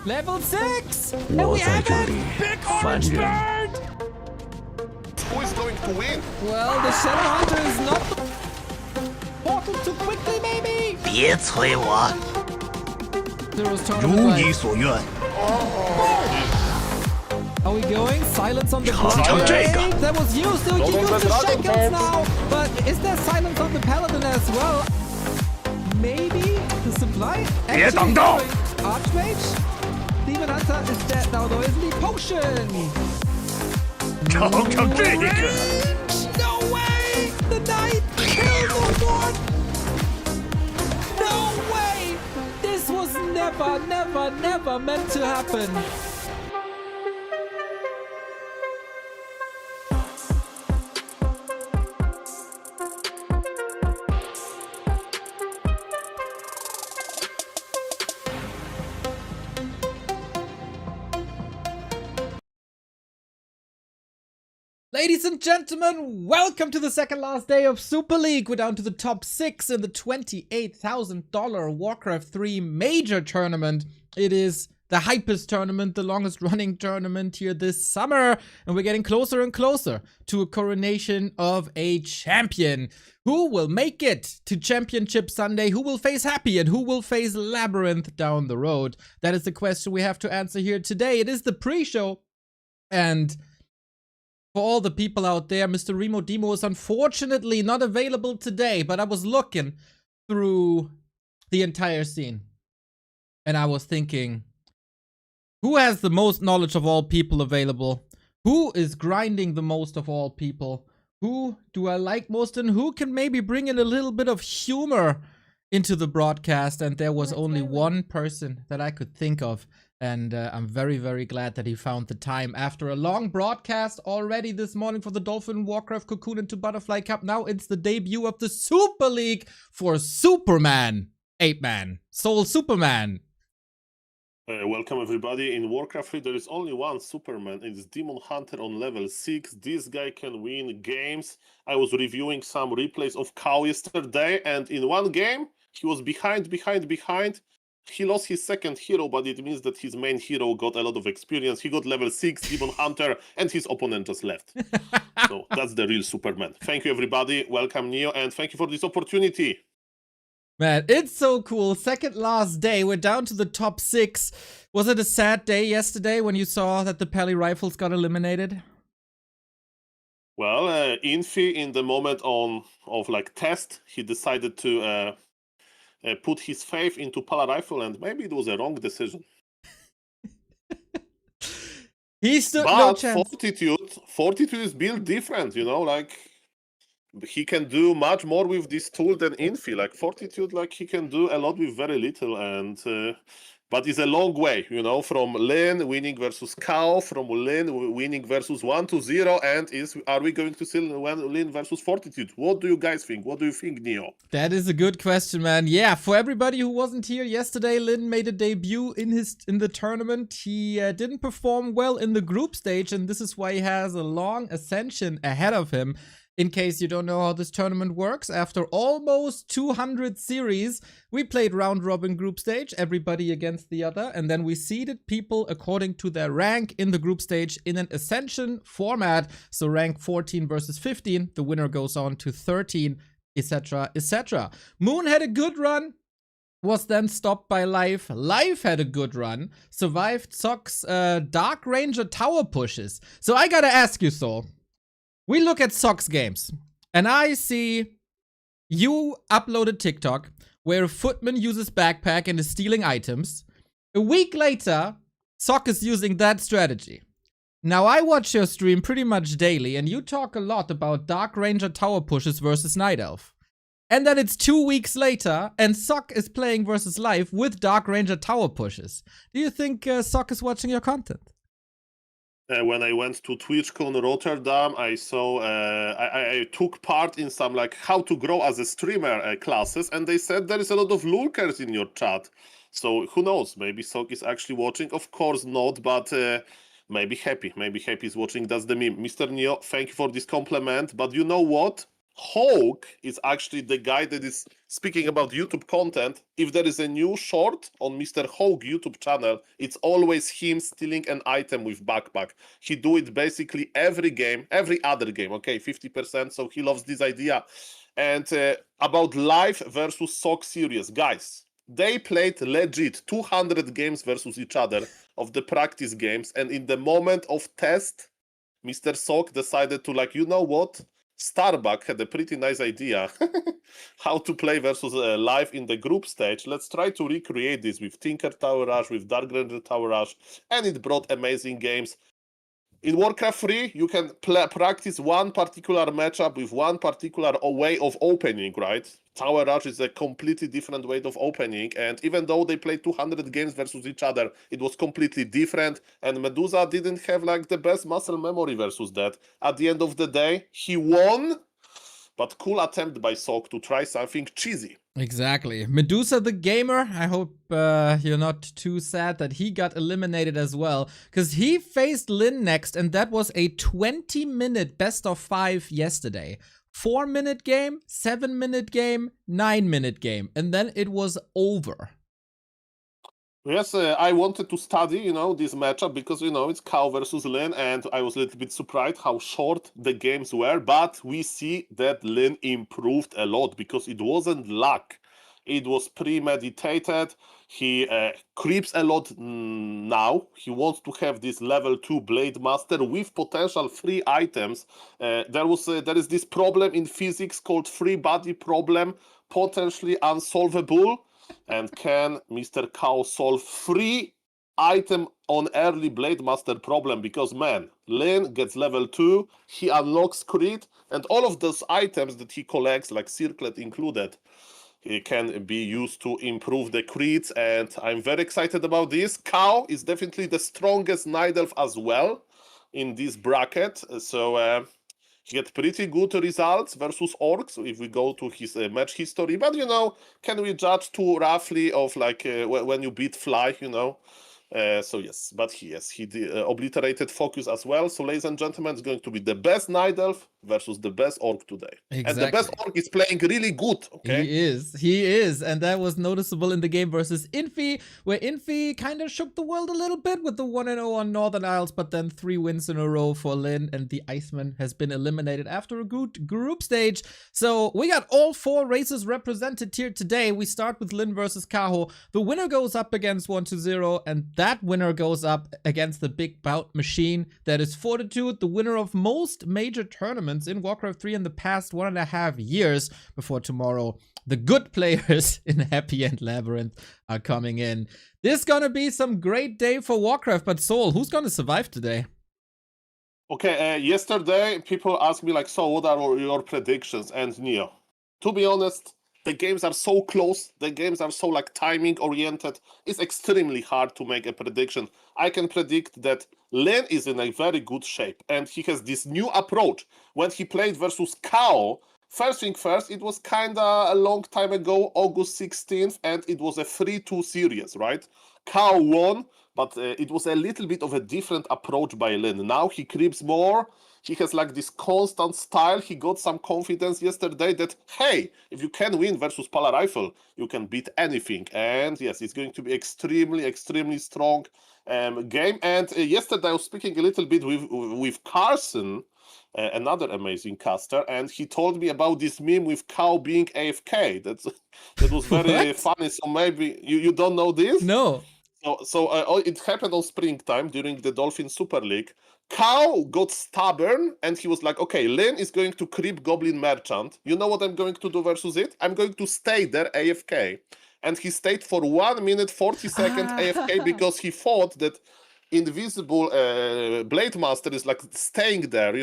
Level 6! And we have it! Big orange bird! Who is going to win? Well, the Shadow Hunter is not the portal too quickly, maybe? 别催我， Zero's 如 tournament 你 right. 所愿。 Are we going? Silence on the 尝尝这个。 Blade. That was used, so you can use the shackles now. But is there silence on the Paladin as well? Maybe the supply? 别挡道。 Archmage? Demon Hunter is dead now though, isn't he? Potion! 尝尝这个。 No way! The Knight killed the one! No way! This was never meant to happen. Ladies and gentlemen, welcome to the second last day of Super League. We're down to the top 6 in the $28,000 Warcraft 3 major tournament. It is the hypest tournament, the longest running tournament here this summer. And we're getting closer and closer to a coronation of a champion. Who will make it to Championship Sunday? Who will face Happy and who will face Labyrinth down the road? That is the question we have to answer here today. It is the pre-show, and for all the people out there, Mr. Remo Demo is unfortunately not available today, but I was looking through the entire scene and I was thinking, who has the most knowledge of all people available? Who is grinding the most of all people? Who do I like most, and who can maybe bring in a little bit of humor into the broadcast? And there was only one person that I could think of. And I'm very, very glad that he found the time after a long broadcast already this morning for the Dolphin Warcraft Cocoon into Butterfly Cup. Now it's the debut of the Super League for Superman, Ape-Man, Soul Superman. Welcome everybody. In Warcraft 3 there is only one Superman. It's Demon Hunter on level 6. This guy can win games. I was reviewing some replays of Kaho yesterday, and in one game he was behind. He lost his second hero, but it means that his main hero got a lot of experience. He got level 6 Demon Hunter, and his opponent just left. So that's the real Superman. Thank you, everybody. Welcome, Neo, and thank you for this opportunity. Man, it's so cool. Second last day. We're down to the top 6. Was it a sad day yesterday when you saw that the Pally Rifles got eliminated? Well, Infi, in the moment of test, he decided to put his faith into Pala Rifle, and maybe it was a wrong decision. He stood but no chance. Fortitude is built different, you know, like he can do much more with this tool than Infi. Like Fortitude, like he can do a lot with very little, and but it's a long way, you know, from Lin winning versus Kaho, from Lin winning versus 1-0, and are we going to see Lin versus Fortitude? What do you guys think? What do you think, Neo? That is a good question, man. Yeah, for everybody who wasn't here yesterday, Lin made a debut in the tournament. He didn't perform well in the group stage, and this is why he has a long ascension ahead of him. In case you don't know how this tournament works, after almost 200 series, we played round robin group stage, everybody against the other, and then we seeded people according to their rank in the group stage in an ascension format. So rank 14 versus 15, the winner goes on to 13, etc, etc. Moon had a good run, was then stopped by Life. Life had a good run, survived Sock's Dark Ranger tower pushes. So I gotta ask you, Soul. We look at Sock's games, and I see you uploaded TikTok where a footman uses backpack and is stealing items. A week later, Sock is using that strategy. Now, I watch your stream pretty much daily, and you talk a lot about Dark Ranger tower pushes versus Night Elf. And then it's 2 weeks later, and Sock is playing versus Life with Dark Ranger tower pushes. Do you think Sock is watching your content? When I went to TwitchCon Rotterdam, I saw I took part in some like how to grow as a streamer classes, and they said there is a lot of lurkers in your chat. So who knows? Maybe Sok is actually watching. Of course not, but maybe Happy. Maybe Happy is watching. That's the meme. Mr. Neo, thank you for this compliment. But you know what? Hawk is actually the guy that is speaking about YouTube content. If there is a new short on Mr. Hawk YouTube channel, it's always him stealing an item with backpack. He do it basically every game, every other game, okay, 50%, so he loves this idea. And about live versus Sock series, guys, they played legit 200 games versus each other of the practice games, and in the moment of test, Mr. Sock decided to, like, you know what? Starbuck had a pretty nice idea how to play versus live in the group stage. Let's try to recreate this with Tinker Tower Rush, with Dark Ranger Tower Rush, and it brought amazing games. In Warcraft 3, you can practice one particular matchup with one particular way of opening, right? Tower Rush is a completely different way of opening, and even though they played 200 games versus each other, it was completely different, and Medusa didn't have like the best muscle memory versus that. At the end of the day, he won, but cool attempt by Sok to try something cheesy. Exactly. Medusa the Gamer, I hope you're not too sad that he got eliminated as well, because he faced Lin next, and that was a 20-minute best of 5 yesterday. 4-minute game, 7-minute game, 9-minute game, and then it was over. Yes, I wanted to study, this matchup because, it's Kaho versus Lin, and I was a little bit surprised how short the games were, but we see that Lin improved a lot because it wasn't luck. It was premeditated. He creeps a lot now. He wants to have this level 2 Blade Master with potential free items. There is this problem in physics called free body problem, potentially unsolvable. And can Mr. Kaho solve free item on early Blade Master problem? Because, man, Lin gets level 2, he unlocks crit, and all of those items that he collects, like Circlet included, it can be used to improve the crits, and I'm very excited about this. Kaho is definitely the strongest Night Elf as well in this bracket, so he had pretty good results versus Orcs if we go to his match history. But, can we judge too roughly of like when you beat Fly, so yes, but he obliterated Focus as well. So, ladies and gentlemen, it's going to be the best Night Elf versus the best Orc today. Exactly. And the best Orc is playing really good, okay? He is, and that was noticeable in the game versus Infi, where Infi kind of shook the world a little bit with the 1-0 on Northern Isles, but then 3 wins in a row for Lin, and the Iceman has been eliminated after a good group stage. So we got all 4 races represented here today. We start with Lin versus Kaho. The winner goes up against 1-0, and that winner goes up against the big bout machine that is Fortitude, the winner of most major tournaments in Warcraft 3 in the past 1.5 years. Before tomorrow, the good players in Happy End Labyrinth are coming in. This is gonna be some great day for Warcraft, but Soul, who's gonna survive today? Okay, yesterday people asked me like, so what are your predictions? And Neo, to be honest, the games are so close, the games are so like timing oriented, it's extremely hard to make a prediction. I can predict that Lin is in a very good shape, and he has this new approach. When he played versus Kaho, first thing first, it was kinda a long time ago, August 16th, and it was a 3-2 series, right? Kaho won, but it was a little bit of a different approach by Lin. Now he creeps more. He has like this constant style. He got some confidence yesterday that, hey, if you can win versus Pala Rifle, you can beat anything. And yes, it's going to be extremely, extremely strong game. And yesterday I was speaking a little bit with Carson, another amazing caster, and he told me about this meme with Kaho being AFK. That was very funny. So maybe you don't know this? No. So it happened on springtime during the Dolphin Super League. Kaho got stubborn, and he was like, okay, Lin is going to creep Goblin Merchant. You know what I'm going to do versus it? I'm going to stay there AFK. And he stayed for 1 minute 40 seconds AFK because he thought that invisible Blade Master is like staying there,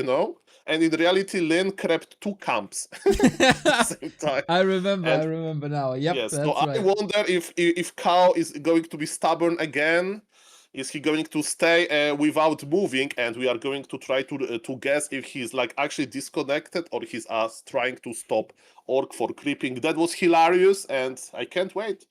And in reality, Lin crept 2 camps at the same time. I remember now. Yep, yes, that's so I right. wonder if Kaho is going to be stubborn again. Is he going to stay without moving? And we are going to try to guess if he's like actually disconnected or he's us trying to stop Orc for creeping. That was hilarious, and I can't wait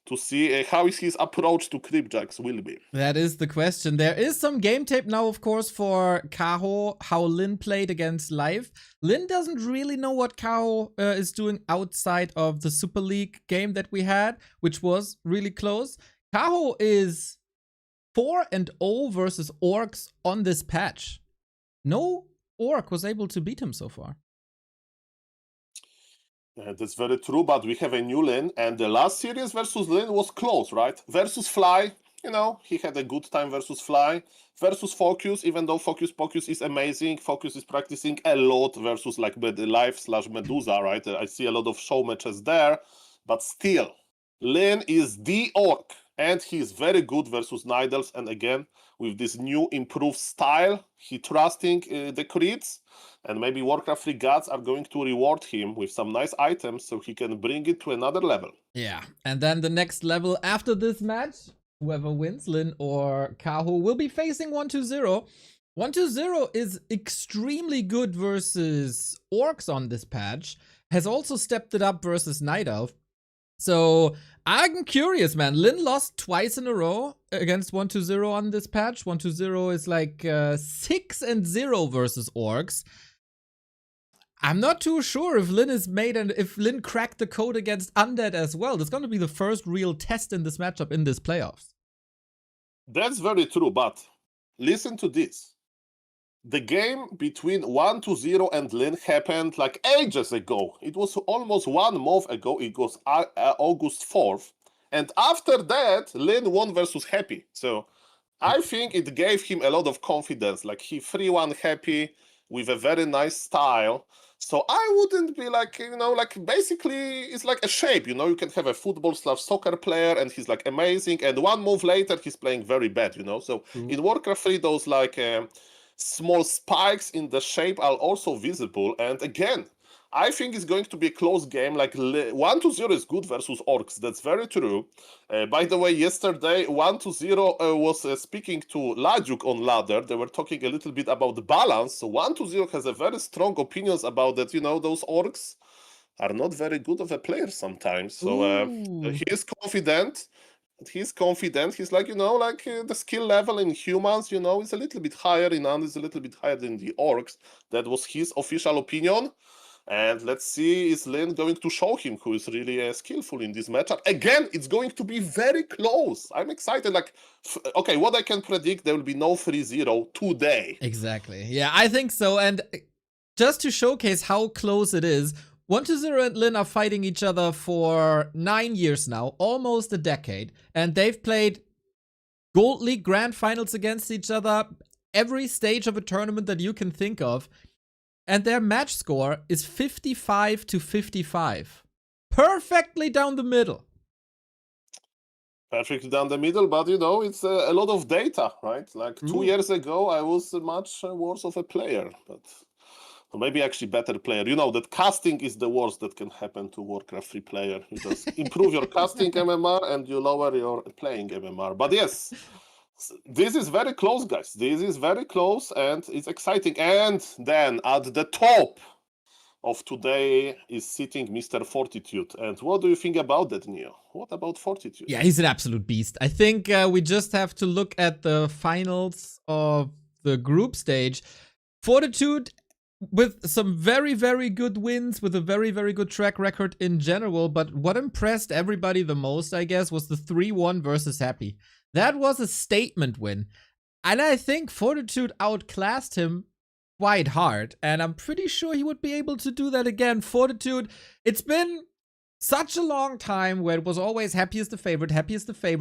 to see how is his approach to Creepjacks will be. That is the question. There is some game tape now, of course, for Kaho, how Lin played against Live. Lin doesn't really know what Kaho is doing outside of the Super League game that we had, which was really close. Kaho is 4-0 versus Orcs on this patch. No Orc was able to beat him so far. That's very true, but we have a new Lin, and the last series versus Lin was close, right? Versus Fly, you know, he had a good time versus Fly. Versus Focus, even though Focus is amazing, Focus is practicing a lot versus like Life/Medusa, right? I see a lot of show matches there, but still, Lin is the Orc, and he's very good versus Nidals, and again, with this new improved style, he trusting the crits, and maybe Warcraft 3 gods are going to reward him with some nice items so he can bring it to another level. Yeah, and then the next level after this match, whoever wins, Lin or Kaho, will be facing 120. 120 is extremely good versus Orcs on this patch, has also stepped it up versus Night Elf. So I'm curious, man. Lin lost twice in a row against 120 on this patch. 120 is like 6-0 versus Orcs. I'm not too sure if Lin is made and if Lin cracked the code against Undead as well. That's going to be the first real test in this matchup in this playoffs. That's very true, but listen to this. The game between 120 and Lin happened like ages ago. It was almost 1 month ago. It was August 4th. And after that, Lin won versus Happy. So I think it gave him a lot of confidence. Like he 3-1 Happy with a very nice style. So I wouldn't be like, you know, like basically it's like a shape, you know, you can have a football/soccer player and he's like amazing. And 1 move later, he's playing very bad, you know. So in Warcraft 3, those like small spikes in the shape are also visible. And again, I think it's going to be a close game. Like 120 is good versus Orcs. That's very true. By the way, yesterday 120 was speaking to Ladjuk on Ladder. They were talking a little bit about the balance. So 120 has a very strong opinions about that. You know, those Orcs are not very good of a player sometimes. So he is confident. He's confident. He's like, you know, like the skill level in humans, you know, is a little bit higher. In Undead is a little bit higher than the Orcs. That was his official opinion. And let's see, is Lin going to show him who is really skillful in this matchup? Again, it's going to be very close. I'm excited. Like, okay, what I can predict, there will be no 3-0 today. Exactly. Yeah, I think so. And just to showcase how close it is, 120 and Lin are fighting each other for 9 years now, almost a decade. And they've played Gold League Grand Finals against each other, every stage of a tournament that you can think of. And their match score is 55-55. Perfectly down the middle. Perfectly down the middle, but you know, it's a lot of data, right? Like 2 years ago, I was much worse of a player, but maybe actually better player. You know, that casting is the worst that can happen to Warcraft 3 player. You just improve your casting MMR and you lower your playing MMR. But yes, this is very close, guys. This is very close and it's exciting. And then at the top of today is sitting Mr. Fortitude. And what do you think about that, Neo? What about Fortitude? Yeah, he's an absolute beast. I think we just have to look at the finals of the group stage. Fortitude with some very, very good wins, with a very, very good track record in general. But what impressed everybody the most, I guess, was the 3-1 versus Happy. That was a statement win. And I think Fortitude outclassed him quite hard. And I'm pretty sure he would be able to do that again. Fortitude, it's been such a long time where it was always Happy is the favorite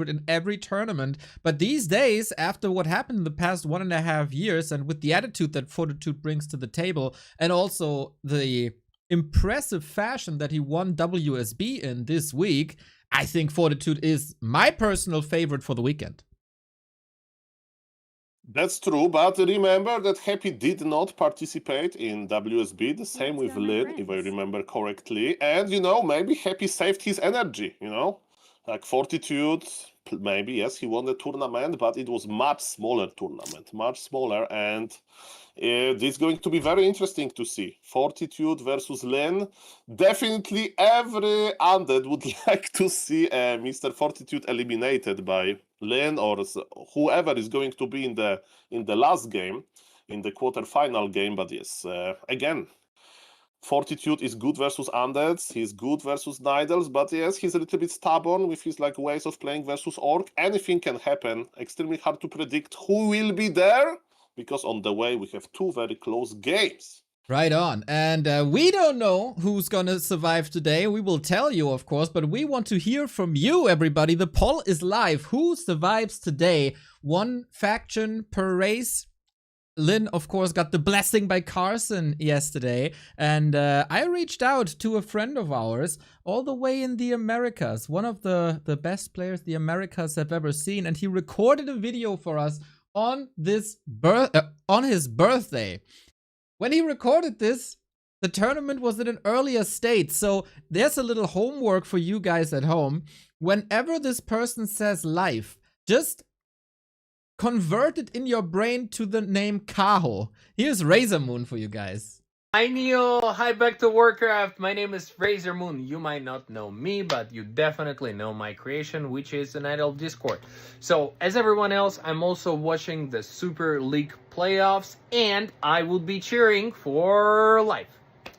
in every tournament. But these days, after what happened in the past 1.5 years, and with the attitude that Fortitude brings to the table, and also the impressive fashion that he won WSB in this week, I think Fortitude is my personal favorite for the weekend. That's true, but remember that Happy did not participate in WSB, the same with Lin, if I remember correctly. And, you know, maybe Happy saved his energy, you know? Like Fortitude maybe, yes, he won the tournament, but it was much smaller tournament, much smaller, and this is going to be very interesting to see. Fortitude versus Lynn. Definitely every undead would like to see Mr. Fortitude eliminated by Lynn or whoever is going to be in the last game, in the quarterfinal game. But yes, again, Fortitude is good versus undeads, he's good versus Nidals, but yes, he's a little bit stubborn with his like ways of playing versus Orc. Anything can happen. Extremely hard to predict who will be there, because on the way we have two very close games. Right on. And we don't know who's gonna survive today. We will tell you, of course, but we want to hear from you, everybody. The poll is live. Who survives today? One faction per race. Lynn, of course, got the blessing by Carson yesterday, and I reached out to a friend of ours all the way in the Americas, one of the best players the Americas have ever seen, and he recorded a video for us on his birthday. When he recorded this, the tournament was in an earlier state, so there's a little homework for you guys at home. Whenever this person says live, just convert it in your brain to the name Kaho. Here's Razor Moon for you guys. Hi Neo, hi back to Warcraft. My name is Razor Moon. You might not know me, but you definitely know my creation, which is an IRL Discord. So, as everyone else, I'm also watching the Super League playoffs, and I will be cheering for Life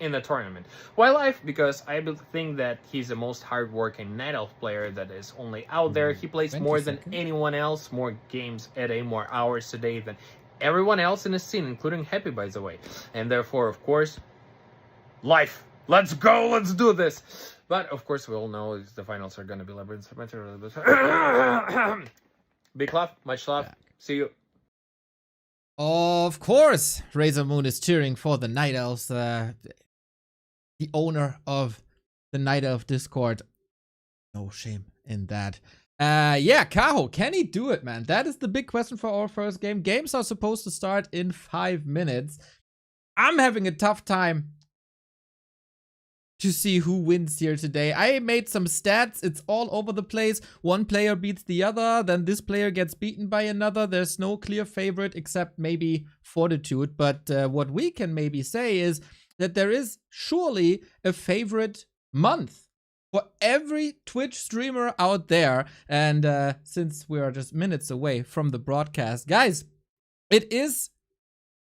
in the tournament. Why Life? Because I think that he's the most hardworking Night Elf player that is only out there. He plays more than anyone else, more games a day, more hours a day than everyone else in the scene, including Happy, by the way. And therefore, of course, Life. Let's go, let's do this. But, of course, we all know the finals are going to be Labyrinth. Big love, much love. Yeah. See you. Of course, Razor Moon is cheering for the Night Elves, the owner of the Night Elf Discord. No shame in that. Yeah, Kaho, can he do it, man? That is the big question for our first game. Games are supposed to start in 5 minutes. I'm having a tough time to see who wins here today. I made some stats. It's all over the place. One player beats the other, then this player gets beaten by another. There's no clear favorite except maybe Fortitude. But what we can maybe say is that there is surely a favorite month for every Twitch streamer out there. And since we are just minutes away from the broadcast, guys, it is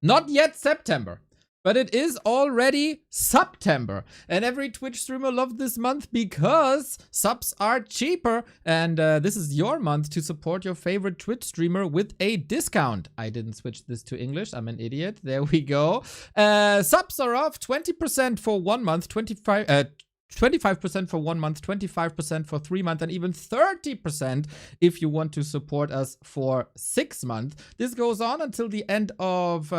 not yet September, but it is already September. And every Twitch streamer loves this month because subs are cheaper. And this is your month to support your favorite Twitch streamer with a discount. I didn't switch this to English. I'm an idiot. There we go. Subs are off 20% for 1 month, 25% for 1 month, 25% for 3 months, and even 30% if you want to support us for 6 months. This goes on until the end of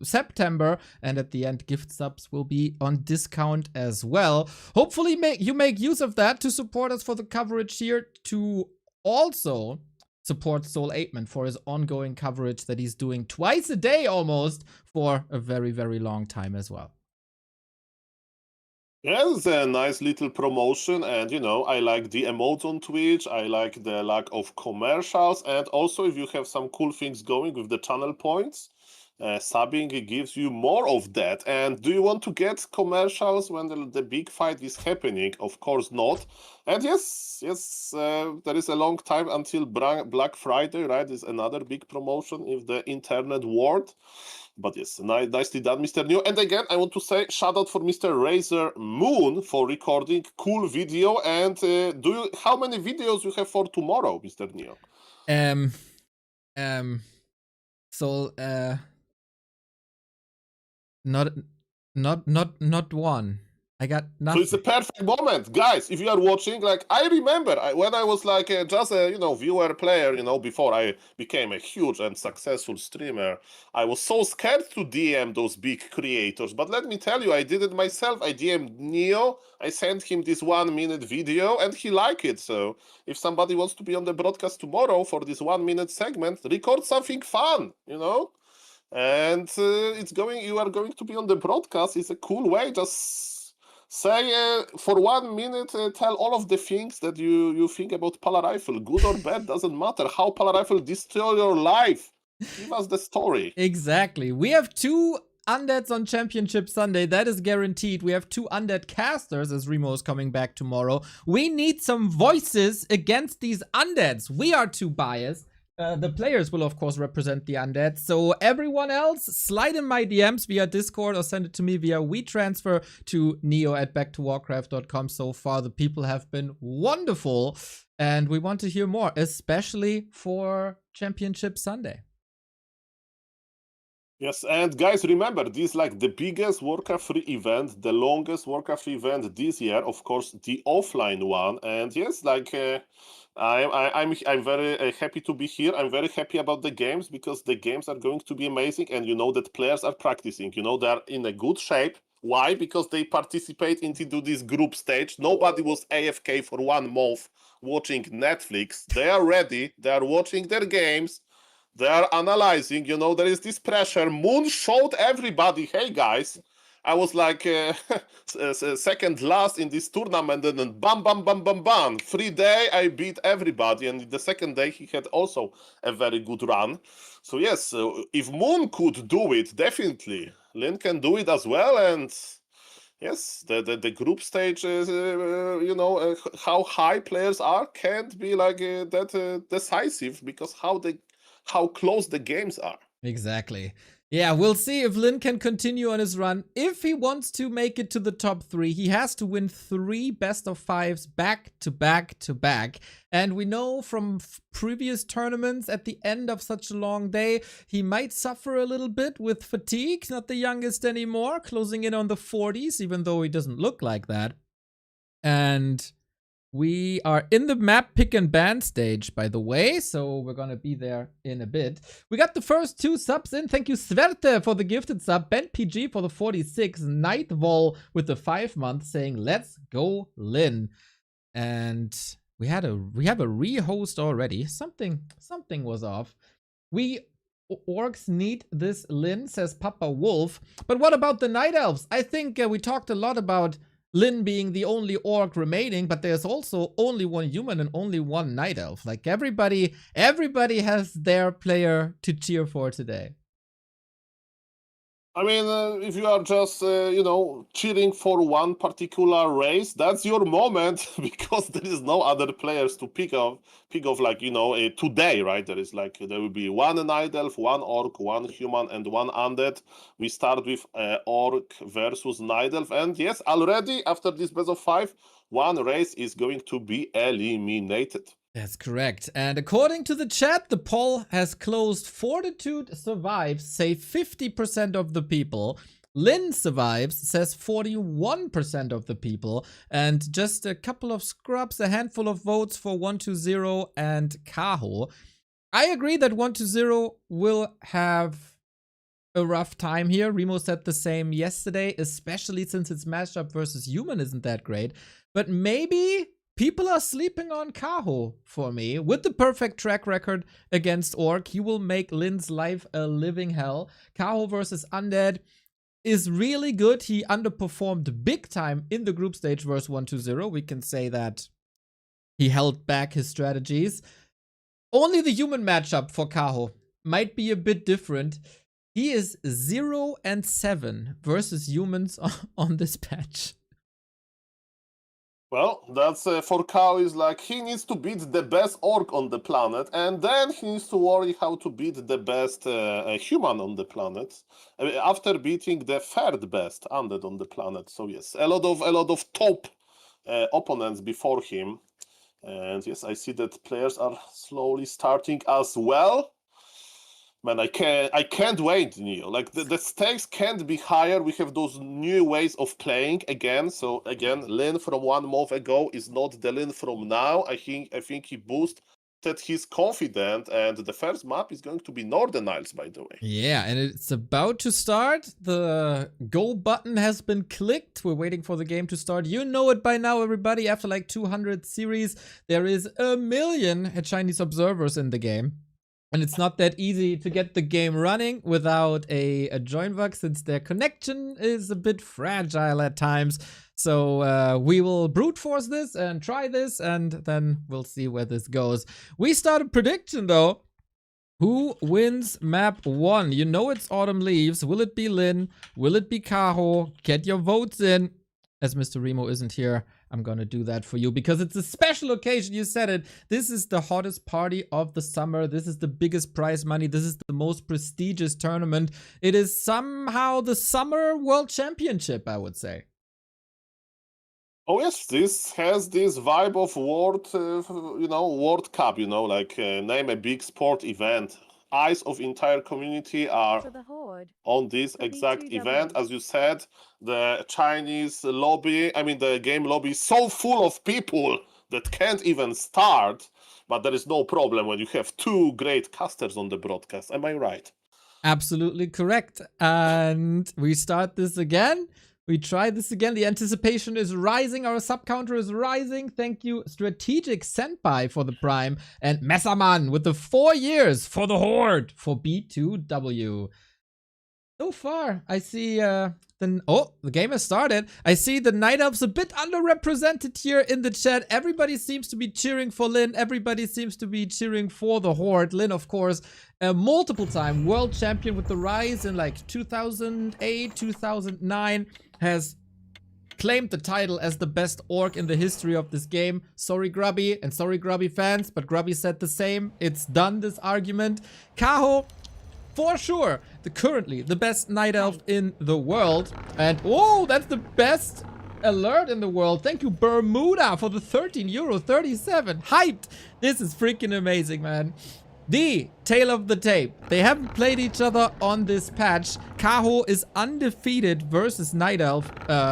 September, and at the end, gift subs will be on discount as well. Hopefully, you make use of that to support us for the coverage here, to also support Soul Aitman for his ongoing coverage that he's doing twice a day almost for a very, very long time as well. Yeah, it's a nice little promotion, and you know, I like the emotes on Twitch, I like the lack of commercials, and also if you have some cool things going with the channel points, subbing gives you more of that. And do you want to get commercials when the big fight is happening? Of course not. And yes, there is a long time until Black Friday, right? Is another big promotion in the internet world. But yes, nicely done, Mr. Neo. And again, I want to say shout out for Mr. Razor Moon for recording cool video. And how many videos you have for tomorrow, Mr. Neo? Not one. I got nothing. So it's a perfect moment, guys. If you are watching, like I remember when I was like just a viewer player, before I became a huge and successful streamer, I was so scared to DM those big creators. But let me tell you, I did it myself. I DM'd Neo. I sent him this 1 minute video, and he liked it. So if somebody wants to be on the broadcast tomorrow for this 1 minute segment, record something fun, and you are going to be on the broadcast. It's a cool way, just Say for 1 minute, tell all of the things that you think about Pala Rifle, good or bad, doesn't matter. How Pala Rifle destroy your life. Give us the story. Exactly. We have 2 undeads on Championship Sunday. That is guaranteed. We have 2 undead casters as Remo is coming back tomorrow. We need some voices against these undeads. We are too biased. The players will, of course, represent the undead. So everyone else, slide in my DMs via Discord or send it to me via WeTransfer to neo@backtowarcraft.com. So far, the people have been wonderful. And we want to hear more, especially for Championship Sunday. Yes, and guys, remember, this is like the biggest Warcraft 3 event, the longest Warcraft 3 event this year, of course, the offline one. And yes, like I'm very happy to be here. I'm very happy about the games because the games are going to be amazing, and you know that players are practicing. You know, they are in a good shape. Why? Because they participate into this group stage. Nobody was AFK for 1 month watching Netflix. They are ready. They are watching their games. They are analyzing, you know, there is this pressure. Moon showed everybody, hey guys, I was like second last in this tournament, and then bam, bam, bam, bam, bam. 3 day, I beat everybody. And the second day, he had also a very good run. So yes, if Moon could do it, definitely, Lin can do it as well. And yes, the group stage is, you know, how high players are can't be like that decisive because how close the games are. Exactly. Yeah, we'll see if Lin can continue on his run. If he wants to make it to the top 3, he has to win 3 best of 5s back to back to back. And we know from previous tournaments at the end of such a long day, he might suffer a little bit with fatigue. Not the youngest anymore, closing in on the 40s, even though he doesn't look like that. And we are in the map pick and ban stage, by the way, so we're gonna be there in a bit. We got the first 2 subs in. Thank you, Sverte, for the gifted sub. Ben PG for the 46. Nightval with the 5 month saying, let's go, Lin. And we have a rehost already. Something was off. We orcs need this, Lin, says Papa Wolf. But what about the Night Elves? I think we talked a lot about Lin being the only orc remaining, but there's also only 1 human and only 1 night elf. Like everybody has their player to cheer for today. I mean, if you are just, you know, cheering for one particular race, that's your moment because there is no other players to pick of like, you know, today, right? There will be 1 night elf, 1 orc, 1 human, and 1 undead. We start with orc versus night elf, and yes, already after this best of 5, 1 race is going to be eliminated. That's correct. And according to the chat, the poll has closed. Fortitude survives, say 50% of the people. Lin survives, says 41% of the people. And just a couple of scrubs, a handful of votes for 120 and Kaho. I agree that 120 will have a rough time here. Remo said the same yesterday, especially since its matchup versus human isn't that great. But maybe people are sleeping on Kaho for me. With the perfect track record against Orc, he will make Lin's life a living hell. Kaho versus Undead is really good. He underperformed big time in the group stage versus 120. We can say that he held back his strategies. Only the human matchup for Kaho might be a bit different. He is 0-7 versus humans on this patch. Well, that's for Kaho is like he needs to beat the best orc on the planet, and then he needs to worry how to beat the best human on the planet after beating the 3rd best undead on the planet. So yes, a lot of top opponents before him, and yes, I see that players are slowly starting as well. Man, I can't wait, Neo. Like the stakes can't be higher. We have those new ways of playing again. So again, Lin from 1 month ago is not the Lin from now. I think he boosted his confidence, and the first map is going to be Northern Isles, by the way. Yeah, and it's about to start. The go button has been clicked. We're waiting for the game to start. You know it by now, everybody. After like 200 series, there is 1 million Chinese observers in the game. And it's not that easy to get the game running without a join bug, since their connection is a bit fragile at times. So we will brute force this and try this, and then we'll see where this goes. We start a prediction though. Who wins map 1? You know it's Autumn Leaves. Will it be Lin? Will it be Kaho? Get your votes in. As Mr. Remo isn't here, I'm gonna do that for you because it's a special occasion. You said it. This is the hottest party of the summer. This is the biggest prize money. This is the most prestigious tournament. It is somehow the Summer World Championship, I would say. Oh yes, this has this vibe of World Cup, like name a big sport event. Eyes of entire community are on this exact event. As you said, the Chinese lobby, the game lobby is so full of people that can't even start, but there is no problem when you have two great casters on the broadcast. Am I right? Absolutely correct. And we start this again. We try this again. The anticipation is rising. Our sub counter is rising. Thank you, Strategic Senpai, for the Prime. And Messaman with the 4 years for the Horde for B2W. So far, I see the game has started. I see the Night Elves a bit underrepresented here in the chat. Everybody seems to be cheering for Lin. Everybody seems to be cheering for the Horde. Lin, of course, a multiple-time world champion with the Rise in like 2008, 2009. Has claimed the title as the best orc in the history of this game. Sorry, Grubby, and sorry, Grubby fans, but Grubby said the same. It's done, this argument. Kaho, for sure, currently the best Night Elf in the world. And, oh, that's the best alert in the world. Thank you, Bermuda, for the €13.37. Hyped! This is freaking amazing, man. The tail of the tape. They haven't played each other on this patch. Kaho is undefeated versus Night Elf,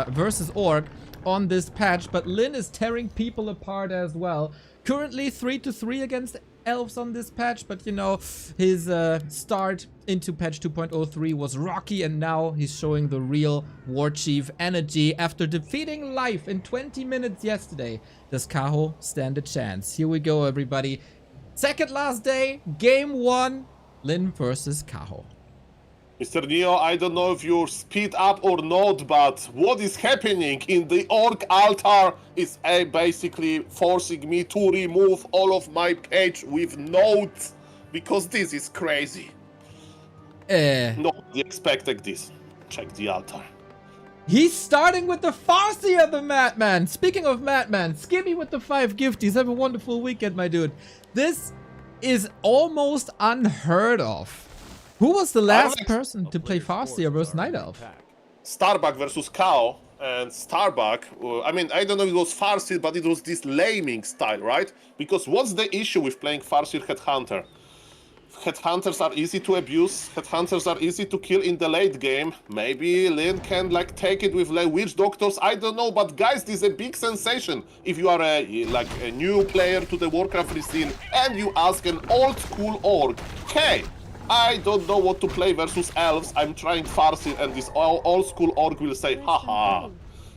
versus Orc on this patch, but Lin is tearing people apart as well. Currently 3-3 against Elves on this patch, but his start into patch 2.03 was rocky, and now he's showing the real War Chief energy. After defeating Life in 20 minutes yesterday, does Kaho stand a chance? Here we go, everybody. Second last day, game 1, Lin versus Kaho. Mr. Neo, I don't know if you speed up or not, but what is happening in the Orc altar is basically forcing me to remove all of my page with notes, because this is crazy. Nobody expected this. Check the altar. He's starting with the Farseer, the Madman. Speaking of Madman, Skimmy with the 5 gifties. Have a wonderful weekend, my dude. This is almost unheard of. Who was the last person to play Farseer versus Night Elf? Starbuck versus Kaho. And Starbuck, I don't know if it was Farseer, but it was this laming style, right? Because what's the issue with playing Farseer Headhunter? Headhunters are easy to abuse. Headhunters are easy to kill in the late game. Maybe Lin can take it with witch doctors. I don't know, but guys, this is a big sensation. If you are a new player to the Warcraft scene and you ask an old school orc, hey, I don't know what to play versus elves. I'm trying Farseer, and this old school orc will say, haha.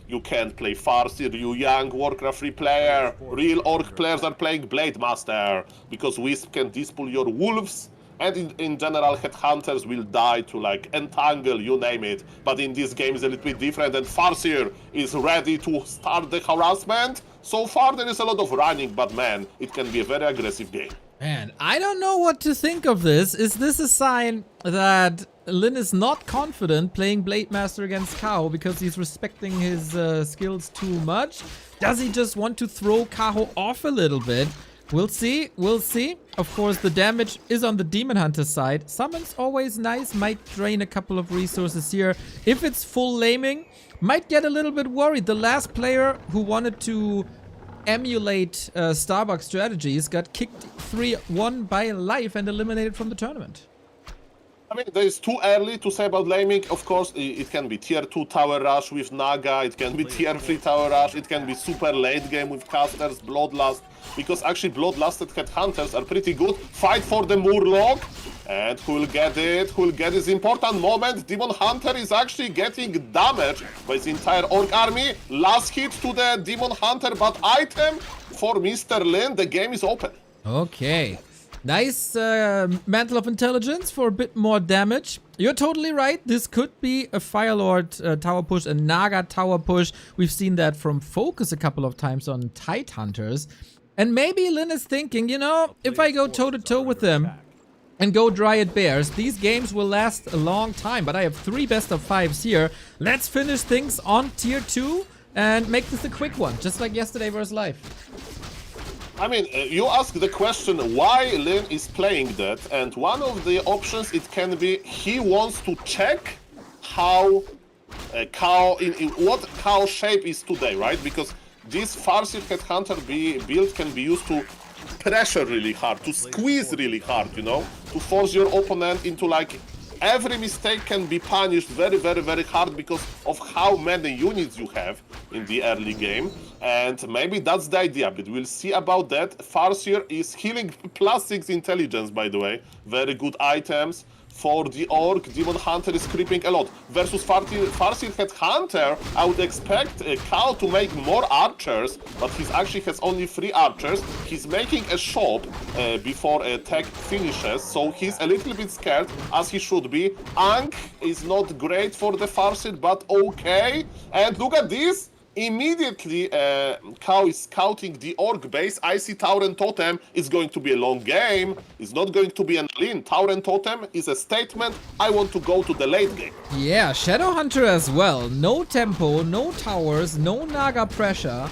You can't play Farseer, you young Warcraft 3 player. Real Orc players are playing Blade Master, because Wisp can dispel your wolves, and in general Headhunters will die to Entangle, you name it. But in this game is a little bit different, and Farseer is ready to start the harassment. So far there is a lot of running, but man, it can be a very aggressive game. Man, I don't know what to think of this. Is this a sign that Lin is not confident playing Blade Master against Kaho because he's respecting his skills too much? Does he just want to throw Kaho off a little bit? We'll see, we'll see. Of course, the damage is on the Demon Hunter side. Summon's always nice, might drain a couple of resources here. If it's full laming, might get a little bit worried. The last player who wanted to emulate Starbucks strategies got kicked 3-1 by Life and eliminated from the tournament. It's too early to say about laming. Of course, it can be tier 2 tower rush with Naga, it can be tier 3 tower rush, it can be super late game with casters, Bloodlust, because actually Bloodlusted Headhunters are pretty good. Fight for the Murloc, and who will get it? Who will get this important moment? Demon Hunter is actually getting damaged by his entire Orc army. Last hit to the Demon Hunter, but item for Mr. Lin, the game is open. Okay. Nice Mantle of Intelligence for a bit more damage. You're totally right. This could be a Firelord tower push, a Naga tower push. We've seen that from Focus a couple of times on Tide Hunters. And maybe Lin is thinking, you know, if I go toe-to-toe with them and go Dryad Bears, these games will last a long time. But I have 3 best of 5s here. Let's finish things on tier 2 and make this a quick one, just like yesterday versus live. I mean, you ask the question why Lin is playing that, and one of the options it can be he wants to check how Kaho, what Kaho shape is today, right? Because this Farseer Headhunter build can be used to pressure really hard, to squeeze really hard, you know, to force your opponent into like every mistake can be punished very, very, very hard because of how many units you have in the early game. And maybe that's the idea, but we'll see about that. Farseer is healing +6 intelligence, by the way. Very good items. For the Orc, Demon Hunter is creeping a lot. Versus Farseer Headhunter, I would expect Kaho to make more archers, but he actually has only 3 archers. He's making a shop before tech finishes, so he's a little bit scared, as he should be. Ankh is not great for the Farseer, but okay. And look at this! Immediately, Kaho is scouting the Orc base. I see Tauren Totem. It's going to be a long game. It's not going to be an all-in. Tauren Totem is a statement. I want to go to the late game. Yeah, Shadowhunter as well. No tempo, no towers, no Naga pressure.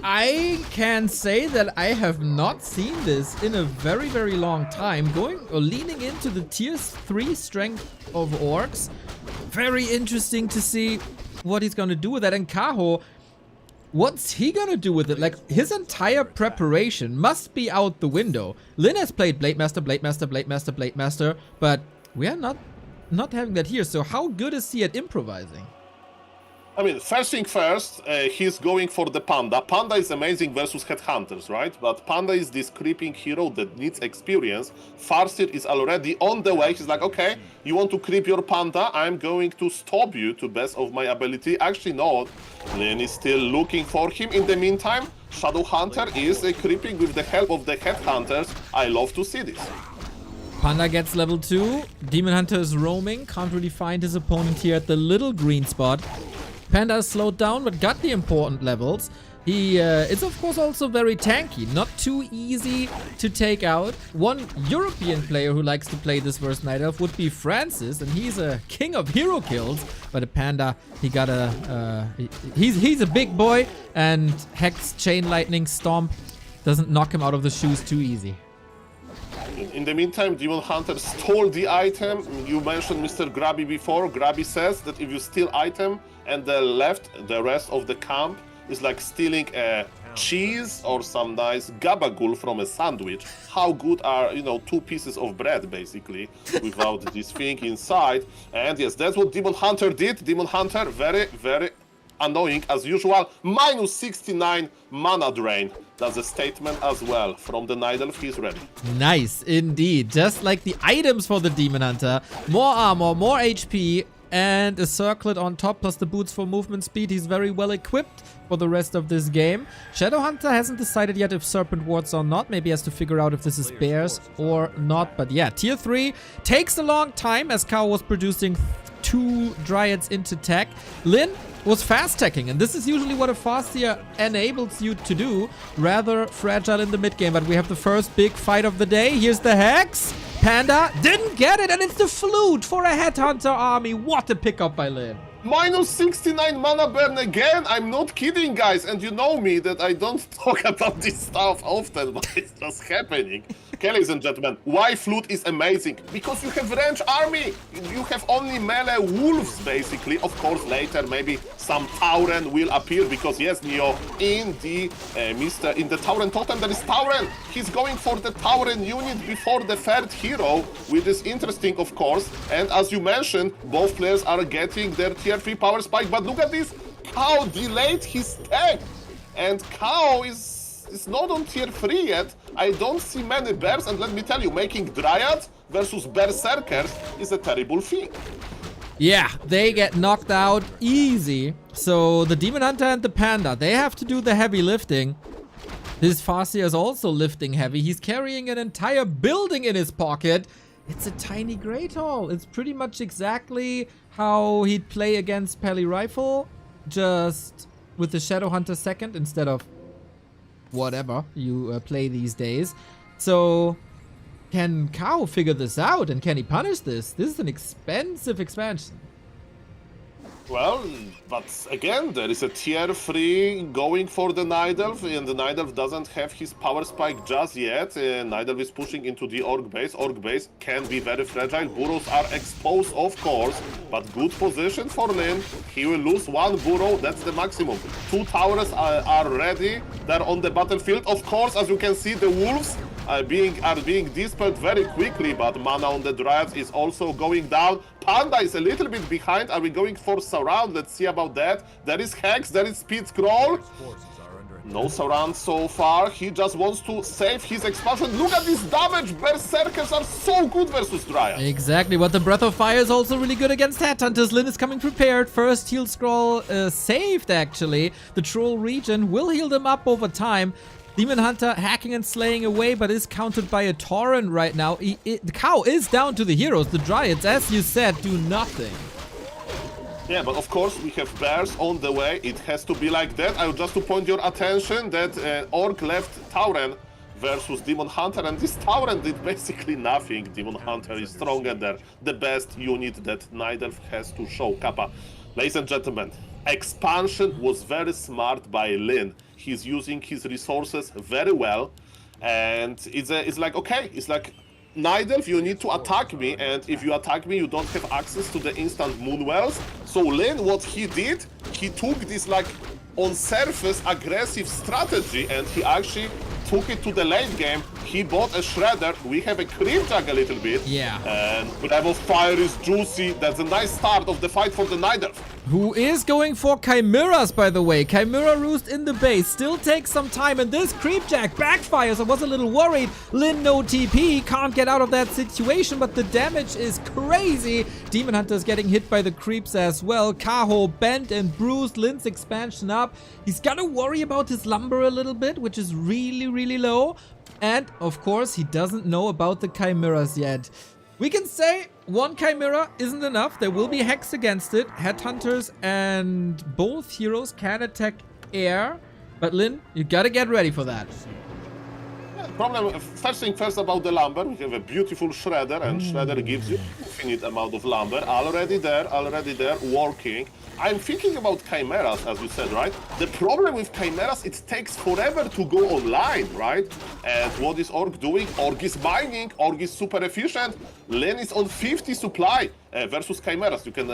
I can say that I have not seen this in a very, very long time. Going or leaning into the tier 3 strength of Orcs. Very interesting to see what he's gonna do with that. And Kaho, what's he gonna do with it? Like, his entire preparation must be out the window. Lin has played Blade Master, Blade Master, Blade Master, Blade Master, but we are not having that here. So how good is he at improvising? I mean, first thing first, he's going for the Panda. Panda is amazing versus Headhunters, right? But Panda is this creeping hero that needs experience. Farseer is already on the way. He's like, okay, you want to creep your Panda? I'm going to stop you to best of my ability. Actually, no. Lin is still looking for him. In the meantime, Shadowhunter is creeping with the help of the Headhunters. I love to see this. Panda gets level 2. Demon Hunter is roaming. Can't really find his opponent here at the little green spot. Panda is slowed down, but got the important levels. He is, of course, also very tanky. Not too easy to take out. One European player who likes to play this versus Night Elf would be Francis, and he's a king of hero kills. But a Panda, he got a... he's a big boy, and Hex, Chain Lightning, Stomp doesn't knock him out of the shoes too easy. In the meantime, Demon Hunter stole the item. You mentioned Mr. Grabby before. Grabby says that if you steal item and the rest of the camp is like stealing a cheese or some nice gabagool from a sandwich. How good are, you know, 2 pieces of bread, basically, without this thing inside. And yes, that's what Demon Hunter did. Demon Hunter, very, very annoying as usual. Minus 69 mana drain. That's a statement as well. From the Night Elf, he's ready. Nice, indeed. Just like the items for the Demon Hunter. More armor, more HP, and a circlet on top, plus the boots for movement speed. He's very well equipped for the rest of this game. Shadowhunter hasn't decided yet if Serpent Wards or not. Maybe has to figure out if this is Bears or not. But yeah, tier 3 takes a long time as Kaho was producing 2 Dryads into tech. Lin was fast teching, and this is usually what a Farseer enables you to do. Rather fragile in the mid game, but we have the first big fight of the day. Here's the Hex. Panda didn't get it, and it's the flute for a Headhunter army. What a pickup by Lin. Minus 69 mana burn again? I'm not kidding, guys. And you know me that I don't talk about this stuff often, but it's just happening. Okay, ladies and gentlemen, why Flute is amazing? Because you have range army. You have only melee wolves, basically. Of course, later maybe some Tauren will appear, because yes, Neo, in the Tauren Totem, there is Tauren. He's going for the Tauren unit before the 3rd hero, which is interesting, of course. And as you mentioned, both players are getting their tier 3 power spike. But look at this, Kaho delayed his tech, and Kaho is not on tier 3 yet. I don't see many bears, and let me tell you, making Dryads versus Berserkers is a terrible thing. Yeah, they get knocked out easy. So the Demon Hunter and the Panda, they have to do the heavy lifting. His Farseer is also lifting heavy. He's carrying an entire building in his pocket. It's a tiny Great Hall. It's pretty much exactly how he'd play against Pally Rifle, just with the Shadow Hunter second instead of whatever you play these days. So can Kaho figure this out, and can he punish this? This is an expensive expansion. Well, but again, there is a tier 3 going for the Night Elf, and the Night Elf doesn't have his power spike just yet. Night Elf is pushing into the Orc base. Orc base can be very fragile. Burrows are exposed, of course, but good position for Lyn. He will lose one burrow, that's the maximum. 2 towers are ready. They're on the battlefield. Of course, as you can see, the wolves are being dispelled very quickly, but mana on the Dryads is also going down. Panda is a little bit behind. Are we going for surround? Let's see about that. There is Hex, there is Speed Scroll. No surround so far. He just wants to save his expansion. Look at this damage. Berserkers are so good versus Dryads. Exactly, but the Breath of Fire is also really good against Headhunters. Lyn is coming prepared. First heal scroll saved, actually. The Troll region will heal them up over time. Demon Hunter hacking and slaying away, but is countered by a Torrent right now. The Kaho is down to the heroes. The Dryads, as you said, do nothing. Yeah, but of course we have bears on the way. It has to be like that. I would just to point your attention that Orc left Tauren versus Demon Hunter, and this Tauren did basically nothing. Demon Hunter is stronger than the best unit that Night Elf has to show. Kappa. Ladies and gentlemen, expansion was very smart by Lyn. He's using his resources very well, and it's like, okay, it's like, Night Elf, you need to attack me, and if you attack me, you don't have access to the instant Moonwells. So Lyn, what he did, he took this like on surface aggressive strategy, and he actually took it to the late game. He bought a Shredder. We have a Creep Jug a little bit. Yeah. And Breath of Fire is juicy. That's a nice start of the fight for the Night Elf. Who is going for Chimeras, by the way. Chimera Roost in the base. Still takes some time, and this Creep Jack backfires. I was a little worried. Lyn, no TP. Can't get out of that situation, but the damage is crazy. Demon Hunter is getting hit by the creeps as well. Kaho bent and bruised. Lyn's expansion up. He's gotta worry about his lumber a little bit, which is really, really low. And, of course, he doesn't know about the Chimeras yet. We can say one Chimera isn't enough. There will be Hex against it. Headhunters and both heroes can attack air. But Lyn, you gotta get ready for that. Problem, first thing first about the lumber, we have a beautiful Shredder, and Shredder gives you infinite amount of lumber. Already there, working. I'm thinking about Chimeras, as you said, right? The problem with Chimeras, it takes forever to go online, right? And what is Orc doing? Orc is mining, Orc is super efficient. Lyn is on 50 supply versus Chimeras. You can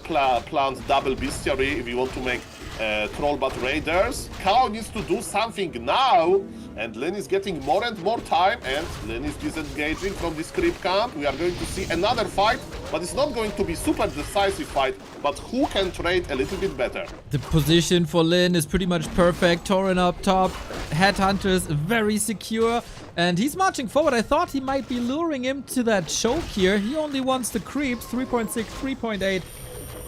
plant double bestiary if you want to make Trollbat Raiders. Kaho needs to do something now, and Lyn is getting more and more time, and Lyn is disengaging from this creep camp. We are going to see another fight, but it's not going to be super decisive fight, but who can trade a little bit better? The position for Lyn is pretty much perfect. Torrent up top, Headhunters very secure, and he's marching forward. I thought he might be luring him to that choke here. He only wants the creeps, 3.6, 3.8.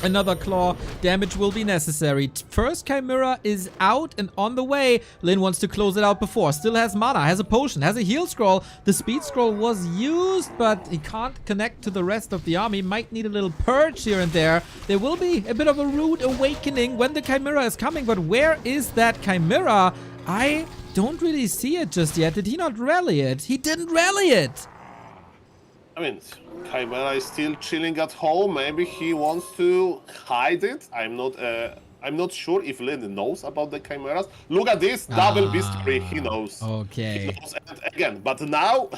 Another claw. Damage will be necessary. First Chimera is out and on the way. Lyn wants to close it out before. Still has mana, has a potion, has a heal scroll. The speed scroll was used, but he can't connect to the rest of the army. Might need a little purge here and there. There will be a bit of a rude awakening when the Chimera is coming, but where is that Chimera? I don't really see it just yet. Did he not rally it? He didn't rally it. I mean, Chimera is still chilling at home. Maybe he wants to hide it. I'm not sure if Lyn knows about the Chimeras. Look at this double bestiary. He knows. Okay. He knows. And again, but now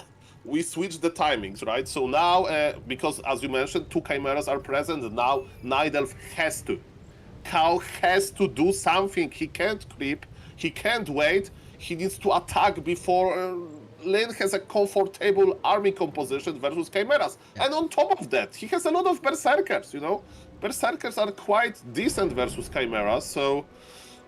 we switch the timings, right? So now, because as you mentioned, 2 Chimeras are present. Now Night Elf has to. Kaho has to do something. He can't creep. He can't wait. He needs to attack before. Lyn has a comfortable army composition versus Chimeras. Yeah. And on top of that, he has a lot of Berserkers, you know? Berserkers are quite decent versus Chimeras, so...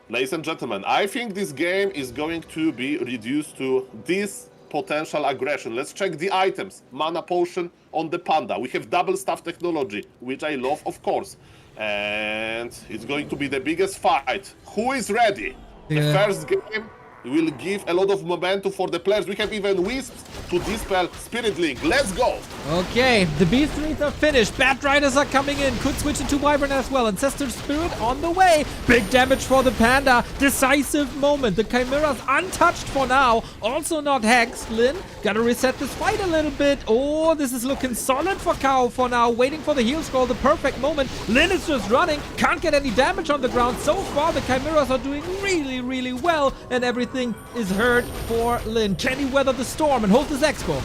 Ladies and gentlemen, I think this game is going to be reduced to this potential aggression. Let's check the items. Mana Potion on the Panda. We have double staff technology, which I love, of course. And it's going to be the biggest fight. Who is ready? The first game will give a lot of momentum for the players. We have even Wisps to dispel Spirit Link. Let's go! Okay, the Beast Wreath are finished. Bat Riders are coming in. Could switch into Wyvern as well. Ancestor Spirit on the way. Big damage for the Panda. Decisive moment. The Chimera's untouched for now. Also not hexed. Lin, gotta reset this fight a little bit. Oh, this is looking solid for Kaho for now. Waiting for the heal scroll. The perfect moment. Lin is just running. Can't get any damage on the ground. So far, the Chimeras are doing really, really well. And everything is hurt for Lin. Can he weather the storm and hold this expo?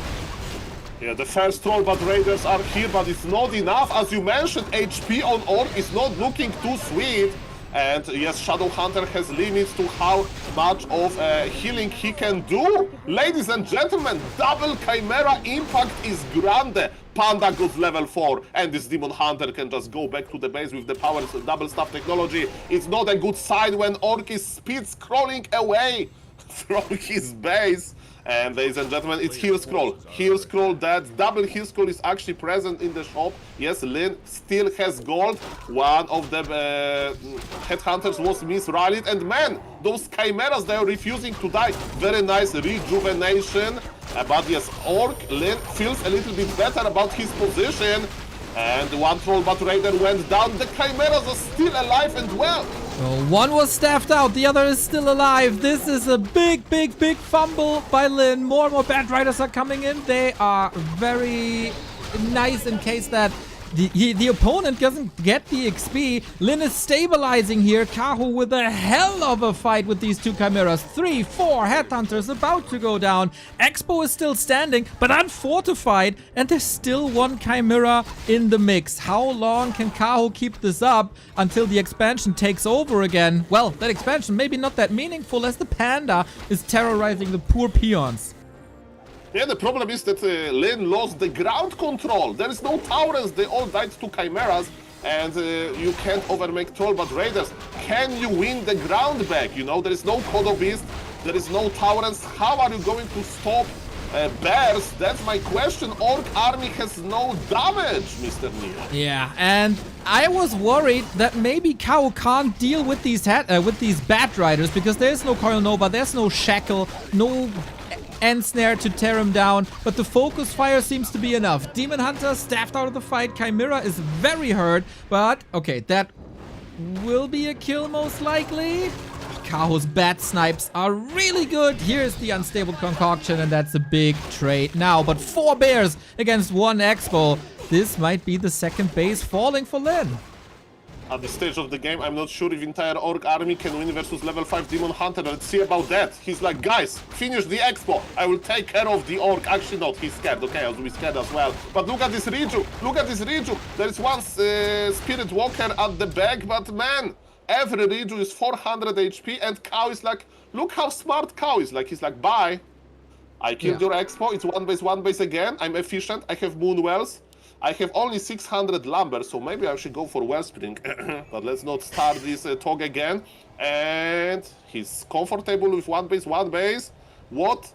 Yeah, the first troll, but Raiders are here, but it's not enough. As you mentioned, HP on Orc is not looking too sweet. And yes, Shadow Hunter has limits to how much of healing he can do. Ladies and gentlemen, double Chimera impact is grande. Panda goes level 4, and this Demon Hunter can just go back to the base with the power double staff technology. It's not a good sign when Orc is speed scrolling away from his base. And ladies and gentlemen, it's heal scroll. Heal scroll, that double heal scroll is actually present in the shop. Yes, Lin still has gold. One of the headhunters was misrallied. And man, those chimeras, they are refusing to die. Very nice rejuvenation. But yes, Orc, Lin feels a little bit better about his position. And one troll but Raider went down. The chimeras are still alive and well. Well, one was staffed out, the other is still alive. This is a big, big, big fumble by Lin. More and more Bat Riders are coming in. They are very nice in case that the opponent doesn't get the XP. Lin is stabilizing here. Kaho with a hell of a fight with these two Chimeras. 3, 4 Headhunters about to go down. Expo is still standing, but unfortified. And there's still one Chimera in the mix. How long can Kaho keep this up until the expansion takes over again? Well, that expansion maybe not that meaningful as the Panda is terrorizing the poor peons. Yeah, the problem is that Lin lost the ground control. There is no towers. They all died to chimeras. And you can't overmake troll, but Raiders, can you win the ground back? You know, there is no Kodo Beast. There is no towers. How are you going to stop bears? That's my question. Orc army has no damage, Mr. Neo. Yeah, and I was worried that maybe Kaho can't deal with these Bat Riders because there's no Coil Nova, there's no Shackle, no End Snare to tear him down, but the focus fire seems to be enough. Demon Hunter staffed out of the fight. Chimera is very hurt, but okay, that will be a kill most likely. Kaho's bat snipes are really good. Here's the unstable concoction, and that's a big trade now. But 4 bears against 1 Expo. This might be the second base falling for Lin. At this stage of the game, I'm not sure if entire Orc army can win versus level 5 Demon Hunter. Let's see about that. He's like, guys, finish the Expo. I will take care of the Orc. Actually not, he's scared. Okay, I'll be scared as well. But look at this Riju. Look at this Riju. There is one Spirit Walker at the back, but man, every Riju is 400 HP, and Kaho is like, look how smart Kaho is. Like, he's like, bye. I killed your Expo. It's 1 base again. I'm efficient. I have Moon Wells. I have only 600 lumber, so maybe I should go for Wellspring. But let's not start this talk again. And he's comfortable with 1 base. What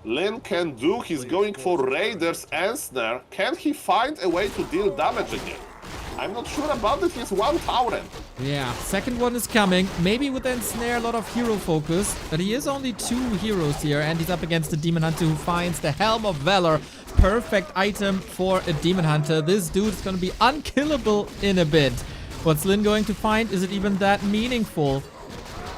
Lin can do, he's going for Raiders and Snare. Can he find a way to deal damage again? I'm not sure about it. He has 1 tower. Yeah, second one is coming. Maybe with Ensnare, a lot of hero focus. But he is only 2 heroes here, and he's up against the Demon Hunter who finds the Helm of Valor. Perfect item for a Demon Hunter. This dude is going to be unkillable in a bit. What's Lin going to find? Is it even that meaningful?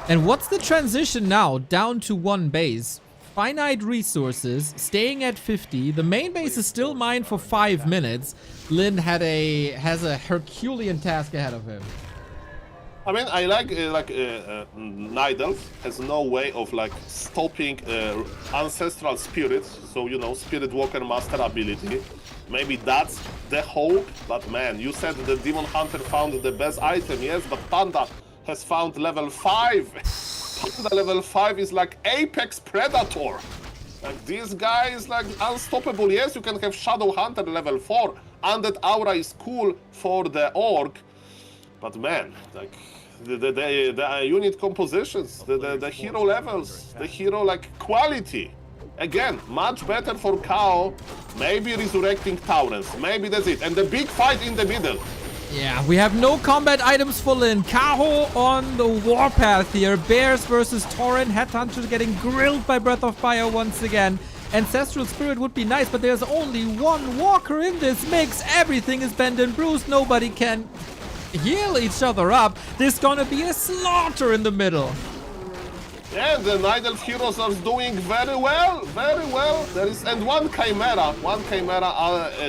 And what's the transition now? Down to 1 base. Finite resources, staying at 50. The main base is still mine for 5 minutes. Lin has a Herculean task ahead of him. I mean, I like Night Elf has no way of like stopping ancestral spirits. So you know, Spirit Walker Master ability. Maybe that's the hope. But man, you said the Demon Hunter found the best item, yes, but Panda has found level 5. Panda level 5 is like Apex Predator. Like this guy is like unstoppable. Yes, you can have Shadow Hunter level 4. Undead Aura is cool for the Orc. But man, like the unit compositions, the hero levels, the hero like quality. Again, much better for Kaho. Maybe resurrecting Taurens. Maybe that's it. And the big fight in the middle. Yeah, we have no combat items for Lin. Kaho on the warpath here. Bears versus Tauren. Headhunter getting grilled by Breath of Fire once again. Ancestral Spirit would be nice, but there's only one walker in this mix. Everything is bent and bruised. Nobody can heal each other up. There's gonna be a slaughter in the middle. Yeah, the Night Elf heroes are doing very well, very well. And one Chimera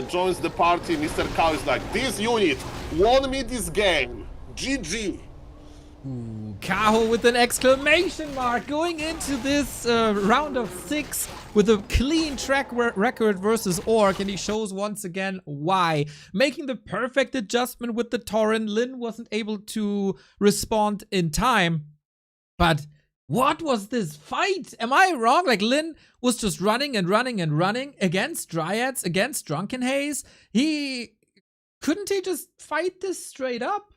joins the party. Mr. Cow is like, this unit won me this game. GG. Kaho with an exclamation mark going into this round of 6 with a clean track record versus Orc, and he shows once again why. Making the perfect adjustment with the Tauren. Lin wasn't able to respond in time, but what was this fight? Am I wrong? Like, Lin was just running and running and running against Dryads, against Drunken Haze. Couldn't he just fight this straight up?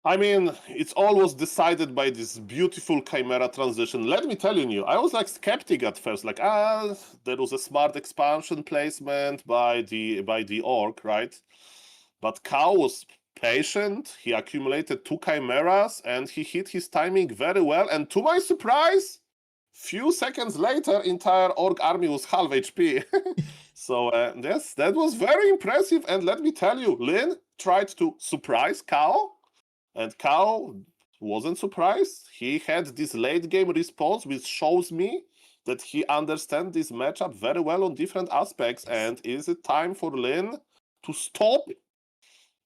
I mean, it's always decided by this beautiful Chimera transition. Let me tell you, I was like skeptic at first, like, there was a smart expansion placement by the Orc, right? But Cow was patient. He accumulated 2 Chimeras and he hit his timing very well. And to my surprise, few seconds later, entire Orc army was half HP. So yes, that was very impressive. And let me tell you, Lin tried to surprise Kaho, and Kaho wasn't surprised. He had this late game response, which shows me that he understands this matchup very well on different aspects. And is it time for Lin to stop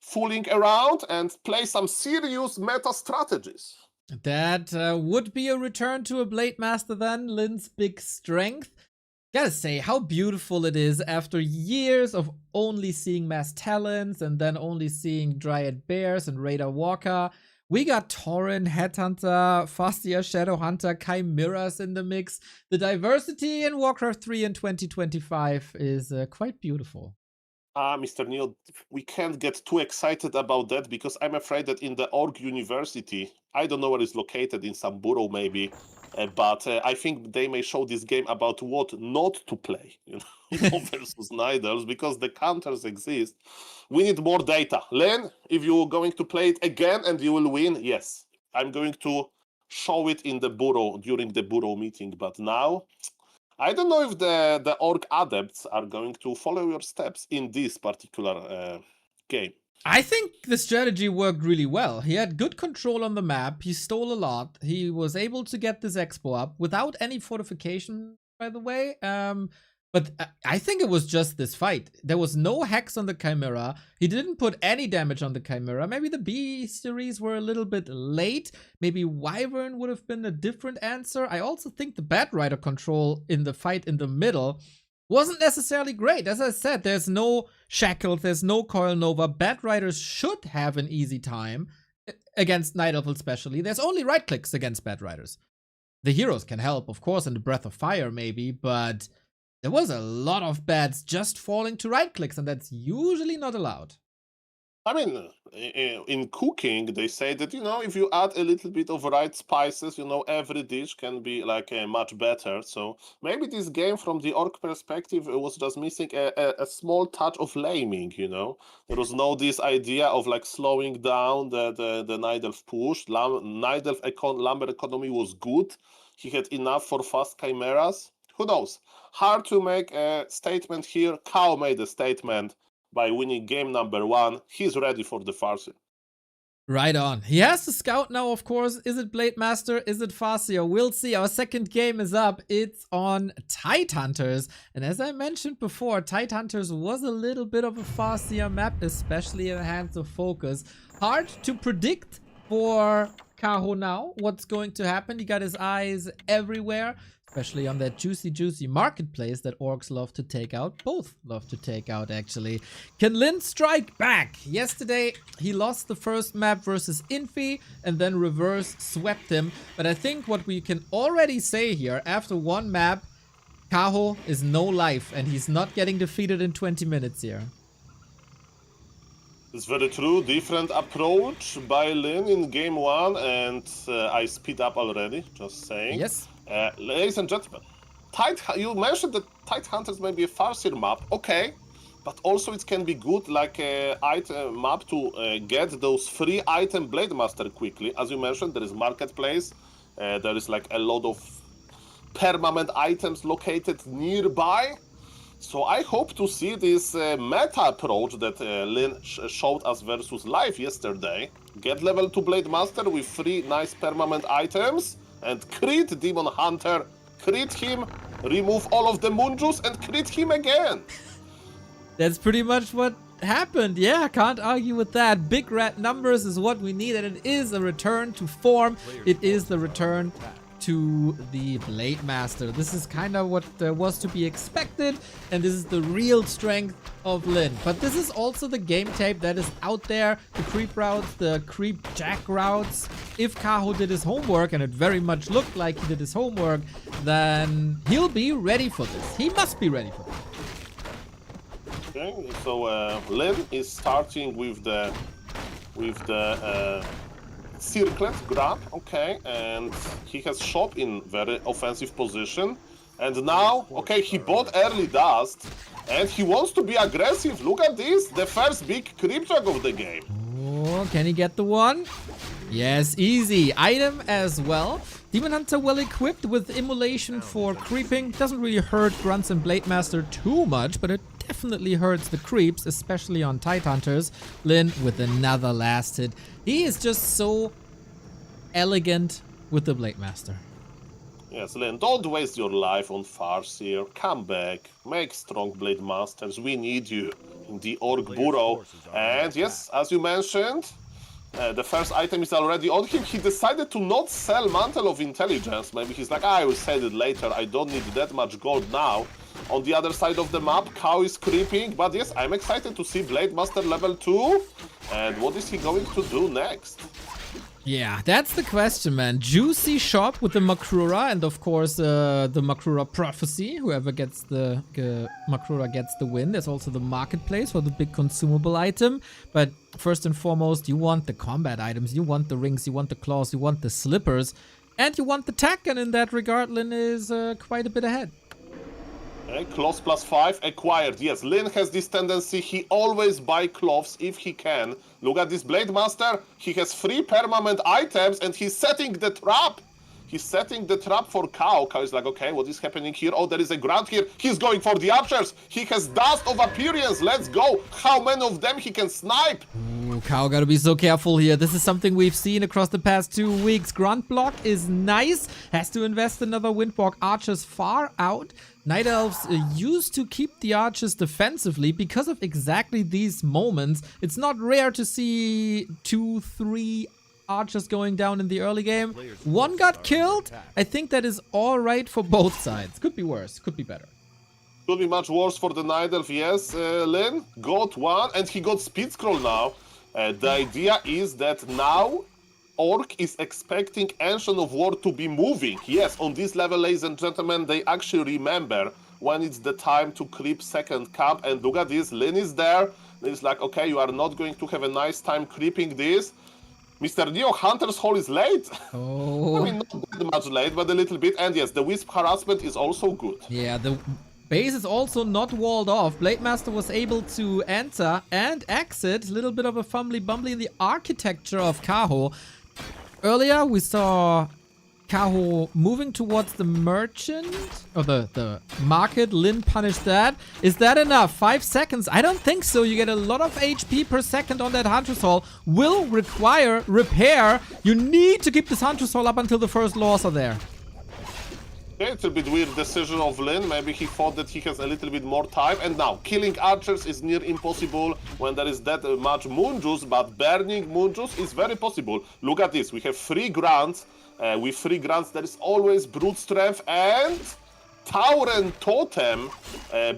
fooling around and play some serious meta strategies? That would be a return to a Blade Master then, Lin's big strength. Gotta say, how beautiful it is after years of only seeing Mass Talons and then only seeing Dryad Bears and Raider Walker. We got Tauren, Headhunter, Fastia, Shadowhunter, Chimeras in the mix. The diversity in Warcraft 3 in 2025 is quite beautiful. Mr. Neil, we can't get too excited about that because I'm afraid that in the Org University, I don't know where it's located, in some burrow maybe, but I think they may show this game about what not to play, versus Night Elves, because the counters exist. We need more data. Len, if you're going to play it again and you will win, yes, I'm going to show it in the burrow during the burrow meeting, but now I don't know if the Orc adepts are going to follow your steps in this particular game. I think the strategy worked really well. He had good control on the map. He stole a lot. He was able to get this expo up without any fortification, by the way. But I think it was just this fight. There was no hex on the Chimera. He didn't put any damage on the Chimera. Maybe the B series were a little bit late. Maybe Wyvern would have been a different answer. I also think the Bat Rider control in the fight in the middle wasn't necessarily great. As I said, there's no Shackles, there's no Coil Nova. Bat Riders should have an easy time against Night Elf especially. There's only right clicks against Bat Riders. The heroes can help, of course, in the Breath of Fire maybe, but there was a lot of bats just falling to right clicks, and that's usually not allowed. I mean, in cooking, they say that, if you add a little bit of right spices, every dish can be like much better. So maybe this game, from the Orc perspective, was just missing a small touch of laming, There was no this idea of like slowing down the Night Elf push. Night Elf lumber economy was good. He had enough for fast chimeras. Who knows? Hard to make a statement here. Kaho made a statement by winning game number 1. He's ready for the Farsi. Right on. He has to scout now, of course. Is it Blade Master? Is it Farsi? We'll see. Our second game is up. It's on Tidehunters. And as I mentioned before, Tidehunters was a little bit of a Farsi map, especially in Hands of Focus. Hard to predict for Kaho now what's going to happen. He got his eyes everywhere, especially on that juicy marketplace that orcs love to take out. Both love to take out, actually. Can Lin strike back? Yesterday, he lost the first map versus Infi and then reverse swept him. But I think what we can already say here, after one map, Kaho is no life and he's not getting defeated in 20 minutes here. It's very true. Different approach by Lin in game 1, and I speed up already, just saying. Yes. Ladies and gentlemen, you mentioned that Tidehunters may be a Farseer map. Okay, but also it can be good like a item map to get those free item Blade Master quickly. As you mentioned, there is marketplace, there is like a lot of permanent items located nearby. So I hope to see this meta approach that Lin showed us versus live yesterday. Get level 2 Blade Master with 3 nice permanent items and crit Demon Hunter, crit him, remove all of the Munjus and crit him again. That's pretty much what happened. Yeah, can't argue with that. Big red numbers is what we need, and it is a return to form. It is the return to the Blade Master. This is kind of what was to be expected, and this is the real strength of Lin. But this is also the game tape that is out there, the creep routes, the creep jack routes. If Kaho did his homework, and it very much looked like he did his homework, then he'll be ready for this. He must be ready for this. Okay, so Lin is starting with the circlet grab, okay, and he has shop in very offensive position. And now, okay, he bought early dust, and he wants to be aggressive. Look at this, the first big creep jack of the game. Oh, can he get the one? Yes, easy. Item as well. Demon Hunter well equipped with immolation for creeping. Doesn't really hurt Grunts and Blade Master too much, but it definitely hurts the creeps, especially on Tide Hunters. Lin with another last hit. He is just so elegant with the Blade Master. Yes, Lin, don't waste your life on farce here. Come back, make strong Blade Masters. We need you in the Orc Burrow. And yes, as you mentioned, the first item is already on him. He decided to not sell Mantle of Intelligence. Maybe he's like, I will sell it later. I don't need that much gold now. On the other side of the map, Kaho is creeping. But yes, I'm excited to see Blade Master level 2. And what is he going to do next? Yeah, that's the question, man. Juicy shop with the Makrura, and of course the Makrura Prophecy. Whoever gets the Makrura gets the win. There's also the marketplace for the big consumable item. But first and foremost, you want the combat items. You want the rings, you want the claws, you want the slippers, and you want the tech. And in that regard, Lin is quite a bit ahead. Okay, cloth +5 acquired. Yes, Lin has this tendency. He always buy cloths if he can. Look at this Blade Master. He has 3 permanent items and he's setting the trap. He's setting the trap for Kaho. Kaho is like, okay, what is happening here? Oh, there is a grunt here. He's going for the archers. He has Dust of Appearance. Let's go. How many of them he can snipe? Ooh, Kaho gotta be so careful here. This is something we've seen across the past 2 weeks. Grunt block is nice. Has to invest another Windwalk archers far out. Night Elves used to keep the archers defensively because of exactly these moments. It's not rare to see 2, 3 archers going down in the early game. 1 got killed. I think that is all right for both sides. Could be worse, could be better. Could be much worse for the Night Elf, yes. Lin got 1 and he got Speed Scroll now. The idea is that now Orc is expecting Ancient of War to be moving. Yes, on this level, ladies and gentlemen, they actually remember when it's the time to creep second camp. And look at this, Lin is there. It's like, okay, you are not going to have a nice time creeping this. Mr. Neo, Hunter's Hall is late. Oh. I mean, not that much late, but a little bit. And yes, the Wisp Harassment is also good. Yeah, the base is also not walled off. Blade Master was able to enter and exit. A little bit of a fumbly-bumbly in the architecture of Kaho. Earlier, we saw Kaho moving towards the merchant, or the market. Lin punished that. Is that enough? 5 seconds? I don't think so. You get a lot of HP per second on that Hunter's Hall. Will require repair. You need to keep this Hunter's Hall up until the first laws are there. Okay, it's a bit weird decision of Lin. Maybe he thought that he has a little bit more time. And now, killing archers is near impossible when there is that much moon juice, but burning moon juice is very possible. Look at this. We have 3 grunts. With 3 grunts, there is always brute strength and Tauren Totem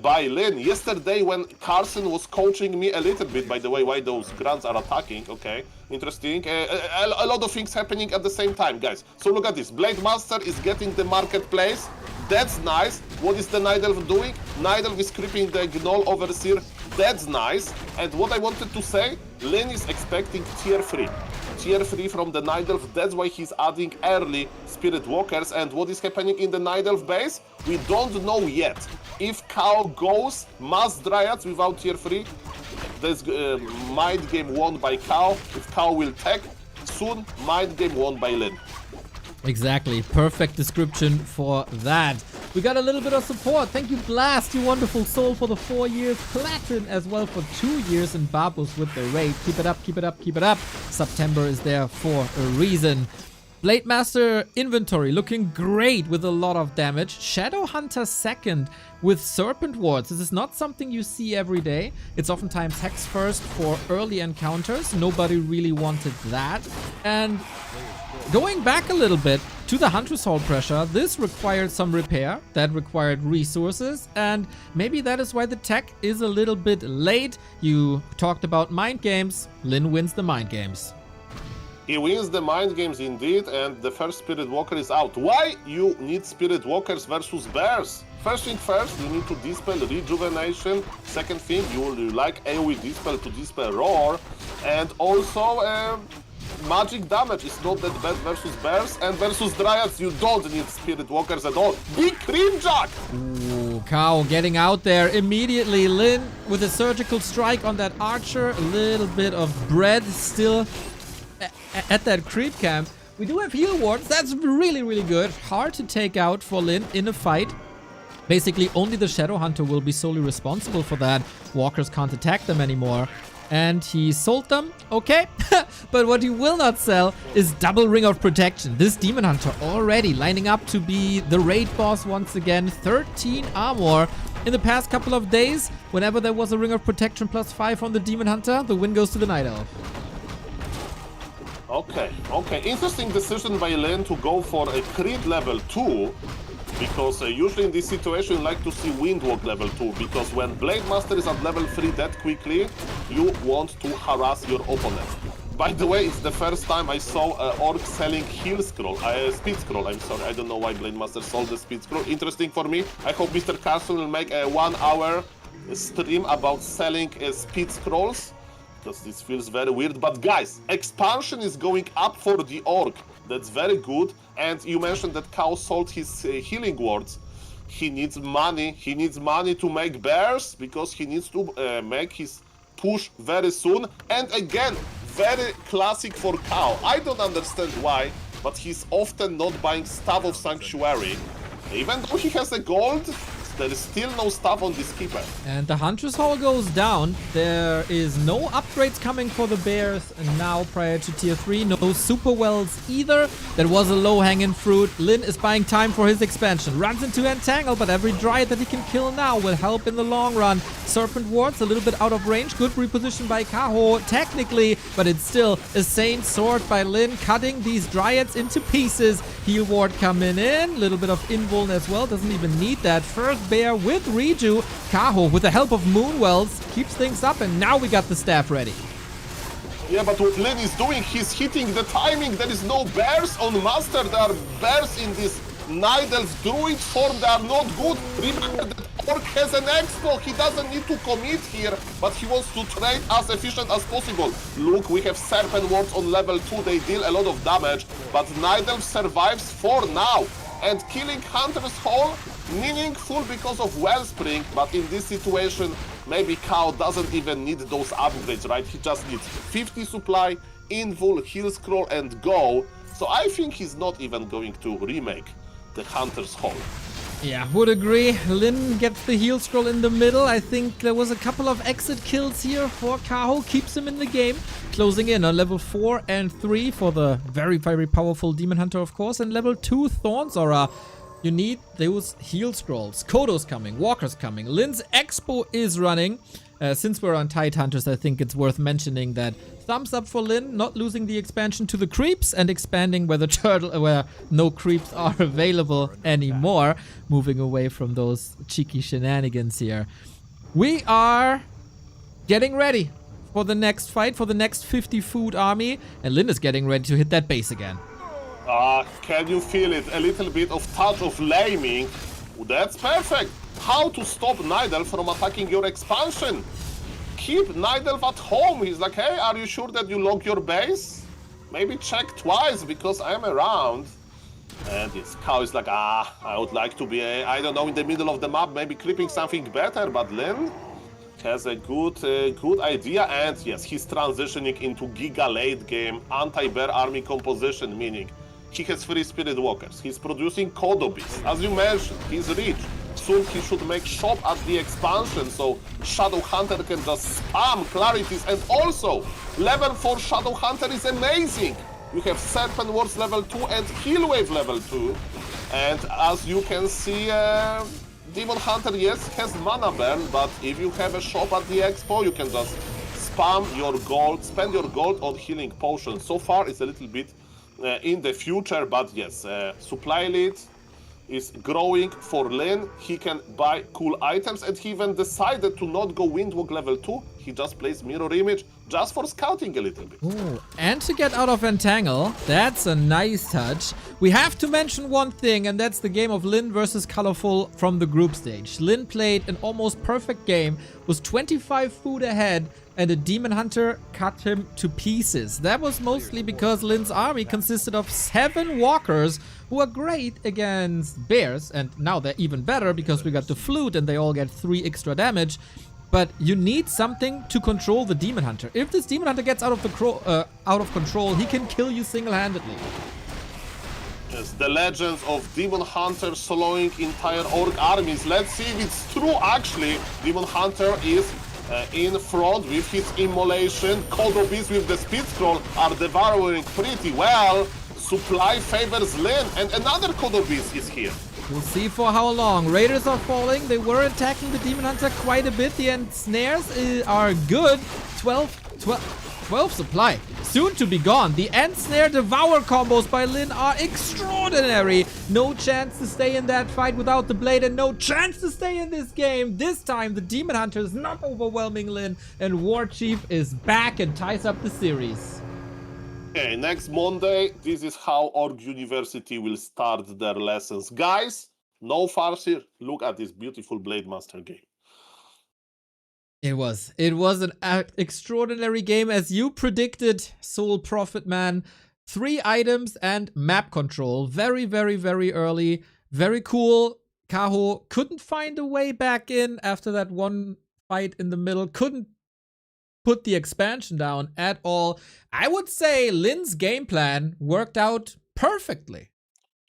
by Lin. Yesterday, when Carson was coaching me a little bit, by the way, why those grunts are attacking, okay, interesting. A lot of things happening at the same time, guys. So look at this. Blade Master is getting the marketplace. That's nice. What is the Night Elf doing? Night Elf is creeping the Gnoll Overseer. That's nice. And what I wanted to say, Lin is expecting tier 3. tier 3 from the Night Elf. That's why he's adding early Spirit Walkers. And what is happening in the Night Elf base? We don't know yet. If Kaho goes Mass Dryads without tier 3, there's mind game won by Kaho. If Kaho will tech, soon mind game won by Lin. Exactly. Perfect description for that. We got a little bit of support. Thank you, Blast, you wonderful soul, for the 4 years. Platin as well for 2 years. And Babus with the raid. Keep it up, keep it up, keep it up. September is there for a reason. Blade Master inventory looking great with a lot of damage. Shadow Hunter second with Serpent Wards. This is not something you see every day. It's oftentimes Hex first for early encounters. Nobody really wanted that. And going back a little bit to the Hunter's Hall pressure, this required some repair, that required resources, and maybe that is why the tech is a little bit late. You talked about mind games. Lin wins the mind games. He wins the mind games indeed, and the first Spirit Walker is out. Why you need Spirit Walkers versus Bears? First thing first, you need to dispel Rejuvenation. Second thing, you like AoE Dispel to dispel Roar. And also, magic damage is not that bad versus Bears. And versus Dryads, you don't need Spirit Walkers at all. Big Cream Jack! Ooh, Kaho getting out there immediately. Lin with a surgical strike on that archer. A little bit of bread still at that creep camp. We do have heal wards. That's really, really good. Hard to take out for Lin in a fight. Basically, only the Shadow Hunter will be solely responsible for that. Walkers can't attack them anymore. And he sold them. Okay. But what he will not sell is double Ring of Protection. This Demon Hunter already lining up to be the raid boss once again. 13 armor. In the past couple of days, whenever there was a Ring of Protection +5 on the Demon Hunter, the win goes to the Night Elf. Okay. Interesting decision by Lin to go for a crit level 2, because usually in this situation you like to see Windwalk level 2, because when Blade Master is at level 3 that quickly, you want to harass your opponent. By the way, it's the first time I saw Orc selling heal scroll, speed scroll, I'm sorry. I don't know why Blade Master sold the speed scroll. Interesting for me. I hope Mr. Carson will make a 1-hour stream about selling speed scrolls, because this feels very weird. But guys, expansion is going up for the Orc. That's very good. And you mentioned that Kaho sold his healing wards. He needs money. He needs money to make bears, because he needs to make his push very soon. And again, very classic for Kaho. I don't understand why, but he's often not buying Staff of Sanctuary. Even though he has a gold, there is still no stuff on this keeper. And the Hunter's Hall goes down. There is no upgrades coming for the Bears now prior to tier 3. No super wells either. That was a low-hanging fruit. Lin is buying time for his expansion. Runs into Entangle, but every Dryad that he can kill now will help in the long run. Serpent Wards a little bit out of range. Good reposition by Kaho, technically, but it's still a Saint Sword by Lin, cutting these Dryads into pieces. Heal Ward coming in. Little bit of invuln as well. Doesn't even need that. First Bear with Reju. Kaho, with the help of Moonwells, keeps things up, and now we got the staff ready. Yeah, but what Lin is doing, he's hitting the timing. There is no bears on Master. There are bears in this Night Elf Druid form. They are not good. Remember that Orc has an expo. He doesn't need to commit here, but he wants to trade as efficient as possible. Look, we have Serpent Wards on level 2. They deal a lot of damage, but Night Elf survives for now. And killing Hunter's Hall, meaningful because of Wellspring, but in this situation, maybe Kaho doesn't even need those upgrades, right? He just needs 50 supply, invul, heal scroll, and go. So I think he's not even going to remake the Hunter's Hall. Yeah, would agree. Lin gets the heal scroll in the middle. I think there was a couple of exit kills here for Kaho. Keeps him in the game. Closing in on level 4 and 3 for the very, very powerful Demon Hunter, of course. And level 2 Thorns Aura. You need those heal scrolls. Kodo's coming. Walker's coming. Lin's Expo is running. Since we're on Tide Hunters, I think it's worth mentioning that thumbs up for Lin, not losing the expansion to the creeps and expanding where no creeps are available anymore. Moving away from those cheeky shenanigans here. We are getting ready for the next fight, for the next 50 food army, and Lin is getting ready to hit that base again. Can you feel it? A little bit of touch of laming. That's perfect. How to stop Night Elf from attacking your expansion? Keep Night Elf at home. He's like, hey, are you sure that you lock your base? maybe check twice because I'm around. And yes, Kaho is like, I would like to be, I don't know, in the middle of the map, maybe creeping something better, but Lin has a good idea, and yes, he's transitioning into Giga late game anti-bear army composition, meaning he has 3 Spirit Walkers, he's producing Kodobis, as you mentioned, he's rich. Soon he should make shop at the expansion, so Shadow Hunter can just spam clarities, and also level 4 Shadow Hunter is amazing. You have Serpent Wars level 2 and Heal Wave level 2, and as you can see, Demon Hunter, yes, has mana burn, but if you have a shop at the expo, you can just spam your gold, spend your gold on healing potions. So far, it's a little bit in the future, but yes, supply lead is growing for Lin. He can buy cool items, and he even decided to not go Windwalk level 2. He just plays Mirror Image just for scouting a little bit. Ooh, and to get out of Entangle, that's a nice touch. We have to mention one thing, and that's the game of Lin versus Colorful from the group stage. Lin played an almost perfect game, was 25 food ahead, and a Demon Hunter cut him to pieces. That was mostly because Lin's army consisted of 7 walkers who are great against bears, and now they're even better because we got the flute and they all get 3 extra damage. But you need something to control the Demon Hunter. If this Demon Hunter gets out of control, he can kill you single-handedly. Yes, the legends of Demon Hunter soloing entire orc armies. Let's see if it's true, actually. Demon Hunter is in front with his immolation. Kodobis with the speed scroll are devouring pretty well. Supply favors Lin, and another Kodobis is here. We'll see for how long. Raiders are falling. They were attacking the Demon Hunter quite a bit. The ensnares are good. 12 supply. Soon to be gone. The ensnare devour combos by Lin are extraordinary. No chance to stay in that fight without the blade, and no chance to stay in this game. This time the Demon Hunter is not overwhelming Lin, and War Chief is back and ties up the series. Okay, next Monday, this is how Org University will start their lessons. Guys, no farce here. Look at this beautiful Blade Master game. It was an extraordinary game, as you predicted, Soul Prophet Man. 3 items and map control. Very, very, very early. Very cool. Kaho couldn't find a way back in after that one fight in the middle. Couldn't put the expansion down at all. I would say Lin's game plan worked out perfectly.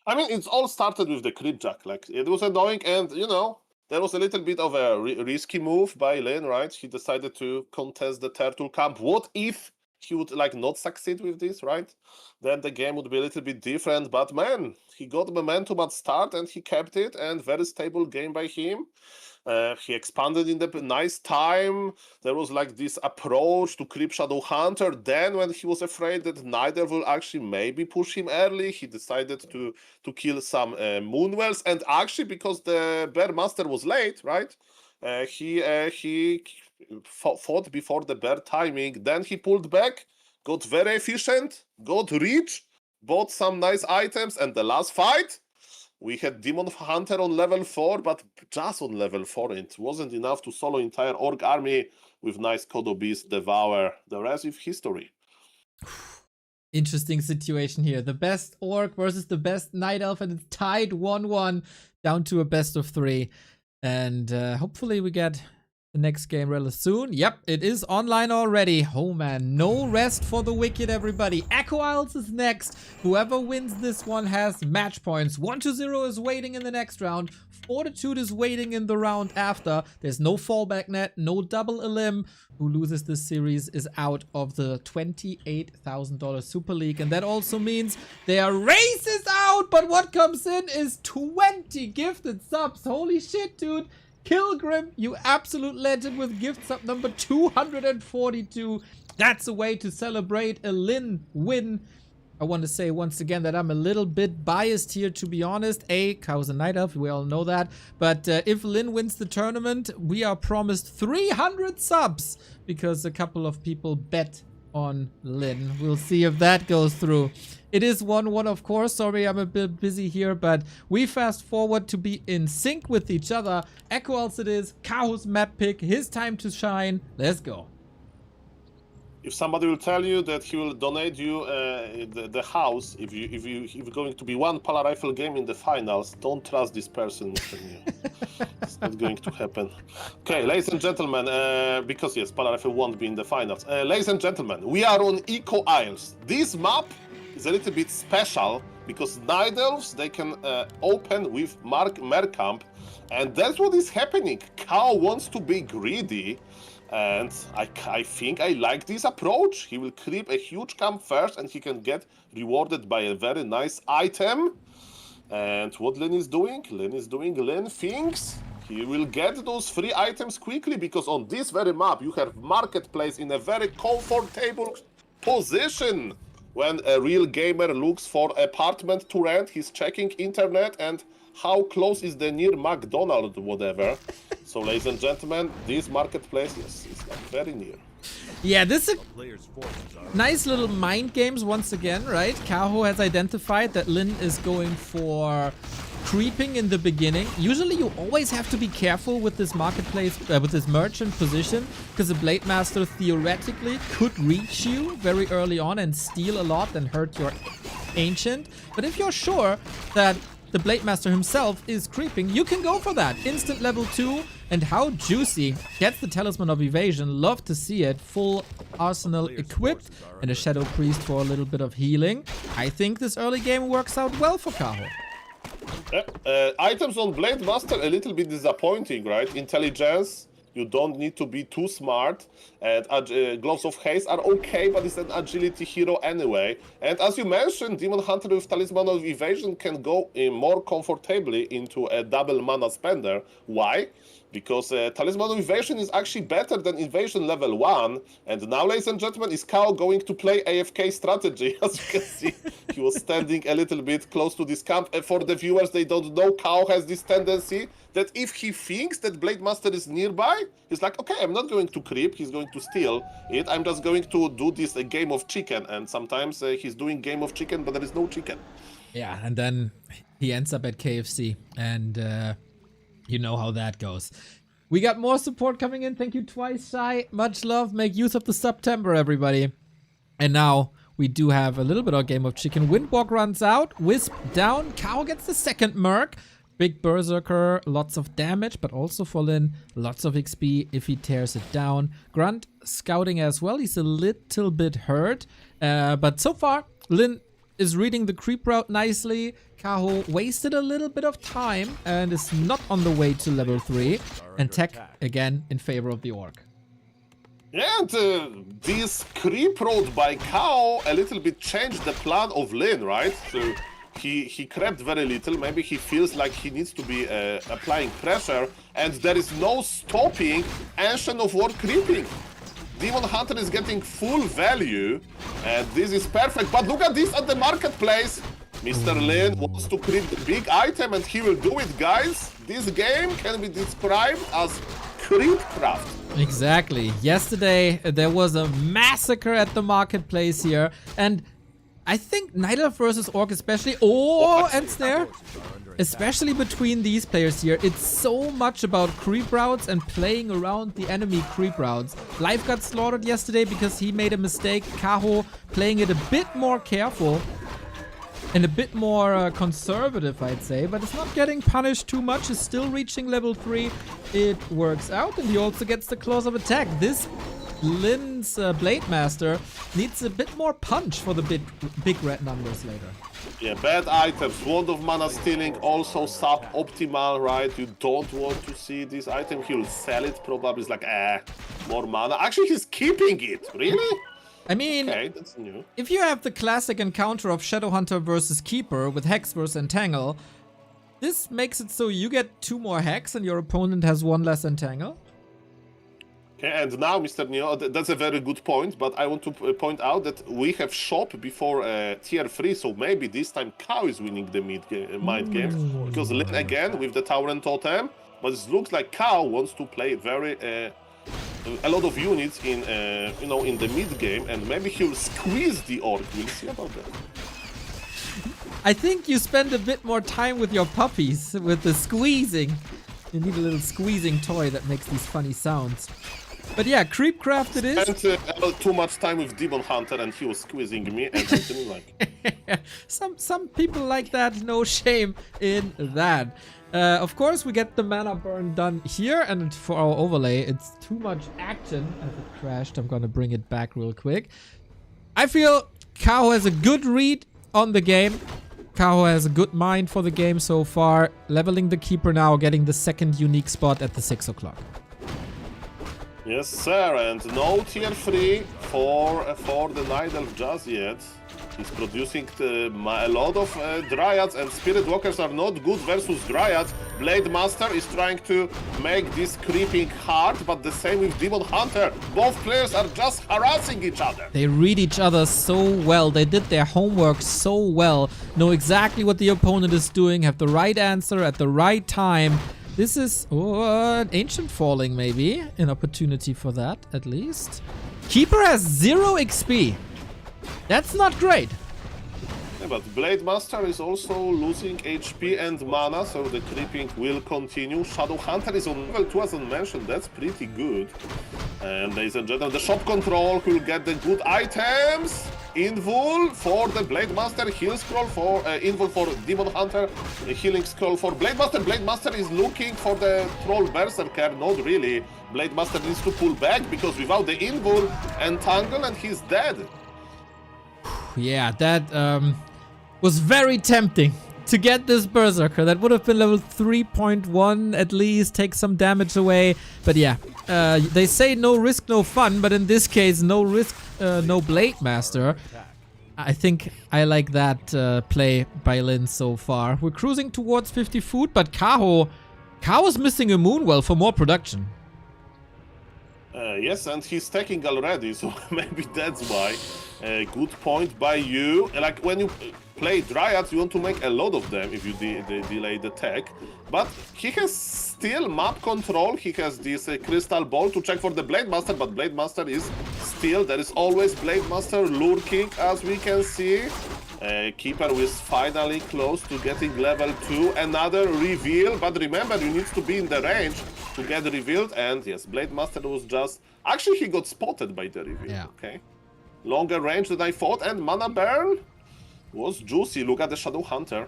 I mean, it's all started with the crit jack. Like, it was annoying, and, you know, there was a little bit of a risky move by Lin, right? He decided to contest the turtle camp. What if he would, like, not succeed with this, right? Then the game would be a little bit different. But, man, he got momentum at start, and he kept it, and very stable game by him. He expanded in the nice time. There was like this approach to creep Shadow Hunter. Then when he was afraid that neither will actually maybe push him early, he decided to kill some Moonwells. And actually, because the Bear Master was late, right? He fought before the bear timing. Then he pulled back, got very efficient, got rich, bought some nice items, and the last fight, we had Demon Hunter on level 4, but just on level 4. It wasn't enough to solo entire orc army with nice Kodobis devour. The rest is history. Interesting situation here. The best orc versus the best night elf, and it's tied 1-1 down to a best of 3. And hopefully we get the next game really soon. Yep, it is online already. Oh man, no rest for the wicked, everybody. Echo Isles is next. Whoever wins this one has match points. 1-0 is waiting in the next round. Fortitude is waiting in the round after. There's no fallback net, no double elim. Who loses this series is out of the $28,000 Super League. And that also means their race is out. But what comes in is 20 gifted subs. Holy shit, dude. Kilgrim, you absolute legend, with gift sub number 242. That's a way to celebrate a Lin win. I want to say once again that I'm a little bit biased here, to be honest. Kaho's a night elf, we all know that. But if Lin wins the tournament, we are promised 300 subs because a couple of people bet on Lin. We'll see if that goes through. It is 1-1, of course. Sorry, I'm a bit busy here, but we fast forward to be in sync with each other. Echo Isles it is, Kaho's map pick, his time to shine. Let's go. if somebody will tell you that he will donate you the house if you're going to be one Pala Rifle game in the finals, don't trust this person, Mr. New. It's not going to happen. Okay, ladies and gentlemen, because yes, Pala Rifle won't be in the finals. Ladies and gentlemen, we are on Eco Isles. This map is a little bit special because Night Elves, they can open with Mercamp, and that's what is happening. Kaho wants to be greedy. And I think I like this approach. He will creep a huge camp first and he can get rewarded by a very nice item. And what Lin is doing? Lin thinks he will get those free items quickly because on this very map you have marketplace in a very comfortable position. When a real gamer looks for apartment to rent, he's checking internet and how close is the near McDonald's, whatever. So, ladies and gentlemen, this marketplace, yes, it's like very near. Yeah, this is nice little mind games once again, right? Kaho has identified that Lin is going for creeping in the beginning. Usually you always have to be careful with this marketplace, with this merchant position, because the Blade Master theoretically could reach you very early on and steal a lot and hurt your ancient. But if you're sure that the Blade Master himself is creeping, you can go for that. Instant level 2, and how juicy. Gets the Talisman of Evasion, love to see it. Full arsenal equipped, and a Shadow Priest for a little bit of healing. I think this early game works out well for Kaho. Items on Blade Master a little bit disappointing, right? Intelligence, you don't need to be too smart, and Gloves of Haste are okay, but it's an agility hero anyway. And as you mentioned, Demon Hunter with Talisman of Evasion can go in more comfortably into a double mana spender. Why? Because Talisman of Evasion is actually better than Evasion level 1. And now, ladies and gentlemen, is Kaho going to play AFK strategy? As you can see, he was standing a little bit close to this camp. For the viewers, they don't know, Kaho has this tendency that if he thinks that Blade Master is nearby, he's like, okay, I'm not going to creep, he's going to steal it. I'm just going to do this game of chicken. And sometimes he's doing game of chicken, but there is no chicken. Yeah, and then he ends up at KFC, and you know how that goes. We got more support coming in. Thank you twice, Shai. Much love. Make use of the September, everybody. And now we do have a little bit of Game of Chicken. Windwalk runs out. Wisp down. Kaho gets the second Merc. Big Berserker. Lots of damage, but also for Lin, lots of XP if he tears it down. Grunt scouting as well. He's a little bit hurt. But so far, Lin is reading the creep route nicely. Kaho wasted a little bit of time and is not on the way to level 3. And tech again in favor of the Orc. And this creep road by Kaho a little bit changed the plan of Lin, right? So he crept very little. Maybe he feels like he needs to be applying pressure, and there is no stopping Ancient of War creeping. Demon Hunter is getting full value, and this is perfect. But look at this at the marketplace. Mr. Lin wants to creep the big item, and he will do it, guys. This game can be described as creepcraft. Exactly. Yesterday, there was a massacre at the marketplace here, and I think Night Elf versus Orc especially, and Snare, especially between these players here, it's so much about creep routes and playing around the enemy creep routes. Life got slaughtered yesterday because he made a mistake. Kaho playing it a bit more careful and a bit more conservative, I'd say, but it's not getting punished too much. It's still reaching level 3. It works out, and he also gets the claws of attack. This Lin's Blade Master needs a bit more punch for the big red numbers later. Yeah, bad items. Wand of Mana Stealing also sub-optimal, right? You don't want to see this item. He'll sell it probably. It's like, more mana. Actually, he's keeping it. Really? I mean, okay, that's new. If you have the classic encounter of Shadowhunter versus Keeper with Hex versus Entangle, this makes it so you get 2 more Hex and your opponent has 1 less Entangle. Okay, and now, Mr. Neo, that's a very good point, but I want to point out that we have shop before tier 3, so maybe this time Kaho is winning the mind games, because Lin again with the Tower and Totem, but it looks like Kaho wants to play a lot of units in in the mid game, and maybe he'll squeeze the Orc. We'll see about that. I think you spend a bit more time with your puppies with the squeezing. You need a little squeezing toy that makes these funny sounds. But yeah, Creepcraft it is. Spent too much time with Demon Hunter and he was squeezing me and I didn't like. Some people like that, no shame in that. Of course, we get the mana burn done here, and for our overlay, it's too much action as it crashed. I'm gonna bring it back real quick. I feel Kaho has a good read on the game. Kaho has a good mind for the game so far. Leveling the Keeper now, getting the second unique spot at the 6 o'clock. Yes, sir, and no tier 3 for the Night Elf just yet. He's producing a lot of Dryads, and Spirit Walkers are not good versus Dryads. Blade Master is trying to make this creeping hard, but the same with Demon Hunter. Both players are just harassing each other. They read each other so well. They did their homework so well. Know exactly what the opponent is doing, have the right answer at the right time. This is an Ancient Falling, maybe. An opportunity for that, at least. Keeper has 0 XP. That's not great. Yeah, but Blade Master is also losing HP and mana, so the creeping will continue. Shadow Hunter is on level 2, as I mentioned. That's pretty good. And ladies and gentlemen, the shop control will get the good items. Invul for the Blade Master, heal scroll for Invul for Demon Hunter, healing scroll for Blade Master. Blade Master is looking for the Troll Berserker, not really. Blade Master needs to pull back because without the Invul, entangle and he's dead. Yeah, that was very tempting to get this Berserker. That would have been level 3.1 at least, take some damage away. But yeah, they say no risk, no fun, but in this case, no risk, no Blade Master. I think I like that play by Lin so far. We're cruising towards 50 food, but Kaho's missing a Moonwell for more production. Yes, and he's taking already, so maybe that's why. Good point by you. Like when you play Dryads, you want to make a lot of them if you delay the tech. But he has still map control. He has this crystal ball to check for the Blade Master, but Blade Master is still, there is always Blade Master lurking, as we can see. Keeper is finally close to getting level 2. Another reveal, but remember, you need to be in the range to get revealed. And yes, Blade Master was just... Actually, he got spotted by the reveal. Yeah. Okay. Longer range than I thought, and Mana Burn was juicy. Look at the Shadow Hunter.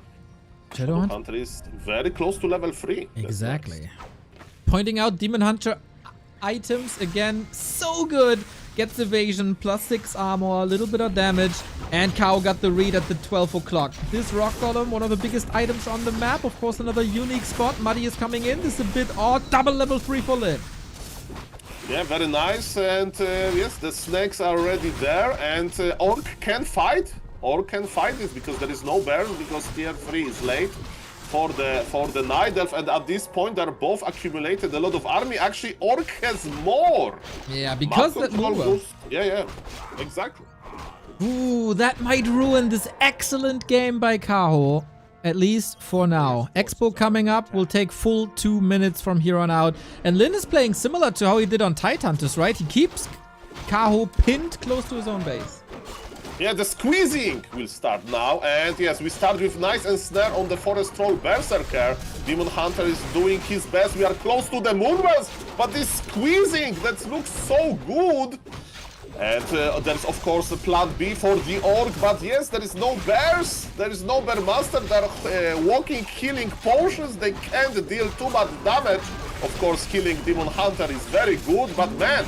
Shadow Hunter is very close to level 3. Exactly. Nice. Pointing out Demon Hunter items again, so good. Gets evasion, +6 armor, a little bit of damage, and Kaho got the read at the 12 o'clock. This rock golem, one of the biggest items on the map. Of course, another unique spot. Muddy is coming in. This is a bit odd. Double level 3 for Lin. Yeah, very nice. And yes, the snakes are already there. And Orc can fight. Orc can fight this because there is no burn, because tier 3 is late for the Night Elf. And at this point, they're both accumulated a lot of army. Actually, Orc has more. Yeah, because that Moonwell. Yeah, exactly. Ooh, that might ruin this excellent game by Kaho. At least for now. Expo coming up will take full 2 minutes from here on out. And Lin is playing similar to how he did on Titantus, right? He keeps Kaho pinned close to his own base. Yeah, the squeezing will start now. And yes, we start with Nice and Snare on the Forest Troll Berserker. Demon Hunter is doing his best. We are close to the Moonwells, but this squeezing, that looks so good. And there's of course a plan B for the Orc, but yes, there is no bears, there is no Bear Master, they're walking healing potions, they can't deal too much damage. Of course, killing Demon Hunter is very good, but man,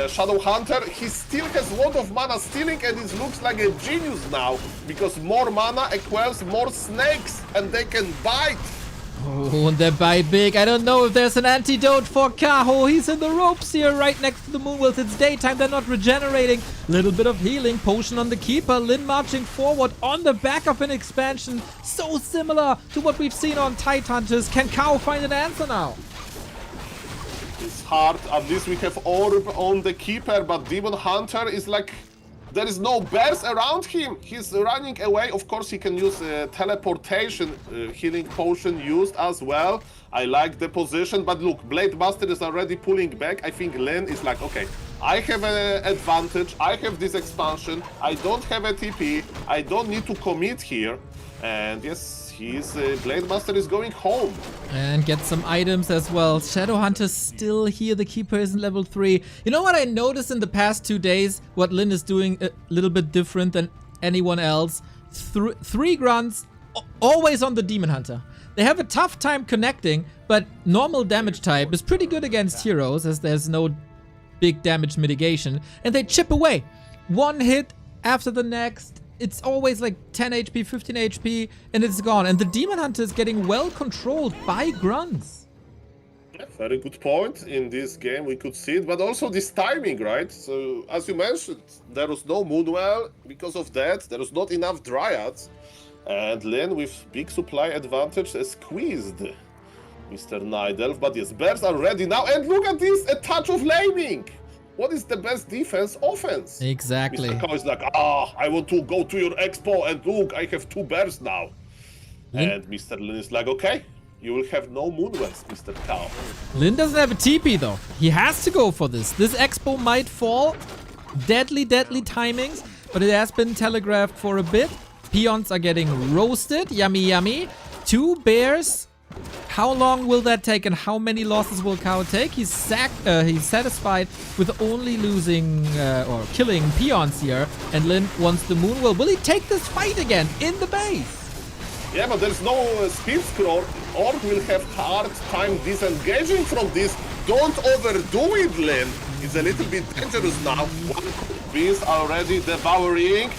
Shadow Hunter, he still has a lot of mana stealing, and it looks like a genius now, because more mana equals more snakes, and they can bite. Oh, and they bite big. I don't know if there's an antidote for Kaho. He's in the ropes here, right next to the Moonwells. It's daytime, they're not regenerating. Little bit of healing potion on the Keeper. Lin marching forward on the back of an expansion. So similar to what we've seen on Titantus. Can Kaho find an answer now? It's hard. At least we have Orb on the Keeper, but Demon Hunter is like... There is no bears around him. He's running away. Of course, he can use teleportation, healing potion used as well. I like the position, but look, Blade Master is already pulling back. I think Lin is like, okay, I have an advantage. I have this expansion. I don't have a TP. I don't need to commit here. And yes, his Blade Master is going home. And get some items as well. Shadowhunter's still here. The Keeper isn't level 3. You know what I noticed in the past 2 days? What Lin is doing a little bit different than anyone else. 3 grunts, always on the Demon Hunter. They have a tough time connecting, but normal damage type is pretty good against heroes as there's no big damage mitigation. And they chip away. 1 hit after the next. It's always like 10 HP, 15 HP, and it's gone. And the Demon Hunter is getting well controlled by grunts. Yeah, very good point. In this game we could see it, but also this timing, right? So, as you mentioned, there was no Moonwell. Because of that, there was not enough Dryads. And Lin, with big supply advantage, has squeezed Mr. Night Elf. But yes, bears are ready now. And look at this, a touch of laming. What is the best defense? Offense. Exactly. Mr. Kaho is like, I want to go to your expo and look, I have 2 bears now. And Mr. Lin is like, okay, you will have no Moonwells, Mr. Kaho. Lin doesn't have a TP though. He has to go for this. This expo might fall. Deadly timings, but it has been telegraphed for a bit. Peons are getting roasted. Yummy, yummy. 2 bears. How long will that take and how many losses will Kaho take? He's satisfied with only losing or killing peons here. And Lin wants the Moonwell. Will he take this fight again in the base? Yeah, but there's no speed scroll. Orc will have hard time disengaging from this. Don't overdo it, Lin. It's a little bit dangerous now. 1 beast already devouring.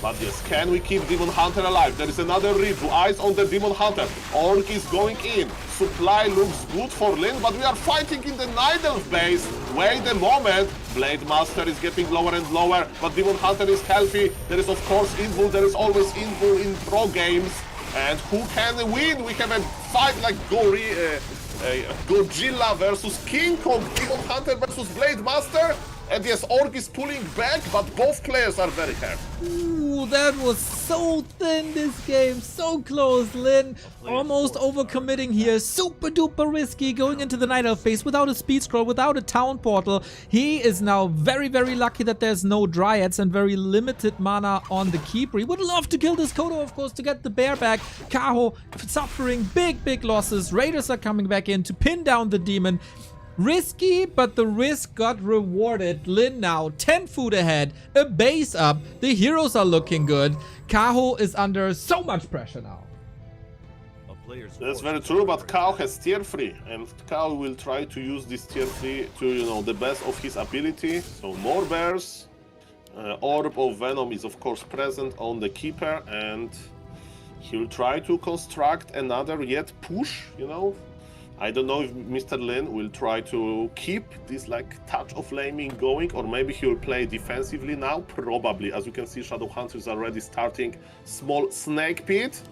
But yes, can we keep Demon Hunter alive? There is another rip. Eyes on the Demon Hunter. Orc is going in. Supply looks good for Lin, but we are fighting in the Night Elf base. Wait a moment. Blade Master is getting lower and lower, but Demon Hunter is healthy. There is of course Invul. There is always Invul in pro games. And who can win? We have a fight like Godzilla versus King Kong. Demon Hunter versus Blade Master. And yes, Orc is pulling back, but both players are very hurt. Ooh, that was so thin this game. So close, Lin. Almost overcommitting here. Super duper risky going into the Night Elf phase without a speed scroll, without a town portal. He is now very lucky that there's no Dryads and very limited mana on the Keeper. He would love to kill this Kodo, of course, to get the bear back. Kaho suffering big losses. Raiders are coming back in to pin down the demon. Risky, but the risk got rewarded. Lin now 10 food ahead, a base up. The heroes are looking good. Kaho is under so much pressure now. That's very true, but Kaho has tier 3, and Kaho will try to use this tier 3 to, the best of his ability. So more bears. Orb of Venom is of course present on the Keeper, and he'll try to construct another yet push, I don't know if Mr. Lin will try to keep this touch of laming going, or maybe he will play defensively now. Probably, as you can see, Shadowhunter is already starting small snake pit.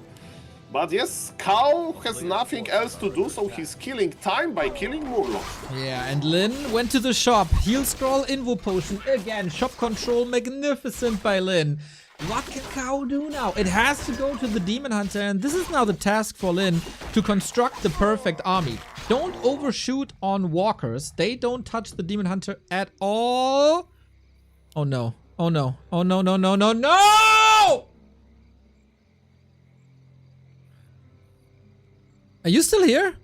But yes, Kaho has nothing else to do, so he's killing time by killing Murloc. Yeah, and Lin went to the shop. Heal scroll, Invo Potion. Again, shop control, magnificent by Lin. What can Kaho do now? It has to go to the Demon Hunter, and this is now the task for Lin to construct the perfect army. Don't overshoot on walkers. They don't touch the Demon Hunter at all. Oh no. Oh no. Oh no, no! Are you still here?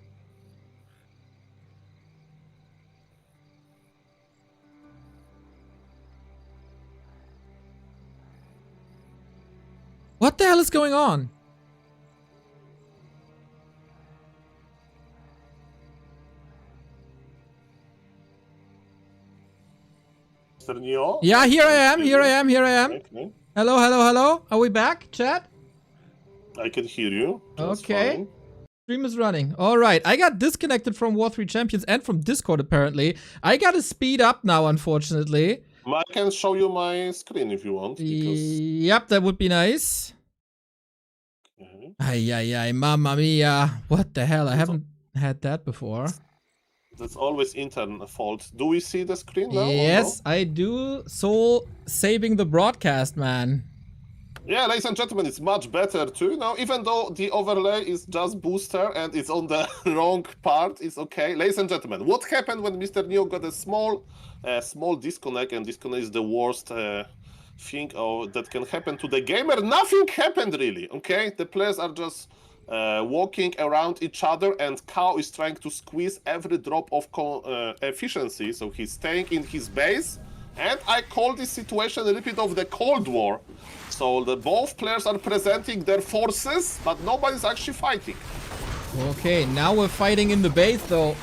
What the hell is going on? Mr. Neo? Yeah, here I am. Okay. Hello. Are we back, chat? I can hear you. Just Okay. fine. Stream is running. All right. I got disconnected from War 3 Champions and from Discord, apparently. I gotta speed up now, unfortunately. I can show you my screen if you want. Yep, that would be nice. Okay. Ay, mamma mia. What the hell? I haven't had that before. That's always internet fault. Do we see the screen now? Yes, I do. Soul saving the broadcast, man. Yeah, ladies and gentlemen, it's much better too. Now, even though the overlay is just booster and it's on the wrong part, it's okay. Ladies and gentlemen, what happened when Mr. Neo got a small disconnect, and disconnect is the worst thing that can happen to the gamer? Nothing happened really, okay? The players are just walking around each other, and Kaho is trying to squeeze every drop of efficiency. So he's staying in his base, and I call this situation a little bit of the Cold War. So both players are presenting their forces, but nobody's actually fighting. Okay, now we're fighting in the base though.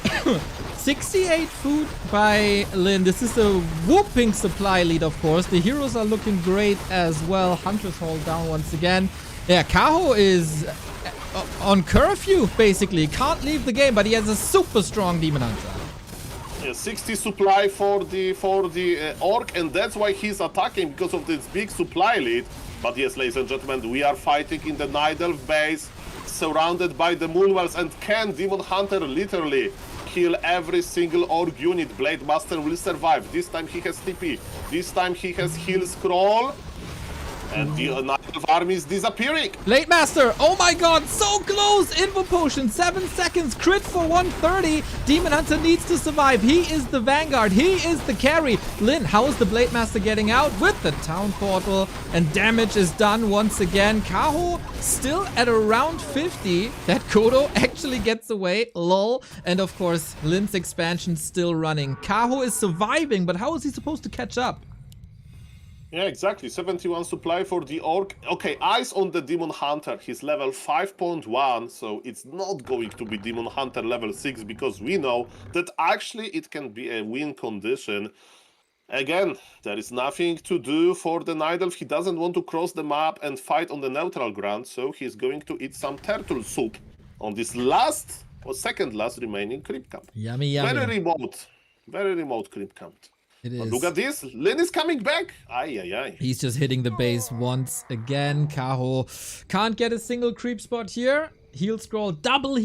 68 food by Lin. This is a whooping supply lead, of course. The heroes are looking great as well. Hunter's Hall down once again. Yeah, Kaho is on curfew, basically. Can't leave the game, but he has a super strong Demon Hunter. Yeah, 60 supply for the Orc, and that's why he's attacking, because of this big supply lead. But yes, ladies and gentlemen, we are fighting in the Night Elf base, surrounded by the Moonwells, and can Demon Hunter literally kill every single Orc unit? Blade Master will survive. This time he has TP. This time he has Heal Scroll. And the Night Elf army is disappearing. Blade Master, oh my god, so close! Invo Potion, 7 seconds, crit for 130. Demon Hunter needs to survive. He is the vanguard, he is the carry. Lin, how is the Blade Master getting out? With the town portal, and damage is done once again. Kaho still at around 50. That Kodo actually gets away, lol. And of course, Lin's expansion still running. Kaho is surviving, but how is he supposed to catch up? Yeah, exactly. 71 supply for the Orc. Okay, eyes on the Demon Hunter. He's level 5.1, so it's not going to be Demon Hunter level 6, because we know that actually it can be a win condition. Again, there is nothing to do for the Night Elf. He doesn't want to cross the map and fight on the neutral ground, so he's going to eat some turtle soup on this last, or second last remaining creep camp. Yummy, yummy. Very remote creep camp. It But is. look at this, Lin is coming back. Ay. He's just hitting the base once again. Kaho can't get a single creep spot here. Heal scroll, double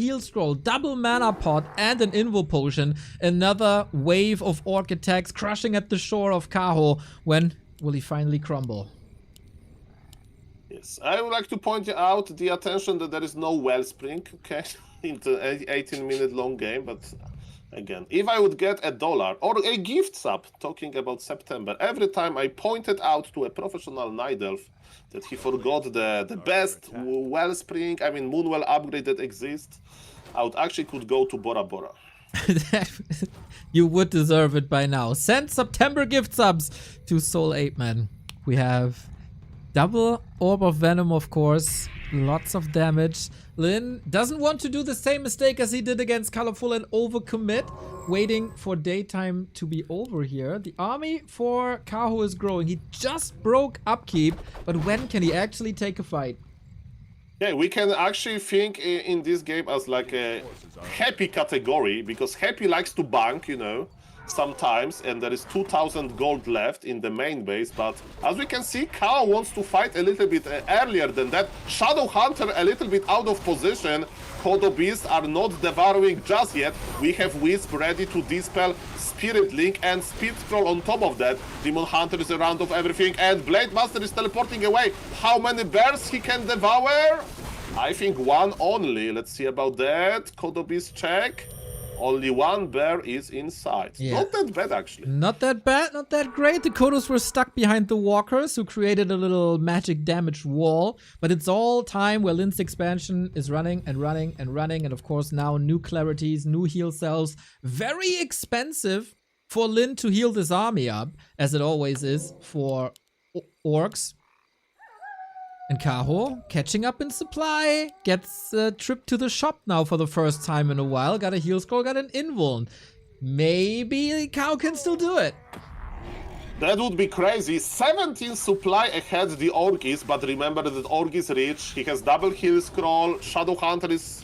mana pot, and an Invo Potion. Another wave of Orc attacks crushing at the shore of Kaho. When will he finally crumble? Yes, I would like to point out the attention that there is no Wellspring, okay, in the 18-minute long game, but again, if I would get $1 or a gift sub, talking about September, every time I pointed out to a professional Night Elf that he forgot the best Wellspring, I mean Moonwell upgrade that exists, I would actually could go to Bora Bora. You would deserve it by now. Send September gift subs to Soul 8 Man. We have double Orb of Venom, of course. Lots of damage. Lin doesn't want to do the same mistake as he did against Colorful and overcommit. Waiting for daytime to be over here. The army for Kaho is growing. He just broke upkeep, but when can he actually take a fight? Yeah, we can actually think in this game as like a happy category, because happy likes to bank, you know, sometimes, and there is 2,000 gold left in the main base, but as we can see, Kaho wants to fight a little bit earlier than that. Shadow Hunter a little bit out of position. Kodo Beasts are not devouring just yet. We have Wisp ready to dispel Spirit Link and Speed Scroll on top of that. Demon Hunter is around of everything, and Blade Master is teleporting away. How many bears he can devour? I think one only. Let's see about that. Kodo Beast check. Only one bear is inside. Yeah. Not that bad, actually. Not that bad, not that great. The Kodos were stuck behind the walkers, who created a little magic damage wall. But it's all time where Lin's expansion is running and running and running. And of course now new clarities, new heal cells. Very expensive for Lin to heal this army up, as it always is for orcs. And Kaho, catching up in supply, gets a trip to the shop now for the first time in a while. Got a heal scroll, got an invuln. Maybe Kaho can still do it. That would be crazy. 17 supply ahead the Orc is, but remember that Orc is rich. He has double heal scroll, Shadow Hunter is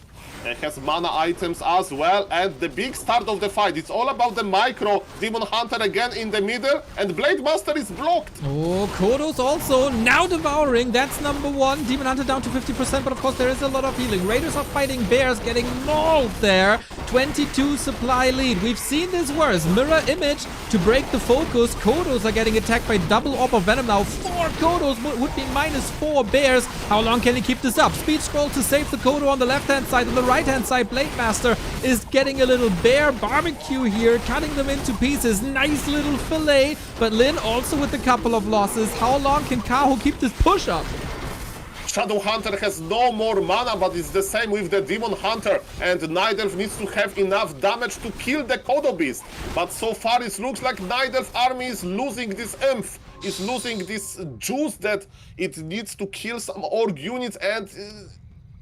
has mana items as well, and the big start of the fight. It's all about the micro. Demon Hunter again in the middle, and Blade Master is blocked. Oh, Kodos also now devouring. That's number one. Demon Hunter down to 50%, but of course there is a lot of healing. Raiders are fighting bears, getting mauled there. 22 supply lead. We've seen this worse. Mirror image to break the focus. Kodos are getting attacked by double Orb of Venom now. 4 Kodos would be -4 bears. How long can he keep this up? Speed scroll to save the Kodo on the left-hand side. On the right-hand side, Blade Master is getting a little bear barbecue here, cutting them into pieces. Nice little fillet, but Lin also with a couple of losses. How long can Kaho keep this push up? Shadow Hunter has no more mana, but it's the same with the Demon Hunter. And Nidelf needs to have enough damage to kill the Kodo Beast. But so far it looks like Nidelf army is losing this oomph. It's losing this juice that it needs to kill some orc units. And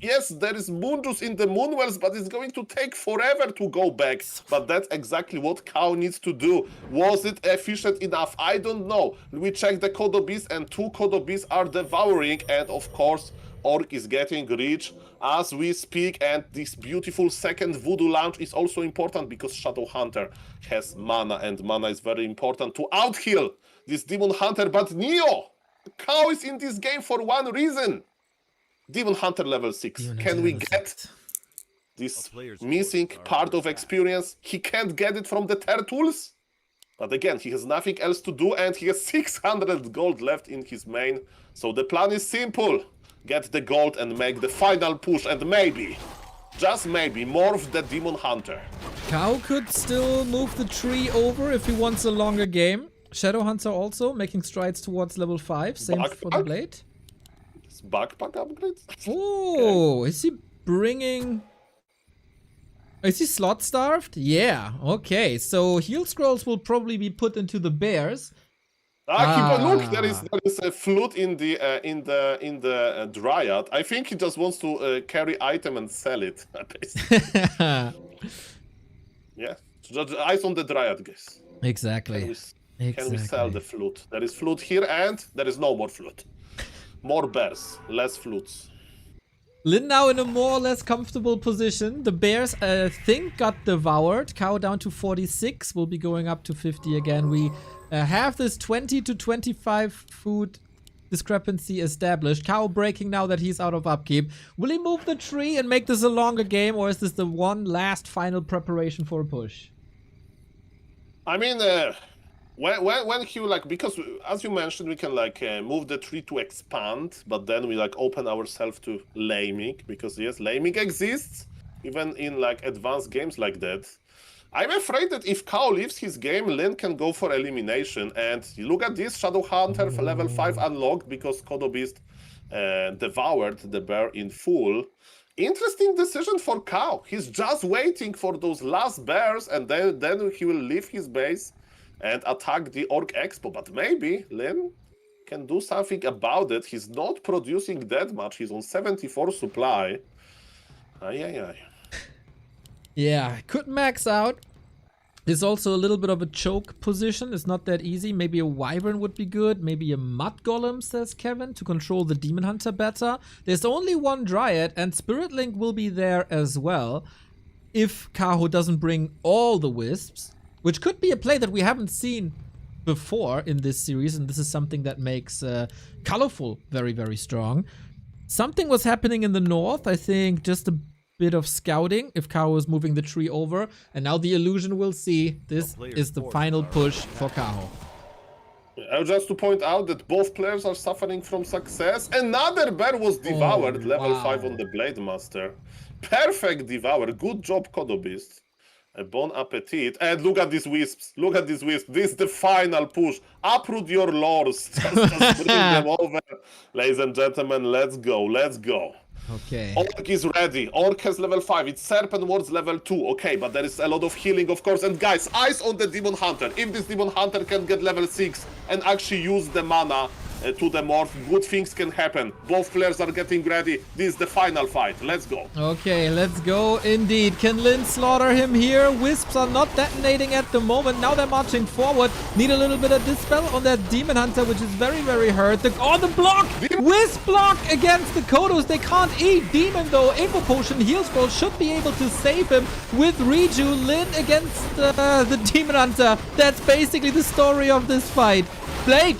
yes, there is moon juice in the Moonwells, but it's going to take forever to go back. But that's exactly what Kaho needs to do. Was it efficient enough? I don't know. We check the Kodo Beasts, and 2 Kodo Beasts are devouring. And of course, Orc is getting rich as we speak. And this beautiful second Voodoo launch is also important because Shadow Hunter has mana, and mana is very important to out-heal this Demon Hunter. But Neo, Kaho is in this game for one reason. Demon Hunter level 6. Can we get this missing part of experience? He can't get it from the Turtles. But again, he has nothing else to do, and he has 600 gold left in his main. So the plan is simple. Get the gold and make the final push, and maybe, just maybe, morph the Demon Hunter. Kaho could still move the tree over if he wants a longer game. Shadow Hunter also making strides towards level 5. Same for the blade. Backpack upgrades? Oh, okay. Is he bringing... Is he slot starved? Yeah, okay. So heal scrolls will probably be put into the bears. Look, there is a flute in the Dryad. I think he just wants to carry item and sell it. Yeah, just eyes on the Dryad, guys. Exactly. Can we sell the flute? There is flute here, and there is no more flute. More bears, less flutes. Lin now in a more or less comfortable position. The bears, I think, got devoured. Kaho down to 46. Will be going up to 50 again. We have this 20 to 25 food discrepancy established. Kaho breaking now that he's out of upkeep. Will he move the tree and make this a longer game, or is this the one last final preparation for a push? I mean, when he because as you mentioned, we can move the tree to expand, but then we open ourselves to laming, because yes, laming exists even in advanced games like that. I'm afraid that if Kaho leaves his game, Lin can go for elimination. And you look at this, Shadow Hunter for level 5 unlocked because Kodo Beast devoured the bear in full. Interesting decision for Kaho. He's just waiting for those last bears, and then he will leave his base and attack the Orc Expo. But maybe Lin can do something about it. He's not producing that much. He's on 74 supply. Yeah, could max out. There's also a little bit of a choke position. It's not that easy. Maybe a Wyvern would be good. Maybe a Mud Golem, says Kevin, to control the Demon Hunter better. There's only one Dryad, and Spirit Link will be there as well if Kaho doesn't bring all the Wisps, which could be a play that we haven't seen before in this series, and this is something that makes Colorful very, very strong. Something was happening in the north, I think, just a bit of scouting if Kaho is moving the tree over, and now the illusion will see this is the final push for Kaho. Just to point out that both players are suffering from success. Another bear was devoured, level 5 on the Blade Master. Perfect devour, good job Kodo Beast. A bon appetit. And look at these wisps. Look at these wisps. This is the final push. Uproot your lores. Just bring them over. Ladies and gentlemen, let's go. Let's go. Okay. Orc is ready. Orc has level 5. It's Serpent Wards level 2. Okay, but there is a lot of healing, of course. And guys, eyes on the Demon Hunter. If this Demon Hunter can get level 6 and actually use the mana to the morph, good things can happen. Both players are getting ready. This is the final fight. Let's go. Okay, let's go indeed. Can Lin slaughter him here? Wisps are not detonating at the moment. Now they're marching forward. Need a little bit of dispel on that Demon Hunter, which is very, very hurt. The block! Wisp block against the Kodos. They can't eat. Demon, though, Evo Potion, Heal Scroll should be able to save him with Reju. Lin against the Demon Hunter. That's basically the story of this fight. Blade!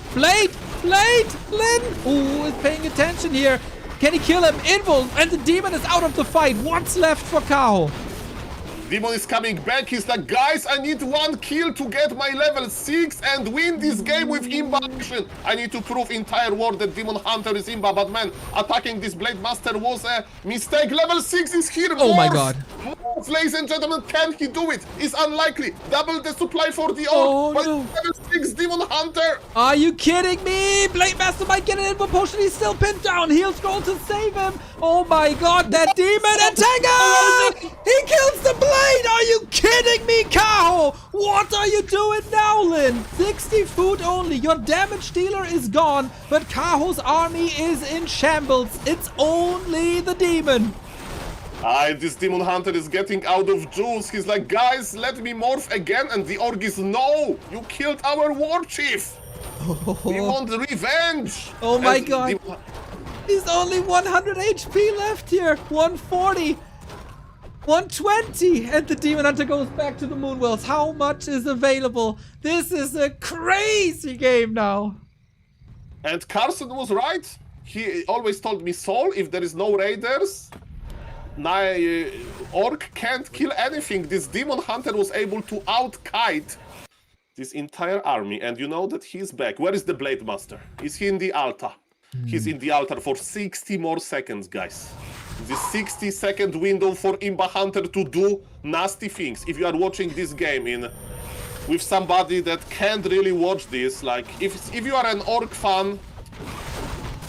Lin! Ooh, is paying attention here. Can he kill him? Invul, and the Demon is out of the fight. What's left for Kaho? Demon is coming back. He's like, guys, I need 1 kill to get my level 6 and win this game with Imba action. I need to prove entire world that Demon Hunter is Imba, but man, attacking this Blade Master was a mistake. Level 6 is here. Oh my god. ladies and gentlemen, can he do it? It's unlikely. Double the supply for the Oh, orc. But no. level 6 Demon Hunter. Are you kidding me? Blade Master might get an info potion. He's still pinned down. He'll scroll to save him. Oh my god, that demon attacker! He kills the blade! Are you kidding me, Kaho? What are you doing now, Lin? 60 food only. Your damage dealer is gone, but Kaho's army is in shambles. It's only the demon. This Demon Hunter is getting out of juice. He's like, guys, let me morph again. And the orc is, no, you killed our war chief. We want revenge. Oh my And god. He's only 100 HP left here. 140. 120. And the Demon Hunter goes back to the Moonwells. How much is available? This is a crazy game now. And Carson was right. He always told me, Soul, if there is no raiders, orc can't kill anything. This Demon Hunter was able to out-kite this entire army. And you know that he's back. Where is the Blade Master? Is he in the altar? He's in the altar for 60 more seconds, guys. This 60-second window for Imba Hunter to do nasty things. If you are watching this game with somebody that can't really watch this, like if you are an orc fan,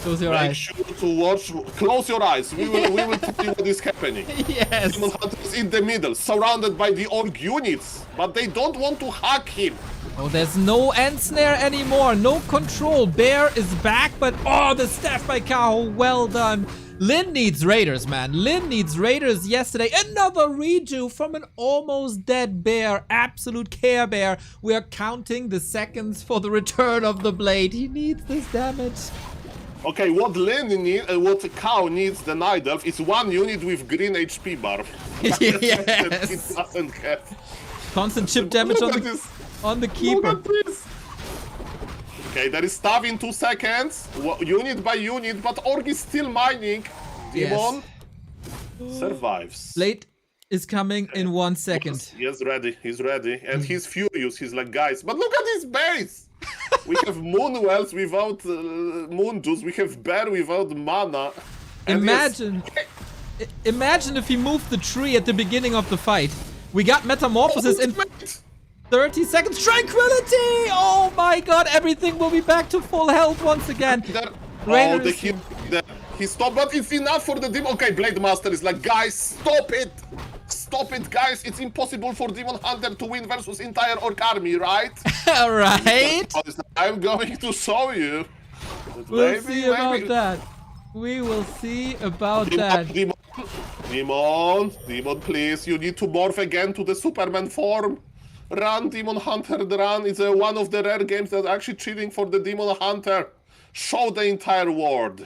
Close your make eyes. sure to watch. Close your eyes. We will tell you what is happening. Yes. Demon Hunter is in the middle, surrounded by the orc units, but they don't want to hack him. Oh, there's no end snare anymore. No control. Bear is back, but oh, the staff by Kaho. Well done. Lin needs raiders, man. Lin needs raiders yesterday. Another redo from an almost dead bear. Absolute care bear. We are counting the seconds for the return of the blade. He needs this damage. Okay, what Lin needs, what Kaho needs, the Night Elf, is one unit with green HP bar. That he Yes. doesn't have. Constant chip damage Look on at the, this. on the Look keeper. at this. Okay, there is stuff in 2 seconds, unit by unit, but orc is still mining. Demon survives. Blade is coming in 1 second. He's ready, and he's furious. He's like, guys, but look at his base. We have Moonwells without Moon Juice. We have Bear without mana. And Imagine, imagine if he moved the tree at the beginning of the fight. We got Metamorphosis in 30 seconds. Tranquility! Oh my god, everything will be back to full health once again. Raider is here. He stopped, but it's enough for the demon. Okay, Blade Master is like, guys, stop it! Stop it, guys! It's impossible for Demon Hunter to win versus entire orc army, right? Right? I'm going to show you. We'll see about that. We will see about that. Demon, please, you need to morph again to the Superman form. Run, Demon Hunter, run. It's one of the rare games that's actually cheating for the Demon Hunter. Show the entire world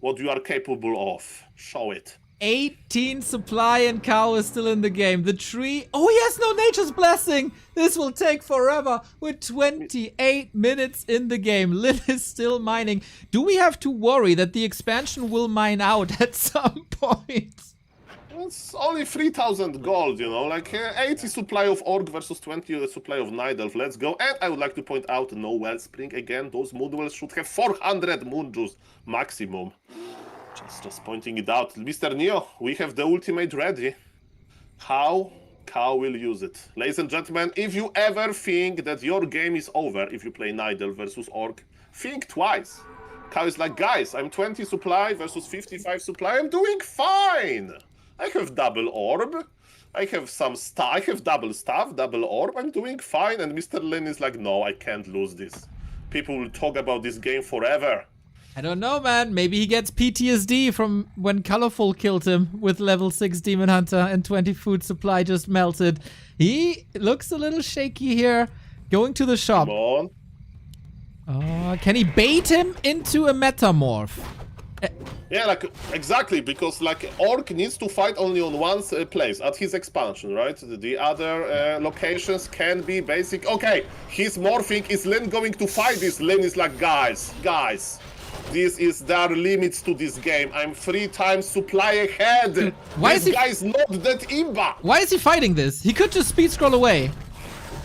what you are capable of. Show it. 18 supply and Kaho is still in the game. The tree. Oh, he has no Nature's Blessing. This will take forever. We're 28 minutes in the game. Lin is still mining. Do we have to worry that the expansion will mine out at some point? It's only 3,000 gold, you know, like 80 supply of Orc versus 20 supply of Night Elf. Let's go. And I would like to point out, no Wellspring again. Those Moonwells should have 400 Moon Juice maximum. Just pointing it out. Mr. Neo, we have the ultimate ready. How Kaho will use it. Ladies and gentlemen, if you ever think that your game is over if you play Night Elf versus Orc, think twice. Kaho is like, guys, I'm 20 supply versus 55 supply. I'm doing fine. I have double orb. I have some stuff. I have double staff, double orb. I'm doing fine. And Mr. Lin is like, no, I can't lose this. People will talk about this game forever. I don't know, man. Maybe he gets PTSD from when Colorful killed him with level 6 Demon Hunter and 20 food supply just melted. He looks a little shaky here. Going to the shop. Come on. Can he bait him into a metamorph? Yeah, like, exactly, because, like, Orc needs to fight only on one place, at his expansion, right? The other locations can be basic. Okay, he's morphing. Is Lin going to fight this? Lin is like, guys, there are limits to this game. I'm 3 times supply ahead. Why this is he... guy's not that imba. Why is he fighting this? He could just speed scroll away.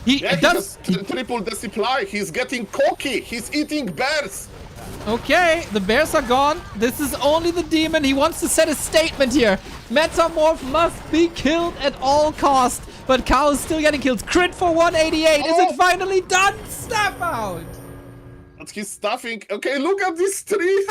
He Triple the supply. He's getting cocky. He's eating bears. Okay, the bears are gone. This is only the demon. He wants to set a statement here. Metamorph must be killed at all cost. But Kaho's still getting killed. Crit for 188. Is it finally done? Snap out. But he's stuffing. Okay, look at this tree.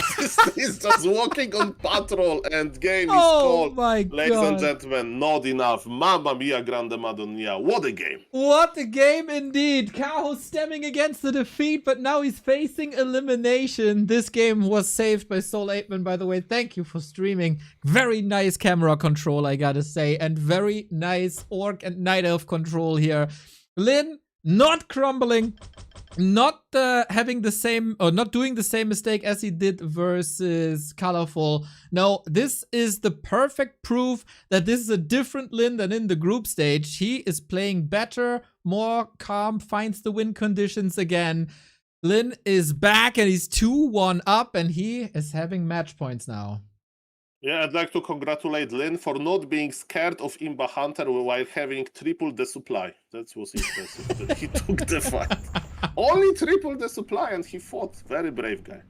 He's just walking on patrol, and game is called. My Ladies and God. gentlemen, not enough. Mamma mia, grande Madonna. What a game. What a game indeed. Kaho stemming against the defeat, but now he's facing elimination. This game was saved by Soul8man, by the way. Thank you for streaming. Very nice camera control, I gotta say. And very nice Orc and Night Elf control here. Lin, not crumbling. Not having the same, or not doing the same mistake as he did versus Colorful. No, this is the perfect proof that this is a different Lin than in the group stage. He is playing better, more calm, finds the win conditions again. Lin is back and he's 2-1 up and he is having match points now. Yeah, I'd like to congratulate Lin for not being scared of Imba Hunter while having tripled the supply. That was impressive. That he took the fight. Only tripled the supply and he fought. Very brave guy.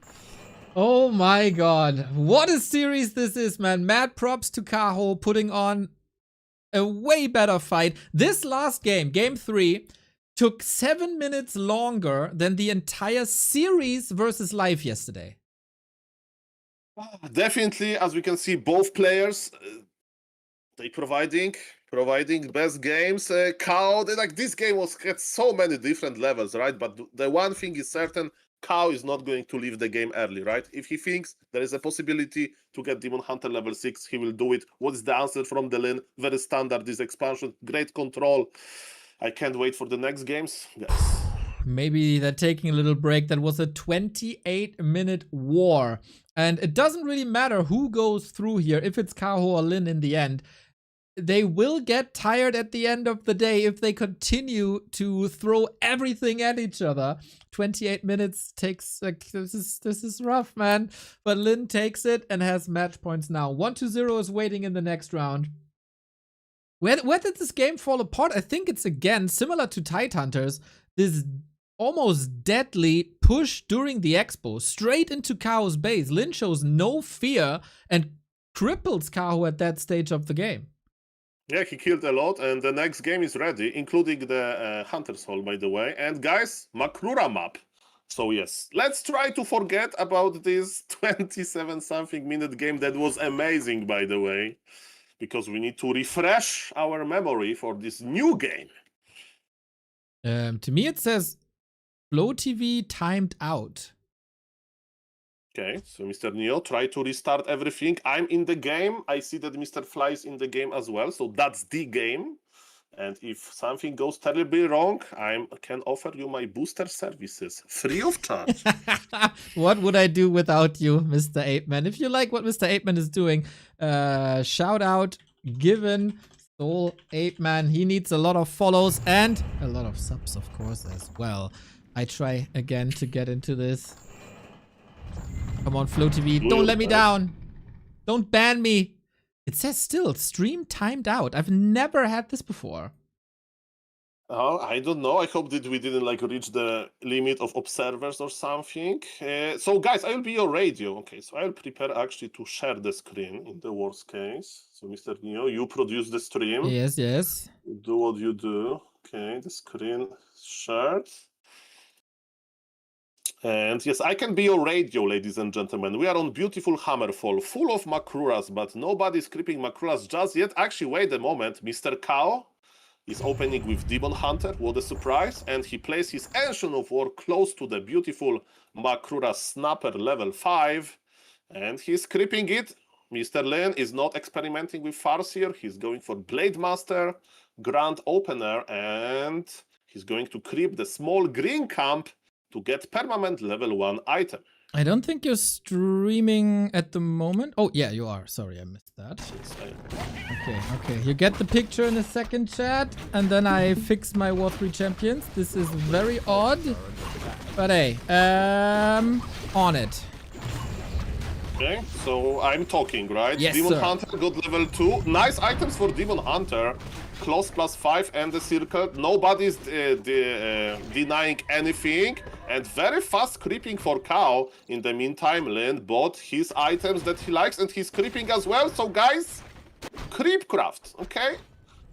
Oh my God. What a series this is, man. Mad props to Kaho putting on a way better fight. This last game, game 3, took 7 minutes longer than the entire series versus live yesterday. Definitely, as we can see, both players they providing best games. Kaho, like this game had so many different levels, right? But the one thing is certain: Kaho is not going to leave the game early, right? If he thinks there is a possibility to get Demon Hunter level 6, he will do it. What is the answer from the Lin? Very standard. This expansion, great control. I can't wait for the next games, guys. Maybe they're taking a little break. That was a 28-minute war. And it doesn't really matter who goes through here, if it's Kaho or Lin in the end. They will get tired at the end of the day if they continue to throw everything at each other. 28 minutes takes, like, this is rough, man. But Lin takes it and has match points now. 1-0 is waiting in the next round. Where did this game fall apart? I think it's again similar to Tidehunters. This almost deadly push during the expo straight into Kaho's base. Lin shows no fear and cripples Kaho at that stage of the game. Yeah, he killed a lot, and the next game is ready, including the Hunter's Hall, by the way. And guys, Makrura map. So yes, let's try to forget about this 27-something minute game that was amazing, by the way, because we need to refresh our memory for this new game. To me, it says Flow TV timed out. Okay, so Mr. Neo, try to restart everything. I'm in the game. I see that Mr. Fly is in the game as well. So that's the game. And if something goes terribly wrong, I can offer you my booster services free of charge. What would I do without you, Mr. 8man? If you like what Mr. 8man is doing, shout out given Soul8man. He needs a lot of follows and a lot of subs, of course, as well. I try again to get into this. Come on, Flow TV. Don't let me down. Don't ban me. It says still, stream timed out. I've never had this before. Oh, I don't know. I hope that we didn't like reach the limit of observers or something. So guys, I will be your radio. Okay, so I'll prepare actually to share the screen in the worst case. So Mr. Neo, you produce the stream. Yes, yes. Do what you do. Okay, the screen shared. And yes, I can be your radio, ladies and gentlemen. We are on beautiful Hammerfall, full of Makruras, but nobody's creeping Makruras just yet. Actually, wait a moment. Mr. Kaho is opening with Demon Hunter. What a surprise. And he plays his Ancient of War close to the beautiful Makrura Snapper level 5. And he's creeping it. Mr. Lin is not experimenting with Farseer. He's going for Blade Master, Grand Opener, and he's going to creep the small green camp to get permanent level 1 item. I don't think you're streaming at the moment. Oh, yeah, you are. Sorry, I missed that. Okay. You get the picture in a second, chat. And then I fix my War 3 champions. This is very odd. But hey, on it. Okay, so I'm talking, right? Yes, Demon sir. Hunter got level 2. Nice items for Demon Hunter. Close +5 and the circle. Nobody's denying anything. And very fast creeping for Kaho. In the meantime, Lin bought his items that he likes and he's creeping as well. So guys, creepcraft, okay?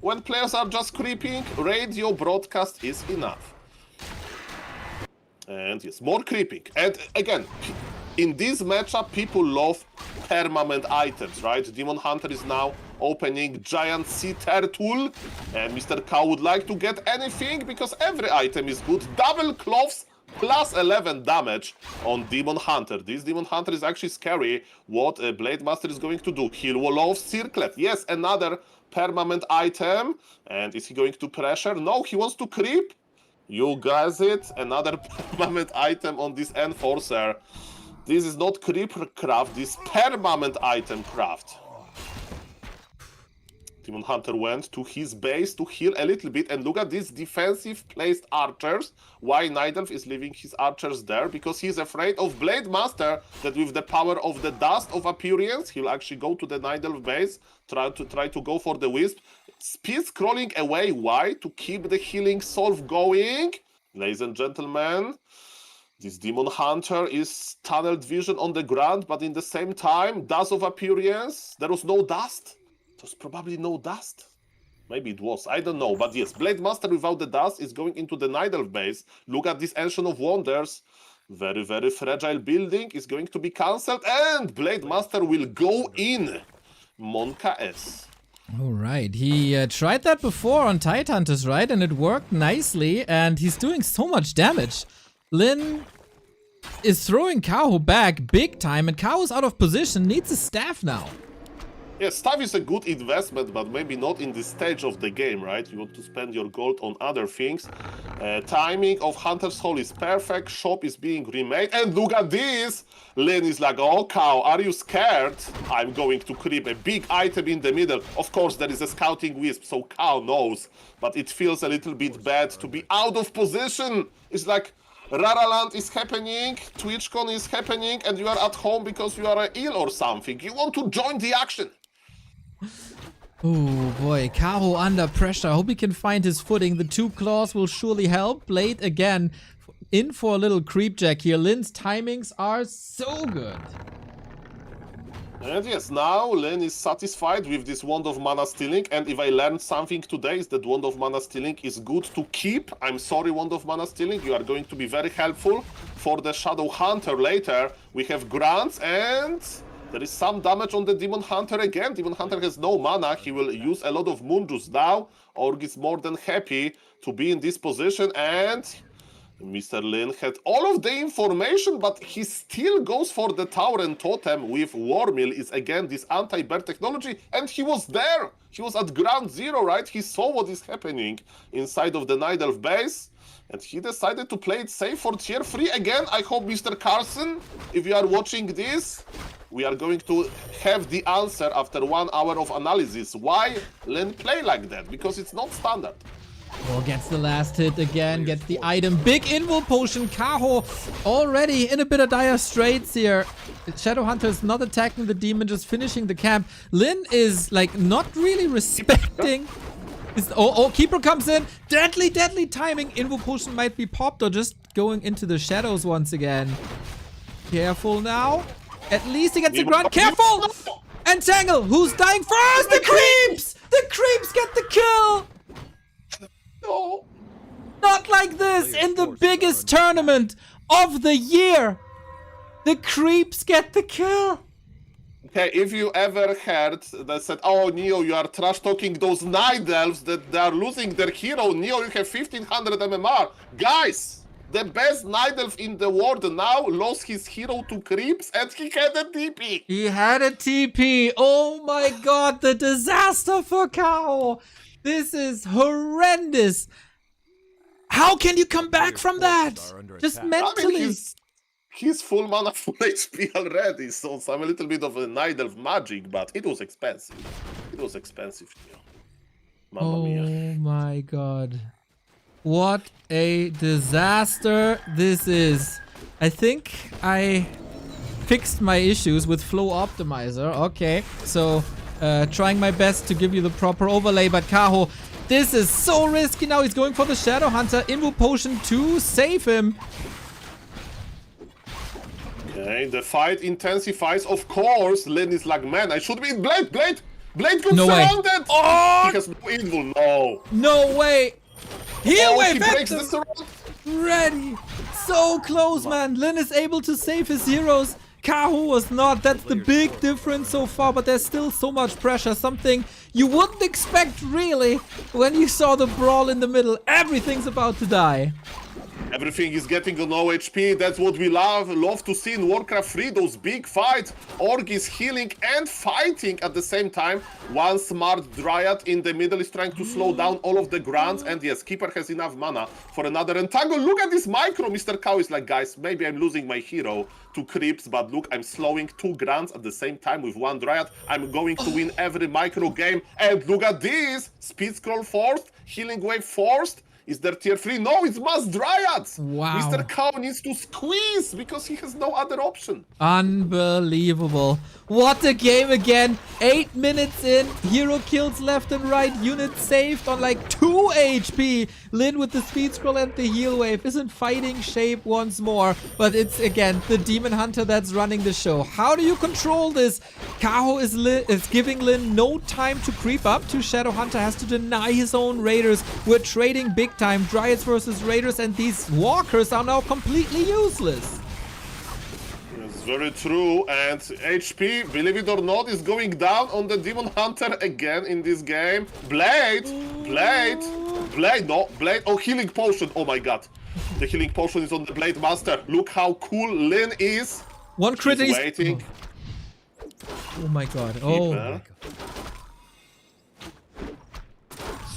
When players are just creeping, radio broadcast is enough. And yes, more creeping. And again, in this matchup, people love permanent items, right? Demon Hunter is now opening giant sea turtle, and Mr. Kaho would like to get anything because every item is good. Double cloves plus 11 damage on Demon Hunter. This Demon Hunter is actually scary. What Blade Master is going to do? Heal Wall of Circlet. Yes, another permanent item. And is he going to pressure? No, he wants to creep. You guys it. Another permanent item on this Enforcer. This is not creep craft, this permanent item craft. Demon Hunter went to his base to heal a little bit, and look at these defensive placed archers. Why Nidelf is leaving his archers there? Because he's afraid of Blade Master, that with the power of the Dust of Appearance, he'll actually go to the Nidelf base, try to go for the Wisp. Speed scrolling away, why? To keep the healing solve going. Ladies and gentlemen, this Demon Hunter is tunneled vision on the ground, but in the same time, Dust of Appearance, there was no dust. There's probably no dust. Maybe it was, I don't know. But yes, Blade Master without the dust is going into the Nidelf base. Look at this Ancient of Wonders. Very, very fragile building is going to be cancelled. And Blade Master will go in. Monka S. Alright, he tried that before on Tidehunters, right? And it worked nicely. And he's doing so much damage. Lin is throwing Kaho back big time. And Kaho's out of position, needs a staff now. Yeah, staff is a good investment, but maybe not in this stage of the game, right? You want to spend your gold on other things. Timing of Hunter's Hall is perfect. Shop is being remade. And look at this! Lin is like, oh, Kaho, are you scared? I'm going to creep a big item in the middle. Of course, there is a scouting wisp, so Kaho knows. But it feels a little bit bad to be out of position. It's like Raraland is happening, TwitchCon is happening, and you are at home because you are ill or something. You want to join the action. Oh boy, Kaho under pressure. I hope he can find his footing. The two claws will surely help. Blade again in for a little creep jack here. Lin's timings are so good. And yes, now Lin is satisfied with this Wand of Mana Stealing. And if I learned something today is that Wand of Mana Stealing is good to keep. I'm sorry, Wand of Mana Stealing. You are going to be very helpful for the Shadow Hunter later. We have grants and there is some damage on the Demon Hunter again. Demon Hunter has no mana. He will use a lot of Moon Juice now. Org is more than happy to be in this position. And Mr. Lin had all of the information, but he still goes for the Tower and Totem with Warmill. Is again this anti-bear technology. And he was there. He was at ground zero, right? He saw what is happening inside of the Nidelf base. And he decided to play it safe for tier 3 again. I hope, Mr. Carson, if you are watching this, we are going to have the answer after 1 hour of analysis. Why Lin play like that? Because it's not standard. Oh, gets the last hit again, gets the item. Big Invul Potion. Kaho already in a bit of dire straits here. Shadowhunter is not attacking the demon, just finishing the camp. Lin is like not really respecting. Keeper comes in. Deadly timing. Invul Potion might be popped or just going into the shadows once again. Careful now. At least he gets the grunt. Careful! Entangle! Who's dying first? The creeps! The creeps get the kill! No. Not like this in the biggest tournament of the year. The creeps get the kill. Okay, if you ever heard that said, oh, Neo, you are trash talking those Night Elves that they are losing their hero. Neo, you have 1500 MMR. Guys! The best Night Elf in the world now lost his hero to creeps and he had a TP. He had a TP. Oh my god, the disaster for Kaho. This is horrendous. How can you come back from that? Just mentally. I mean, he's full mana, full HP already, so some a little bit of a Night Elf magic, but it was expensive. It was expensive, Mamma mia. Oh my god. What a disaster this is. I think I fixed my issues with Flow Optimizer. Okay, so trying my best to give you the proper overlay, but Kaho, this is so risky now. He's going for the Shadow Hunter. Invul Potion to save him. Okay, the fight intensifies. Of course, Lin is like, man, I should be in Blade. Blade got No way. surrounded. Oh! He has no invul. No. No way! Heal wave He breaks the Phantom! surround. Ready! So close, man! Lin is able to save his heroes. Kaho was not. That's the big difference so far, but there's still so much pressure. Something you wouldn't expect, really, when you saw the brawl in the middle. Everything's about to die. Everything is getting on no HP. That's what we love to see in Warcraft 3. Those big fights. Org is healing and fighting at the same time. One smart Dryad in the middle is trying to slow down all of the grunts. And yes, Keeper has enough mana for another Entangle. Look at this micro. Mr. Kaho is like, guys, maybe I'm losing my hero to creeps, but look, I'm slowing 2 grunts at the same time with 1 Dryad. I'm going to win every micro game. And look at this. Speed scroll forced. Healing wave forced. Is there tier 3? No, it's Mass Dryads! Wow. Mr. Kaho needs to squeeze because he has no other option. Unbelievable. What a game again. 8 minutes in. Hero kills left and right. Units saved on like 2 HP. Lin with the speed scroll and the heal wave is in fighting shape once more. But it's again the Demon Hunter that's running the show. How do you control this? Kaho is giving Lin no time to creep up to. Shadow Hunter has to deny his own raiders. We're trading big time. Dryads versus raiders, and these walkers are now completely useless. It's very true, and HP, believe it or not, is going down on the Demon Hunter again in this game. Blade! No, Blade. Oh, Healing Potion. Oh my god. The Healing Potion is on the Blade Master. Look how cool Lin is. One crit is waiting. Oh my god. Oh my god.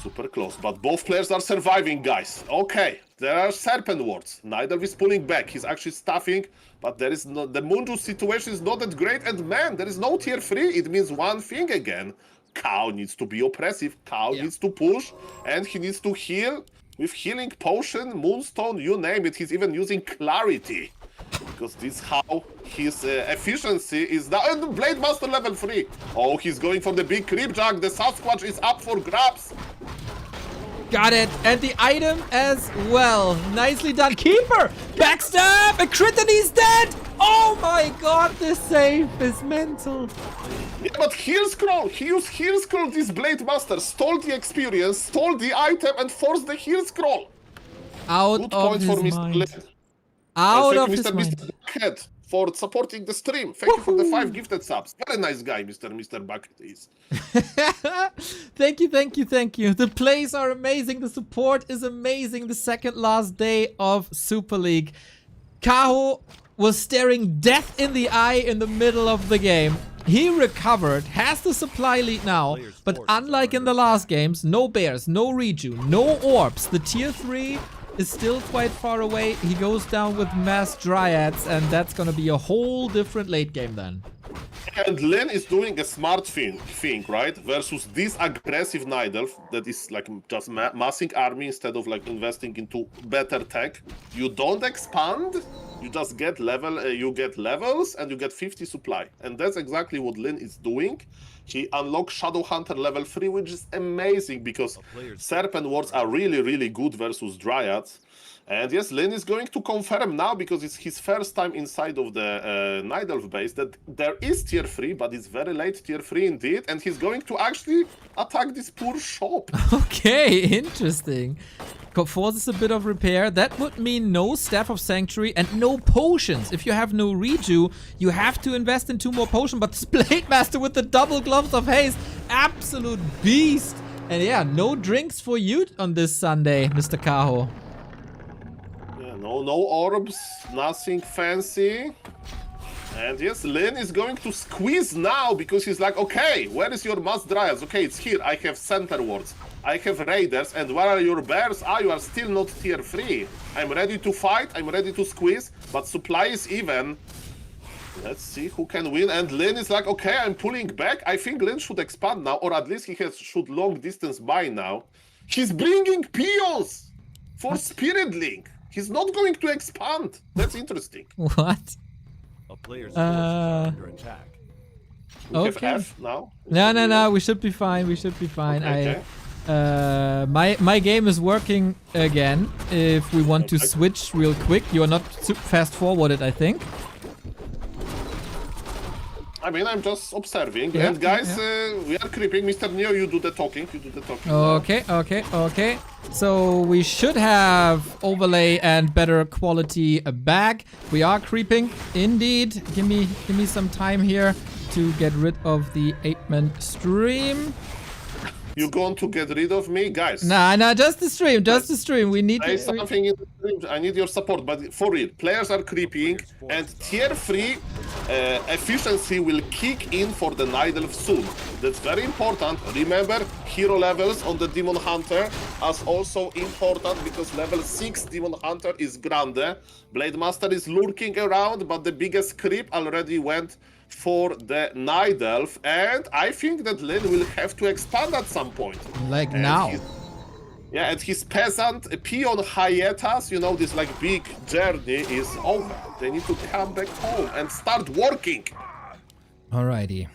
Super close, but both players are surviving, guys. Okay, there are Serpent Wards. Neither is pulling back. He's actually stuffing, but there is no, the Mundu situation is not that great. And man, there is no tier 3. It means one thing again. Kaho needs to be oppressive. Kaho needs to push, and he needs to heal with Healing Potion, Moonstone, you name it. He's even using Clarity. Because this is how his efficiency is now. And Blade Master level 3. Oh, he's going for the big creep jug. The Sasquatch is up for grabs. Got it. And the item as well. Nicely done. Keeper! Backstab! A crit and he's dead! Oh my god, this save is mental. Yeah, but Heal Scroll. He used Heal Scroll, this Blade Master. Stole the experience, stole the item, and forced the Heal Scroll. Out Good of point his for Mr. mind. Blade. Out of Thank his you, mind. Mr. Bucket, for supporting the stream. Thank you for the 5 gifted subs. Very nice guy, Mr. Bucket is. Thank you. The plays are amazing. The support is amazing. The second last day of Super League. Kaho was staring death in the eye in the middle of the game. He recovered, has the supply lead now, but unlike in the last games, no bears, no reju, no orbs. The tier 3 is still quite far away. He goes down with mass dryads, and that's gonna be a whole different late game then. And Lin is doing a smart thing, right? Versus this aggressive Nidelf that is like just massing army instead of like investing into better tech. You don't expand, you just get you get levels and you get 50 supply. And that's exactly what Lin is doing. He unlocks Shadow Hunter level 3, which is amazing because Serpent Wards are really, really good versus Dryads. And yes, Lin is going to confirm now, because it's his first time inside of the Nidelf base, that there is tier 3, but it's very late tier 3 indeed, and he's going to actually attack this poor shop. Okay, interesting. Forces a bit of repair. That would mean no Staff of Sanctuary and no potions. If you have no reju, you have to invest in 2 more potions, but this Blade Master with the double gloves of haste, absolute beast. And yeah, no drinks for you on this Sunday, Mr. Kaho. No orbs, nothing fancy. And yes, Lin is going to squeeze now because he's like, okay, where is your Mass Dryads? Okay, it's here. I have Center Wards. I have Raiders. And where are your Bears? Ah, you are still not tier 3. I'm ready to fight. I'm ready to squeeze. But supply is even. Let's see who can win. And Lin is like, okay, I'm pulling back. I think Lin should expand now, or at least he should long distance buy now. He's bringing Peons for Spirit Link. He's not going to expand. That's interesting. What? A player's under attack. We have Okay. F now. No. We should be fine. Okay. My game is working again. If we want to switch real quick, you are not fast forwarded, I think. I mean, I'm just observing. Yeah, And guys, yeah. we are creeping. Mr. Neo, you do the talking. You do the talking. now. Okay. So we should have overlay and better quality back. We are creeping, indeed. Give me some time here to get rid of the 8-man stream. You going to get rid of me, guys? Nah, just the stream, just the stream. We need Say to. something in the stream. I need your support, but for real, players are creeping, and tier 3 efficiency will kick in for the Night Elf soon. That's very important. Remember, hero levels on the Demon Hunter are also important because level 6 Demon Hunter is Grande. Blade Master is lurking around, but the biggest creep already went for the Night Elf, and I think that Lin will have to expand at some point. Like And now. Yeah, and his peasant peon hiatus, you know, this like big journey is over. They need to come back home and start working. Alrighty.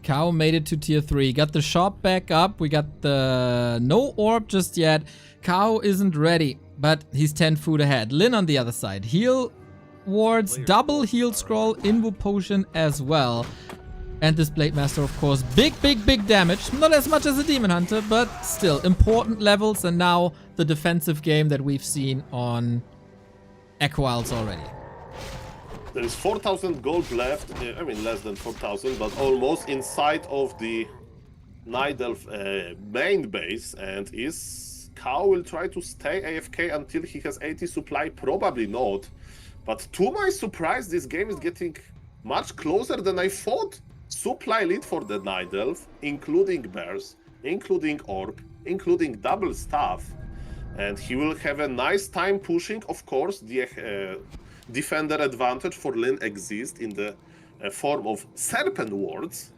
Kaho made it to tier 3. Got the shop back up. We got the no orb just yet. Kaho isn't ready, but he's 10 food ahead. Lin on the other side. Heal wards, double heal scroll, invo potion as well. And this Blade Master, of course, big damage. Not as much as a Demon Hunter, but still important levels. And now the defensive game that we've seen on Echo Isles already. There is 4,000 gold left. I mean, less than 4,000, but almost inside of the Night Elf main base. And is Kaho will try to stay AFK until he has 80 supply? Probably not. But to my surprise, this game is getting much closer than I thought. Supply lead for the Night Elf, including bears, including orc, including double staff. And he will have a nice time pushing. Of course, the defender advantage for Lin exists in the form of serpent wards.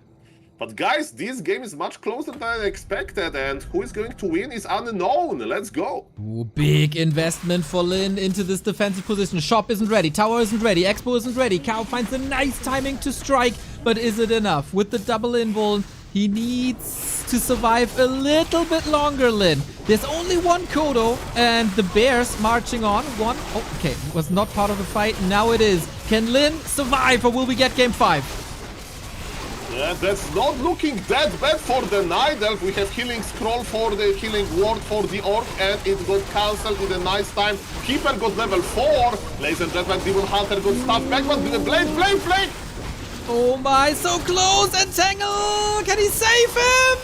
But guys, this game is much closer than I expected, and who is going to win is unknown. Let's go. Ooh, big investment for Lin into this defensive position. Shop isn't ready, tower isn't ready, Expo isn't ready. Kaho finds a nice timing to strike, but is it enough? With the double invuln, he needs to survive a little bit longer, Lin. There's only one Kodo, and the bears marching on. Oh, okay, was not part of the fight, now it is. Can Lin survive, or will we get game 5? Yeah, that's not looking that bad for the Night Elf. We have healing scroll for the healing ward for the orc, and it got cancelled in a nice time. Keeper got level 4. Ladies and gentlemen, Demon Hunter got stuff back, but Blade! Oh my, so close! And Tangle! Can he save him?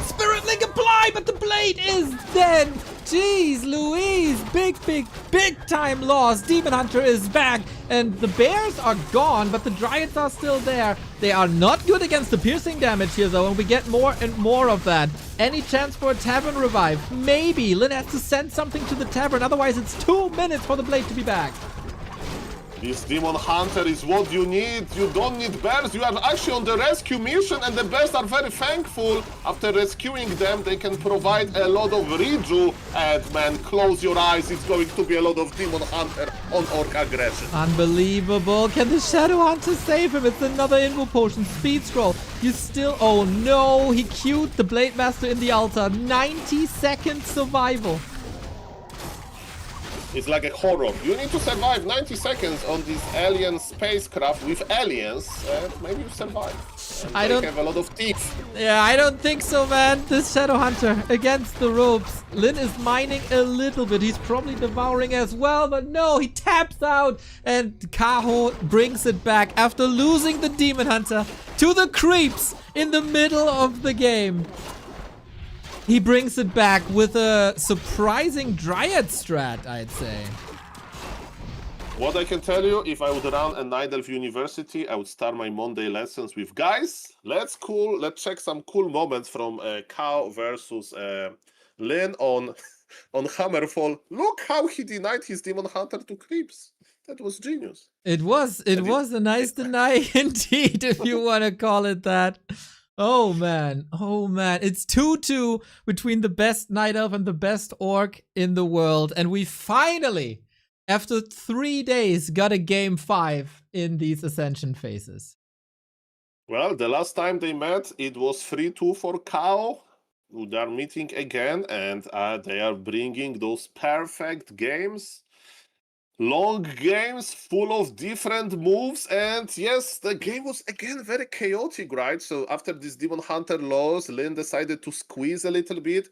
Spirit Link apply, but the blade is dead! Jeez Louise! Big time loss! Demon Hunter is back, and the bears are gone, but the dryads are still there. They are not good against the piercing damage here, though, and we get more and more of that. Any chance for a tavern revive? Maybe. Lin has to send something to the tavern, otherwise it's 2 minutes for the blade to be back. This Demon Hunter is what you need. You don't need bears. You are actually on the rescue mission, and the bears are very thankful. After rescuing them, they can provide a lot of reju. And man, close your eyes. It's going to be a lot of Demon Hunter on orc aggression. Unbelievable. Can the Shadow Hunter save him? It's another invo potion. Speed scroll. You still... Oh no, he queued the Blade Master in the altar. 90-second survival. It's like a horror. You need to survive 90 seconds on this alien spacecraft with aliens, and maybe you survive. And they have a lot of teeth. Yeah, I don't think so, man. This Shadow Hunter against the ropes. Lin is mining a little bit. He's probably devouring as well, but no, he taps out, and Kaho brings it back after losing the Demon Hunter to the creeps in the middle of the game. He brings it back with a surprising Dryad strat, I'd say. What I can tell you, if I would run a Night Elf University, I would start my Monday lessons with, guys, let's check some cool moments from Kaho versus Lin on Hammerfall. Look how he denied his Demon Hunter to creeps. That was genius. It was a nice deny indeed, if you want to call it that. Oh man, it's 2-2 between the best Night Elf and the best Orc in the world, and we finally, after 3 days, got a game 5 in these Ascension phases. Well, the last time they met, it was 3-2 for Kaho. They are meeting again, and they are bringing those perfect games. Long games full of different moves, and yes, the game was again very chaotic, right? So after this Demon Hunter loss, Lin decided to squeeze a little bit,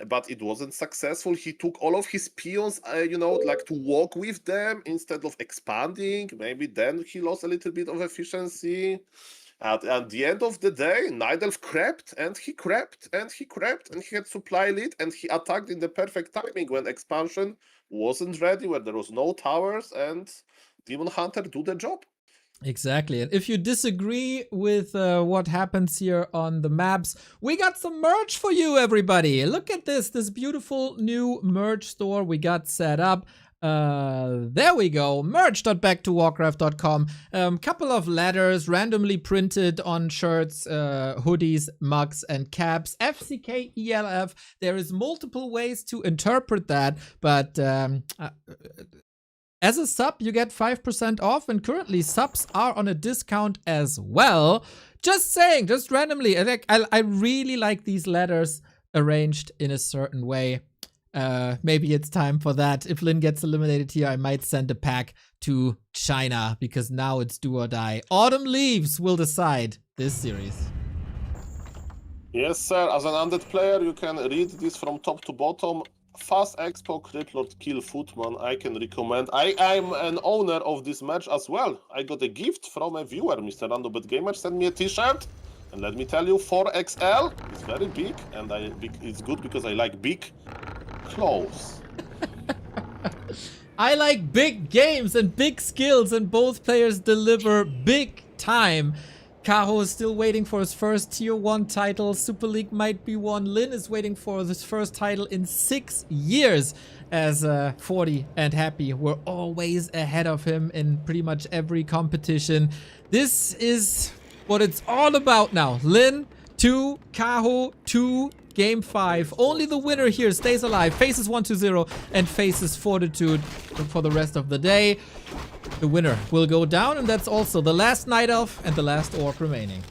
but it wasn't successful. He took all of his peons, like to walk with them instead of expanding. Maybe then he lost a little bit of efficiency. At the end of the day, Nidelf crept and he crept and he crept and he had supply lead and he attacked in the perfect timing when expansion wasn't ready, when there was no towers, and Demon Hunter do the job. Exactly. And if you disagree with what happens here on the maps, we got some merch for you, everybody. Look at this beautiful new merch store we got set up. There we go. Merch.backtowarcraft.com. Couple of letters randomly printed on shirts, hoodies, mugs, and caps. FCK ELF. There is multiple ways to interpret that, but as a sub, you get 5% off, and currently subs are on a discount as well. Just saying, just randomly. I really like these letters arranged in a certain way. Maybe it's time for that. If Lin gets eliminated here, I might send a pack to China, because now it's do or die. Autumn Leaves will decide this series. Yes, sir. As an undead player, you can read this from top to bottom. Fast Expo, Criplord, Kill, Footman. I can recommend. I'm an owner of this match as well. I got a gift from a viewer, Mr. Randobet Gamer, sent me a t-shirt. And let me tell you, 4XL is very big, and it's good because I like big clothes. I like big games and big skills, and both players deliver big time. Kaho is still waiting for his first tier 1 title. Super League might be won. Lin is waiting for his first title in 6 years, as 40 and Happy were always ahead of him in pretty much every competition. This is what it's all about now. Lin 2, Kaho 2, Game 5. Only the winner here stays alive, faces 1-0, and faces Fortitude for the rest of the day. The winner will go down, and that's also the last Night Elf and the last Orc remaining.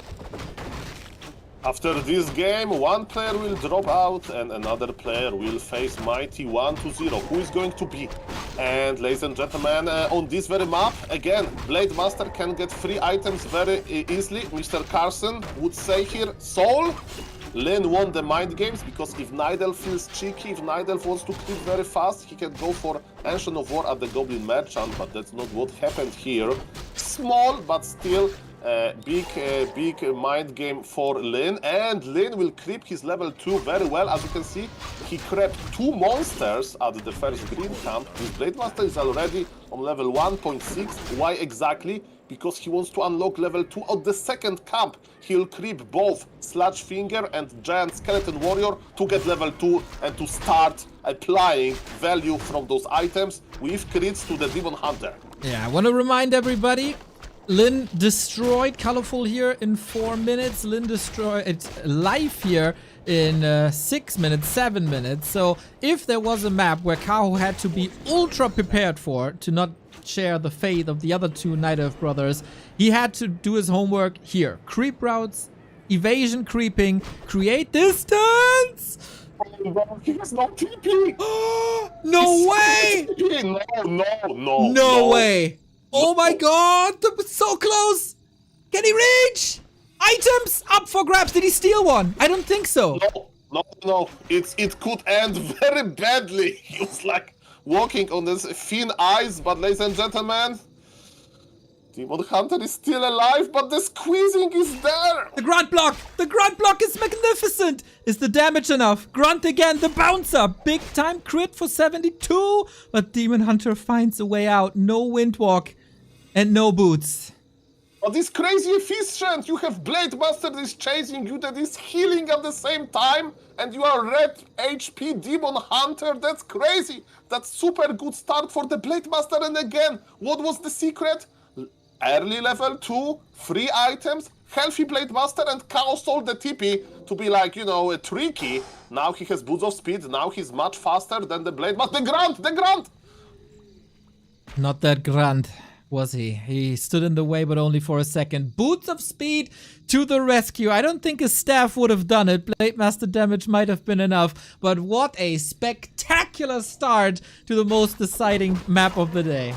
After this game, one player will drop out and another player will face Mighty 1-0. Who is going to be? And ladies and gentlemen, on this very map, again, Blade Master can get free items very easily. Mr. Carson would say here, Soul. Lin won the mind games, because if Nidelf feels cheeky, if Nidelf wants to click very fast, he can go for Ancient of War at the Goblin Merchant, but that's not what happened here. Small, but still big mind game for Lin, and Lin will creep his level 2 very well. As you can see, he crept 2 monsters at the first green camp. His Blade Master is already on level 1.6. Why exactly? Because he wants to unlock level 2 at the second camp. He'll creep both Sludge Finger and Giant Skeleton Warrior to get level 2 and to start applying value from those items with crits to the Demon Hunter. Yeah, I want to remind everybody, Lin destroyed Colorful here in 4 minutes. Lin destroyed Life here in 6 minutes, 7 minutes. So if there was a map where Kaho had to be ultra prepared for, to not share the fate of the other 2 Night Elf brothers, he had to do his homework here. Creep routes, evasion creeping, create distance! Oh, he has no TP! No way! No way! Oh my god! So close! Can he reach? Items up for grabs. Did he steal one? I don't think so. No. It could end very badly. He was like walking on this thin ice, but ladies and gentlemen, Demon Hunter is still alive, but the squeezing is there. The grunt block! The grunt block is magnificent! Is the damage enough? Grunt again, the bouncer! Big time crit for 72! But Demon Hunter finds a way out. No Windwalk and no boots. But it's crazy efficient. You have Blade Master that is chasing you, that is healing at the same time, and you are red HP Demon Hunter. That's crazy. That's super good start for the Blade Master. And again, what was the secret? Early level 2, free items, healthy Blade Master, and Kaho sold the TP to be like, tricky. Now he has Boots of Speed. Now he's much faster than the Blade Master. The grunt! Not that grunt, was he? He stood in the way, but only for a second. Boots of Speed to the rescue. I don't think his staff would have done it. Blade Master damage might have been enough, but what a spectacular spectacular start to the most deciding map of the day.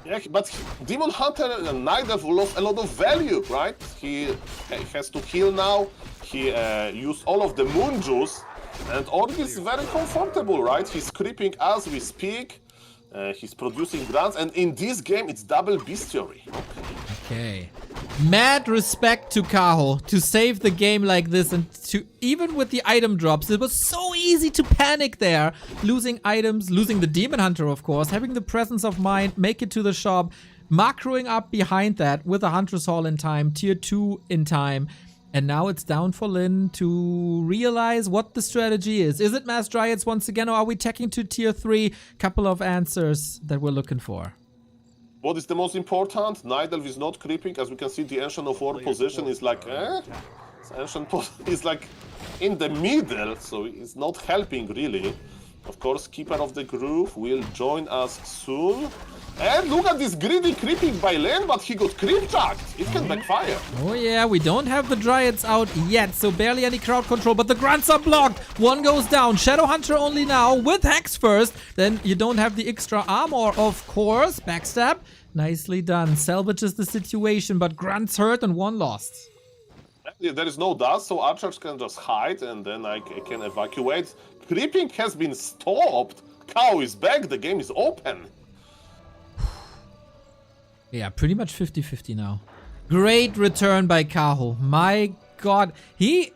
Yeah, but Demon Hunter and Night Elf lost a lot of value, right? He has to heal now. He used all of the moon juice, and Org is very comfortable, right? He's creeping as we speak. He's producing grunts, and in this game, it's double bestiary. Okay. Mad respect to Kaho to save the game like this, and to even with the item drops, it was so easy to panic there. Losing items, losing the Demon Hunter, of course, having the presence of mind, make it to the shop, macroing up behind that with a Hunter's Hall in time, tier 2 in time. And now it's down for Lin to realize what the strategy is. Is it Mass Dryads once again, or are we taking to tier 3? Couple of answers that we're looking for. What is the most important? Night Elf is not creeping. As we can see, the Ancient of War position is like, is like in the middle, so it's not helping really. Of course, Keeper of the Groove will join us soon. And look at this greedy creeping by Lane, but he got creep jacked. It can backfire. Oh yeah, we don't have the Dryads out yet, so barely any crowd control, but the grunts are blocked. One goes down. Shadow Hunter only now with Hex first. Then you don't have the extra armor, of course. Backstab. Nicely done. Salvages the situation, but grunts hurt and one lost. Yeah, there is no dust, so archers can just hide, and then I can evacuate. Creeping has been stopped. Kaho is back. The game is open. Yeah, pretty much 50-50 now. Great return by Kaho. My god. He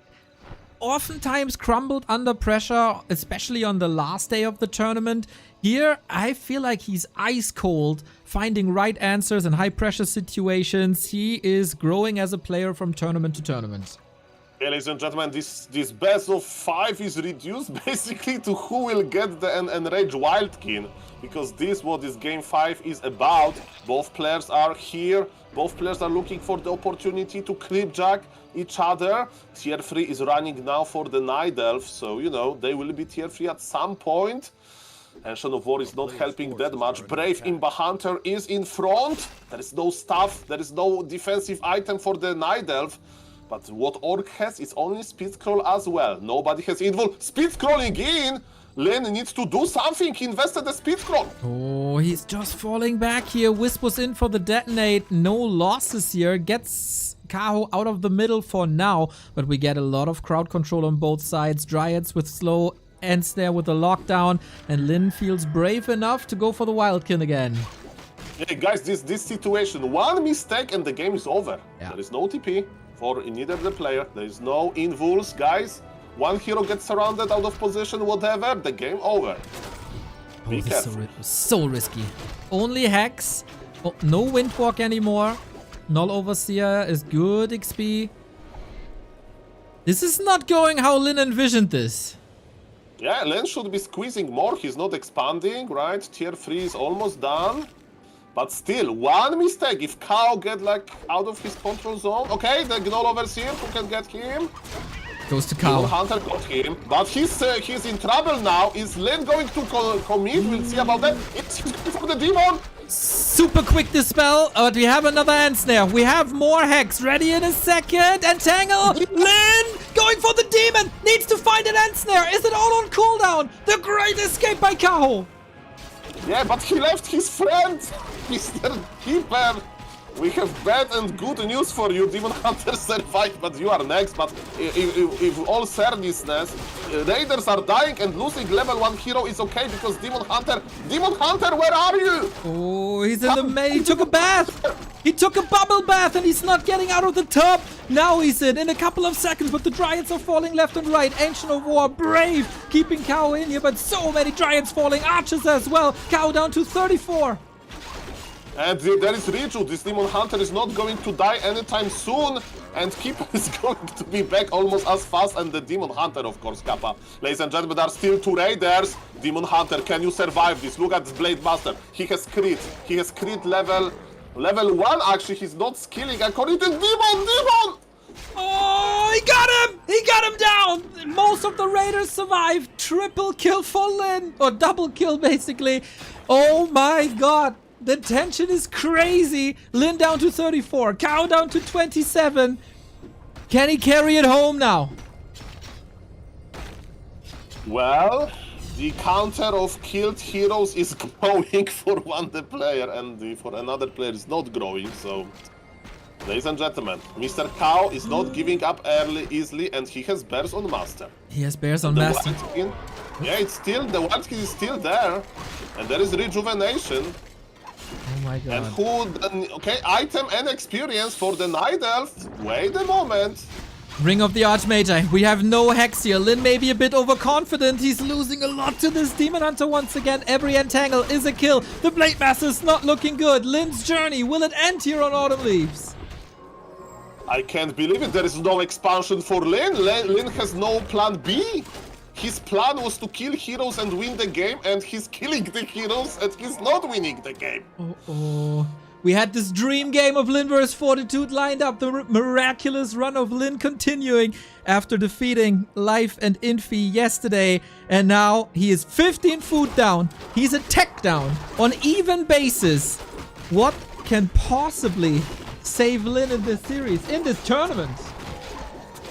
oftentimes crumbled under pressure, especially on the last day of the tournament. Here, I feel like he's ice cold, finding right answers in high pressure situations. He is growing as a player from tournament to tournament. Yeah, ladies and gentlemen, this best of 5 is reduced basically to who will get the Enrage Wildkin, because this what this game 5 is about. Both players are here, both players are looking for the opportunity to creepjack each other. Tier 3 is running now for the Night Elf, so you know, they will be tier 3 at some point. Ancient of War is not helping that much. Brave Imba Hunter is in front. There is no stuff, there is no defensive item for the Night Elf. But what Orc has is only speed scroll as well. Nobody has invul. Speed scrolling in! Lin needs to do something. He invested the speed scroll. Oh, he's just falling back here. Wisp was in for the detonate. No losses here. Gets Kaho out of the middle for now. But we get a lot of crowd control on both sides. Dryads with slow ends there with the lockdown. And Lin feels brave enough to go for the Wildkin again. Yeah, guys, this situation. One mistake and the game is over. Yeah. There is no TP. For neither the player, there is no invuls, guys. One hero gets surrounded, out of position, whatever, the game over. Be careful. So risky. Only Hex. Oh, no Windwalk anymore. Null Overseer is good XP. This is not going how Lin envisioned this. Yeah, Len should be squeezing more. He's not expanding, right? Tier 3 is almost done. But still, one mistake. If Kaho get like out of his control zone, okay, the Gnoll Overseer who can get him. Goes to Kaho. Hunter got him, but he's in trouble now. Is Len going to commit? We'll see about that. It's for the demon. Super quick dispel, but we have another Ensnare. We have more Hex ready in a second. And Tangle, Lin going for the demon. Needs to find an Ensnare. Is it all on cooldown? The great escape by Kaho. Yeah, but he left his friend, Mr. Keeper. We have bad and good news for you. Demon Hunter survived, but you are next. But if all seriousness, Raiders are dying and losing level 1 hero is okay because Demon Hunter, where are you? Oh, he's in the main. He took a bath. He took a bubble bath and he's not getting out of the tub. Now he's in a couple of seconds, but the Dryads are falling left and right. Ancient of War, Brave, keeping Kaho in here, but so many Dryads falling. Archers as well. Kaho down to 34. And there is Riju. This Demon Hunter is not going to die anytime soon. And Keeper is going to be back almost as fast. And the Demon Hunter, of course, Kappa. Ladies and gentlemen, there are still 2 Raiders. Demon Hunter, can you survive this? Look at this Blade Master. He has crit. He has crit level 1. Actually, he's not skilling. According to Demon! Oh, he got him! He got him down! Most of the Raiders survived. Triple kill for Lin. Or double kill, basically. Oh my god. The tension is crazy. Lin down to 34. Kaho down to 27. Can he carry it home now? Well, The counter of killed heroes is growing for one the player, and for another player is not growing, so... Ladies and gentlemen, Mr. Kaho is not giving up early easily, and he has bears on master. He has bears on The master. wild skin, yeah, it's still, the wild skin is still there, and there is rejuvenation. Oh my god. And who, okay, item and experience for the Night Elf. Wait a moment. Ring of the Archmagi. We have no hex here. Lin may be a bit overconfident. He's losing a lot to this Demon Hunter once again. Every entangle is a kill. The Blade Master's not looking good. Lin's journey, will it end here on Autumn Leaves? I can't believe it. There is no expansion for Lin. Lin has no plan B. His plan was to kill heroes and win the game, and he's killing the heroes and he's not winning the game. Oh. We had this dream game of Lin vs Fortitude lined up. The miraculous run of Lin continuing after defeating Life and Infi yesterday. And now he is 15 food down. He's a tech down on even basis. What can possibly save Lin in this series, in this tournament?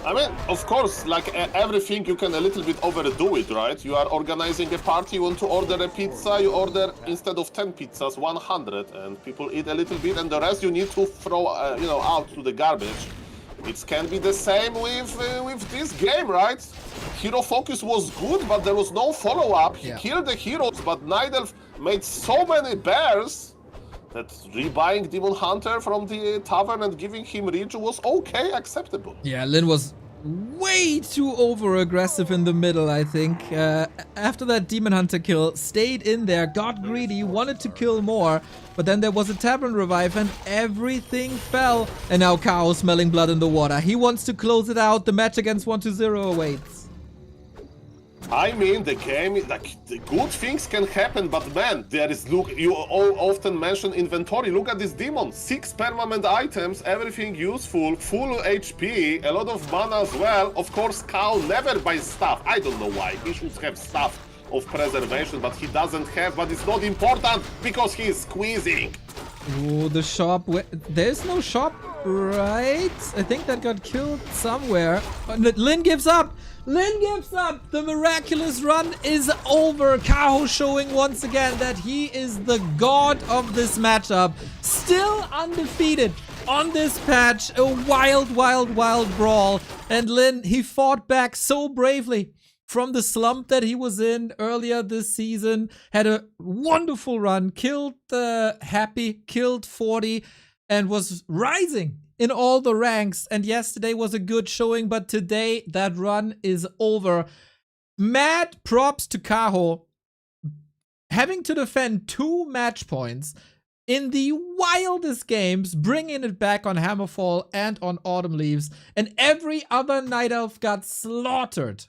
I mean, of course, like everything, you can a little bit overdo it, right? You are organizing a party, you want to order a pizza, you order, instead of 10 pizzas, 100, and people eat a little bit, and the rest you need to throw, out to the garbage. It can be the same with this game, right? Hero focus was good, but there was no follow-up. He killed the heroes, but Night Elf made so many bears that rebuying Demon Hunter from the tavern and giving him Riju was okay, acceptable. Yeah, Lin was way too over-aggressive in the middle, I think. After that Demon Hunter kill, stayed in there, got greedy, wanted to kill more, but then there was a tavern revive and everything fell. And now Kaho smelling blood in the water. He wants to close it out. The match against 120 awaits. I mean, the game, like, the good things can happen, but man, there is, look, you all often mention inventory. Look at this demon, 6 permanent items, everything useful, full HP, a lot of mana as well. Of course, Kaho never buys stuff. I don't know why. He should have stuff of preservation, but he doesn't have, but it's not important because he is squeezing. Oh, the shop. There's no shop, right? I think that got killed somewhere. Lin gives up. Lin gives up. The miraculous run is over. Kaho showing once again that he is the god of this matchup. Still undefeated on this patch. A wild, wild, wild brawl. And Lin, he fought back so bravely from the slump that he was in earlier this season. Had a wonderful run. Killed Happy, killed 40, and was rising in all the ranks. And yesterday was a good showing, but today that run is over. Mad props to Kaho. Having to defend 2 match points in the wildest games, bringing it back on Hammerfall and on Autumn Leaves. And every other Night Elf got slaughtered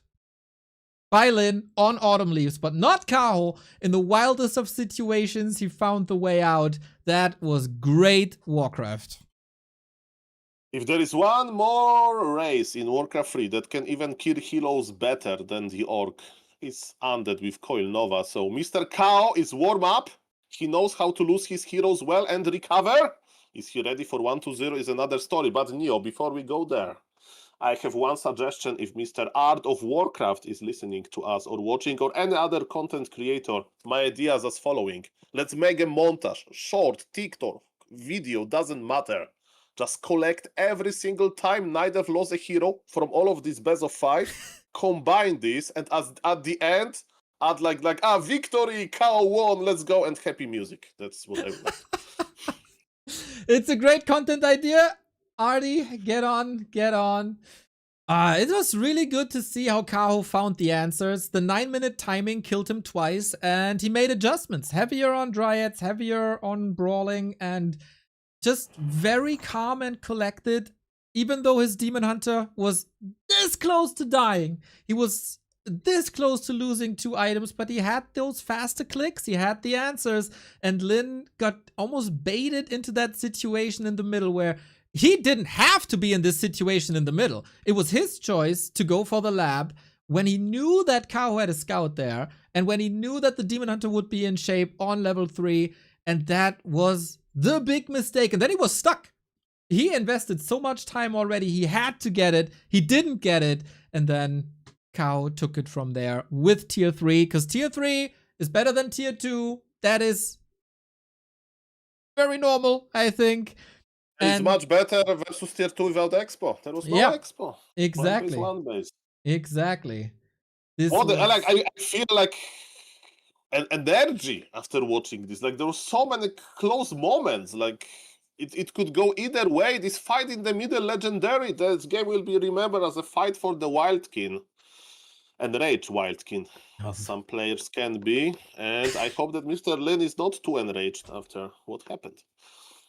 by Lin on Autumn Leaves, but not Kaho. In the wildest of situations, he found the way out. That was great Warcraft. If there is one more race in Warcraft 3 that can even kill heroes better than the Orc, it's Undead with Coil Nova. So Mr. Kaho is warm up. He knows how to lose his heroes well and recover. Is he ready for 1-2-0 is another story. But Neo, before we go there, I have one suggestion. If Mr. Art of Warcraft is listening to us or watching, or any other content creator, my idea is as following. Let's make a montage, short, TikTok, video, doesn't matter. Just collect every single time Night Elf lost a hero from all of these best of 5, combine this, and at the end, add like victory, Kaho won, let's go, and happy music. That's what I want. It's a great content idea. Artie, get on. It was really good to see how Kaho found the answers. The 9-minute timing killed him twice, and he made adjustments. Heavier on Dryads, heavier on Brawling, and just very calm and collected. Even though his Demon Hunter was this close to dying. He was this close to losing 2 items, but he had those faster clicks. He had the answers, and Lin got almost baited into that situation in the middle where he didn't have to be in this situation in the middle. It was his choice to go for the lab when he knew that Kaho had a scout there, and when he knew that the Demon Hunter would be in shape on level 3, and that was the big mistake. And then he was stuck. He invested so much time already. He had to get it. He didn't get it. And then Kaho took it from there with tier 3, because tier 3 is better than tier 2. That is very normal, I think. It's much better versus tier 2 without expo. There was no expo. Exactly. One base. Exactly. This I feel like an energy after watching this. Like there were so many close moments. Like it could go either way. This fight in the middle, legendary. This game will be remembered as a fight for the Wildkin and Rage Wildkin, as some players can be. And I hope that Mr. Lin is not too enraged after what happened.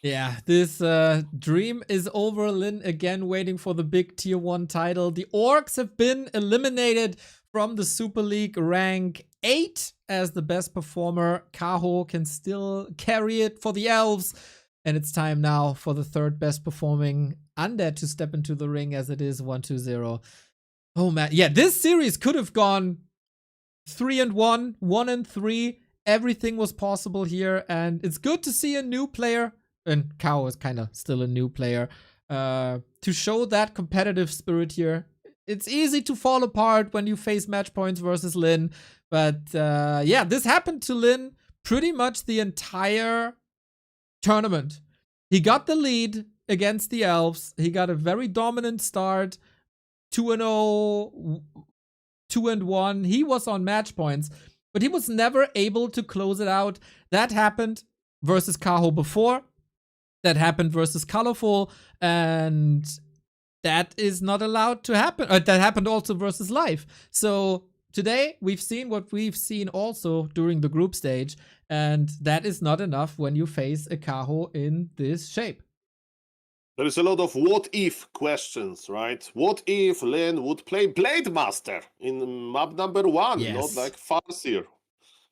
Yeah, this dream is over. Lin again waiting for the big tier 1 title. The Orcs have been eliminated from the Super League rank 8 as the best performer. Kaho can still carry it for the Elves. And it's time now for the third best performing Undead to step into the ring, as it is 1-2-0. Oh man, yeah, this series could have gone 3-1, 1-3. Everything was possible here, and it's good to see a new player, and Kaho is kind of still a new player, to show that competitive spirit here. It's easy to fall apart when you face match points versus Lin, but yeah, this happened to Lin pretty much the entire tournament. He got the lead against the Elves. He got a very dominant start, 2-0, 2-1. He was on match points, but he was never able to close it out. That happened versus Kaho before. That happened versus Colorful, and that is not allowed to happen. That happened also versus Live. So today we've seen what we've seen also during the group stage, and that is not enough when you face a Kaho in this shape. There is a lot of what if questions, right? What if Lin would play Blade Master in map number 1, not like Farseer?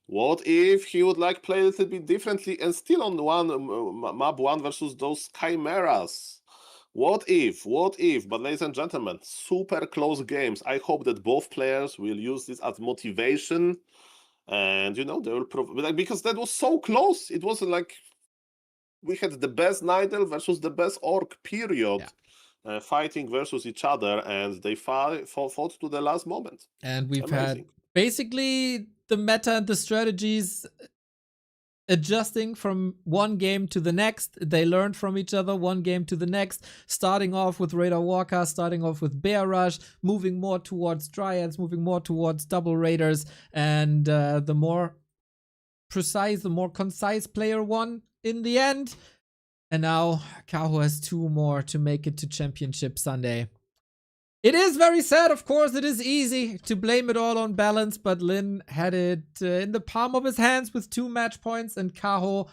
What if he would like play a little bit differently and still on map 1 versus those chimeras? What if? But ladies and gentlemen, super close games. I hope that both players will use this as motivation, and they will because that was so close. It wasn't like we had the best Nidal versus the best Orc, period. Yeah. Fighting versus each other, and they fought to the last moment. And we've had basically the meta and the strategies adjusting from one game to the next. They learned from each other one game to the next, starting off with Raider Walker, starting off with Bear Rush, moving more towards Dryads, moving more towards Double Raiders, and the more precise, the more concise player won in the end. And now Kaho has 2 more to make it to Championship Sunday. It is very sad, of course. It is easy to blame it all on balance, but Lin had it in the palm of his hands with 2 match points, and Kaho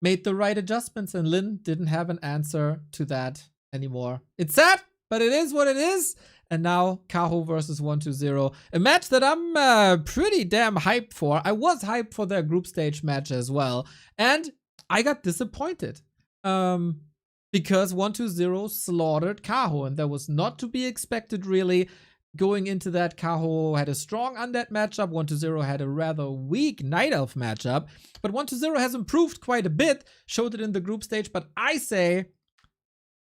made the right adjustments, and Lin didn't have an answer to that anymore. It's sad, but it is what it is. And now Kaho versus 1-2-0, a match that I'm pretty damn hyped for. I was hyped for their group stage match as well, and I got disappointed. Because 1-2-0 slaughtered Kaho, and that was not to be expected, really. Going into that, Kaho had a strong Undead matchup. 1-2-0 had a rather weak Night Elf matchup, but 1-2-0 has improved quite a bit, showed it in the group stage. But I say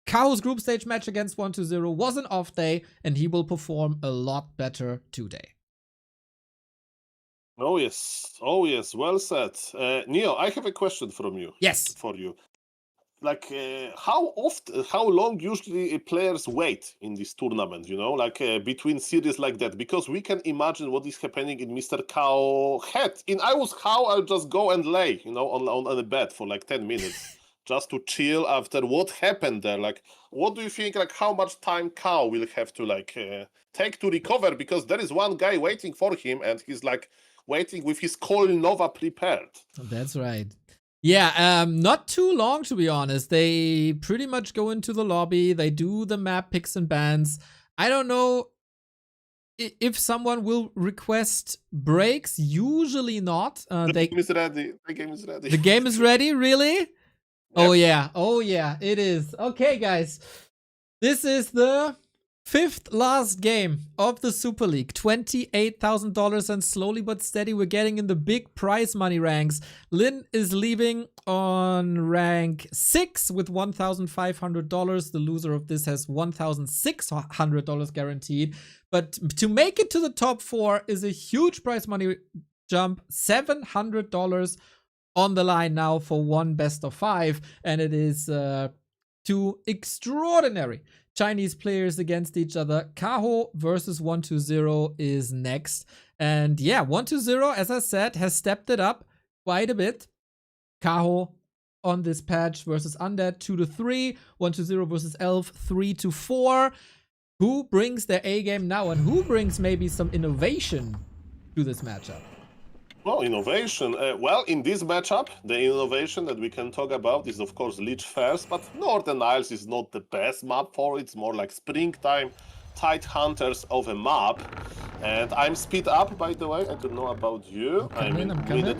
Kaho's group stage match against 1-2-0 was an off day, and he will perform a lot better today. Oh yes, well said. Neo, I have a question from you. Yes. For you. Like how long usually players wait in this tournament, between series like that? Because we can imagine what is happening in Mr. Kaho head. I was Kaho, I'll just go and lay, on a bed for like 10 minutes just to chill after what happened there. Like, what do you think, like how much time Kaho will have to take to recover? Because there is one guy waiting for him, and he's like waiting with his Call Nova prepared. That's right. Yeah, not too long, to be honest. They pretty much go into the lobby. They do the map picks and bans. I don't know if someone will request breaks. Usually not. The game is ready. The game is ready. The game is ready? Really? Yep. Oh yeah, it is. Okay, guys. This is the Fifth last game of the Super League, $28,000, and slowly but steady we're getting in the big prize money ranks. Lin is leaving on rank 6 with $1,500. The loser of this has $1,600 guaranteed. But to make it to the top 4 is a huge prize money jump, $700 on the line now for one best of 5, and it is 2 extraordinary Chinese players against each other. Kaho versus 120 is next. And yeah, 120, as I said, has stepped it up quite a bit. Kaho on this patch versus Undead 2-3. 120 versus Elf 3-4. Who brings their A game now, and who brings maybe some innovation to this matchup? Well, innovation. Well, in this matchup, the innovation that we can talk about is, of course, Lich first, but Northern Isles is not the best map for it. It's more like springtime, tight hunters of a map. And I'm speed up, by the way. I don't know about you. I'm coming.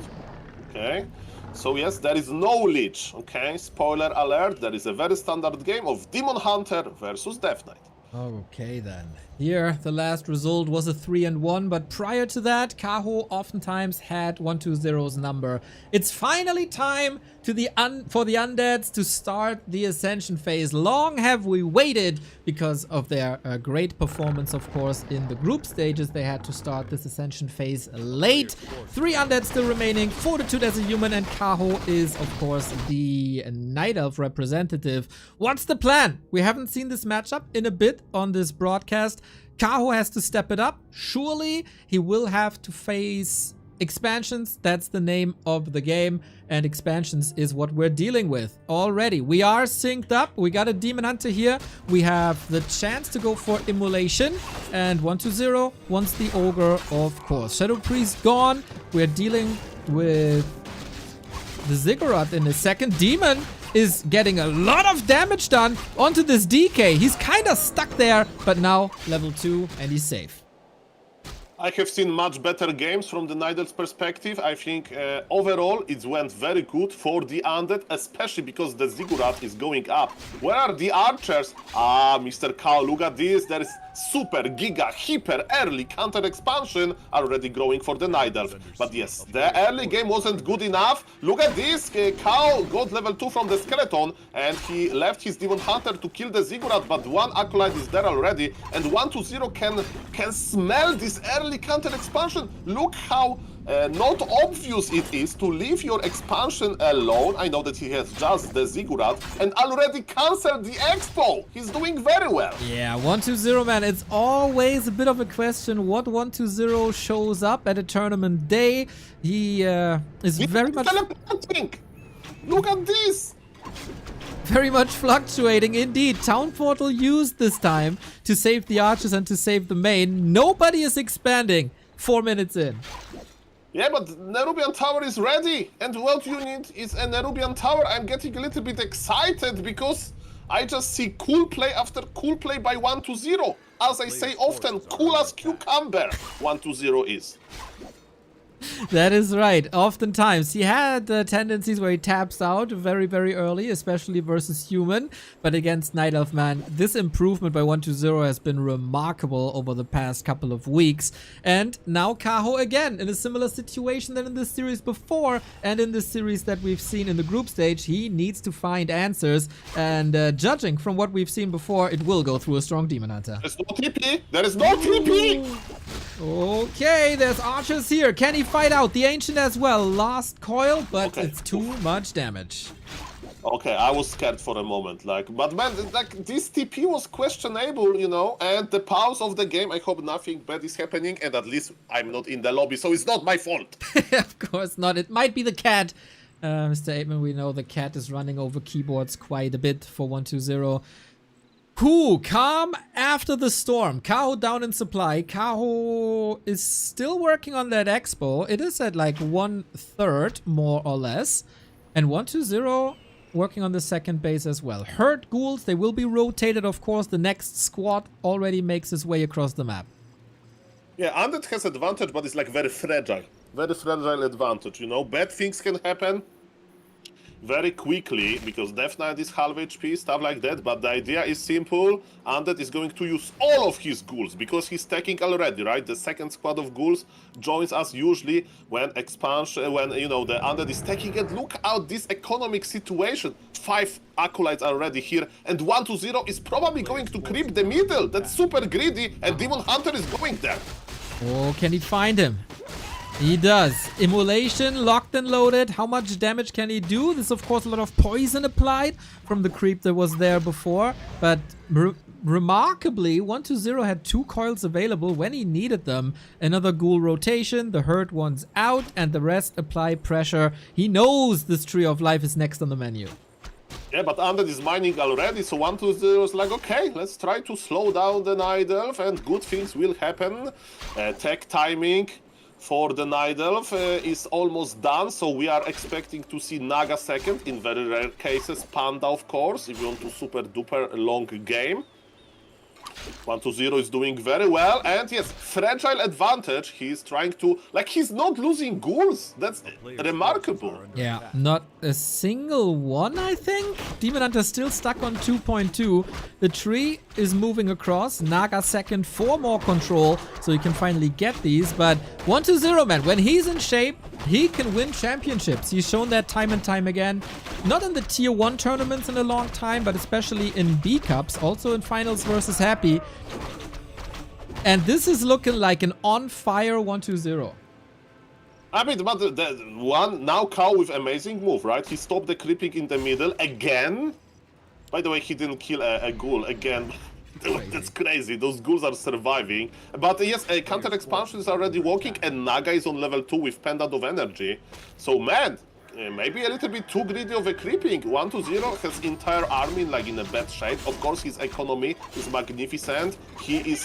Okay. So yes, there is no Lich. Okay, spoiler alert. There is a very standard game of Demon Hunter versus Death Knight. Okay then. Here, the last result was a 3-1, but prior to that, Kaho oftentimes had 120's number. It's finally time for the Undeads to start the Ascension phase. Long have we waited because of their great performance, of course, in the group stages. They had to start this Ascension phase late. 3 Undeads still remaining, Fortitude as a human, and Kaho is, of course, the Night Elf representative. What's the plan? We haven't seen this matchup in a bit on this broadcast. Kaho has to step it up. Surely he will have to face expansions. That's the name of the game, and expansions is what we're dealing with already. We are synced up. We got a Demon Hunter here. We have the chance to go for Immolation, and 120 wants the Ogre, of course. Shadow Priest gone. We're dealing with the Ziggurat in a second. Demon is getting a lot of damage done onto this DK. He's kind of stuck there, but now level 2 and he's safe. I have seen much better games from the Nidel's perspective. I think overall it went very good for the Undead, especially because the Ziggurat is going up. Where are the archers? Ah, Mr. Kaho, look at this. There is super, giga, hyper early counter expansion already growing for the Nidal. But yes, the early game wasn't good enough. Look at this. Kaho got level 2 from the skeleton, and he left his Demon Hunter to kill the Ziggurat, but one Acolyte is there already, and 120 can smell this early counter expansion. Look how not obvious it is to leave your expansion alone. I know that he has just the Ziggurat and already canceled the expo. He's doing very well. Yeah, 120, man. It's always a bit of a question what 120 shows up at a tournament day. He is very much... Look at this. Very much fluctuating indeed. Town Portal used this time to save the archers and to save the main. Nobody is expanding 4 minutes in. Yeah, but Nerubian Tower is ready, and what you need is a Nerubian Tower. I'm getting a little bit excited because I just see cool play after cool play by 120. As I say often, cool as cucumber 120 is. That is right. Oftentimes, he had tendencies where he taps out very, very early, especially versus human. But against Night Elf, man, this improvement by 120 has been remarkable over the past couple of weeks. And now Kaho again in a similar situation than in the series before, and in the series that we've seen in the group stage. He needs to find answers. And judging from what we've seen before, it will go through a strong Demon Hunter. There's no TP. There is no TP. Okay, there's archers here. Can he fight out? The Ancient as well. Last coil, but it's too much damage. Okay, I was scared for a moment. But man, this TP was questionable, you know, and the pause of the game, I hope nothing bad is happening, and at least I'm not in the lobby, so it's not my fault. Of course not. It might be the cat. Mr. Aitman, we know the cat is running over keyboards quite a bit for 120. Calm after the storm. Kaho down in supply. Kaho is still working on that expo. It is at like 1/3 more or less. And 120 working on the second base as well. Herd ghouls, they will be rotated, of course. The next squad already makes its way across the map. Yeah, Undead has advantage, but it's like very fragile. Very fragile advantage, you know. Bad things can happen. very quickly, because Death Knight is half HP, stuff like that, but the idea is simple. Undead is going to use all of his ghouls, because he's taking already, right? The second squad of ghouls joins us usually when expansion, when, you know, the Undead is taking, and look out this economic situation. 5 Acolytes are already here, and 1-0 is probably going to creep the middle. That's super greedy, and Demon Hunter is going there. Oh, can he find him? He does. Immolation, locked and loaded. How much damage can he do? There's, of course, a lot of poison applied from the creep that was there before. But remarkably, 1-0 had 2 coils available when he needed them. Another ghoul rotation, the hurt one's out, and the rest apply pressure. He knows this Tree of Life is next on the menu. Yeah, but Undead is mining already, so 1-0 is like, okay, let's try to slow down the Night Elf, and good things will happen. Tech timing for the Night Elf is almost done, so we are expecting to see Naga second, in very rare cases, Panda, of course, if you want to super duper long game. 1-0 is doing very well, and yes, fragile advantage. He's trying to, like, he's not losing ghouls. That's remarkable. Yeah, not a single one, I think. Demon Hunter still stuck on 2.2. The tree is moving across. Naga second for more control, so he can finally get these. But 1-0, man, when he's in shape, he can win championships. He's shown that time and time again. Not in the tier 1 tournaments in a long time, but especially in B Cups, also in finals versus Happy. And this is looking like an on-fire 1-0. I mean, but the one, now Kaho with amazing move, right? He stopped the creeping in the middle again. By the way, he didn't kill a ghoul again. That's crazy. Those ghouls are surviving. But yes, a counter expansion is already working, and Naga is on level 2 with Pendant of Energy. So, man, maybe a little bit too greedy of a creeping. 1-0 has entire army like in a bad shape. Of course, his economy is magnificent. He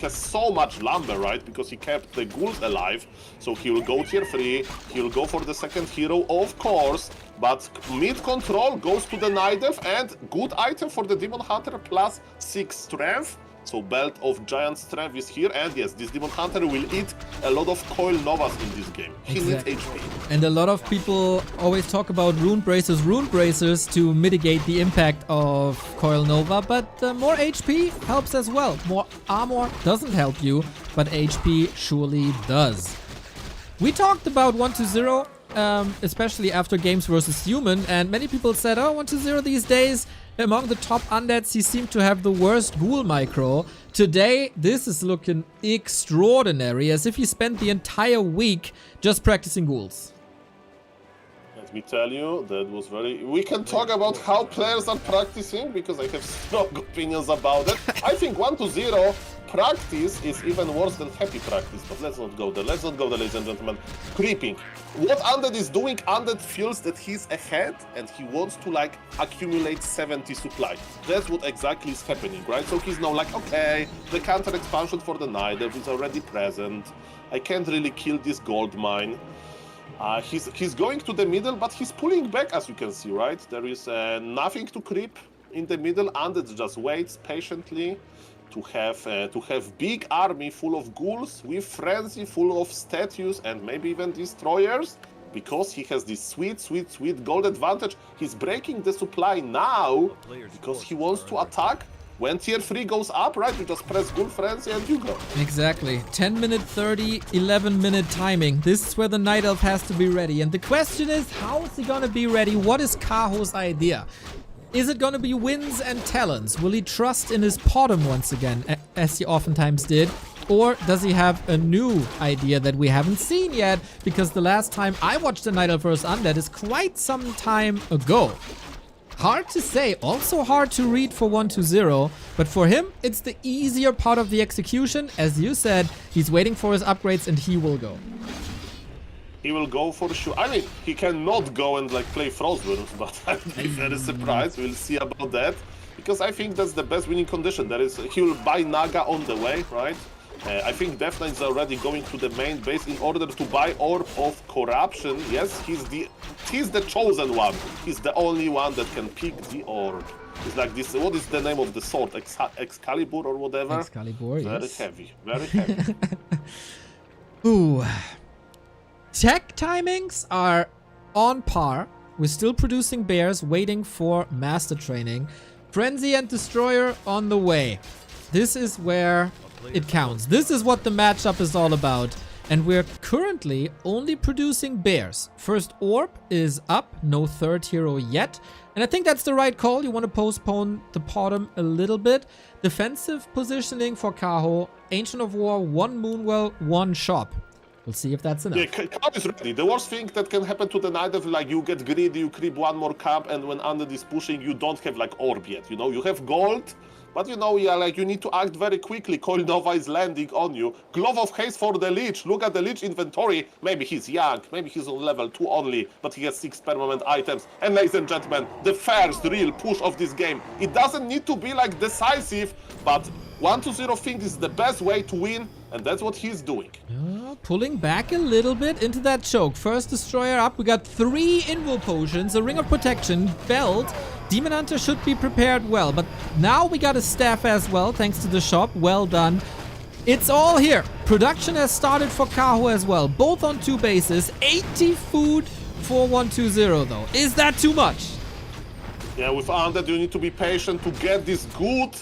has so much lumber, right? Because he kept the ghouls alive. So he will go tier 3. He will go for the second hero, of course. But mid control goes to the Night Elf, and good item for the Demon Hunter, plus 6 strength. So Belt of Giant Strength is here, and yes, this Demon Hunter will eat a lot of Coil Novas in this game. He needs HP. And a lot of people always talk about Rune Bracers to mitigate the impact of Coil Nova, but more HP helps as well. More armor doesn't help you, but HP surely does. We talked about 1-0, especially after games versus human, and many people said, oh, 1-0 these days, among the top undeads, he seemed to have the worst ghoul micro. Today, this is looking extraordinary, as if he spent the entire week just practicing ghouls. Let me tell you, that was very... We can talk about how players are practicing, because I have strong opinions about it. I think 1-0 practice is even worse than happy practice, but let's not go there. Let's not go there, ladies and gentlemen. Creeping. What Undead is doing, Undead feels that he's ahead, and he wants to, like, accumulate 70 supply. That's what exactly is happening, right? So he's now like, okay, the counter expansion for the Night Elf is already present. I can't really kill this gold mine. He's going to the middle, but he's pulling back, as you can see, right? There is nothing to creep in the middle. Undead just waits patiently to have big army full of ghouls with frenzy, full of statues and maybe even destroyers, because he has this sweet gold advantage. He's breaking the supply now because he wants to attack. When tier 3 goes up, right, you just press Ghoul Frenzy and you go. Exactly. 10 minute 30, 11 minute timing. This is where the Night Elf has to be ready. And the question is, how is he gonna be ready? What is Kaho's idea? Is it gonna be wins and talents? Will he trust in his Potom once again, as he oftentimes did? Or does he have a new idea that we haven't seen yet? Because the last time I watched the Night Elf vs. Undead is quite some time ago. Hard to say, also hard to read for 1-0, but for him, it's the easier part of the execution. As you said, he's waiting for his upgrades and he will go. He will go for sure. I mean, he cannot go and like play Frostburn, but I'd be very surprised. We'll see about that, because I think that's the best winning condition. There is, he will buy Naga on the way, right? I think Death Knight is already going to the main base in order to buy Orb of Corruption. Yes, he's the chosen one. He's the only one that can pick the orb. It's like this, what is the name of the sword? Excalibur or whatever? Excalibur, very yes. Heavy, very heavy. Ooh. Tech timings are on par We're still producing bears, waiting for master training. Frenzy and Destroyer on the way. This is where it counts. This is what the matchup is all about. And we're currently only producing bears. First orb is up, no third hero yet. And I think that's the right call. You want to postpone the bottom a little bit. Defensive positioning for Kaho. Ancient of War, 1 Moonwell, 1 shop. We'll see if that's enough. Yeah, Kaho is ready. The worst thing that can happen to the Night Elf, like you get greedy, you creep 1 more camp, and when Undead is pushing, you don't have like orb yet. You know, you have gold, but you know, yeah, like you need to act very quickly. Coil Nova is landing on you. Glove of Haste for the Lich. Look at the Lich inventory. Maybe he's young, maybe he's on level 2 only, but he has 6 permanent items. And ladies and gentlemen, the first real push of this game. It doesn't need to be like decisive, but 1-0 think is the best way to win, and that's what he's doing. Pulling back a little bit into that choke. First Destroyer up. We got 3 Invul Potions, a Ring of Protection, Belt. Demon Hunter should be prepared well, but now we got a staff as well, thanks to the shop. Well done. It's all here. Production has started for Kaho as well, both on 2 bases. 80 food for 1-2-0 though. Is that too much? Yeah, with Undead you need to be patient to get this good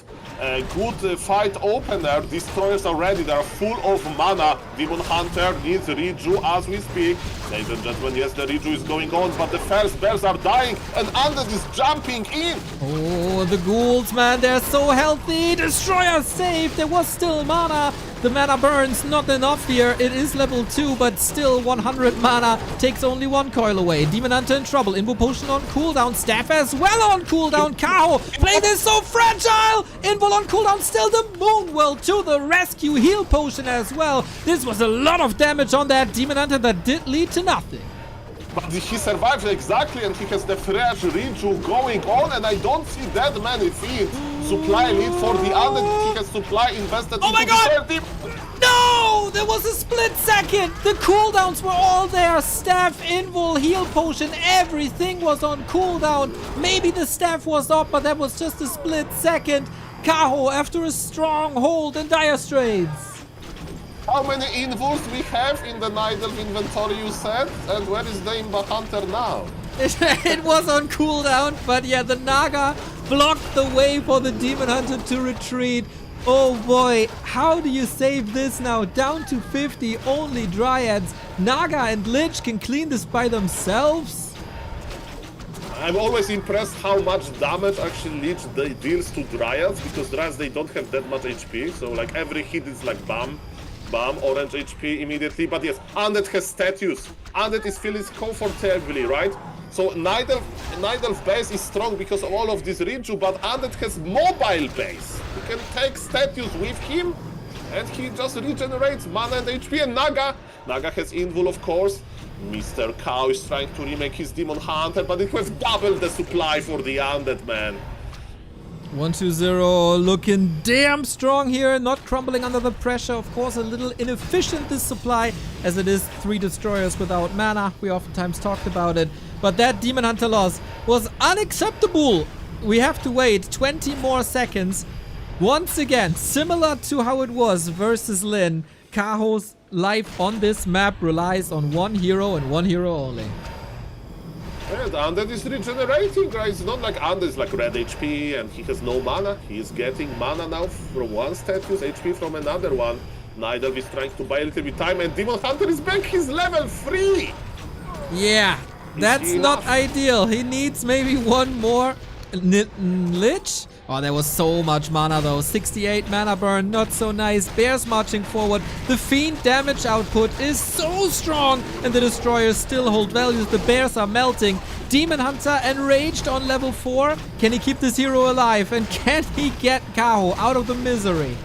fight opener. Destroyers are ready, they are full of mana. Demon Hunter needs Riju as we speak. Ladies and gentlemen, yes, the Riju is going on, but the first bears are dying, and Undead is jumping in. Oh, the ghouls, man, they're so healthy. Destroyer saved, there was still mana. The mana burns, not enough here. It is level 2, but still 100 mana. Takes only 1 coil away. Demon Hunter in trouble. Invul Potion on cooldown. Staff as well on cooldown. Kaho playing this so fragile. Invul on cooldown. Still the Moonwell to the rescue. Heal Potion as well. This was a lot of damage on that Demon Hunter that did lead to nothing. But he survived exactly, and he has the fresh Riju going on, and I don't see that many fields. Supply lead for the Undead. He has supply invested Oh my into god! the No! There was a split second! The cooldowns were all there. Staff, Invul, Heal Potion, everything was on cooldown. Maybe the staff was up, but that was just a split second. Kaho after a strong hold in Dire Straits. How many Invuls we have in the Night Elf inventory, you said? And where is the Imba Hunter now? It was on cooldown, but yeah, the Naga blocked the way for the Demon Hunter to retreat. Oh boy, how do you save this now? Down to 50, only Dryads. Naga and Lich can clean this by themselves. I'm always impressed how much damage actually Lich deals to Dryads, because Dryads, they don't have that much HP, so like every hit is like bam. Bam, orange HP immediately. But yes, Undead has status. Undead is feeling comfortably, right? So Night Elf base is strong because of all of this Riju, but Undead has mobile base. You can take status with him, and he just regenerates mana and HP. And Naga has Invul, of course. Mr. Kaho is trying to remake his Demon Hunter, but it was double the supply for the Undead, man. 1-2-0 looking damn strong here, not crumbling under the pressure. Of course, a little inefficient this supply, as it is 3 destroyers without mana. We oftentimes talked about it, but that Demon Hunter loss was unacceptable. We have to wait 20 more seconds. Once again, similar to how it was versus Lin, Kaho's life on this map relies on 1 hero and 1 hero only. Yeah, the Undead is regenerating, right? It's not like Undead is like red HP and he has no mana. He is getting mana now from one status, HP from another one. Night Elf is trying to buy a little bit time, and Demon Hunter is back. He's level 3! Yeah, that's not ideal. He needs maybe 1 more Lich. Oh, there was so much mana though. 68 mana burn, not so nice. Bears marching forward. The Fiend damage output is so strong, and the Destroyers still hold values. The Bears are melting. Demon Hunter enraged on level 4. Can he keep this hero alive? And can he get Kaho out of the misery?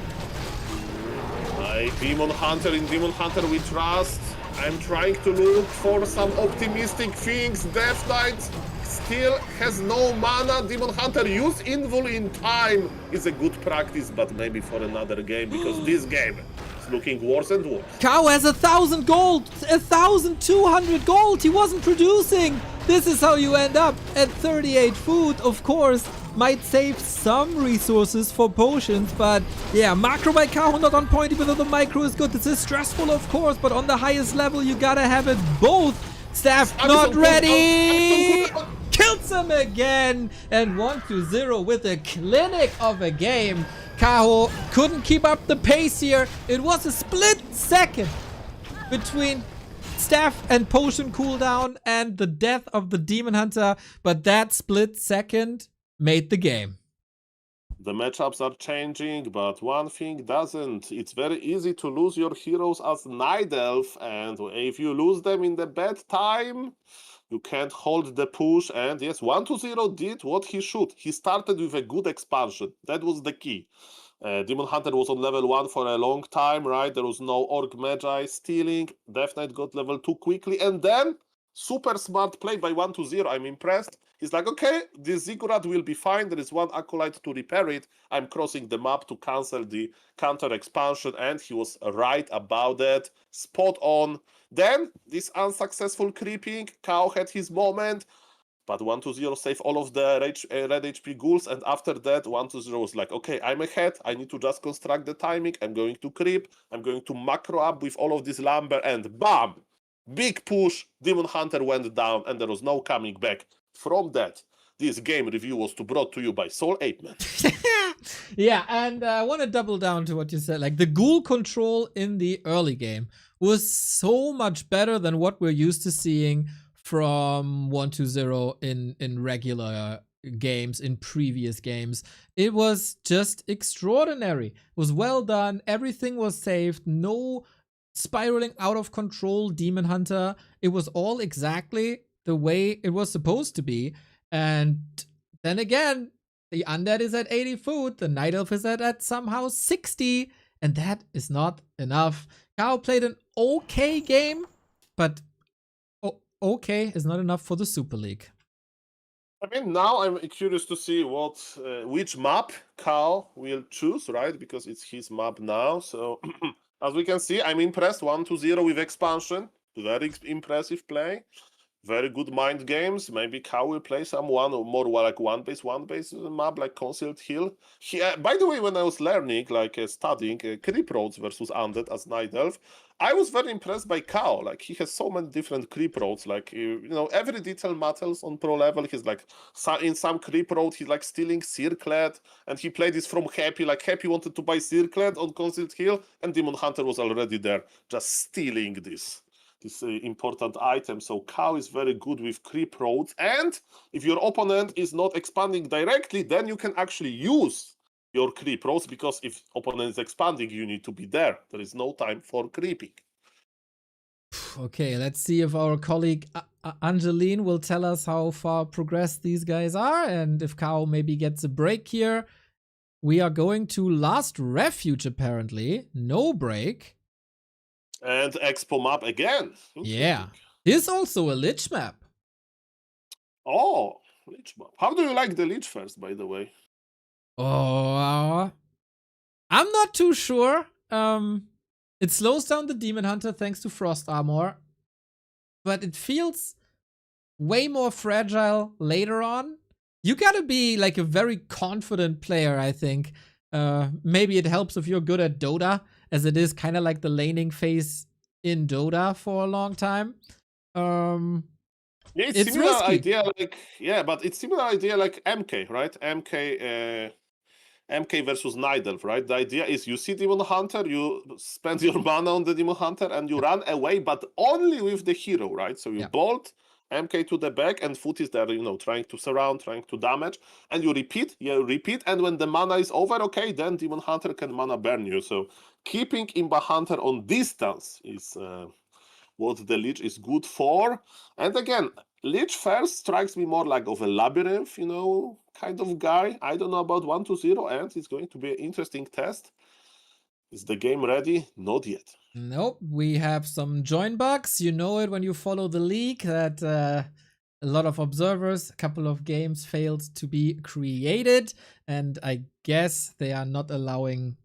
Demon Hunter, in Demon Hunter we trust. I'm trying to look for some optimistic things. Death Knight still has no mana. Demon Hunter use Invul in time is a good practice, but maybe for another game, because this game is looking worse and worse. Kaho has 1,000 gold, 1,200 gold. He wasn't producing. This is how you end up at 38 food. Of course, might save some resources for potions, but yeah, macro by Kaho not on point, even though the micro is good. This is stressful, of course, but on the highest level, you gotta have it both. Staff not ready! Kills him again! And 1-0 with a clinic of a game. Kaho couldn't keep up the pace here. It was a split second between staff and potion cooldown and the death of the Demon Hunter, but that split second made the game. The matchups are changing, but one thing doesn't. It's very easy to lose your heroes as Night Elf, and if you lose them in the bad time, you can't hold the push. And yes, 1-0 did what he should. He started with a good expansion. That was the key. Demon Hunter was on level 1 for a long time, right? There was no Orc Magi stealing. Death Knight got level 2 quickly, and then super smart play by 1-0. I'm impressed. He's like, okay, this Ziggurat will be fine. There is one Acolyte to repair it. I'm crossing the map to cancel the counter expansion, and he was right about that. Spot on. Then, this unsuccessful creeping. Kaho had his moment, but 1-0 saved all of the red HP ghouls, and after that, 1-0 was like, okay, I'm ahead. I need to just construct the timing. I'm going to creep. I'm going to macro up with all of this lumber, and bam! Big push, Demon Hunter went down, and there was no coming back from that. This game review was brought to you by Soul Apeman. Yeah, and I want to double down to what you said. Like, the ghoul control in the early game was so much better than what we're used to seeing from 1-0 in regular games, in previous games. It was just extraordinary. It was well done. Everything was saved. No spiraling out of control Demon Hunter. It was all exactly the way it was supposed to be. And then again, the undead is at 80 food, the Night Elf is at somehow 60, and that is not enough. Kaho played an okay game, but okay is not enough for the Super League. I mean, now I'm curious to see which map Kaho will choose, right? Because it's his map now. So, as we can see, I'm impressed. 1-0 with expansion. Very impressive play. Very good mind games. Maybe Kaho will play more like one base map, like Concealed Hill. By the way, when I was learning, studying creep roads versus undead as Night Elf, I was very impressed by Kaho. Like, he has so many different creep roads. Like, every detail matters on pro level. He's like, in some creep road, he's like stealing Circlet, and he played this from Happy. Like, Happy wanted to buy Circlet on Concealed Hill, and Demon Hunter was already there, just stealing this important item. So Kaho is very good with creep roads, and if your opponent is not expanding directly, then you can actually use your creep roads, because if opponent is expanding, you need to be there. There is no time for creeping. Okay, let's see if our colleague Angeline will tell us how far progressed these guys are, and if Kaho maybe gets a break here. We are going to Last Refuge, apparently. No break. And Expo map again. Yeah. This is also a Lich map. Oh, Lich map. How do you like the Lich first, by the way? Oh, I'm not too sure. It slows down the Demon Hunter thanks to Frost Armor, but it feels way more fragile later on. You gotta be like a very confident player, I think. Maybe it helps if you're good at Dota, as it is kind of like the laning phase in Dota for a long time. Yeah, it's similar risky. idea, but it's similar idea like MK, right? MK versus Night Elf, right? The idea is you see Demon Hunter, you spend your mana on the Demon Hunter, and you run away, but only with the hero, right? So you bolt MK to the back, and Foot is there, trying to surround, trying to damage, and you repeat, and when the mana is over, okay, then Demon Hunter can mana burn you. So keeping Imba Hunter on distance is what the Lich is good for. And again, Lich first strikes me more like of a labyrinth, kind of guy. I don't know about 1-0, and it's going to be an interesting test. Is the game ready? Not yet. Nope, we have some join bugs. You know it when you follow the league, that a lot of observers, a couple of games failed to be created, and I guess they are not allowing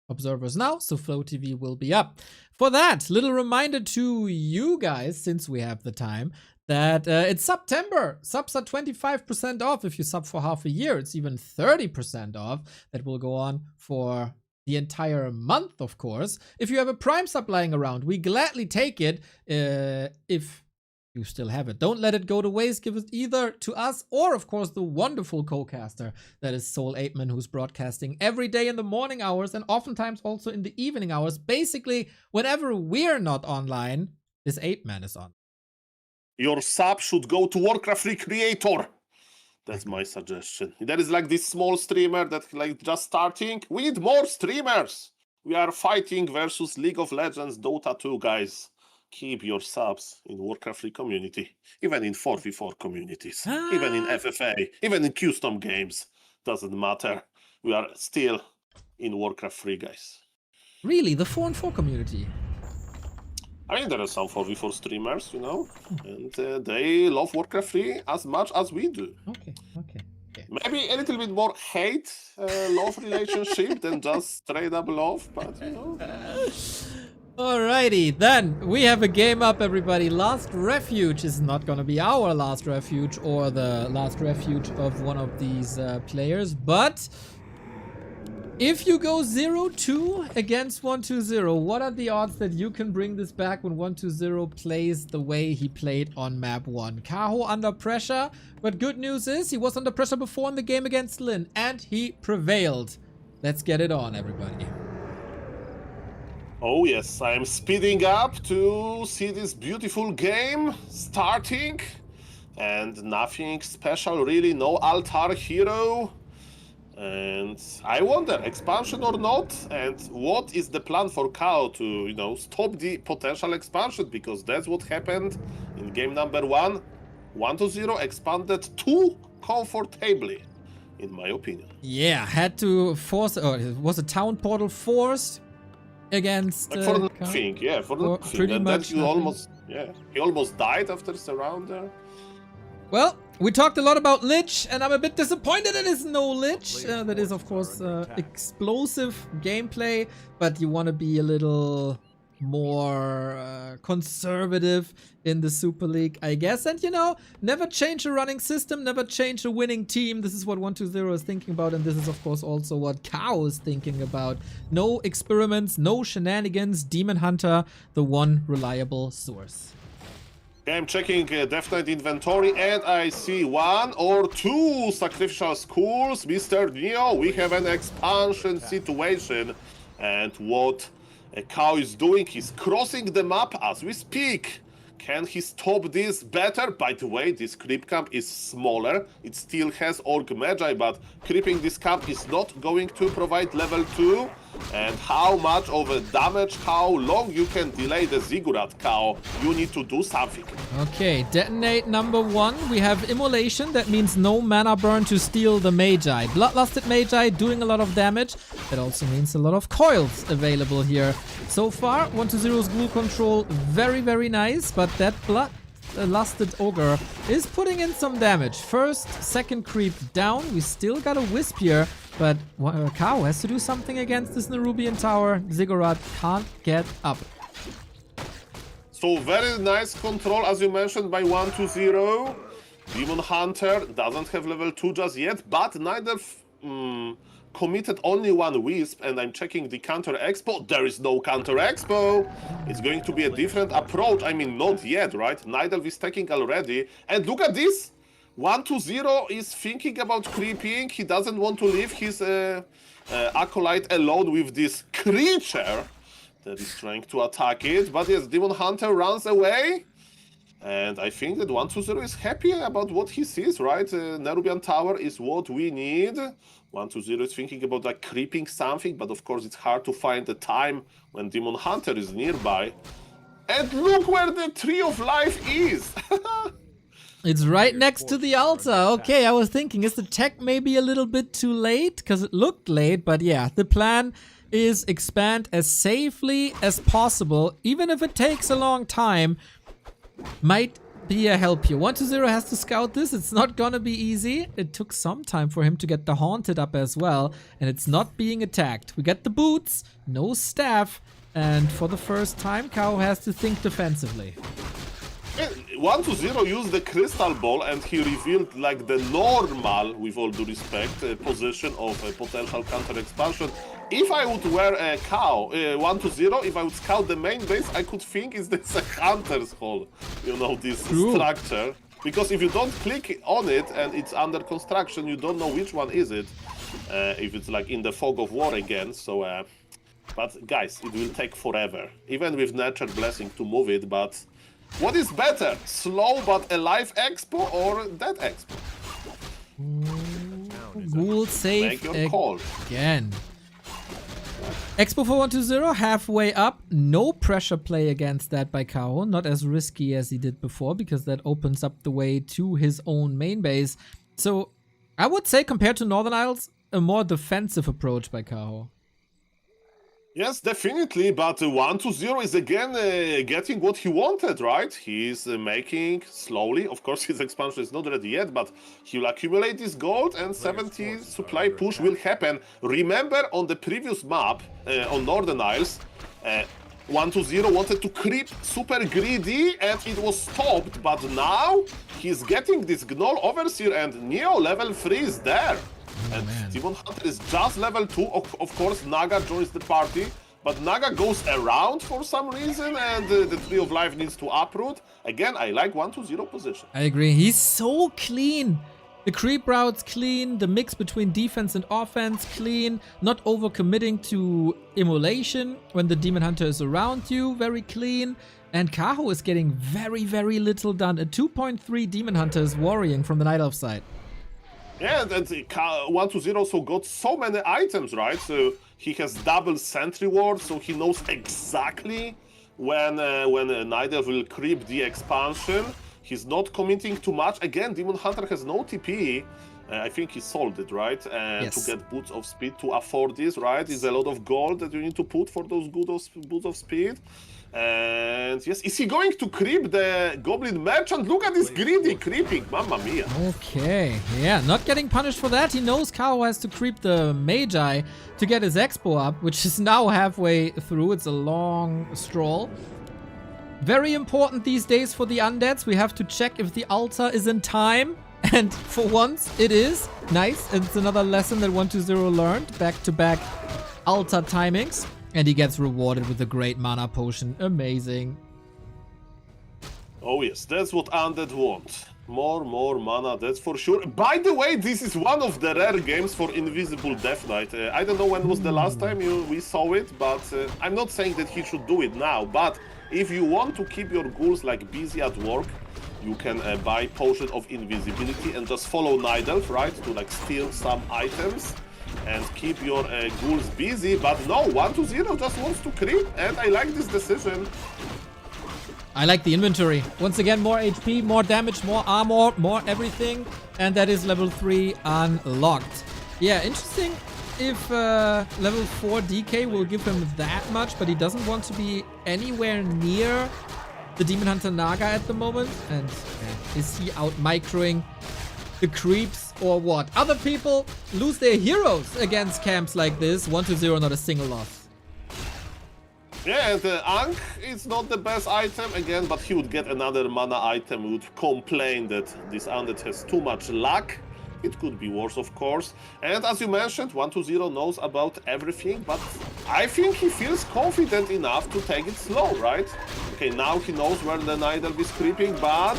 observers now, so Flow TV will be up. For that, little reminder to you guys, since we have the time, that it's September. Subs are 25% off if you sub for half a year. It's even 30% off. That will go on for the entire month, of course. If you have a Prime sub lying around, we gladly take it if you still have it. Don't let it go to waste. Give it either to us or, of course, the wonderful co-caster that is Soul8man, who's broadcasting every day in the morning hours and oftentimes also in the evening hours. Basically, whenever we're not online, this 8-man is on. Your sub should go to Warcraft Recreator. That's my suggestion. That is like this small streamer that like just starting. We need more streamers. We are fighting versus League of Legends, Dota 2, guys. Keep your subs in Warcraft 3 community, even in 4v4 communities, even in FFA, even in custom games. Doesn't matter. We are still in Warcraft 3, guys. Really? The 4-on-4 community? I mean, there are some 4v4 streamers, you know, and they love Warcraft 3 as much as we do. Okay. Maybe a little bit more hate-love relationship than just straight-up love, but, you know. Alrighty, then we have a game up, everybody. Last Refuge is not gonna be our last refuge or the last refuge of one of these players, but if you go 0-2 against 120, what are the odds that you can bring this back when 120 plays the way he played on map 1? Kaho under pressure, but good news is he was under pressure before in the game against Lin, and he prevailed. Let's get it on, everybody. Oh yes, I'm speeding up to see this beautiful game starting. And nothing special really, no altar hero. And I wonder, expansion or not? And what is the plan for Kaho to, you know, stop the potential expansion? Because that's what happened in game number 1. 120 expanded too comfortably, in my opinion. Yeah, had to force, or it was a town portal forced against like for nothing, yeah, for nothing. Pretty and much then he almost died after surround there. Well, we talked a lot about Lich, and I'm a bit disappointed it is no Lich. That is, of course, explosive gameplay, but you want to be a little more conservative in the Super League, I guess. And, you know, never change a running system, never change a winning team. This is what 120 is thinking about, and this is, of course, also what Kaho is thinking about. No experiments, no shenanigans. Demon Hunter, the one reliable source. I'm checking Death Knight inventory, and I see 1 or 2 sacrificial schools. Mr. Neo, we have an expansion situation, and what Kaho is doing, he's crossing the map as we speak. Can he stop this better? By the way, this creep camp is smaller. It still has Orc Magi, but creeping this camp is not going to provide level 2. And how much of a damage, how long you can delay the Ziggurat, Kaho? You need to do something. Okay, detonate number 1. We have Immolation. That means no mana burn to steal the Magi. Bloodlusted Magi doing a lot of damage. That also means a lot of coils available here. So far, 120's glue control very, very nice, but that bloodlusted Ogre is putting in some damage. First, second creep down. We still got a Wisp here, but Kaho has to do something against this Nerubian tower. Ziggurat can't get up. So very nice control, as you mentioned, by 120. Demon Hunter doesn't have level 2 just yet, but neither committed only 1 Wisp, and I'm checking the counter expo. There is no counter expo. It's going to be a different approach. I mean, not yet, right? Neither is taking already. And look at this. 120 is thinking about creeping. He doesn't want to leave his acolyte alone with this creature that is trying to attack it. But yes, Demon Hunter runs away. And I think that 120 is happy about what he sees, right? Nerubian Tower is what we need. 120 is thinking about like creeping something, but of course it's hard to find the time when Demon Hunter is nearby. And look where the Tree of Life is! It's right next to the altar. Okay, I was thinking, is the tech maybe a little bit too late? Because it looked late, but yeah, the plan is expand as safely as possible, even if it takes a long time. Might be a help here. 120 has to scout this. It's not gonna be easy. It took some time for him to get the Haunted up as well, and it's not being attacked. We get the boots, no staff, and for the first time, Kaho has to think defensively. 120 used the crystal ball and he revealed like the normal, with all due respect, position of a potential counter expansion. If I would wear a cow 120, if I would scout the main base, I could think is this a hunter's hall, you know, this structure. Because if you don't click on it and it's under construction, you don't know which one is it. If it's like in the fog of war again, so... but guys, it will take forever, even with Nature Blessing to move it, but... What is better, slow but alive expo or dead expo? Ghoul safe Make your call. again. Expo for 120, halfway up. No pressure play against that by Kaho. Not as risky as he did before, because that opens up the way to his own main base. So I would say, compared to Northern Isles, a more defensive approach by Kaho. Yes, definitely, but 120 is again getting what he wanted, right? He's making slowly, of course his expansion is not ready yet, but he will accumulate this gold and 70 supply push will happen. Remember on the previous map, on Northern Isles, 120 wanted to creep super greedy and it was stopped, but now he's getting this Gnoll Overseer and Neo level 3 is there. And Demon Hunter is just level 2. Of course, Naga joins the party, but Naga goes around for some reason, and the Tree of Life needs to uproot. Again, I like 120 position. I agree. He's so clean. The creep route's clean. The mix between defense and offense clean. Not overcommitting to immolation when the Demon Hunter is around you. Very clean. And Kaho is getting very, very little done. A 2.3 Demon Hunter is worrying from the Night Elf side. Yeah, and 120 also got so many items, right? So he has double sentry ward, so he knows exactly when Night Elf will creep the expansion. He's not committing too much. Again, Demon Hunter has no TP. I think he sold it, right? And yes. To get Boots of Speed to afford this, right? Is a lot of gold that you need to put for those Boots of Speed. And yes, is he going to creep the Goblin Merchant? Look at this greedy creeping, mamma mia. Okay, yeah, not getting punished for that. He knows Kaho has to creep the Magi to get his Expo up, which is now halfway through. It's a long stroll. Very important these days for the undeads. We have to check if the altar is in time. And for once, it is. Nice. And it's another lesson that 120 learned. Back-to-back altar timings. And he gets rewarded with a great mana potion. Amazing. Oh yes, that's what undead want. More mana, that's for sure. By the way, this is one of the rare games for Invisible Death Knight. I don't know when was the last time we saw it, but I'm not saying that he should do it now. But if you want to keep your ghouls like busy at work, you can buy Potion of Invisibility and just follow Night Elf, right? To like steal some items and keep your ghouls busy. But no, 120 just wants to creep, and I like this decision. I like the inventory. Once again, more HP, more damage, more armor, more everything. And that is level 3 unlocked. Yeah, interesting if level 4 DK will give him that much, but he doesn't want to be anywhere near the Demon Hunter Naga at the moment. And is he out microing the creeps or what? Other people lose their heroes against camps like this. 120, not a single loss. Yeah, and Ankh is not the best item again, but he would get another mana item. He would complain that this undead has too much luck. It could be worse, of course. And as you mentioned, 120 knows about everything, but I think he feels confident enough to take it slow, right? Okay, now he knows where the Night Elf is creeping, but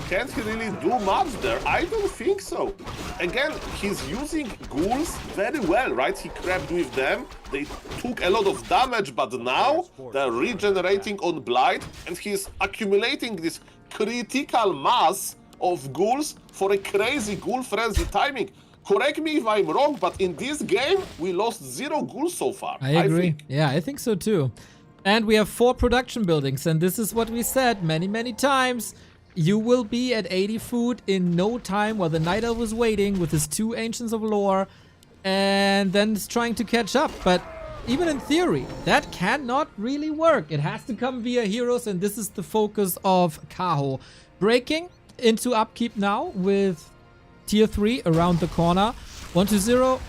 can't he really do much there? I don't think so. Again, he's using ghouls very well, right? He crept with them. They took a lot of damage, but now they're regenerating on Blight, and he's accumulating this critical mass of ghouls for a crazy ghoul frenzy timing. Correct me if I'm wrong, but in this game, we lost 0 ghouls so far. I agree. Yeah, I think so too. And we have 4 production buildings, and this is what we said many times. You will be at 80 food in no time while the Night Elf was waiting with his 2 Ancients of Lore and then is trying to catch up. But even in theory, that cannot really work. It has to come via heroes, and this is the focus of Kaho. Breaking into upkeep now with tier 3 around the corner. 120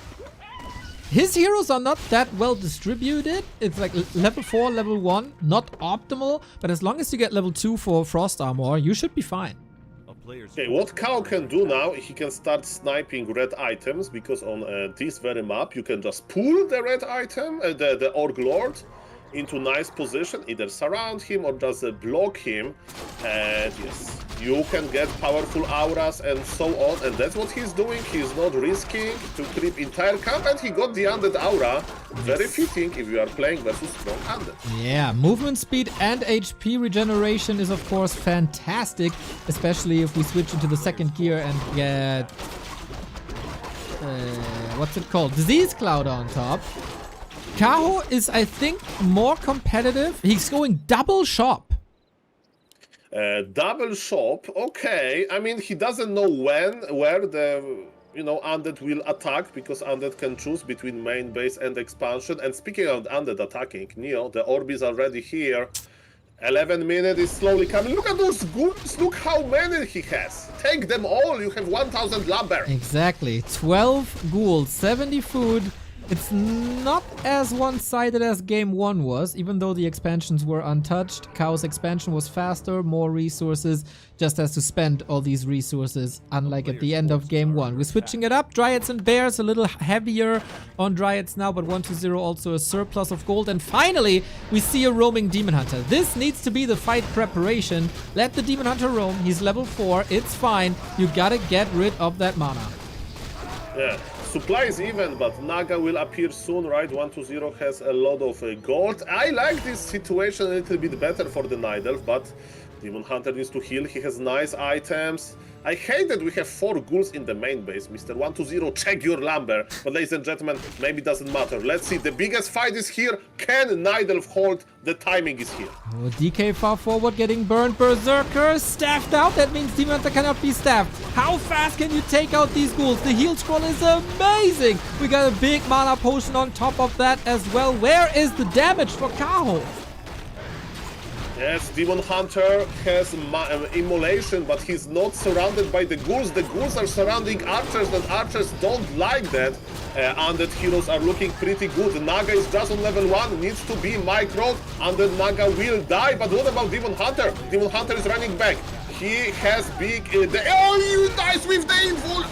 His heroes are not that well distributed. It's like level 4, level 1, not optimal. But as long as you get level 2 for Frost Armor, you should be fine. Okay, what Kaho can do now, he can start sniping red items, because on this very map you can just pull the red item, the Orc Lord, into nice position, either surround him or just block him, and yes, you can get powerful auras and so on, and that's what he's doing. He's not risking to creep entire camp, and he got the undead aura. Very fitting if you are playing versus strong undead. Yeah, movement speed and HP regeneration is of course fantastic, especially if we switch into the second gear and get what's it called? Disease Cloud on top. Kaho is, I think, more competitive. He's going double shop. Double shop, okay. I mean, he doesn't know where the undead will attack, because undead can choose between main base and expansion. And speaking of undead attacking, Neo, the orb is already here. 11 minutes is slowly coming. Look at those ghouls. Look how many he has. Take them all. You have 1,000 lumber. Exactly. 12 ghouls, 70 food. It's not as one-sided as game 1 was, even though the expansions were untouched. Kaho's expansion was faster, more resources, just has to spend all these resources, unlike at the end of game 1. We're switching it up. Dryads and Bears, a little heavier on Dryads now, but 1-2-0 also a surplus of gold. And finally, we see a roaming Demon Hunter. This needs to be the fight preparation. Let the Demon Hunter roam. He's level 4. It's fine. You gotta get rid of that mana. Yeah. Supply is even, but Naga will appear soon, right? 1-2-0 has a lot of gold. I like this situation a little bit better for the Night Elf, but Demon Hunter needs to heal. He has nice items. I hate that we have 4 ghouls in the main base. Mr. 1-2-0, check your lumber. But ladies and gentlemen, maybe it doesn't matter. Let's see. The biggest fight is here. Can Night Elf hold? The timing is here. Oh, DK far forward, getting burned. Berserker staffed out. That means Demon Hunter cannot be staffed. How fast can you take out these ghouls? The heal scroll is amazing. We got a big mana potion on top of that as well. Where is the damage for Kaho? Yes, Demon Hunter has immolation, but he's not surrounded by the ghouls. The ghouls are surrounding archers, and archers don't like that. Undead heroes are looking pretty good. Naga is just on level 1, needs to be micro. Undead Naga will die, but what about Demon Hunter? Demon Hunter is running back. He has big... oh, you dies with the invul!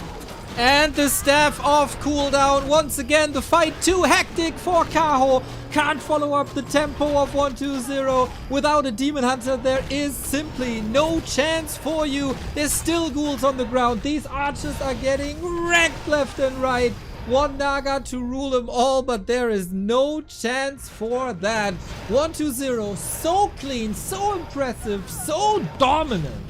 And the staff off cooldown. Once again, the fight too hectic for Kaho. Can't follow up the tempo of 1-2-0. Without a Demon Hunter, there is simply no chance for you. There's still ghouls on the ground. These archers are getting wrecked left and right. One Naga to rule them all, but there is no chance for that. 1-2-0, so clean, so impressive, so dominant.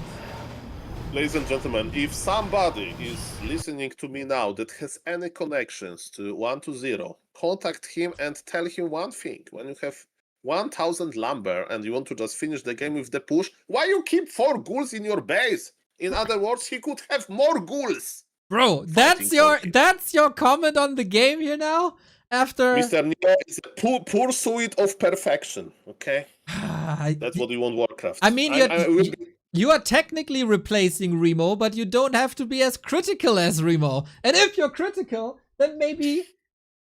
Ladies and gentlemen, if somebody is listening to me now that has any connections to 1-2-0, contact him and tell him one thing. When you have 1,000 lumber and you want to just finish the game with the push, why you keep 4 ghouls in your base? In other words, he could have more ghouls. Bro, that's your comment on the game here now? After Mr. Neo is a pursuit of perfection, okay? That's what you want Warcraft. I mean, you are technically replacing Remo, but you don't have to be as critical as Remo. And if you're critical, then maybe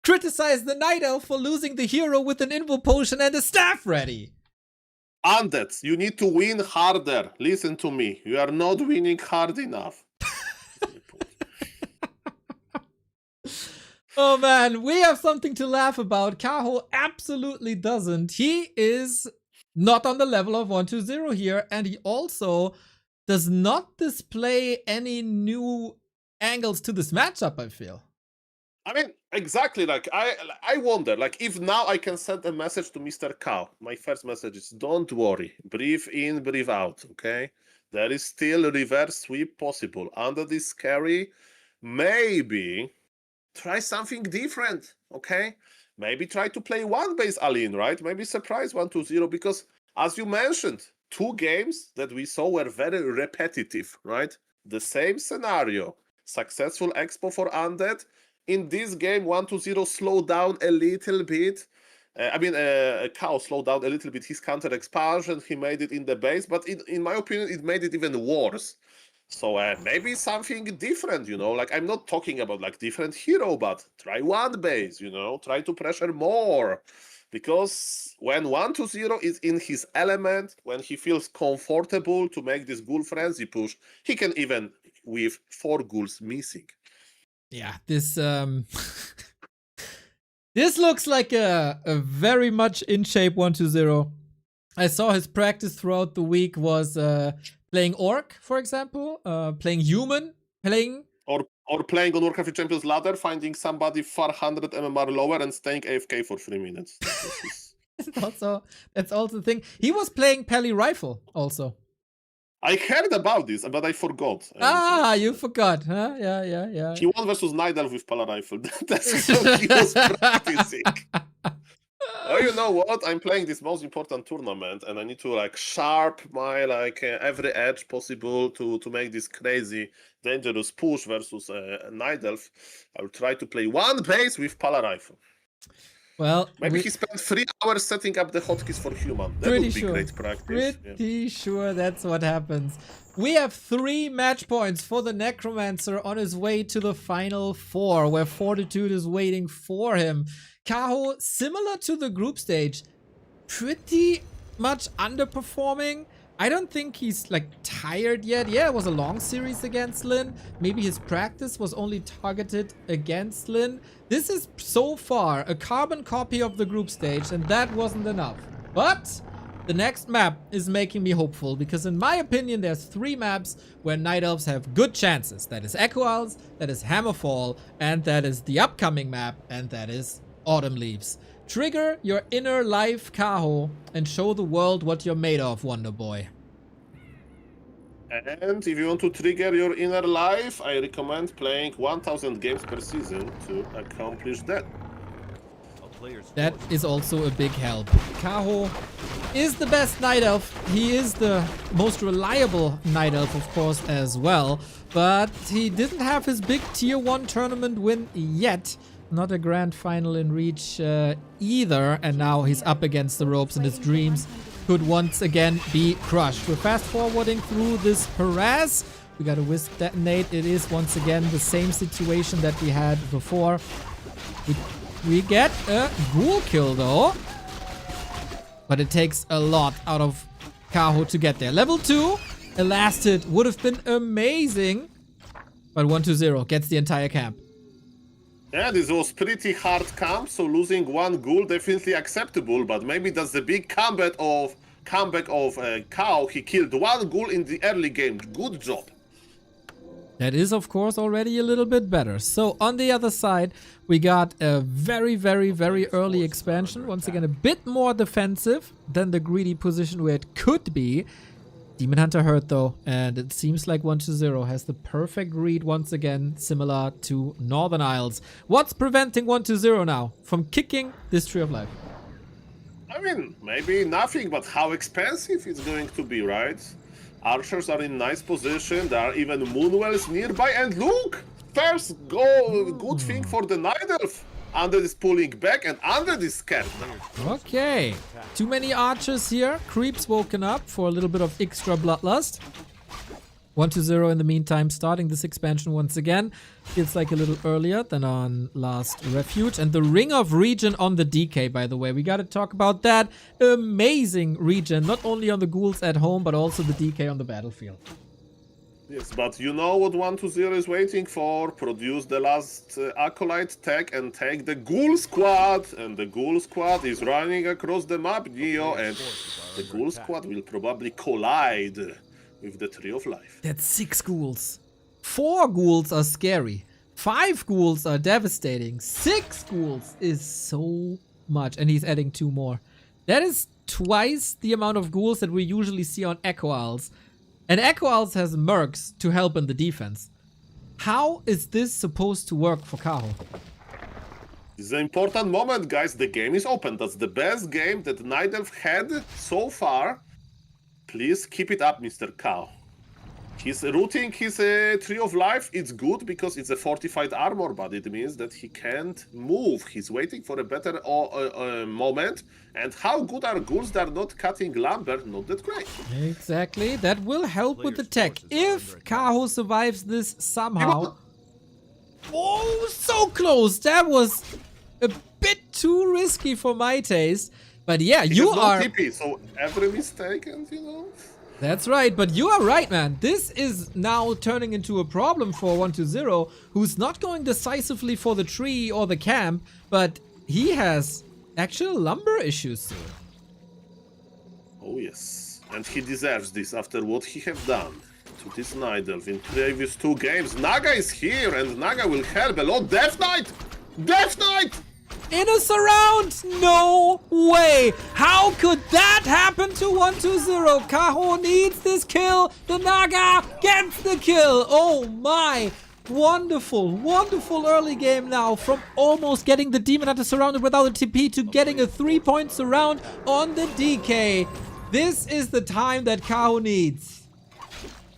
criticize the Night Elf for losing the hero with an invul potion and a staff ready. Undead, you need to win harder. Listen to me. You are not winning hard enough. Oh man, we have something to laugh about. Kaho absolutely doesn't. He is not on the level of 1-2-0 here, and he also does not display any new angles to this matchup, I feel. I mean, exactly, like, I wonder, like, if now I can send a message to Mr. Kaho. My first message is, don't worry, breathe in, breathe out, okay? There is still reverse sweep possible. Under this scary, maybe try something different, okay? Maybe try to play one base Aline, right? Maybe surprise 1-2-0, because as you mentioned, 2 games that we saw were very repetitive, right? The same scenario. Successful expo for Undead. In this game, 1-2-0 slowed down a little bit. Kaho slowed down a little bit his counter expansion. He made it in the base, but in my opinion, it made it even worse. So maybe something different, like I'm not talking about like different hero, but try one base, try to pressure more. Because when 1-0 is in his element, when he feels comfortable to make this ghoul frenzy push, he can even with 4 ghouls missing. Yeah, this this looks like a very much in shape 1-0. I saw his practice throughout the week was playing Orc, for example, playing Human, playing... Or playing on Warcraft Champions ladder, finding somebody 400 MMR lower and staying AFK for 3 minutes. That's also the thing. He was playing Pally Rifle also. I heard about this, but I forgot. You forgot, huh? Yeah. He won versus Night Elf with Pala Rifle. That's how he was practicing. Oh, you know what? I'm playing this most important tournament, and I need to like sharp my every edge possible to make this crazy dangerous push versus Night Elf. I'll try to play one base with Pala Rifle. Well, maybe he spent 3 hours setting up the hotkeys for human. That would be great practice. Pretty sure that's what happens. We have 3 match points for the Necromancer on his way to the final 4, where Fortitude is waiting for him. Kaho, similar to the group stage, pretty much underperforming. I don't think he's like tired yet. Yeah, it was a long series against Lin. Maybe his practice was only targeted against Lin. This is so far a carbon copy of the group stage, and that wasn't enough. But the next map is making me hopeful, because in my opinion there's 3 maps where Night Elves have good chances. That is Echo Isles, that is Hammerfall, and that is the upcoming map, and that is Autumn Leaves. Trigger your inner life, Kaho, and show the world what you're made of, Wonder Boy. And if you want to trigger your inner life, I recommend playing 1000 games per season to accomplish that. That is also a big help. Kaho is the best Night Elf. He is the most reliable Night Elf, of course, as well. But he didn't have his big tier 1 tournament win yet. Not a grand final in reach either. And now he's up against the ropes, and his dreams could once again be crushed. We're fast forwarding through this harass. We got a Wisp detonate. It is once again the same situation that we had before. We get a ghoul kill though. But it takes a lot out of Kaho to get there. Level 2, Elasted would have been amazing. But 1-0 gets the entire camp. Yeah, this was pretty hard camp, so losing 1 ghoul definitely acceptable, but maybe that's the big comeback of Kaho. He killed 1 ghoul in the early game. Good job. That is, of course, already a little bit better. So on the other side, we got a very, very, very early expansion. Once again, a bit more defensive than the greedy position where it could be. Demon Hunter hurt though, and it seems like 1-0 has the perfect read once again, similar to Northern Isles. What's preventing 1-0 now from kicking this Tree of Life? I mean, maybe nothing, but how expensive it's going to be, right? Archers are in nice position, there are even Moonwells nearby, and look! First goal, good thing for the Night Elf. Under this pulling back and under this scared now. Okay, too many archers here. Creeps woken up for a little bit of extra bloodlust. 1-0 in the meantime, starting this expansion once again. Feels like a little earlier than on last Refuge. And the Ring of Regen on the DK, by the way. We gotta talk about that. Amazing regen, not only on the ghouls at home, but also the DK on the battlefield. Yes, but you know what 1-0 is waiting for? Produce the last Acolyte tech and take the Ghoul Squad. And the Ghoul Squad is running across the map, Neo, and the Ghoul Squad will probably collide with the Tree of Life. That's 6 ghouls. 4 ghouls are scary. 5 ghouls are devastating. 6 ghouls is so much. And he's adding 2 more. That is twice the amount of ghouls that we usually see on Echo Isles. And Echo Isles has mercs to help in the defense. How is this supposed to work for Kaho? This is an important moment, guys. The game is open. That's the best game that Night Elf had so far. Please keep it up, Mr. Kaho. He's routing his Tree of Life. It's good because it's a fortified armor, but it means that he can't move. He's waiting for a better moment. And how good are ghouls that are not cutting lumber? Not that great. Exactly. That will help with the tech. If Kaho survives this somehow. Oh, so close. That was a bit too risky for my taste. But yeah, you are... TP, so every mistake and, you know... That's right, but you are right, man. This is now turning into a problem for 120, who's not going decisively for the tree or the camp, but he has actual lumber issues soon. Oh yes, and he deserves this after what he have done to this Night Elf in previous 2 games. Naga is here, and Naga will help a lot. Death Knight! Death Knight! In a surround! No way! How could that happen to 120? Kaho needs this kill. The Naga gets the kill. Oh my! Wonderful, wonderful early game now. From almost getting the Demon Hunter surrounded without a TP to getting a 3-point surround on the DK. This is the time that Kaho needs.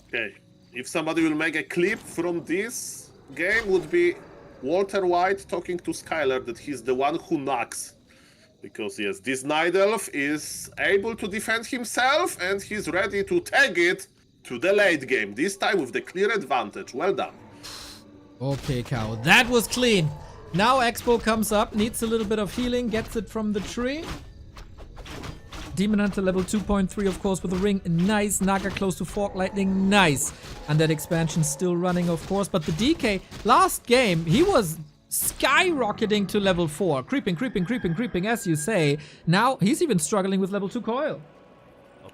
Okay, if somebody will make a clip from this game, would be Walter White talking to Skylar that he's the one who knocks. Because yes, this Night Elf is able to defend himself and he's ready to tag it to the late game. This time with the clear advantage. Well done. Okay, Kaho, that was clean. Now Expo comes up, needs a little bit of healing, gets it from the tree. Demon Hunter level 2.3, of course, with a ring. Nice. Naga close to Fork Lightning. Nice. And that expansion still running, of course. But the DK, last game, he was skyrocketing to level 4. Creeping, creeping, creeping, creeping, as you say. Now, he's even struggling with level 2 coil.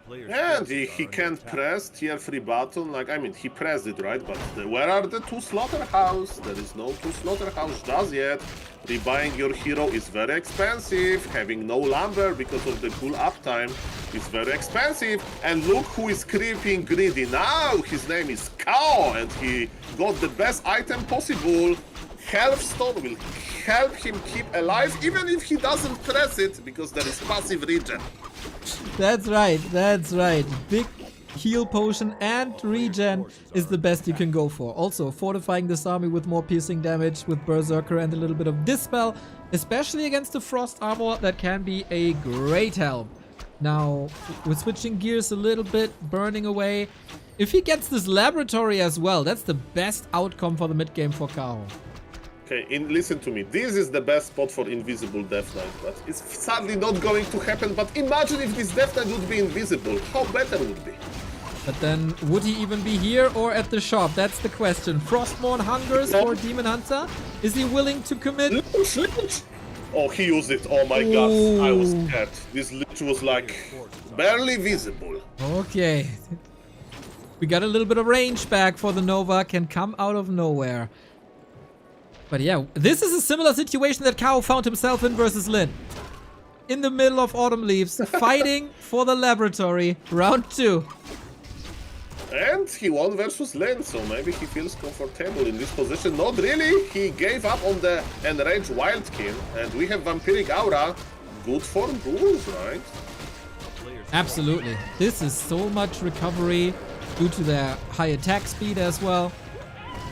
And he can't press tier 3 button. Like, I mean, he pressed it, right? But where are the 2 slaughterhouse? There is no 2 slaughterhouse just yet. Rebuying your hero is very expensive. Having no lumber because of the cool uptime is very expensive. And look who is creeping greedy now. His name is Kaho, and he got the best item possible. Health Stone will help him keep alive, even if he doesn't press it, because there is passive regen. That's right, that's right. Big heal potion and regen is the best you can go for. Also, fortifying this army with more piercing damage with Berserker and a little bit of Dispel, especially against the Frost armor, that can be a great help. Now, we're switching gears a little bit, burning away. If he gets this laboratory as well, that's the best outcome for the mid game for Kaho. Okay, listen to me. This is the best spot for invisible Death Knight, but it's sadly not going to happen. But imagine if this Death Knight would be invisible. How better would be? But then, would he even be here or at the shop? That's the question. Frostmourne hungers for Demon Hunter. Is he willing to commit? Lich. Oh, he used it. Oh my god, I was scared. This Lich was like barely visible. Okay. We got a little bit of range back for the Nova. Can come out of nowhere. But yeah, this is a similar situation that Kaho found himself in versus Lin. In the middle of Autumn Leaves, fighting for the laboratory. Round 2. And he won versus Lin, so maybe he feels comfortable in this position. Not really. He gave up on the Enraged Wildkin, and we have Vampiric Aura. Good for ghouls, right? Absolutely. This is so much recovery due to their high attack speed as well.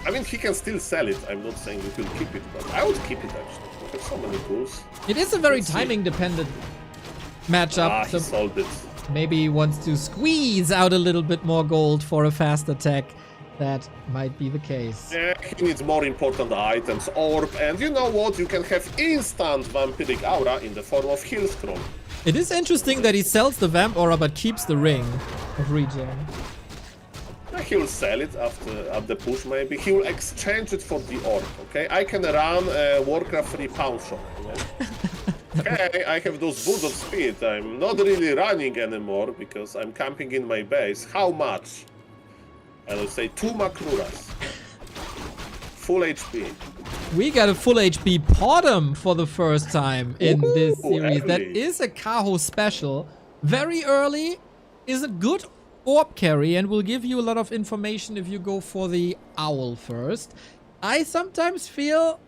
I mean, he can still sell it. I'm not saying we will keep it, but I would keep it actually. We have so many ghouls. It is a very timing-dependent matchup. He sold it. Maybe he wants to squeeze out a little bit more gold for a fast attack. That might be the case. Yeah, he needs more important items, orb, and you know what? You can have instant Vampiric Aura in the form of Heal Scroll. It is interesting that he sells the Vamp Aura but keeps the ring of regen. He will sell it at the push, maybe. He will exchange it for the orb, okay? I can run a Warcraft 3 pound shop, yeah? Okay, I have those boots of speed. I'm not really running anymore because I'm camping in my base. How much? I will say 2 Makruras. Full HP. We got a full HP Potom for the first time in this series. Early. That is a Kaho special. Very early, is a good orb carry and will give you a lot of information if you go for the owl first. I sometimes feel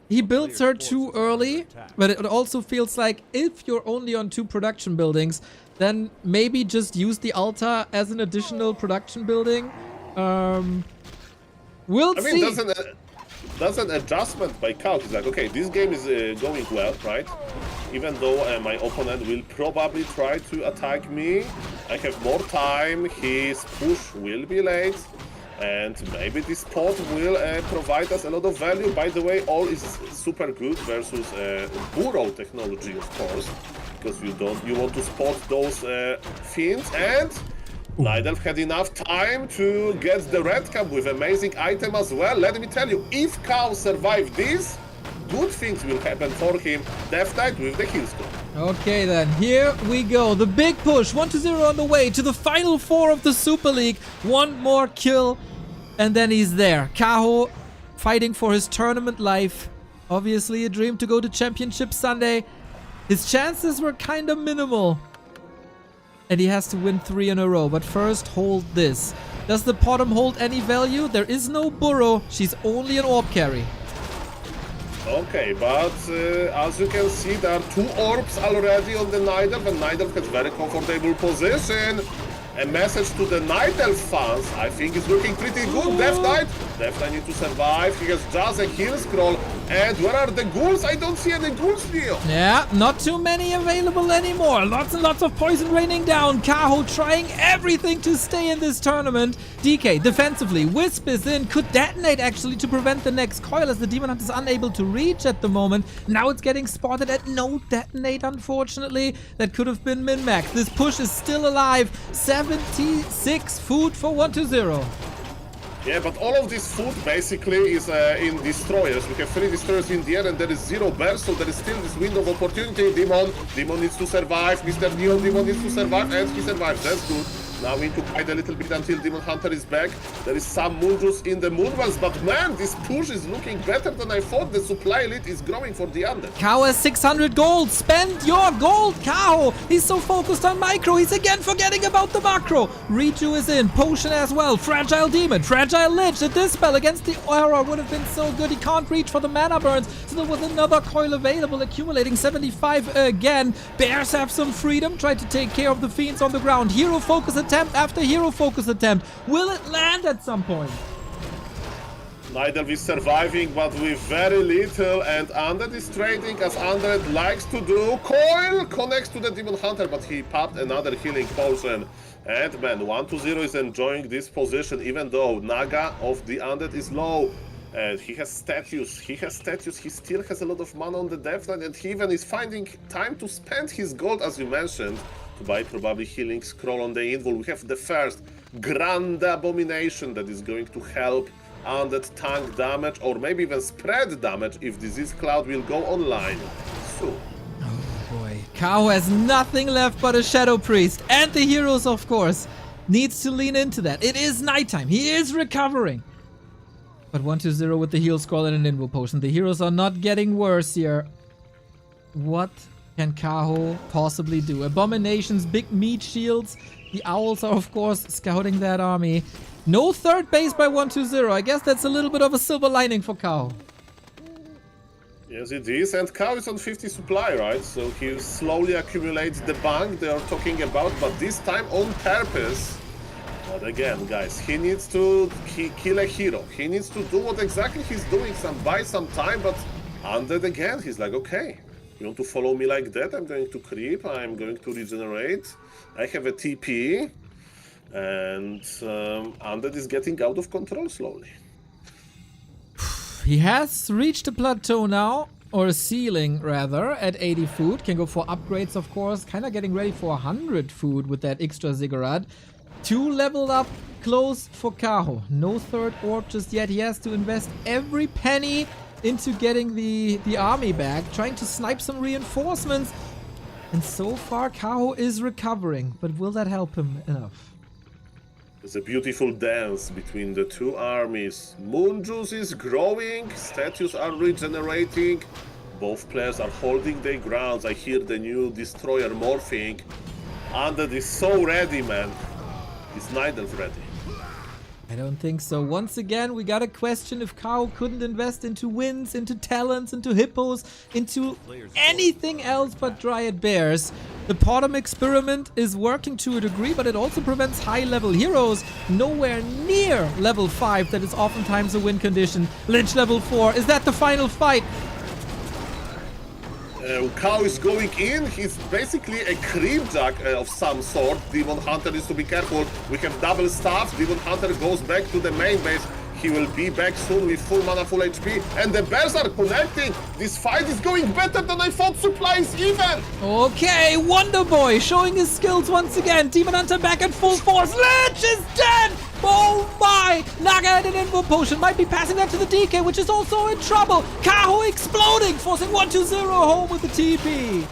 he builds her too early, but it also feels like if you're only on 2 production buildings, then maybe just use the altar as an additional production building. We'll I see. mean, that's an adjustment by Kaho. He's like, okay, this game is going well, right? Even though my opponent will probably try to attack me, I have more time, his push will be late, and maybe this spot will provide us a lot of value. By the way, all is super good versus burrow technology, of course, because you want to spot those fiends, and Nidelf had enough time to get the red cap with amazing item as well. Let me tell you, if Kaho survived this, good things will happen for him. Death Knight with the heal score. Okay then, here we go. The big push, 1-0 on the way to the final 4 of the Super League. One more kill, and then he's there. Kaho fighting for his tournament life. Obviously a dream to go to Championship Sunday. His chances were kind of minimal. And he has to win 3 in a row. But first, hold this. Does the bottom hold any value? There is no burrow. She's only an orb carry. Okay, but as you can see, there are 2 orbs already on the Nidelf, and Nidelf has very comfortable position. A message to the Nidelf fans, I think it's looking pretty good. Death Knight needs to survive. He has just a heal scroll. And where are the ghouls? I don't see any ghouls, Leo. Yeah, not too many available anymore. Lots and lots of poison raining down. Kaho trying everything to stay in this tournament. DK defensively. Wisp is in. Could detonate actually to prevent the next coil as the Demon Hunter is unable to reach at the moment. Now it's getting spotted at no detonate, unfortunately. That could have been min-max. This push is still alive. 76 food for 1-0. Yeah, but all of this food basically is in destroyers. We have 3 destroyers in the air and there is 0 burst, so there is still this window of opportunity. Demon needs to survive. Mr. Neon Demon needs to survive, and he survives. That's good. Now we need to fight a little bit until Demon Hunter is back. There is some Moonjuice in the Moonwells, but man, this push is looking better than I thought. The supply elite is growing for the under. Kaho has 600 gold. Spend your gold, Kaho. He's so focused on micro. He's again forgetting about the macro. Reju is in. Potion as well. Fragile Demon. Fragile Lich. The Dispel against the Aura would have been so good. He can't reach for the mana burns. So there was another coil available, accumulating 75 again. Bears have some freedom. Try to take care of the fiends on the ground. Hero focus attempt after hero focus attempt. Will it land at some point? Nidelf is surviving, but with very little, and Undead is trading as Undead likes to do. Coil connects to the Demon Hunter, but he popped another healing potion. And man, 1-0 is enjoying this position, even though Naga of the Undead is low. And he has statues, he still has a lot of mana on the Death Knight, and he even is finding time to spend his gold, as you mentioned, to buy probably healing scroll on the invul. We have the first Grand Abomination that is going to help Undead tank damage, or maybe even spread damage if Disease Cloud will go online soon. Oh boy. Kaho has nothing left but a Shadow Priest. And the heroes, of course, needs to lean into that. It is nighttime. He is recovering. But 1-0 with the heal scroll and an invul potion. The heroes are not getting worse here. What can Kaho possibly do? Abominations, big meat shields. The owls are, of course, scouting that army. No third base by 1-0. I guess that's a little bit of a silver lining for Kaho. Yes, it is, and Kaho is on 50 supply, right? So he slowly accumulates the bank they are talking about, but this time on purpose. But again, guys, he needs to kill a hero. He needs to do what exactly he's doing, buy some time, but Undead again, he's like, okay, you want to follow me like that? I'm going to creep, I'm going to regenerate. I have a TP, and Undead is getting out of control slowly. He has reached a plateau now, or a ceiling rather, at 80 food. Can go for upgrades, of course. Kind of getting ready for 100 food with that extra ziggurat. 2 leveled up close for Kaho. No third orb just yet. He has to invest every penny into getting the army back, trying to snipe some reinforcements. And so far, Kaho is recovering, but will that help him enough? It's a beautiful dance between the 2 armies. Moonjuice is growing, statues are regenerating, both players are holding their grounds. I hear the new destroyer morphing. Undead is so ready, man. Is Nidelf ready? I don't think so. Once again, we got a question if Kaho couldn't invest into wins, into talents, into hippos, into anything else but Dryad Bears. The Potom experiment is working to a degree, but it also prevents high-level heroes nowhere near level 5. That is oftentimes a win condition. Lich level 4. Is that the final fight? Kaho is going in. He's basically a creep jack of some sort. Demon Hunter needs to be careful. We have double staff. Demon Hunter goes back to the main base. He will be back soon with full mana, full HP. And the bears are connecting. This fight is going better than I thought. Supplies even. Okay, Wonder Boy showing his skills once again. Demon Hunter back at full force. Lich is dead. Oh my! Naga had an info potion. Might be passing that to the DK, which is also in trouble. Kaho exploding, forcing 1-2-0 home with the TP.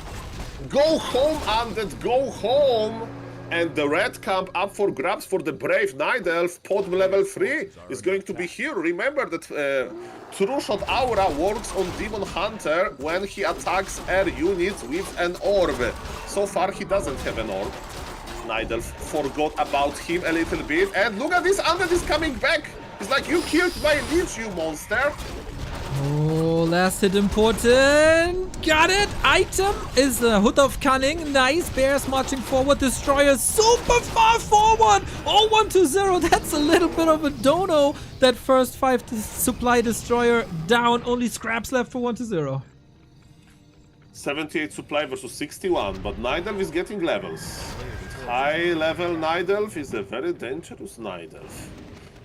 Go home, Undead. Go home. And the red camp up for grabs for the brave Night Elf. Pod level 3 is going to be here. Remember that True Shot Aura works on Demon Hunter when he attacks air units with an orb. So far, he doesn't have an orb. Night Elf forgot about him a little bit. And look at this, Undead is coming back. He's like, you killed my Lich, you monster. Oh, last hit important. Got it. Item is the Hood of Cunning. Nice. Bears marching forward. Destroyer super far forward. Oh, 1-2-0. That's a little bit of a dono. That first 5 supply destroyer down. Only scraps left for 1-0. 78 supply versus 61, but Night Elf is getting levels. High level Night Elf is a very dangerous Night Elf.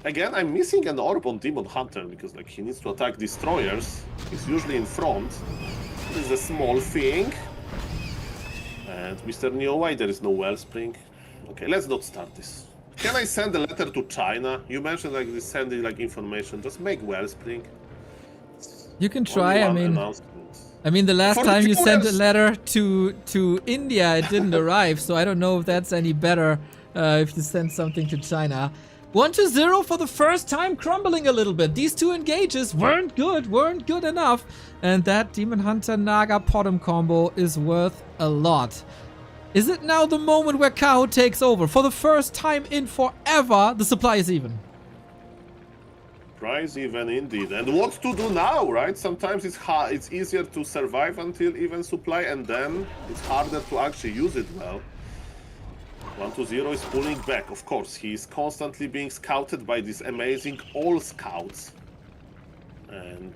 Again, I'm missing an orb on Demon Hunter because like he needs to attack destroyers. He's usually in front. This is a small thing. And Mr. Neo, why there is no wellspring? Okay, let's not start this. Can I send a letter to China? You mentioned like this sending like information. Just make wellspring. You can try. I mean, the last time you sent a letter to India, it didn't arrive. So I don't know if that's any better if you send something to China. 1-0 for the first time, crumbling a little bit. These two engages weren't good enough. And that Demon Hunter Naga Potom combo is worth a lot. Is it now the moment where Kaho takes over? For the first time in forever, the supply is even. Price even indeed. And what to do now, right? Sometimes it's hard, it's easier to survive until even supply, and then it's harder to actually use it well. 1-0 is pulling back, of course. He is constantly being scouted by these amazing all scouts. And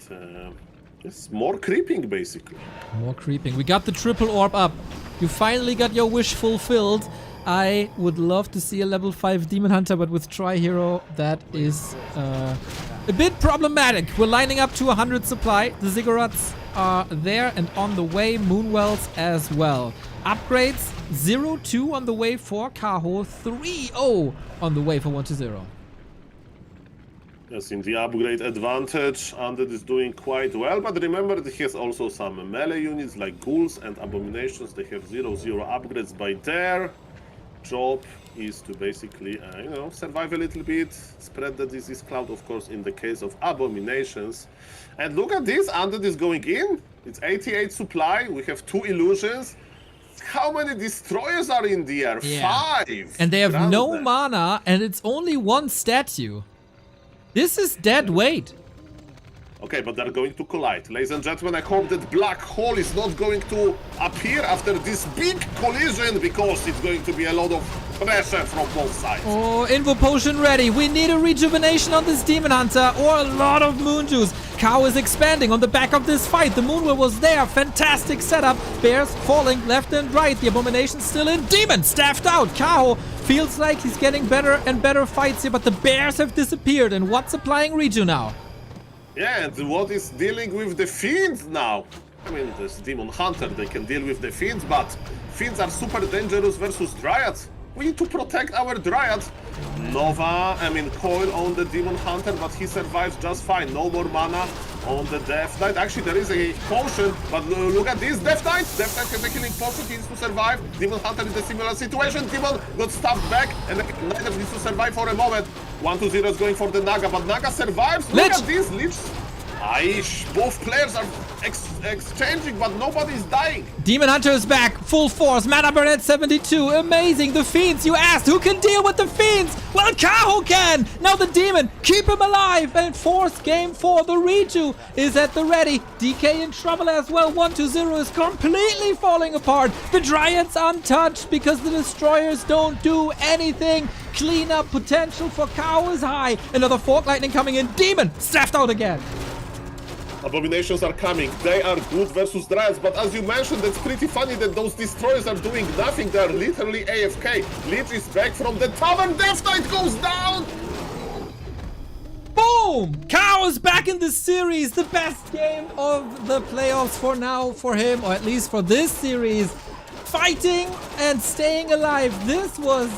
it's more creeping, basically. More creeping. We got the triple orb up. You finally got your wish fulfilled. I would love to see a level 5 Demon Hunter, but with Tri-Hero, that is a bit problematic. We're lining up to 100 supply. The Ziggurats are there and on the way. Moonwells as well. Upgrades, 0-2 on the way for Kaho. 3-0 on the way for 1-0. Yes, in the upgrade advantage, Undead is doing quite well, but remember that he has also some melee units like ghouls and abominations. They have 0-0 upgrades by their job is to basically, survive a little bit, spread the disease cloud, of course, in the case of abominations. And look at this, Undead is going in. It's 88 supply. We have 2 illusions. How many destroyers are in the air? Yeah. 5! And they have no mana, and it's only 1 statue. This is dead weight. Okay, but they're going to collide. Ladies and gentlemen, I hope that black hole is not going to appear after this big collision, because it's going to be a lot of pressure from both sides. Oh, Info Potion ready. We need a rejuvenation on this Demon Hunter or a lot of Moon Juice. Kaho is expanding on the back of this fight. The Moonwell was there. Fantastic setup. Bears falling left and right. The Abomination's still in. Demon staffed out. Kaho feels like he's getting better and better fights here, but the Bears have disappeared. And what's applying Reju now? Yeah, and what is dealing with the Fiends now? I mean, this Demon Hunter, they can deal with the Fiends, but Fiends are super dangerous versus Dryads. We need to protect our Dryads. Coil on the Demon Hunter, but he survives just fine. No more mana on the Death Knight. Actually, there is a potion, but look at this. Death Knight! Death Knight has a killing potion, he needs to survive. Demon Hunter is in a similar situation. Demon got stabbed back, and the Knight needs to survive for a moment. 1-0 is going for the Naga, but Naga survives. Look at this, Lich. Both players are exchanging, but nobody's dying. Demon Hunter is back, full force, mana burn at 72, amazing. The Fiends, you asked, who can deal with the Fiends? Well, Kaho can! Now the Demon, keep him alive, and force game 4, the redo is at the ready. DK in trouble as well, 1-0 is completely falling apart. The Dryads untouched because the Destroyers don't do anything. Cleanup potential for Kaho is high. Another Fork Lightning coming in, Demon, staffed out again. Abominations are coming. They are good versus Dryads, but as you mentioned, it's pretty funny that those destroyers are doing nothing. They are literally AFK. Lich is back from the tavern. Death Knight goes down. Boom! Kaho is back in this series. The best game of the playoffs for now for him, or at least for this series. Fighting and staying alive. This was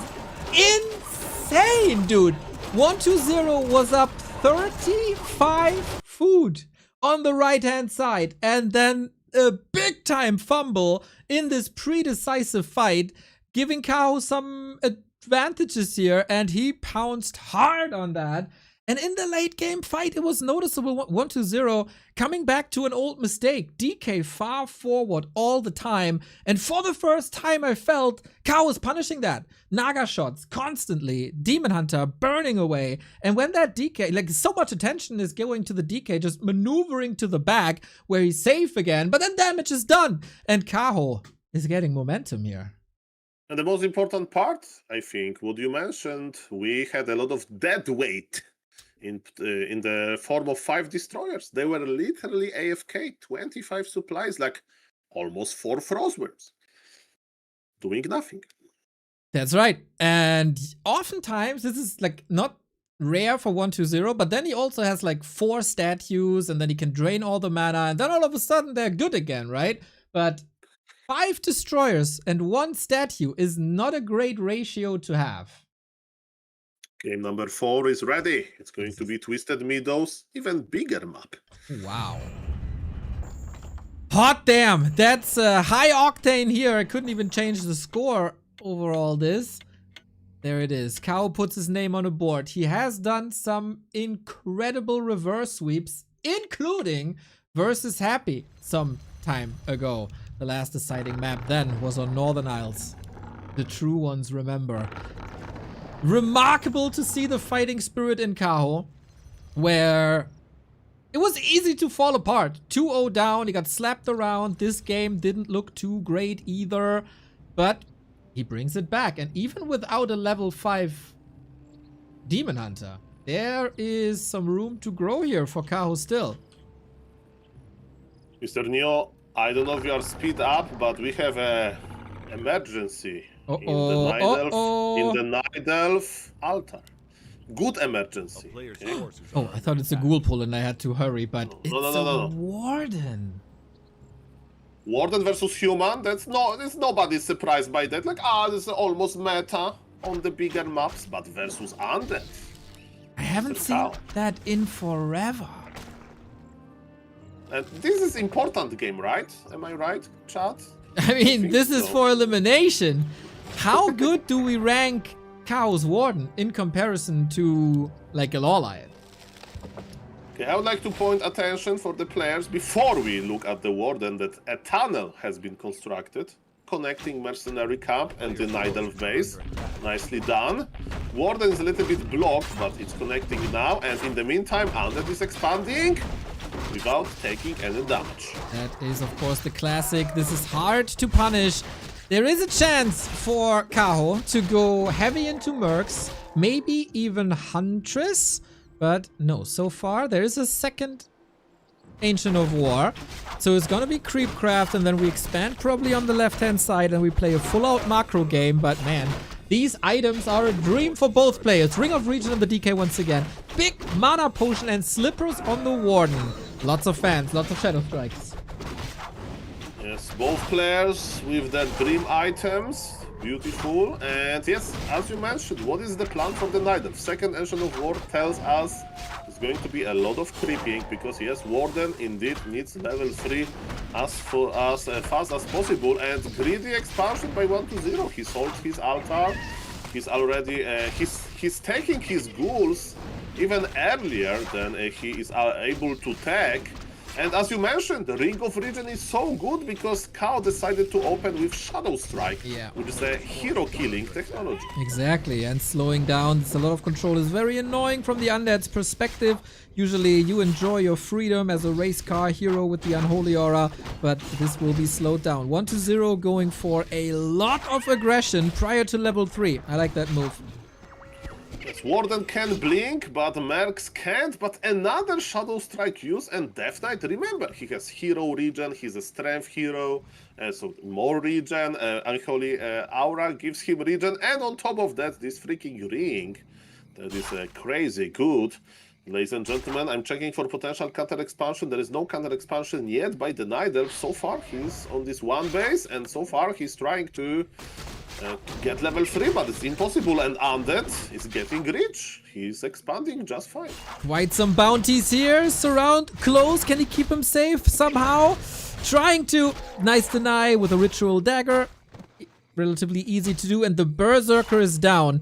insane, dude. 1-0 was up 35 food on the right-hand side, and then a big-time fumble in this pre-decisive fight, giving Kaho some advantages here, and he pounced hard on that. And in the late-game fight, it was noticeable, 1-0, coming back to an old mistake. DK far forward all the time, and for the first time I felt Kaho was punishing that. Naga shots constantly, Demon Hunter burning away, and when that DK, like so much attention is going to the DK, just maneuvering to the back where he's safe again, but then damage is done, and Kaho is getting momentum here. And the most important part, I think, what you mentioned, we had a lot of dead weight in the form of 5 destroyers. They were literally AFK, 25 supplies, like almost 4 Frostworms, doing nothing. That's right. And oftentimes, this is like not rare for 1-0, but then he also has like 4 statues, and then he can drain all the mana, and then all of a sudden they're good again, right? But 5 destroyers and 1 statue is not a great ratio to have. Game number 4 is ready. It's going to be Twisted Meadows, even bigger map. Wow. Hot damn. That's high octane here. I couldn't even change the score over all this. There it is. Kaho puts his name on a board. He has done some incredible reverse sweeps, including versus Happy some time ago. The last deciding map then was on Northern Isles. The true ones remember. Remarkable to see the fighting spirit in Kaho, where it was easy to fall apart. 2-0 down, he got slapped around. This game didn't look too great either, but he brings it back. And even without a level 5 Demon Hunter, there is some room to grow here for Kaho still. Mr. Neo, I don't know if you are speed up, but we have a emergency in the Night Elf altar. Good emergency. Okay? Oh, I thought it's a ghoul pull and I had to hurry, but it's a warden. Warden versus human? That's nobody's surprised by that. Like, this is almost meta on the bigger maps, but versus undead. I haven't seen that in forever. And this is important game, right? Am I right, chat? I mean, this is for elimination. How good do we rank Kaho's Warden in comparison to, like, a Lawlion? Okay, I would like to point attention for the players before we look at the Warden that a tunnel has been constructed connecting Mercenary Camp and the Night Elf base. Nicely done. Warden is a little bit blocked, but it's connecting now, and in the meantime, Undead is expanding without taking any damage. That is, of course, the classic. This is hard to punish. There is a chance for Kaho to go heavy into Mercs, maybe even Huntress, but no, so far there is a second Ancient of War. So it's gonna be Creepcraft, and then we expand probably on the left-hand side and we play a full-out macro game, but man, these items are a dream for both players. Ring of Region on the DK once again. Big Mana Potion and Slippers on the Warden. Lots of fans, lots of Shadow Strikes. Yes, both players with their dream items. Beautiful. And yes, as you mentioned, what is the plan for the Night Elf? Second Ancient of War tells us it's going to be a lot of creeping, because yes, Warden indeed needs level 3 as fast as possible, and greedy expansion by 1-0. He sold his altar. He's already he's taking his ghouls even earlier than he is able to tag. And as you mentioned, the Ring of Regen is so good because Kaho decided to open with Shadow Strike, which is a hero-killing technology. Exactly, and slowing down this a lot of control is very annoying from the Undead's perspective. Usually you enjoy your freedom as a race car hero with the Unholy Aura, but this will be slowed down. 1-0 going for a lot of aggression prior to level 3. I like that move. Yes, Warden can blink, but Mercs can't. But another Shadow Strike use, and Death Knight, remember, he has hero regen, he's a strength hero, so more regen. Unholy Aura gives him regen, and on top of that, this freaking ring that is crazy good. Ladies and gentlemen, I'm checking for potential counter expansion. There is no counter expansion yet by the Nidal. So far, he's on this one base, and so far, he's trying to get level 3, but it's impossible, and Undead is getting rich. He's expanding just fine. Quite some bounties here. Surround close. Can he keep him safe somehow? Trying to. Nice deny with a Ritual Dagger. Relatively easy to do, and the Berserker is down.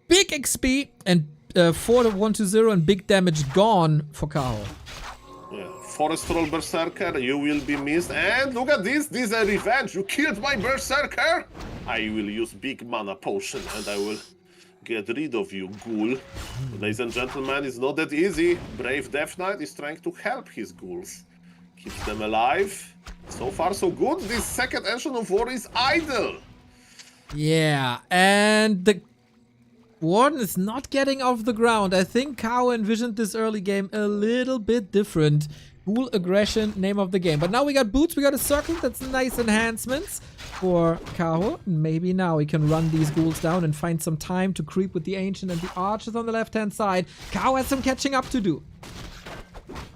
Big XP and 4-1-0 and big damage gone for Kaho. Yeah. Forest Troll Berserker, you will be missed. And look at this is a revenge. You killed my Berserker. I will use big mana potion and I will get rid of you, ghoul. Ladies and gentlemen, it's not that easy. Brave Death Knight is trying to help his ghouls. Keeps them alive. So far so good. This second Ancient of War is idle. Yeah, and the Warden is not getting off the ground. I think Kaho envisioned this early game a little bit different. Ghoul aggression, name of the game. But now we got boots, we got a circle. That's nice enhancements for Kaho. Maybe now we can run these ghouls down and find some time to creep with the Ancient and the Archers on the left-hand side. Kaho has some catching up to do.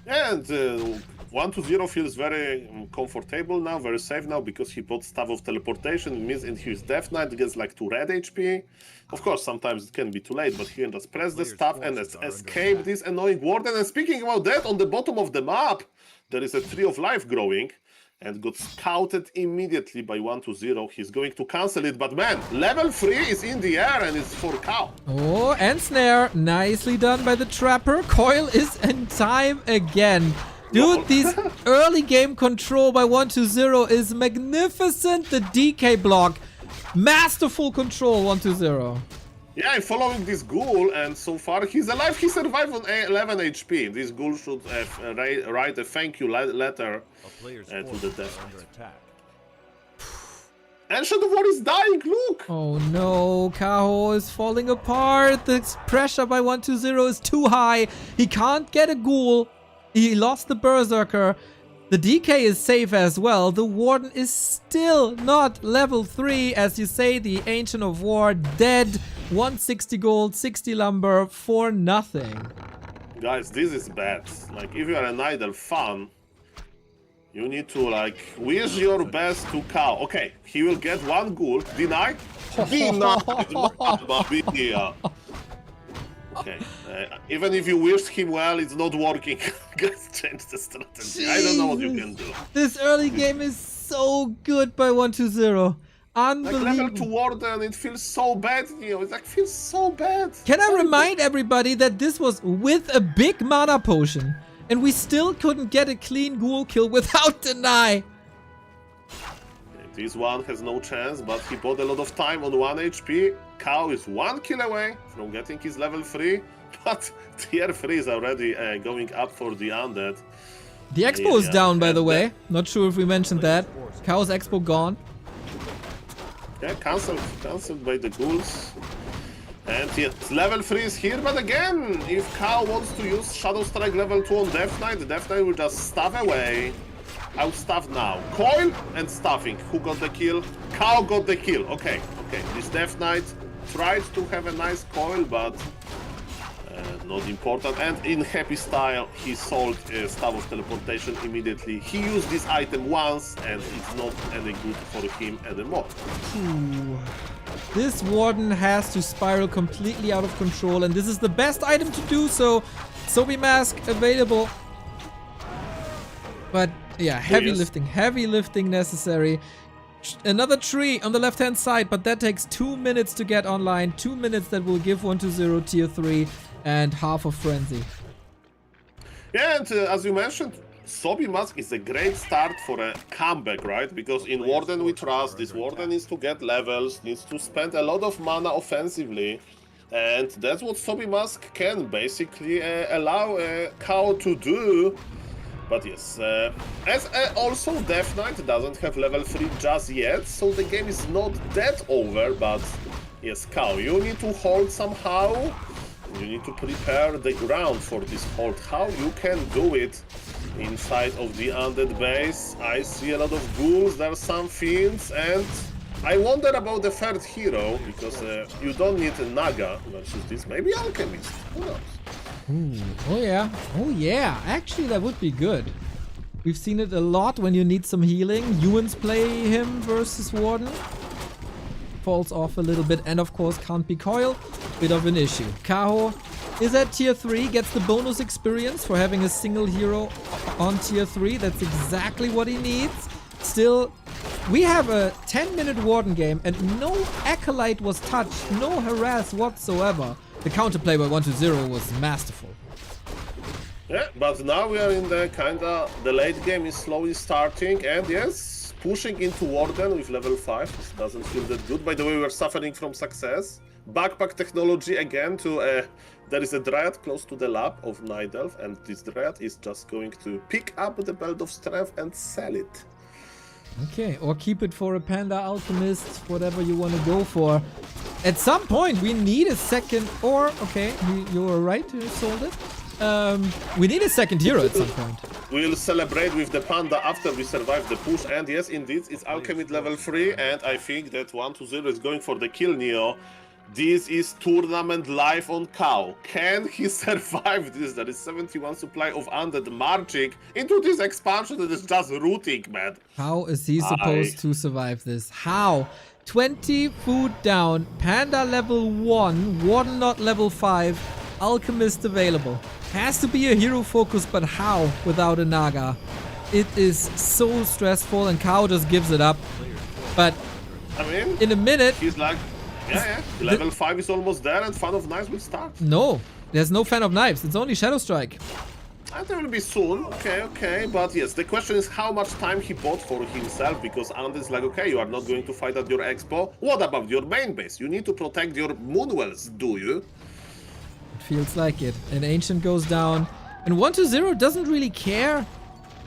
And 1-0 feels very comfortable now, very safe now, because he bought Staff of Teleportation. It means in his Death Knight gets like 2 red HP. Of course, sometimes it can be too late, but he can just press the staff and escape this annoying Warden. And speaking about that, on the bottom of the map, there is a Tree of Life growing, and got scouted immediately by 1-0. He's going to cancel it, but man, level 3 is in the air and it's for Kaho. Oh, and Snare. Nicely done by the Trapper. Coil is in time again. Dude, this early game control by 1-0 is magnificent. The DK block. Masterful control, 1-0. Yeah, I'm following this ghoul, and so far he's alive. He survived on 11 HP. This ghoul should write a thank you letter to the Death Knight. Ancient of War is dying, look! Oh no, Kaho is falling apart. The pressure by 1-0 is too high. He can't get a ghoul. He lost the Berserker. The DK is safe as well. The Warden is still not level 3. As you say, the Ancient of War dead. 160 gold, 60 lumber for nothing. Guys, this is bad. Like, if you are an idle fan, you need to, like, wish your best to Kaho. Okay, he will get 1 ghoul. Deny? Denied! Okay, even if you wished him well, it's not working. Guys, change the strategy. I don't know what you can do. This early game is so good by 1-0. Unbelievable. Like level 2 Warden, it feels so bad, you know, it like feels so bad. Can I remind everybody that this was with a big mana potion, and we still couldn't get a clean ghoul kill without deny. This one has no chance, but he bought a lot of time on 1 HP. Kaho is 1 kill away from getting his level 3, but tier 3 is already going up for the Undead. The Expo is down, by the way. Not sure if we mentioned that. Kaho's Expo gone. Yeah, cancelled by the ghouls. And yes, level 3 is here, but again, if Kaho wants to use Shadow Strike level 2 on Death Knight, the Death Knight will just staff away. Outstaff now. Coil and staffing. Who got the kill? Kaho got the kill. Okay. This Death Knight tried to have a nice coil, but not important. And in happy style, he sold Staff of Teleportation immediately. He used this item once, and it's not any good for him anymore. Ooh. This Warden has to spiral completely out of control, and this is the best item to do so. Sobi Mask available. But yeah, heavy lifting necessary. Another tree on the left-hand side, but that takes 2 minutes to get online. 2 minutes that will give 1-0 tier 3. and half of Frenzy. Yeah, and as you mentioned, Sobi Mask is a great start for a comeback, right? Because in Warden we trust, this Warden needs to get levels, needs to spend a lot of mana offensively, and that's what Sobi Mask can basically allow Kaho to do. But yes, as also Death Knight doesn't have level 3 just yet, so the game is not that over, but yes, Kaho, you need to hold somehow. You need to prepare the ground for this hold. How you can do it inside of the undead base? I see a lot of ghouls, there are some fiends, and I wonder about the third hero, because you don't need a Naga versus this, maybe Alchemist, who knows? Ooh, oh yeah, oh yeah, actually that would be good. We've seen it a lot when you need some healing. Ewan's play him versus Warden. Falls off a little bit, and of course can't be coil. Bit of an issue. Kaho is at tier 3, gets the bonus experience for having a single hero on tier 3. That's exactly what he needs. Still, we have a 10-minute Warden game and no Acolyte was touched, no harass whatsoever. The counterplay by 120 was masterful. Yeah, but now we are in the the late game is slowly starting, and yes, pushing into Warden with level 5. This doesn't feel that good. By the way, we are suffering from success. Backpack technology again to there is a Dryad close to the lab of Night Elf, and this Dryad is just going to pick up the Belt of Strength and sell it. Okay, or keep it for a Panda Alchemist, whatever you want to go for. At some point, we need a second, or, okay, you were right, you sold it. We need a second hero at some point. We'll celebrate with the Panda after we survive the push, and yes, indeed, it's Alchemist level 3, and I think that 120 is going for the kill, Neo. This is tournament live on Kaho. Can he survive this? There is 71 supply of undead marching into this expansion that is just rooting, man. How is he supposed to survive this? How? 20 food down, Panda level 1, Warden not level 5, Alchemist available. Has to be a hero focus, but how without a Naga? It is so stressful and Kaho just gives it up. But I mean, in a minute... He's like, yeah, level 5 is almost there and Fan of Knives will start. No, there's no Fan of Knives. It's only Shadow Strike. And there will be soon. Okay. But yes, the question is how much time he bought for himself, because Undead is like, okay, you are not going to fight at your expo. What about your main base? You need to protect your Moonwells, do you? It feels like it. An Ancient goes down. And 120 doesn't really care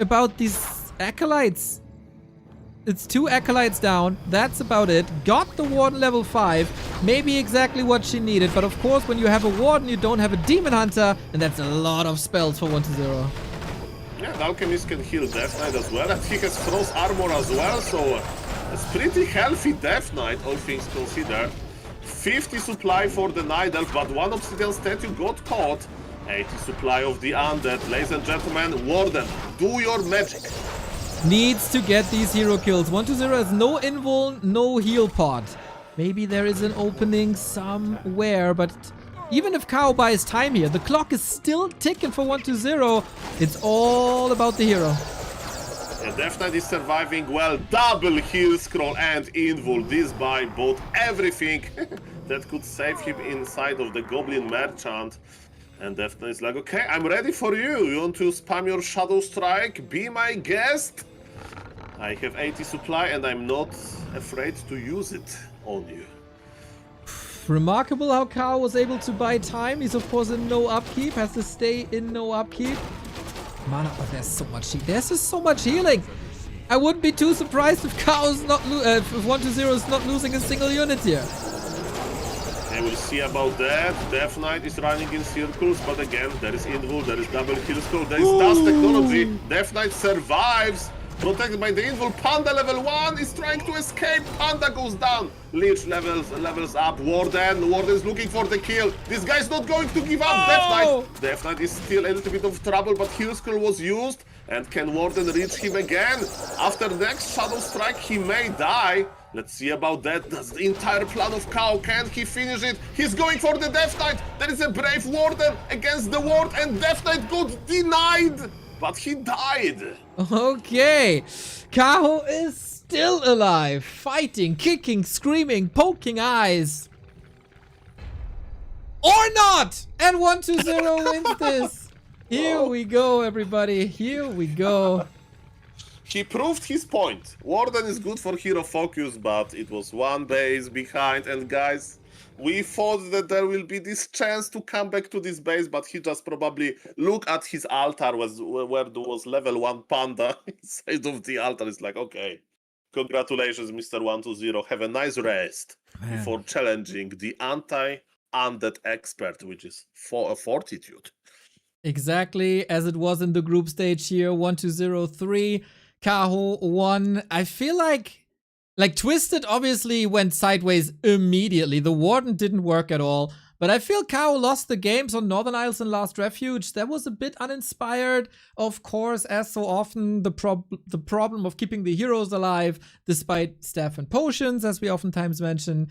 about these Acolytes. It's 2 Acolytes down. That's about it. Got the Warden level 5. Maybe exactly what she needed. But of course, when you have a Warden, you don't have a Demon Hunter. And that's a lot of spells for 120. Yeah, the Alchemist can heal Death Knight as well. And he has Frost Armor as well. So it's pretty healthy Death Knight, all things considered. 50 supply for the Night Elf, but 1 Obsidian statue got caught. 80 supply of the Undead. Ladies and gentlemen, Warden, do your magic. Needs to get these hero kills. 120 has no invul, no heal pod. Maybe there is an opening somewhere, but even if Kaho buys time here, the clock is still ticking for 120. It's all about the hero. Yeah, Death Knight is surviving well. Double heal scroll and invul. This buy bought everything that could save him inside of the Goblin Merchant. And Death Knight is like, okay, I'm ready for you. You want to spam your Shadow Strike? Be my guest? I have 80 supply and I'm not afraid to use it on you. Remarkable how Kaho was able to buy time. He's of course in no upkeep, has to stay in no upkeep. Mana, oh, there's so much there's just so much healing. I wouldn't be too surprised if Kaho's not if 120 is not losing a single unit here. I will see about that. Death Knight is running in circles, but again, there is invul, there is double kill scroll, there is dust technology. Death Knight survives, protected by the invul. Panda level 1 is trying to escape. Panda goes down. Lich levels up. Warden is looking for the kill. This guy's not going to give up. Death Knight is still a little bit of trouble, but heal scroll was used. And can Warden reach him again? After next Shadow Strike, he may die. Let's see about that. That's the entire plan of Kaho. Can he finish it? He's going for the Death Knight. There is a brave Warden against the ward, and Death Knight got denied. But he died. Okay. Kaho is still alive. Fighting, kicking, screaming, poking eyes. Or not! And 120 wins this. Here we go, everybody. Here we go. He proved his point. Warden is good for hero focus, but it was one base behind. And guys, we thought that there will be this chance to come back to this base, but he just probably look at his altar where there was level 1 panda inside of the altar. It's like, okay, congratulations, Mr. 120. Have a nice rest before challenging the anti-undead expert, which is for a Fortitude. Exactly as it was in the group stage here. 1-2-0-3. Kaho won. I feel like Twisted obviously went sideways immediately. The Warden didn't work at all. But I feel Kaho lost the games on Northern Isles and Last Refuge. That was a bit uninspired. Of course, as so often, the problem of keeping the heroes alive, despite staff and potions, as we oftentimes mention.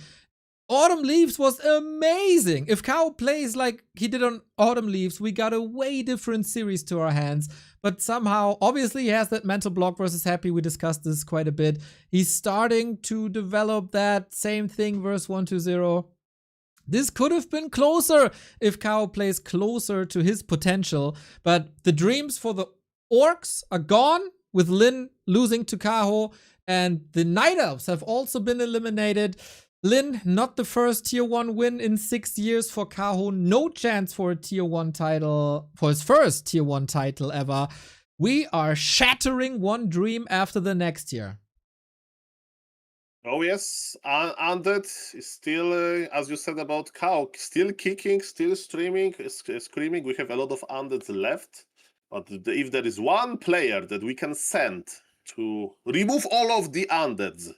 Autumn Leaves was amazing. If Kaho plays like he did on Autumn Leaves, we got a way different series to our hands. But somehow, obviously, he has that mental block versus Happy. We discussed this quite a bit. He's starting to develop that same thing versus 1-2-0. This could have been closer if Kaho plays closer to his potential. But the dreams for the Orcs are gone, with Lin losing to Kaho. And the Night Elves have also been eliminated. Lin, not the first tier 1 win in 6 years for Kaho. No chance for a tier 1 title, for his first tier 1 title ever. We are shattering one dream after the next here. Oh yes, Undead is still, as you said about Kaho, still kicking, still screaming. We have a lot of Undeads left. But if there is one player that we can send to remove all of the Undeads,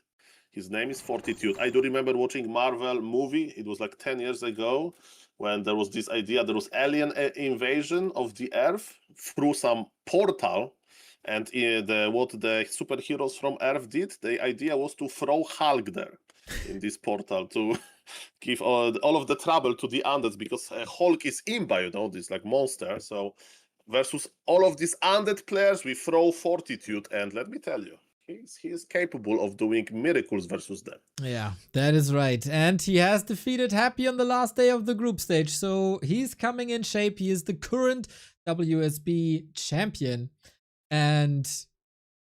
his name is Fortitude. I do remember watching Marvel movie. It was like 10 years ago when there was this idea, there was alien invasion of the Earth through some portal. And what the superheroes from Earth did, the idea was to throw Hulk there in this portal to give all of the trouble to the Undeads, because Hulk is imba, this like monster. So versus all of these Undead players, we throw Fortitude. And let me tell you, he is capable of doing miracles versus them. Yeah, that is right. And he has defeated Happy on the last day of the group stage. So he's coming in shape. He is the current WSB champion. And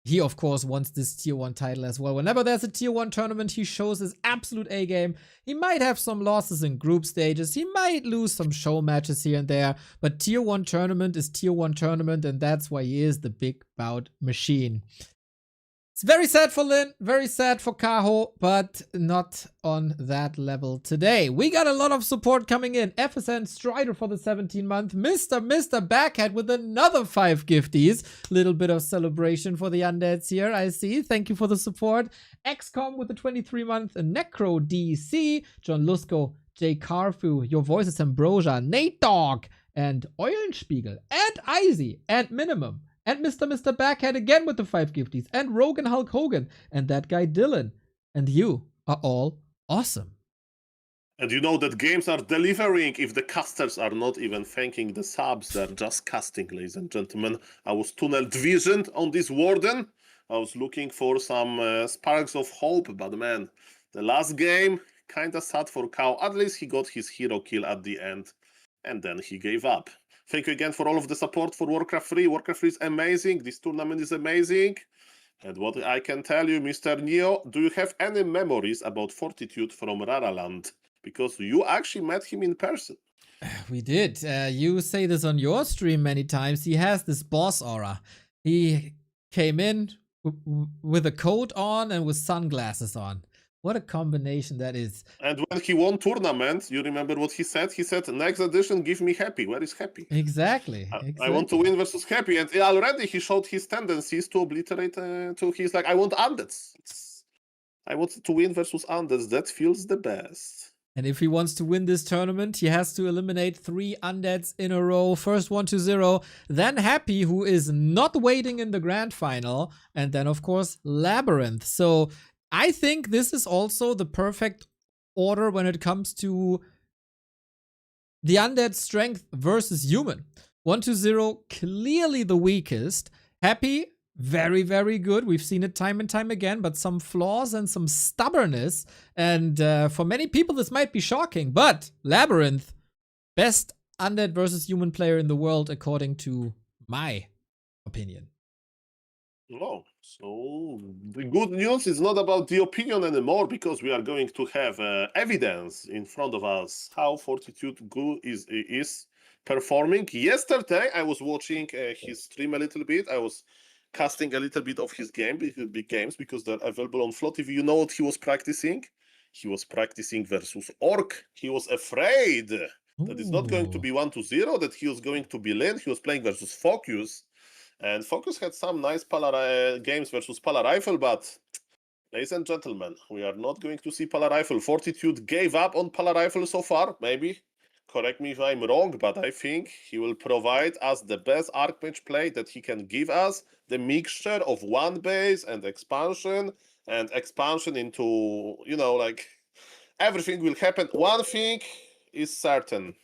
he, of course, wants this tier 1 title as well. Whenever there's a tier 1 tournament, he shows his absolute A-game. He might have some losses in group stages. He might lose some show matches here and there. But tier 1 tournament is tier 1 tournament. And that's why he is the big bout machine. It's very sad for Lin, very sad for Kaho, but not on that level today. We got a lot of support coming in. FSN Strider for the 17-month. Mr. Backhead with another 5 gifties. Little bit of celebration for the undeads here, I see. Thank you for the support. XCOM with the 23-month. Necro DC. John Lusko. Jay Carfu. Your Voice is Ambrosia. Nate Dogg. And Eulenspiegel. And Izzy. And Minimum. And Mr. Backhead again with the 5 gifties. And Rogan Hulk Hogan. And that guy Dylan. And you are all awesome. And you know that games are delivering if the casters are not even thanking the subs. They're just casting, ladies and gentlemen. I was tunnel visioned on this Warden. I was looking for some sparks of hope. But man, the last game, kind of sad for Kaho. At least he got his hero kill at the end. And then he gave up. Thank you again for all of the support for Warcraft 3. Warcraft 3 is amazing. This tournament is amazing. And what I can tell you, Mr. Neo, do you have any memories about Fortitude from Raraland? Because you actually met him in person. We did. You say this on your stream many times. He has this boss aura. He came in with a coat on and with sunglasses on. What a combination that is. And when he won tournament, you remember what he said? He said, next edition, give me Happy. Where is Happy? Exactly. I want to win versus Happy. And already he showed his tendencies to obliterate, he's like, I want Undeads. I want to win versus Undeads. That feels the best. And if he wants to win this tournament, he has to eliminate 3 Undeads in a row. First 1-0, then Happy, who is not waiting in the grand final. And then, of course, Labyrinth. So I think this is also the perfect order when it comes to the undead strength versus human. 1-0, clearly the weakest. Happy, very, very good. We've seen it time and time again, but some flaws and some stubbornness. And for many people, this might be shocking, but Labyrinth, best undead versus human player in the world, according to my opinion. Oh, so the good news is not about the opinion anymore, because we are going to have evidence in front of us how Fortitude is performing. Yesterday, I was watching his stream a little bit. I was casting a little bit of his big games, because they're available on Flow TV. You know what he was practicing? He was practicing versus Orc. He was afraid that it's not going to be 1-0, that he was going to be late. He was playing versus Focus. And Focus had some nice games versus Pala Rifle, but ladies and gentlemen, we are not going to see Pala Rifle. Fortitude gave up on Pala Rifle so far, maybe. Correct me if I'm wrong, but I think he will provide us the best Archmage play that he can give us, the mixture of one base and expansion into, you know, like, everything will happen. One thing is certain.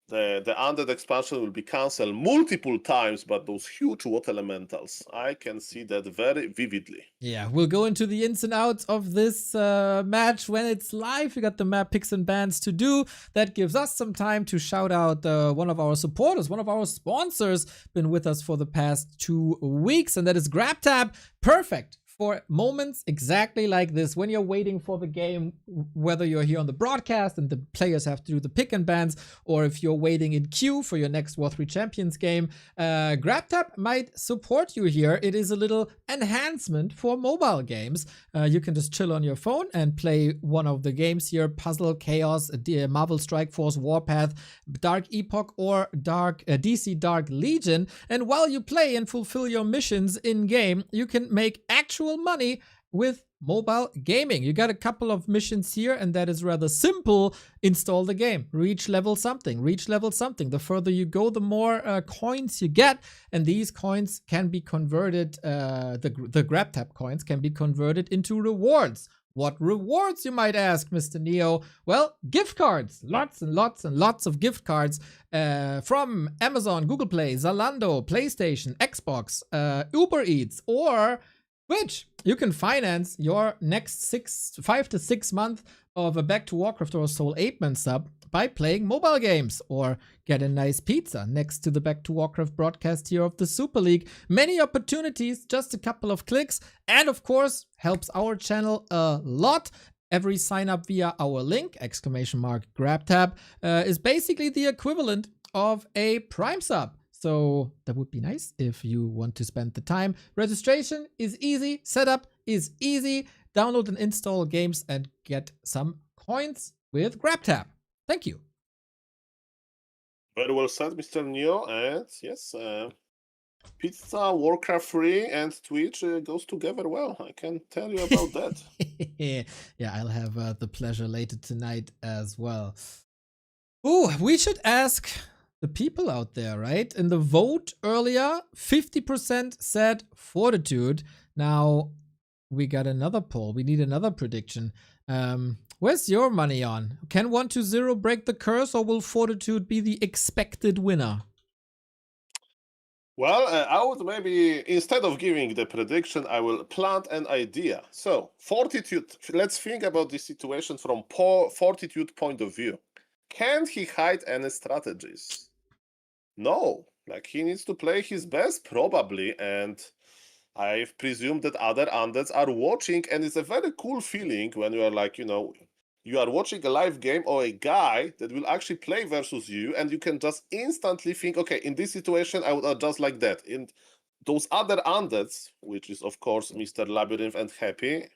The undead expansion will be cancelled multiple times, but those huge water elementals, I can see that very vividly. Yeah, we'll go into the ins and outs of this match when it's live. We got the map picks and bans to do. That gives us some time to shout out one of our supporters, one of our sponsors, been with us for the past 2 weeks, and that is GrabTab. Perfect for moments exactly like this, when you're waiting for the game, whether you're here on the broadcast and the players have to do the pick and bans, or if you're waiting in queue for your next War 3 Champions game, GrabTab might support you here. It is a little enhancement for mobile games. You can just chill on your phone and play one of the games here: Puzzle, Chaos, Marvel Strike Force, Warpath, Dark Epoch, or DC Dark Legion. And while you play and fulfill your missions in-game, you can make actual money with mobile gaming. You got a couple of missions here, and that is rather simple. Install the game, reach level something, reach level something. The further you go, the more coins you get, and these coins can be converted, the GrabTab coins can be converted into rewards. What rewards, you might ask, Mr. Neo? Well, gift cards. Lots and lots and lots of gift cards from Amazon, Google Play, Zalando, PlayStation, Xbox, Uber Eats, or Twitch. You can finance your next 5 to 6 months of a Back to Warcraft or Soul 8-man sub by playing mobile games, or get a nice pizza next to the Back to Warcraft broadcast here of the Super League. Many opportunities, just a couple of clicks, and of course helps our channel a lot. Every sign up via our link, !GrabTab, is basically the equivalent of a Prime sub. So that would be nice if you want to spend the time. Registration is easy, setup is easy. Download and install games and get some coins with GrabTab. Thank you. Very well said, Mr. Neo. And yes, pizza, Warcraft 3, and Twitch goes together well. I can tell you about that. Yeah, I'll have the pleasure later tonight as well. Ooh, we should ask the people out there, right? In the vote earlier, 50% said Fortitude. Now we got another poll. We need another prediction. Where's your money on? Can 1-0 break the curse, or will Fortitude be the expected winner? Well, I would maybe, instead of giving the prediction, I will plant an idea. So, Fortitude, let's think about the situation from Fortitude point of view. Can he hide any strategies? No, like, he needs to play his best, probably, and I presume that other undeads are watching, and it's a very cool feeling when you are like, you know, you are watching a live game or a guy that will actually play versus you, and you can just instantly think, okay, in this situation, I would adjust like that. In those other undeads, which is, of course, Mr. Labyrinth and Happy,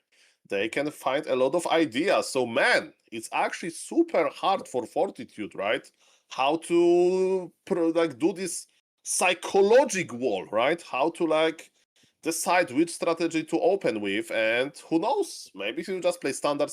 they can find a lot of ideas. So, man, it's actually super hard for Fortitude, right? How to do this psychological wall, right? How to decide which strategy to open with, and who knows? Maybe he'll just play standard,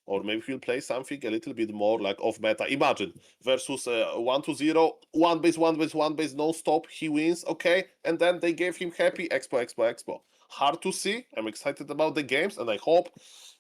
or maybe he'll play something a little bit more like off meta. Imagine versus 1-0, one base, no stop. He wins, okay, and then they gave him Happy Expo. Hard to see. I'm excited about the games, and I hope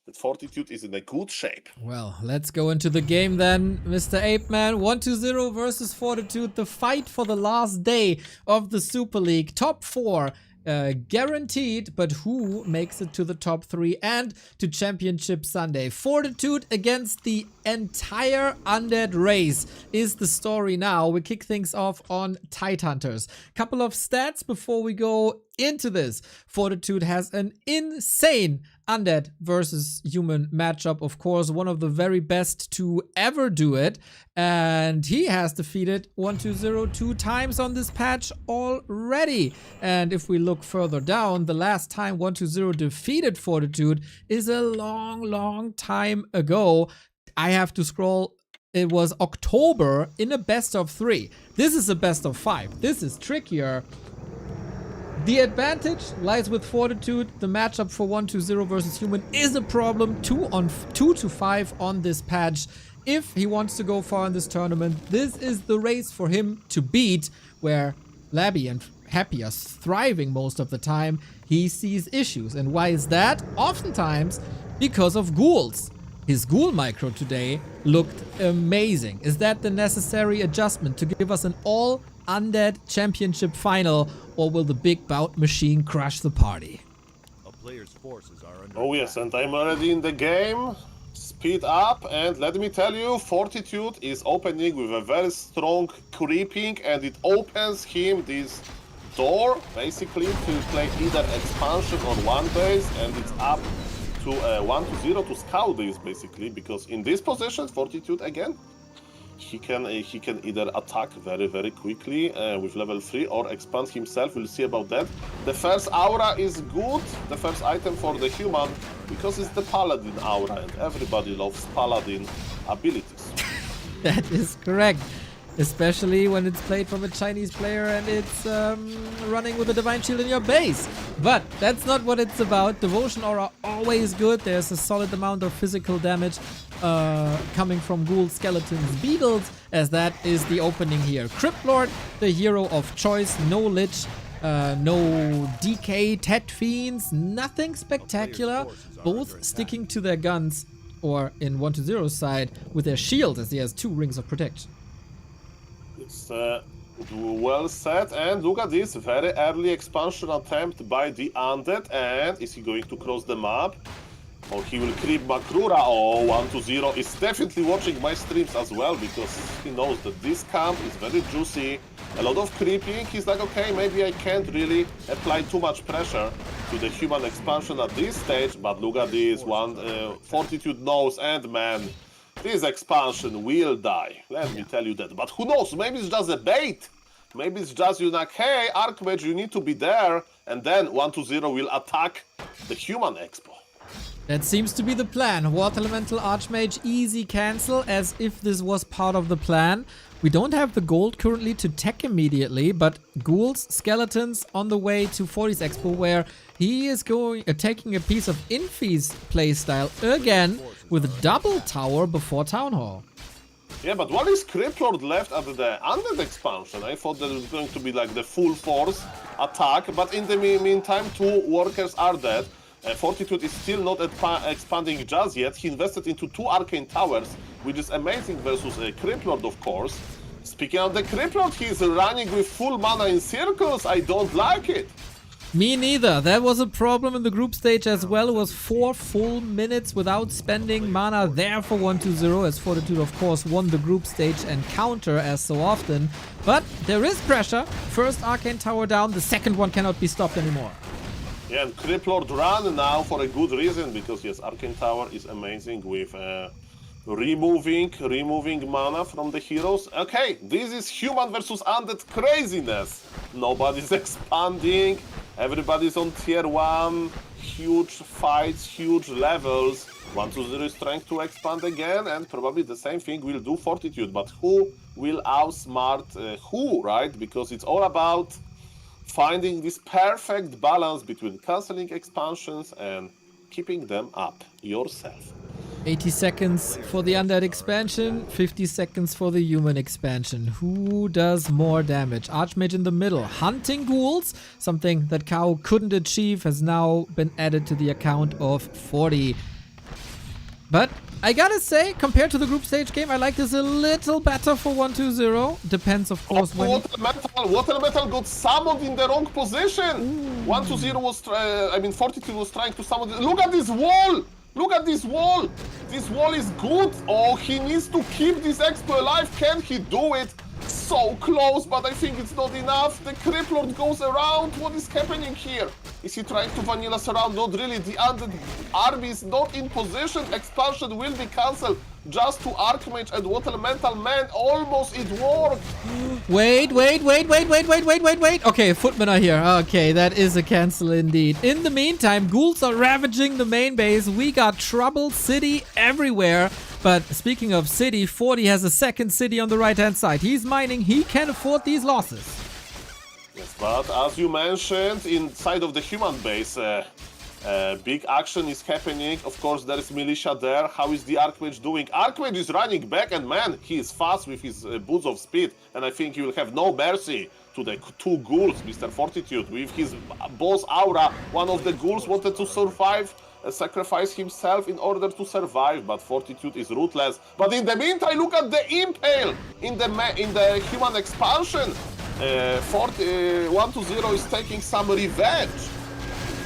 that Fortitude is in a good shape. Well, let's go into the game then, Mr. Ape-Man. 1-0 versus Fortitude, the fight for the last day of the Super League. Top 4 guaranteed, but who makes it to the top 3 and to Championship Sunday? Fortitude against the entire undead race is the story now. We kick things off on Tidehunters. Couple of stats before we go into this. Fortitude has an insane undead versus human matchup, of course, one of the very best to ever do it, and he has defeated 120 2 times on this patch already. And if we look further down, the last time 120 defeated Fortitude is a long time ago. I have to scroll. It was October in a best of 3. This is a best of 5. This is trickier. The advantage lies with Fortitude. The matchup for 120 versus human is a problem. 2 to 5 on this patch. If he wants to go far in this tournament, this is the race for him to beat, where Labby and Happy are thriving most of the time. He sees issues. And why is that? Oftentimes because of ghouls. His ghoul micro today looked amazing. Is that the necessary adjustment to give us an all undead championship final, or will the big bout machine crush the party? A player's forces are under Oh yes, and I'm already in the game. Speed up, and let me tell you, Fortitude is opening with a very strong creeping, and it opens him this door basically to play either expansion on one base, and it's up to 1-0 to scout this basically, because in this position Fortitude again he can either attack very quickly with level 3 or expand himself. We'll see about that. The first aura is good, the first item for the human, because it's the paladin aura, and everybody loves paladin abilities. That is correct. Especially when it's played from a Chinese player and it's running with a Divine Shield in your base. But that's not what it's about. Devotion Aura always good. There's a solid amount of physical damage coming from ghouls, skeletons, beetles, as that is the opening here. Crypt Lord, the hero of choice. No Lich, no DK, Tet Fiends, nothing spectacular. Both sticking to their guns, or in 1-0's side, with their shield, as he has 2 rings of protection. It's well said, and look at this very early expansion attempt by the undead. And is he going to cross the map, or he will creep Makrura? Oh, 1-0 is definitely watching my streams as well, because he knows that this camp is very juicy, a lot of creeping. He's like, okay, maybe I can't really apply too much pressure to the human expansion at this stage, but look at this one. Fortitude knows, and man, this expansion will die, let me tell you that. But who knows, maybe it's just a bait. Maybe it's just, you like, hey, Archmage, you need to be there, and then 1-0 will attack the human expo. That seems to be the plan. Water Elemental Archmage, easy cancel, as if this was part of the plan. We don't have the gold currently to tech immediately, but ghouls, skeletons on the way to 40's Expo, where he is going taking a piece of Infi's playstyle again with double tower before Town Hall. Yeah, but what is Crypt Lord left at the undead expansion? I thought that it was going to be like the full force attack, but in the meantime 2 workers are dead. Fortitude is still not expanding just yet. He invested into 2 arcane towers, which is amazing versus a Crypt Lord, of course. Speaking of the Crypt Lord, he's running with full mana in circles. I don't like it. Me neither. That was a problem in the group stage as well. It was 4 full minutes without spending mana there for 1-0, as Fortitude, of course, won the group stage and counter as so often. But there is pressure. First arcane tower down. The second one cannot be stopped anymore. Yeah, and Crypt Lord run now for a good reason, because yes, Arcane Tower is amazing with removing mana from the heroes. Okay, this is human versus undead craziness. Nobody's expanding, everybody's on tier 1, huge fights, huge levels. 1-0 is trying to expand again, and probably the same thing will do Fortitude. But who will outsmart who, right? Because it's all about finding this perfect balance between cancelling expansions and keeping them up yourself. 80 seconds for the undead expansion, 50 seconds for the human expansion. Who does more damage? Archmage in the middle, hunting ghouls, something that Kaho couldn't achieve, has now been added to the account of 40. But I gotta say, compared to the group stage game, I like this a little better for 1-2-0. Depends, of course, when... Water Metal got summoned in the wrong position. 1-2-0 was... Fortitude was trying to summon... Look at this wall! Look at this wall! This wall is good! Oh, he needs to keep this expo alive. Can he do it? So close, but I think it's not enough. The Criplord goes around. What is happening here? Is he trying to vanilla surround? Not really. The undead army is not in position. Expansion will be cancelled. Just to Archmage and Water Elemental. Man, almost it worked. Wait. Okay, footmen are here. Okay, that is a cancel indeed. In the meantime, ghouls are ravaging the main base. We got trouble city everywhere. But speaking of city, 40 has a second city on the right-hand side. He's mining. He can afford these losses. Yes, but as you mentioned, inside of the human base, big action is happening. Of course, there is militia there. How is the Archmage doing? Archmage is running back, and man, he is fast with his boots of speed. And I think he will have no mercy to the two ghouls, Mr. Fortitude. With his boss aura, one of the ghouls wanted to survive, sacrifice himself in order to survive, but Fortitude is ruthless. But in the meantime, look at the impale in the human expansion. 1-0 is taking some revenge.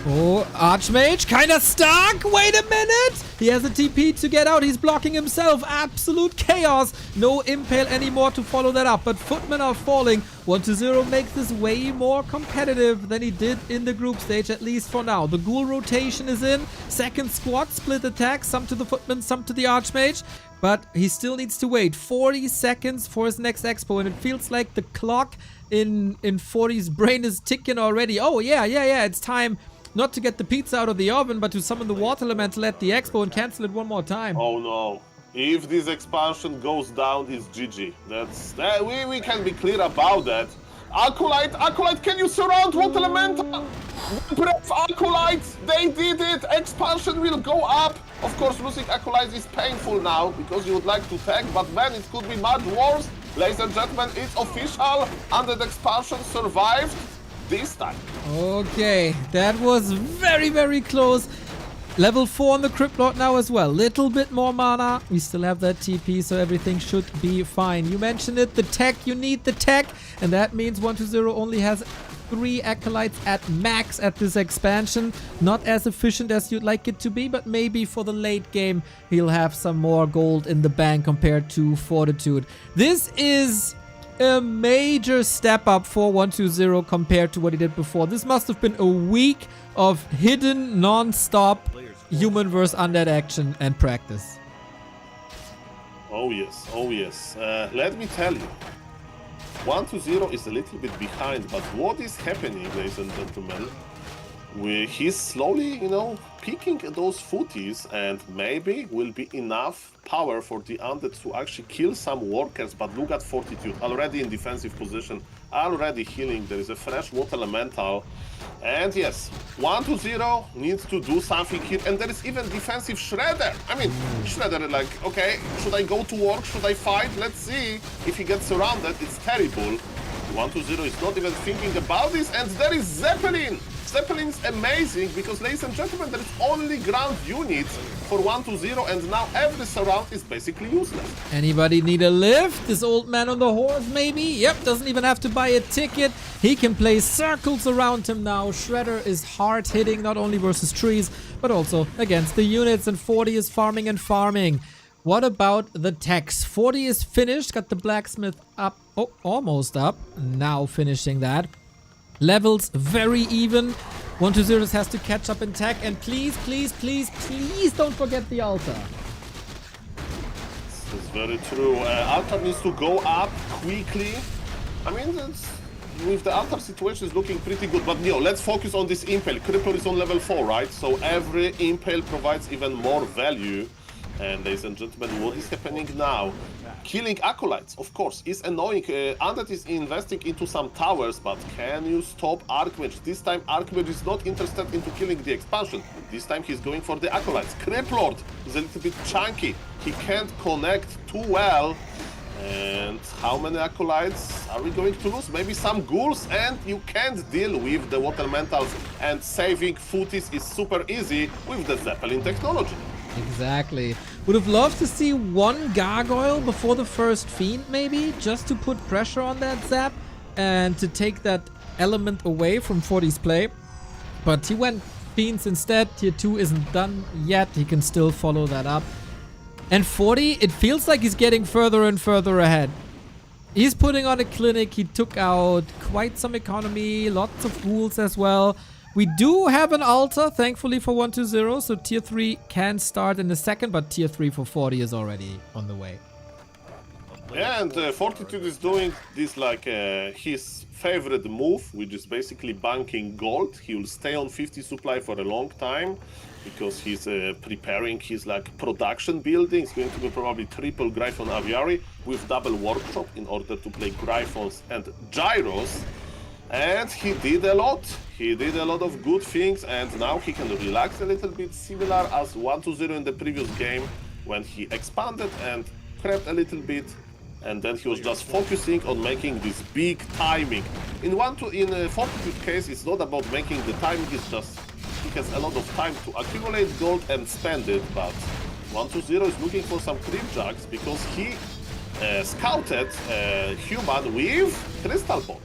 Oh, Archmage, kinda stuck. Wait a minute. He has a TP to get out. He's blocking himself. Absolute chaos. No impale anymore to follow that up. But footmen are falling. 1-0 makes this way more competitive than he did in the group stage, at least for now. The ghoul rotation is in. Second squad, split attack. Some to the footmen, some to the Archmage. But he still needs to wait 40 seconds for his next expo. And it feels like the clock in 40's brain is ticking already. Oh, yeah. It's time. Not to get the pizza out of the oven, but to summon the water elemental at the expo and cancel it one more time. Oh no. If this expansion goes down, it's GG. We can be clear about that. Acolyte, can you surround Water Elemental? Breath Acolyte, they did it. Expansion will go up. Of course, losing Acolyte is painful now because you would like to tag, but then it could be much worse. Ladies and gentlemen, it's official. Undead expansion survived. This time. Okay, that was very, very close. Level 4 on the Criplord now as well. Little bit more mana. We still have that TP, so everything should be fine. You mentioned it, the tech. You need the tech. And that means 1-0 only has 3 Acolytes at max at this expansion. Not as efficient as you'd like it to be, but maybe for the late game, he'll have some more gold in the bank compared to Fortitude. This is a major step up for 1-0 compared to what he did before. This must have been a week of hidden non-stop human versus undead action and practice. Oh yes. Let me tell you, 1-0 is a little bit behind, but what is happening, ladies and gentlemen, he's slowly, peeking at those footies, and maybe will be enough power for the undead to actually kill some workers. But look at Fortitude, already in defensive position, already healing. There is a fresh water elemental, and yes, 1-0 needs to do something here. And there is even defensive Shredder. Shredder, like, okay, should I go to work? Should I fight? Let's see. If he gets surrounded, it's terrible. 1-0 is not even thinking about this, and there is Zeppelin. Zeppelin is amazing because, ladies and gentlemen, there is only ground units for 1-0, and now every surround is basically useless. Anybody need a lift? This old man on the horse, maybe? Yep, doesn't even have to buy a ticket. He can play circles around him now. Shredder is hard hitting, not only versus trees, but also against the units, and 40 is farming and farming. What about the techs? 40 is finished, got the blacksmith up, almost up, now finishing that. Levels very even. 1-0 has to catch up in tech, and please don't forget the altar. This is very true. Altar needs to go up quickly. With the altar situation is looking pretty good, but let's focus on this impale. Cripple is on level 4, right? So every impale provides even more value. And ladies and gentlemen, what is happening now? Killing Acolytes, of course, is annoying. Undead is investing into some towers, but can you stop Archmage? This time Archmage is not interested into killing the expansion. This time he's going for the Acolytes. Criplord is a little bit chunky. He can't connect too well. And how many acolytes are we going to lose? Maybe some ghouls, and you can't deal with the water elementals, and saving footies is super easy with the Zeppelin technology. Exactly. Would have loved to see one gargoyle before the first fiend, maybe, just to put pressure on that zap and to take that element away from 40's play. But he went fiends instead. Tier 2 isn't done yet. He can still follow that up. And 40, it feels like he's getting further and further ahead. He's putting on a clinic. He took out quite some economy, lots of ghouls as well. We do have an altar, thankfully, for 120, so tier 3 can start in a second, but tier 3 for 40 is already on the way. Yeah, and Fortitude is doing this like his favorite move, which is basically banking gold. He will stay on 50 supply for a long time because he's preparing his like production building. It's going to be probably triple Gryphon Aviary with double workshop in order to play Gryphons and Gyros. And he did a lot. He did a lot of good things, and now he can relax a little bit, similar as 120 in the previous game when he expanded and crept a little bit, and then he was just focusing on making this big timing. In Fortitude case, it's not about making the timing, it's just he has a lot of time to accumulate gold and spend it, but 120 is looking for some creep jacks because he scouted human with Crystal Ball.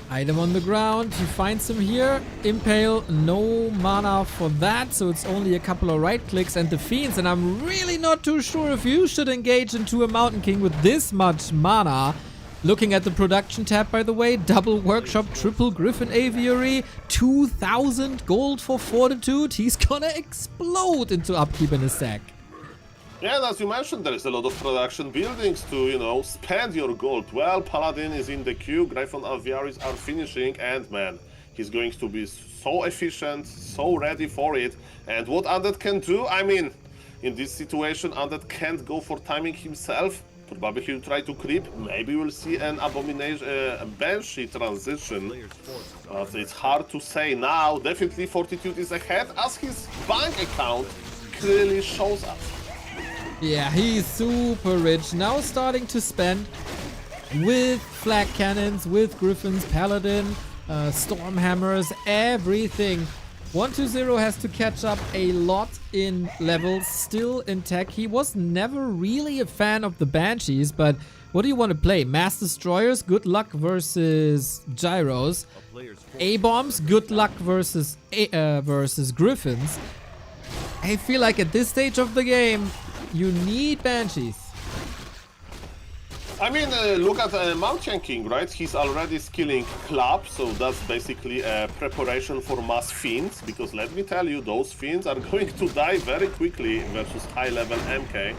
Item on the ground, he finds him here. Impale, no mana for that, so it's only a couple of right clicks and the fiends. And I'm really not too sure if you should engage into a Mountain King with this much mana. Looking at the production tab, by the way, double workshop, triple Griffin Aviary, 2,000 gold for Fortitude. He's gonna explode into upkeep in a sec. Yeah, and as you mentioned, there is a lot of production buildings to, you know, spend your gold. Well, Paladin is in the queue, Gryphon Aviaries are finishing, and man, he's going to be so efficient, so ready for it. And what Undead can do, I mean, in this situation, Undead can't go for timing himself. Probably he'll try to creep. Maybe we'll see an Abomination, Banshee transition. But it's hard to say now. Definitely Fortitude is ahead, as his bank account clearly shows us. Yeah, he's super rich. Now starting to spend with flag cannons, with Griffins, Paladin, Storm Hammers, everything. 120 has to catch up a lot in levels, still in tech. He was never really a fan of the Banshees, but what do you want to play? Mass Destroyers, good luck versus Gyros. A-Bombs, good luck versus Griffins. I feel like at this stage of the game, you need Banshees. I mean, look at Mountain King, right? He's already skilling Club, so that's basically a preparation for mass fiends, because let me tell you, those fiends are going to die very quickly versus high-level MK.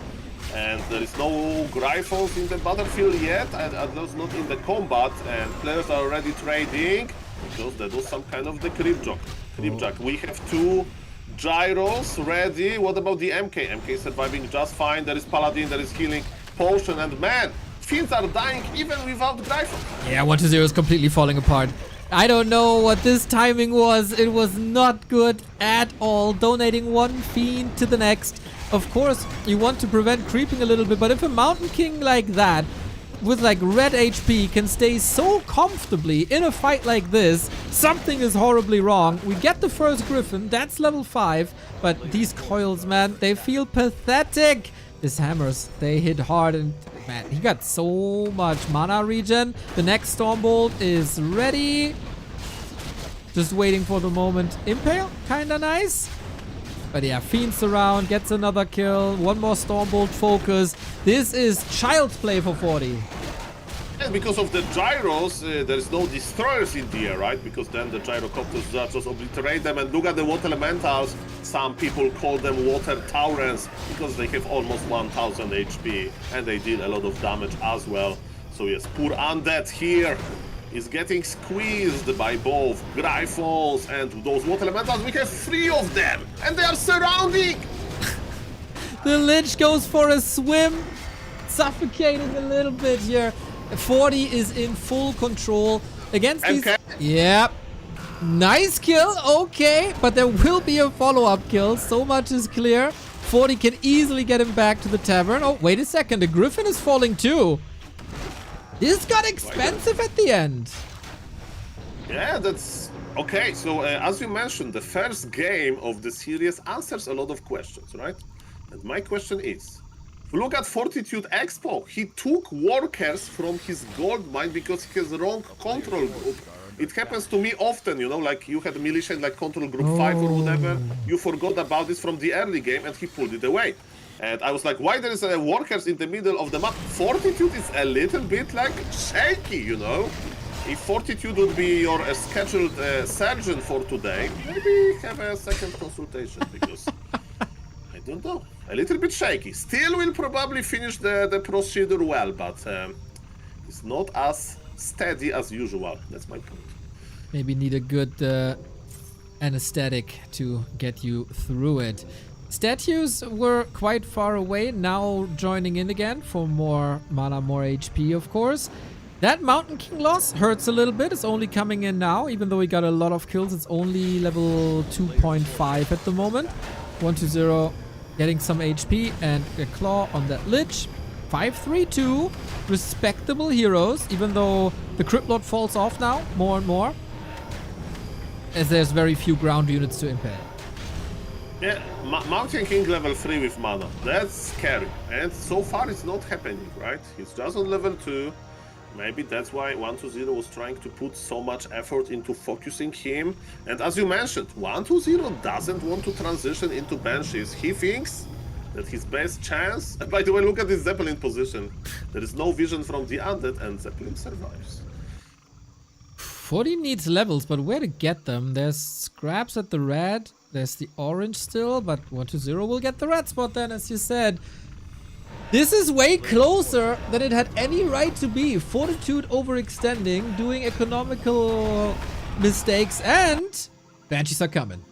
And there is no Gryphons in the battlefield yet, and those not in the combat, and players are already trading, because they do some kind of the creep jack. We have two Gyros ready. What about the MK? MK is surviving just fine. There is Paladin, there is healing potion, and man, fiends are dying even without Gryphon. Yeah, 120 is completely falling apart. I don't know what this timing was. It was not good at all. Donating one fiend to the next. Of course, you want to prevent creeping a little bit, but if a Mountain King like that, with like red HP, can stay so comfortably in a fight like this, something is horribly wrong. We get the first Griffin, that's level 5, but these coils, man, they feel pathetic. These hammers, they hit hard, and man, he got so much mana regen. The next Stormbolt is ready. Just waiting for the moment. Impale, kinda nice. But yeah, fiends around, gets another kill, one more Stormbolt focus. This is child's play for 40. And because of the gyros, there is no destroyers in the air, right? Because then the gyrocopters just obliterate them. And look at the water elementals. Some people call them water taurens because they have almost 1000 HP and they deal a lot of damage as well. So yes, poor Undead here is getting squeezed by both Gryphons and those water elementals. We have 3 of them and they are surrounding. The Lich goes for a swim, suffocating a little bit here. 40 is in full control against these. Yep. Nice kill, okay, but there will be a follow-up kill. So much is clear. 40 can easily get him back to the tavern. Oh, wait a second. The Griffin is falling too. This got expensive at the end. Yeah, that's okay. So as you mentioned, the first game of the series answers a lot of questions, right? And my question is, if you look at Fortitude Expo, he took workers from his gold mine because he has wrong control group. It happens to me often, you know, like you had a militia in like control group 5 or whatever, you forgot about this from the early game and he pulled it away. And I was like, why there is workers in the middle of the map? Fortitude is a little bit like shaky, you know? If Fortitude would be your scheduled surgeon for today, maybe have a second consultation because I don't know, a little bit shaky. Still will probably finish the procedure well, but it's not as steady as usual. That's my point. Maybe need a good anesthetic to get you through it. Statues were quite far away, now joining in again for more mana, more HP, of course. That Mountain King loss hurts a little bit. It's only coming in now, even though he got a lot of kills. It's only level 2.5 at the moment. 120 getting some HP and a claw on that Lich. 5-3-2, respectable heroes, even though the Crypt Lord falls off now more and more, as there's very few ground units to impale. Yeah, Mountain King level 3 with mana. That's scary. And so far it's not happening, right? He's just on level 2. Maybe that's why 120 was trying to put so much effort into focusing him. And as you mentioned, 120 doesn't want to transition into Banshees. He thinks that his best chance... By the way, look at this Zeppelin position. There is no vision from the undead and Zeppelin survives. 40 needs levels, but where to get them? There's scraps at the red. There's the orange still, but 120 will get the red spot then, as you said. This is way closer than it had any right to be. Fortitude overextending, doing economical mistakes, and Banshees are coming.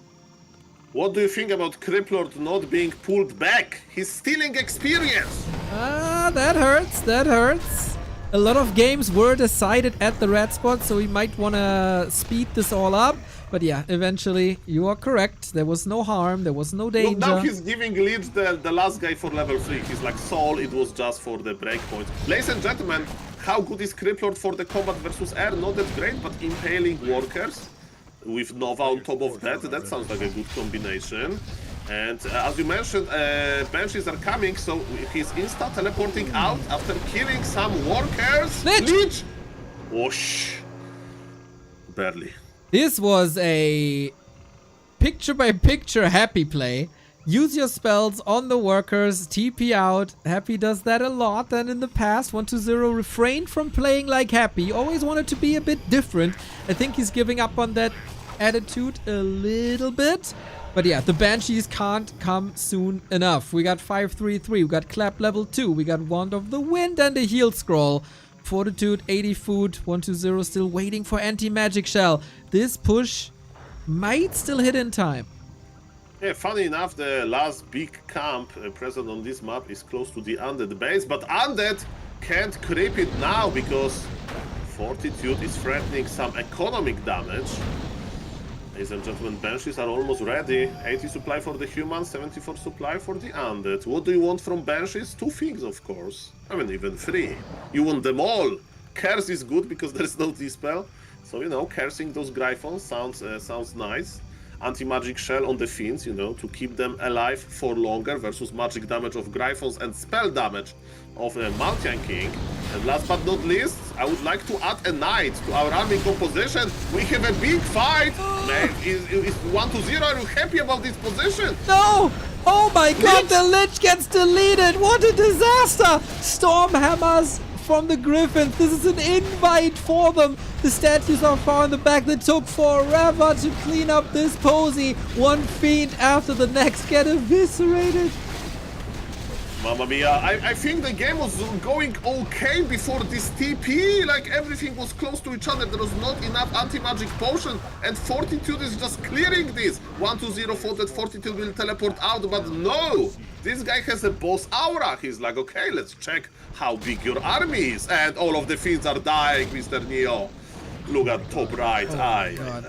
What do you think about Crypt Lord not being pulled back? He's stealing experience! Ah, that hurts, that hurts. A lot of games were decided at the red spot, so we might want to speed this all up. But yeah, eventually, you are correct. There was no harm, there was no danger. Look, now he's giving lead the last guy for level 3. He's like, Soul, it was just for the breakpoint. Ladies and gentlemen, how good is Crypt Lord for the combat versus air? Not that great, but impaling workers with Nova on top of that, that sounds like a good combination. And as you mentioned, Banshees are coming, so he's insta-teleporting out after killing some workers. Lich! Whoosh. Barely. This was a picture-by-picture Happy play. Use your spells on the workers, TP out. Happy does that a lot, and in the past, 120 refrained from playing like Happy. Always wanted to be a bit different. I think he's giving up on that attitude a little bit. But yeah, the Banshees can't come soon enough. We got 5-3-3, we got Clap level 2, we got Wand of the Wind and a Heal Scroll. Fortitude, 80 food, 120 still waiting for Anti-Magic Shell. This push might still hit in time. Yeah, funny enough, the last big camp present on this map is close to the Undead base, but Undead can't creep it now because Fortitude is threatening some economic damage. Ladies and gentlemen, Banshees are almost ready. 80 supply for the humans, 74 supply for the undead. What do you want from Banshees? Two things, of course. I mean, even three. You want them all. Curse is good because there's no dispel. So, you know, cursing those Gryphons sounds nice. Anti-magic shell on the fiends, you know, to keep them alive for longer versus magic damage of Gryphons and spell damage of a Mountain King. And last but not least, I would like to add a knight to our army composition. We have a big fight. Man, is 1-0. Are you happy about this position? No! Oh my god, the Lich gets deleted! What a disaster! Storm hammers from the Griffins. This is an invite for them. The statues are far in the back. They took forever to clean up this posy. One fiend after the next get eviscerated. Mamma mia, I think the game was going okay before this TP, like everything was close to each other, there was not enough anti-magic potion, and Fortitude is just clearing this. 1-2-0 thought that Fortitude will teleport out, but no! This guy has a boss aura. He's like, okay, let's check how big your army is, and all of the fiends are dying, Mr. Neo. Look at top right,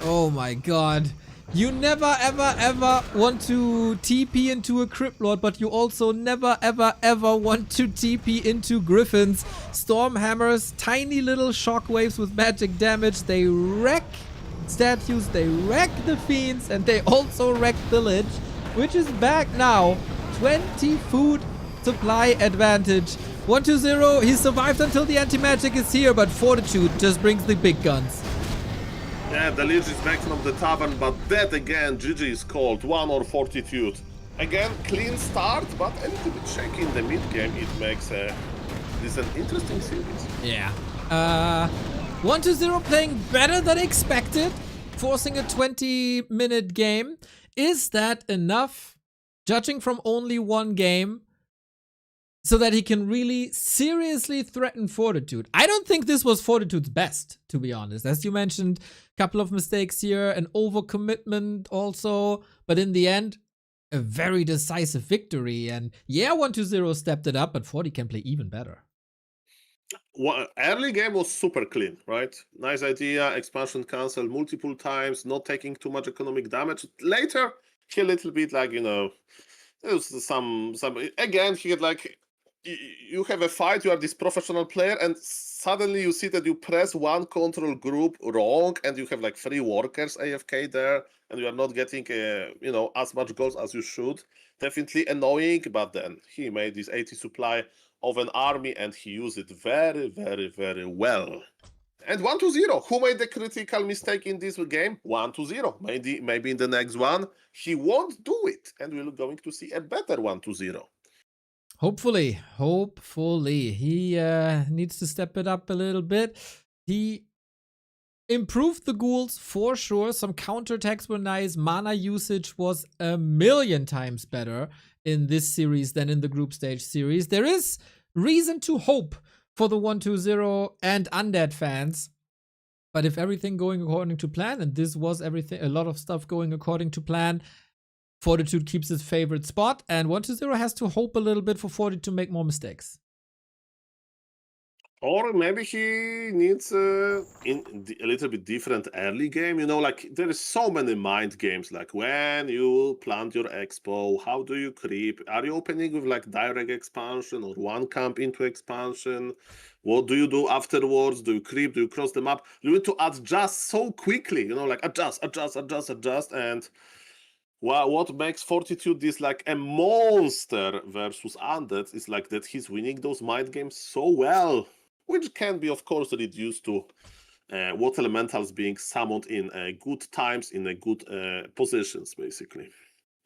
Oh my god. You never ever ever want to TP into a Crypt Lord, but you also never ever ever want to TP into Griffins. Stormhammers, tiny little shockwaves with magic damage. They wreck statues, they wreck the Fiends, and they also wreck the Lich, which is back now. 20 food supply advantage. 1-2-0, he survived until the anti-magic is here, but Fortitude just brings the big guns. Yeah, the Lich is back from the tavern, but that again, GG is called. 1 or Fortitude. Again, clean start, but a little bit shaky in the mid game. It makes this an interesting series. Yeah. 1-2-0 playing better than expected, forcing a 20-minute game. Is that enough, judging from only one game, so that he can really seriously threaten Fortitude? I don't think this was Fortitude's best, to be honest. As you mentioned, a couple of mistakes here, an overcommitment also, but in the end, a very decisive victory. And yeah, 1-2-0 stepped it up, but Forty can play even better. Early game was super clean, right? Nice idea, expansion cancelled multiple times, not taking too much economic damage. Later, he a little bit like, you know, there's some again, he had like, you have a fight, you are this professional player, and suddenly you see that you press one control group wrong, and you have like 3 workers AFK there, and you are not getting, you know, as much goals as you should. Definitely annoying, but then he made this 80 supply of an army, and he used it very, very, very well. And 1-2-0, who made the critical mistake in this game? 1-2-0. Maybe in the next one, he won't do it, and we're going to see a better 1-2-0. Hopefully. He needs to step it up a little bit. He improved the ghouls for sure. Some counterattacks were nice. Mana usage was a million times better in this series than in the group stage series. There is reason to hope for the 1-2-0 and Undead fans. But if everything going according to plan, and this was everything, a lot of stuff going according to plan, Fortitude keeps his favorite spot, and 1-2-0 has to hope a little bit for Fortitude to make more mistakes. Or maybe he needs a little bit different early game. You know, like there is so many mind games, like when you plant your expo, how do you creep? Are you opening with like direct expansion or one camp into expansion? What do you do afterwards? Do you creep? Do you cross the map? You need to adjust so quickly, you know, like adjust. And what makes Fortitude this like a monster versus Undead is like that he's winning those mind games so well, which can be, of course, reduced to water elementals being summoned in good times, in good positions, basically.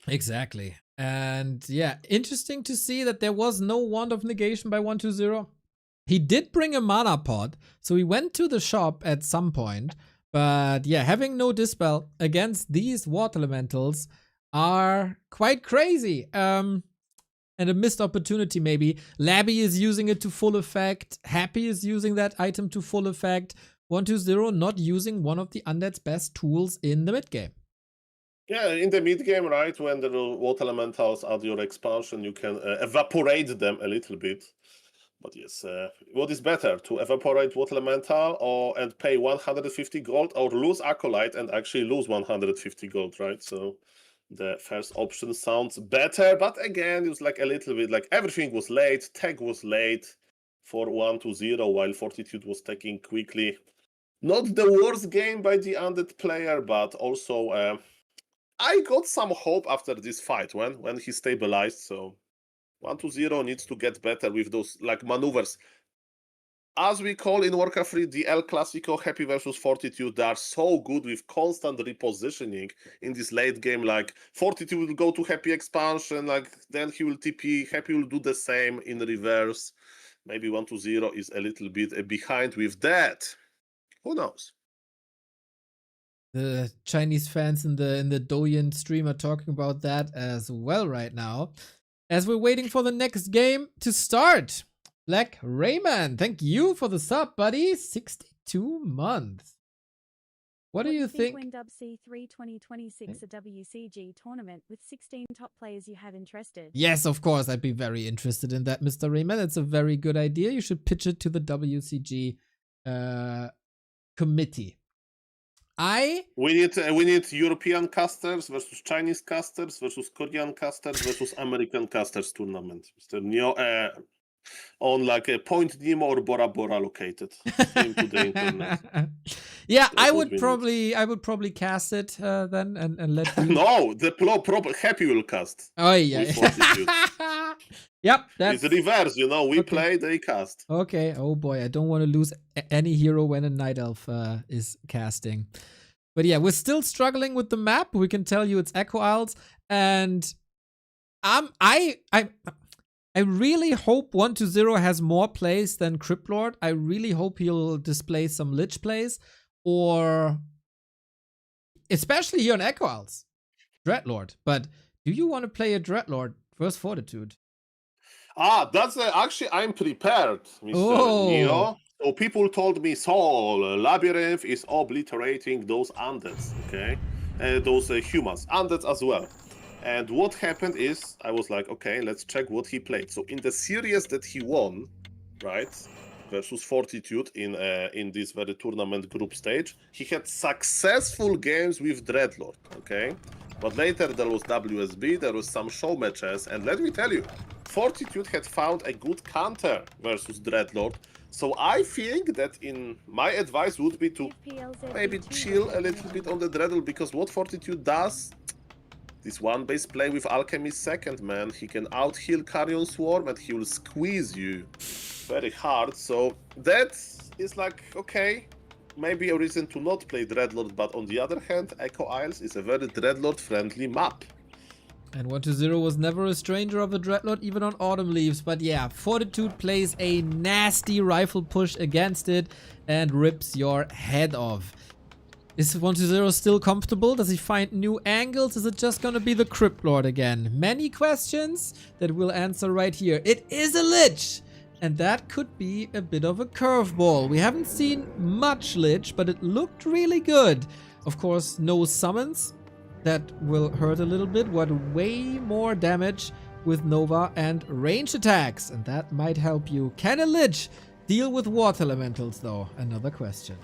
Exactly. And yeah, interesting to see that there was no Wand of Negation by 1-2-0. He did bring a mana pod, so he went to the shop at some point. But yeah, having no Dispel against these water elementals are quite crazy. And a missed opportunity maybe. Labby is using it to full effect. Happy is using that item to full effect. 1-2-0 not using one of the Undead's best tools in the mid game. Yeah, in the mid game, right, when the water elementals add your expansion, you can evaporate them a little bit. But yes, what is better, to evaporate water elemental and pay 150 gold, or lose Acolyte and actually lose 150 gold, right? So the first option sounds better, but again, it was like a little bit like everything was late, tech was late for 1-2-0, while Fortitude was taking quickly. Not the worst game by the Undead player, but also I got some hope after this fight when he stabilized, so 1-2-0 needs to get better with those like maneuvers. As we call in Warcraft 3, the El Clasico Happy versus Fortitude, they are so good with constant repositioning in this late game. Like Fortitude will go to Happy expansion, like then he will TP, Happy will do the same in reverse. Maybe 1-2-0 is a little bit behind with that. Who knows? The Chinese fans in the Douyin stream are talking about that as well right now. As we're waiting for the next game to start. Black Rayman, thank you for the sub, buddy. 62 months. What do you think? When Dub C3 2026 a WCG tournament with 16 top players you have interested? Yes, of course, I'd be very interested in that, Mr. Rayman. It's a very good idea. You should pitch it to the WCG committee. We need European casters versus Chinese casters versus Korean casters versus American casters tournament. Mr. Neo, on like a Point Nemo or Bora Bora located. Stream to the internet. Yeah, That's I what would we probably cast it then and let you. No, the proper Happy will cast. Oh yeah. With Fortitude. Yep, that's It's reverse, you know. We Okay. play, they cast. okay. Oh boy, I don't want to lose any hero when a Night Elf is casting. But yeah, we're still struggling with the map. We can tell you it's Echo Isles, and I really hope 1-0 has more plays than Crypt Lord. I really hope he'll display some Lich plays, or especially here on Echo Isles, Dreadlord. But do you want to play a Dreadlord versus Fortitude? That's actually I'm prepared, Mr. Oh. Neo. So people told me, Saul, Labyrinth is obliterating those undeads, okay? Those humans, undeads as well. And what happened is, I was like, okay, let's check what he played. So in the series that he won, right, versus Fortitude in this very tournament group stage, he had successful games with Dreadlord, okay? But later there was WSB, there was some show matches, and let me tell you, Fortitude had found a good counter versus Dreadlord. So I think that my advice would be to maybe chill a little bit on the Dreadlord, because what Fortitude does, this one base play with Alchemist second, man, he can out-heal Carrion Swarm and he will squeeze you very hard. So that is like, okay, maybe a reason to not play Dreadlord, but on the other hand, Echo Isles is a very Dreadlord-friendly map. And 1-0 was never a stranger of a Dreadlord, even on Autumn Leaves. But yeah, Fortitude plays a nasty rifle push against it and rips your head off. Is 1-0 still comfortable? Does he find new angles? Is it just gonna be the Crypt Lord again? Many questions that we'll answer right here. It is a Lich! And that could be a bit of a curveball. We haven't seen much Lich, but it looked really good. Of course, no summons. That will hurt a little bit. What way more damage with Nova and range attacks. And that might help you. Can a Lich deal with water elementals though? Another question.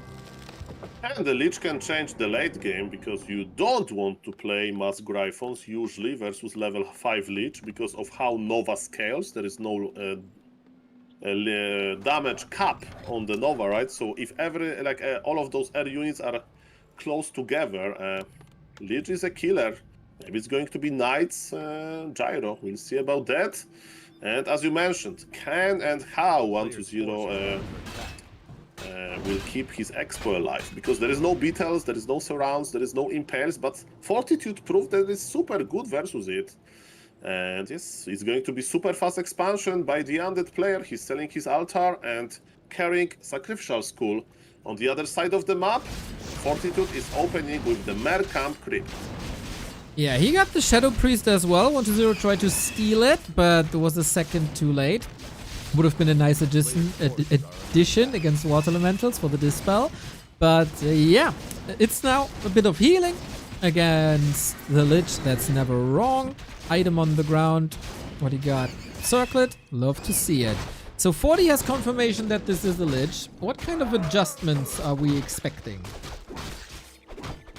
And the Lich can change the late game, because you don't want to play Mass Gryphons usually versus level 5 Lich because of how Nova scales. There is no damage cap on the Nova, right? So if all of those air units are close together, Lich is a killer. Maybe it's going to be Knight's Gyro. We'll see about that. And as you mentioned, can and how 1-0 will keep his Expo alive. Because there is no Beetles, there is no Surrounds, there is no Impales, but Fortitude proved that it's super good versus it. And yes, it's going to be super fast expansion by the undead player. He's selling his altar and carrying Sacrificial Skull. On the other side of the map, Fortitude is opening with the Mercamp Crypt. Yeah, he got the Shadow Priest as well. 1-0 tried to steal it, but was a second too late. Would have been a nice addition against Water Elementals for the Dispel. But yeah, it's now a bit of healing against the Lich. That's never wrong. Item on the ground. What he got? Circlet. Love to see it. So 40 has confirmation that this is the Lich. What kind of adjustments are we expecting?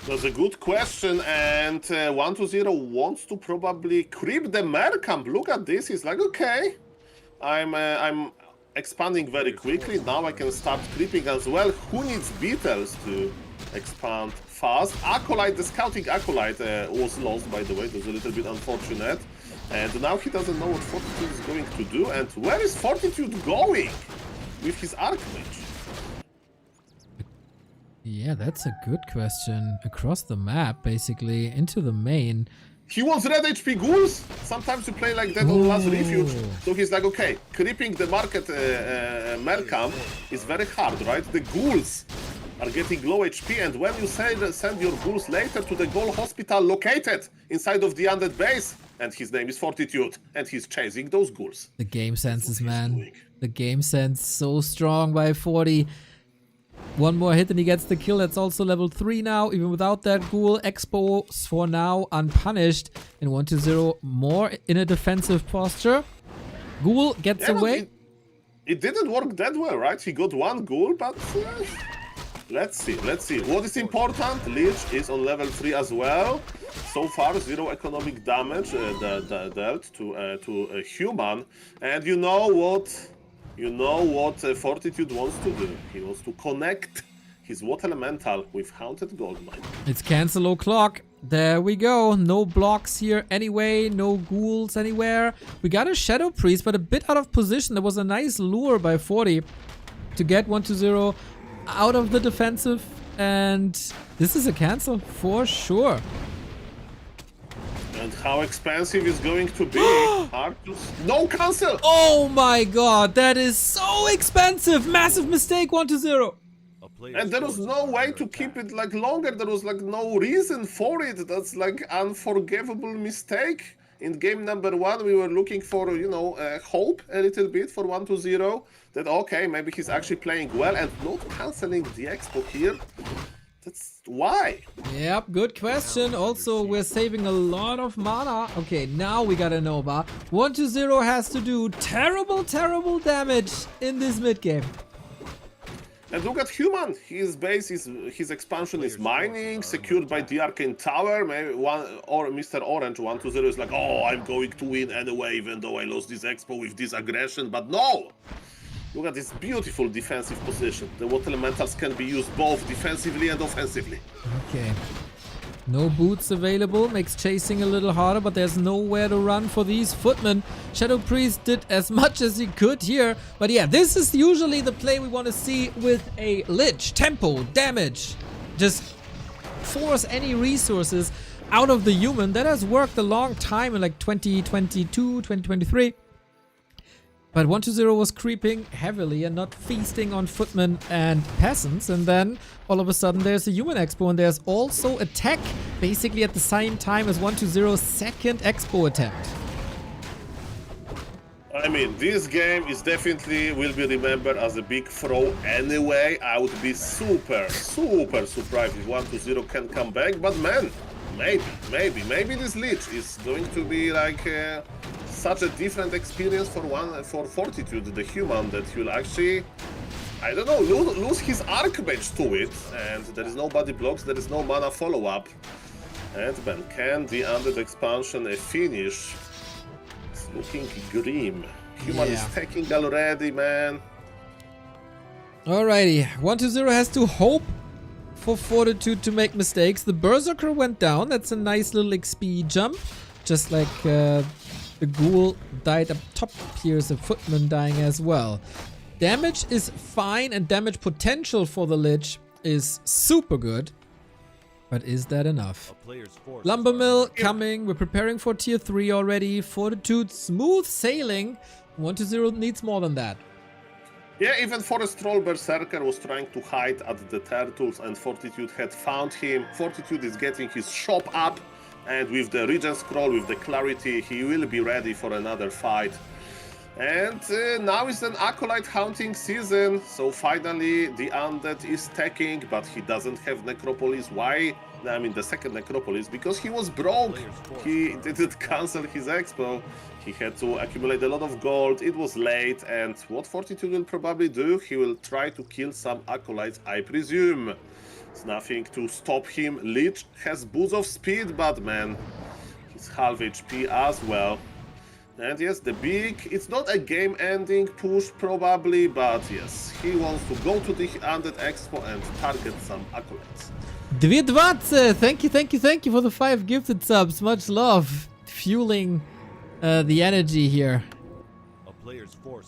That's a good question, and 1-0 wants to probably creep the Mercamp. Look at this, he's like, okay, I'm expanding very quickly, now I can start creeping as well. Who needs Beetles to expand fast? Acolyte, the scouting Acolyte was lost, by the way, that's a little bit unfortunate. And now he doesn't know what Fortitude is going to do, and where is Fortitude going with his Archmage? Yeah, that's a good question. Across the map, basically, into the main. He wants red HP ghouls. Sometimes you play like that on Last Refuge. So he's like, okay, creeping the market Mercamp is very hard, right? The ghouls are getting low HP, and when you send your ghouls later to the Ghoul Hospital located inside of the undead base, and his name is Fortitude, and he's chasing those ghouls. The game senses, man. The game sense so strong by 40. One more hit and he gets the kill. That's also level 3 now. Even without that ghoul, Expo for now unpunished. And 1-0 more in a defensive posture. Ghoul gets away. It didn't work that well, right? He got one ghoul, but Let's see. What is important? Lich is on level 3 as well. So far, 0 economic damage dealt to a human. And you know what? Fortitude wants to do. He wants to connect his water elemental with Haunted Goldmine. It's cancel o'clock. There we go. No blocks here anyway. No ghouls anywhere. We got a Shadow Priest, but a bit out of position. There was a nice lure by 40 to get 1-0 out of the defensive. And this is a cancel for sure. And how expensive is going to be? Hard to... No cancel! Oh my god, that is so expensive. Massive mistake, 1-0. And there was no way to keep it like longer. There was like no reason for it. That's like unforgivable mistake. In game number 1, we were looking for, you know, hope a little bit for 1-0. That okay, maybe he's actually playing well and not canceling the expo here. That's why. Yep, good question. Also, we're saving a lot of mana. Okay, now we got a Nova. 1-0 has to do terrible damage in this mid game. And look at Human. His base is his expansion is mining, secured by the Arcane Tower. Maybe Mr. Orange 1-0 is like, oh, I'm going to win anyway, even though I lost this expo with this aggression. But no! Look at this beautiful defensive position. The water elementals can be used both defensively and offensively. Okay. No boots available, makes chasing a little harder, but there's nowhere to run for these footmen. Shadow Priest did as much as he could here, but yeah, this is usually the play we want to see with a Lich. Tempo, damage, just force any resources out of the human. That has worked a long time in like 2022, 2023. But 1-0 was creeping heavily and not feasting on footmen and peasants. And then all of a sudden there's a human expo and there's also a tech basically at the same time as 1-0's second expo attempt. I mean, this game is definitely will be remembered as a big throw anyway. I would be super surprised if 1-0 can come back. But man, maybe this Lich is going to be like such a different experience for Fortitude, the human, that he'll actually, I don't know, lose his Archmage to it, and there is nobody blocks, there is no mana follow-up. And man, can the Undead expansion finish? It's looking grim. Human is taking already, man. Alrighty, 1-0 has to hope for Fortitude to make mistakes. The Berserker went down, that's a nice little XP jump, just like the ghoul died up top. Here's a footman dying as well. Damage is fine and damage potential for the Lich is super good. But is that enough? Lumber Mill coming. We're preparing for tier 3 already. Fortitude smooth sailing. 1-0 needs more than that. Yeah, even Forest Troll Berserker was trying to hide at the turtles and Fortitude had found him. Fortitude is getting his shop up. And with the Regen Scroll, with the clarity, he will be ready for another fight. And now is an Acolyte hunting season, so finally the Undead is taking, but he doesn't have Necropolis. Why? I mean the second Necropolis, because he was broke. He didn't cancel his expo. He had to accumulate a lot of gold, it was late, and what Fortitude will probably do, he will try to kill some Acolytes, I presume. It's nothing to stop him. Lich has boost of speed, but man, he's half HP as well. And yes, the big, it's not a game-ending push probably, but yes, he wants to go to the Undead Expo and target some Acolytes. Dvidvatse, thank you for the 5 gifted subs. Much love. Fueling the energy here.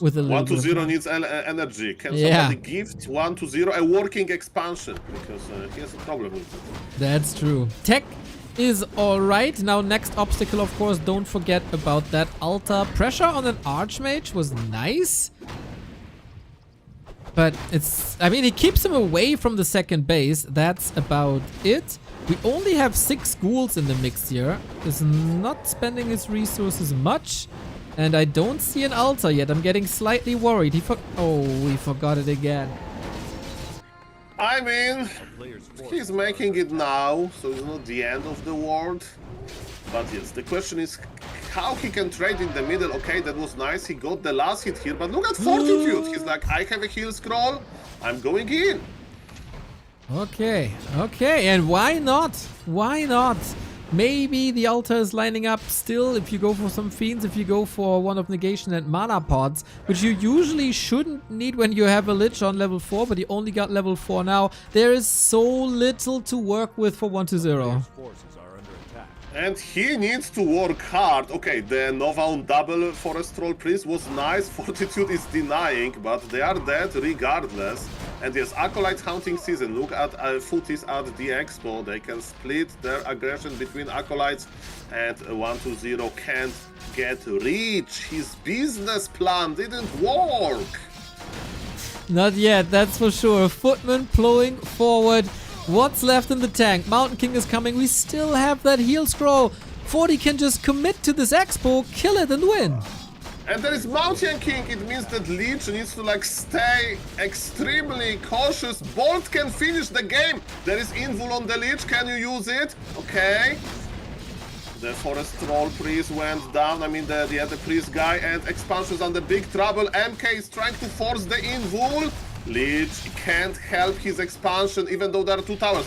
With a 1-0 needs energy. Can somebody gift 1-0 a working expansion? Because he has a problem with it. That's true. Tech is alright. Now next obstacle, of course, don't forget about that altar. Pressure on an Archmage was nice. But it's, I mean, he keeps him away from the second base. That's about it. We only have 6 ghouls in the mix here. He's not spending his resources much. And I don't see an altar yet. I'm getting slightly worried. He forgot it again. I mean, he's making it now, so it's not the end of the world. But yes, the question is how he can trade in the middle. Okay, that was nice. He got the last hit here, but look at Fortitude. He's like, I have a heal scroll. I'm going in. Okay, okay, and why not? Why not? Maybe the altar is lining up still if you go for some fiends, if you go for one of negation and mana pods, which you usually shouldn't need when you have a lich on level 4, but you only got level 4 now. There is so little to work with for 1-0. Player's forces are under attack. And he needs to work hard. Okay, the Nova on double Forest Troll Priest was nice. Fortitude is denying, but they are dead regardless. And yes, Acolyte hunting season. Look at footies at the expo. They can split their aggression between Acolytes, and 1-0 can't get reach. His business plan didn't work. Not yet, that's for sure. Footman plowing forward. What's left in the tank? Mountain King is coming. We still have that heal scroll. 40 can just commit to this expo, kill it and win. And there is Mountain King. It means that Lich needs to like stay extremely cautious. Bolt can finish the game. There is Invul on the Lich. Can you use it? Okay. The Forest Troll Priest went down. I mean, the Priest guy, and Expansion's under big trouble. MK is trying to force the Invul. Lich can't help his expansion, even though there are 2 towers.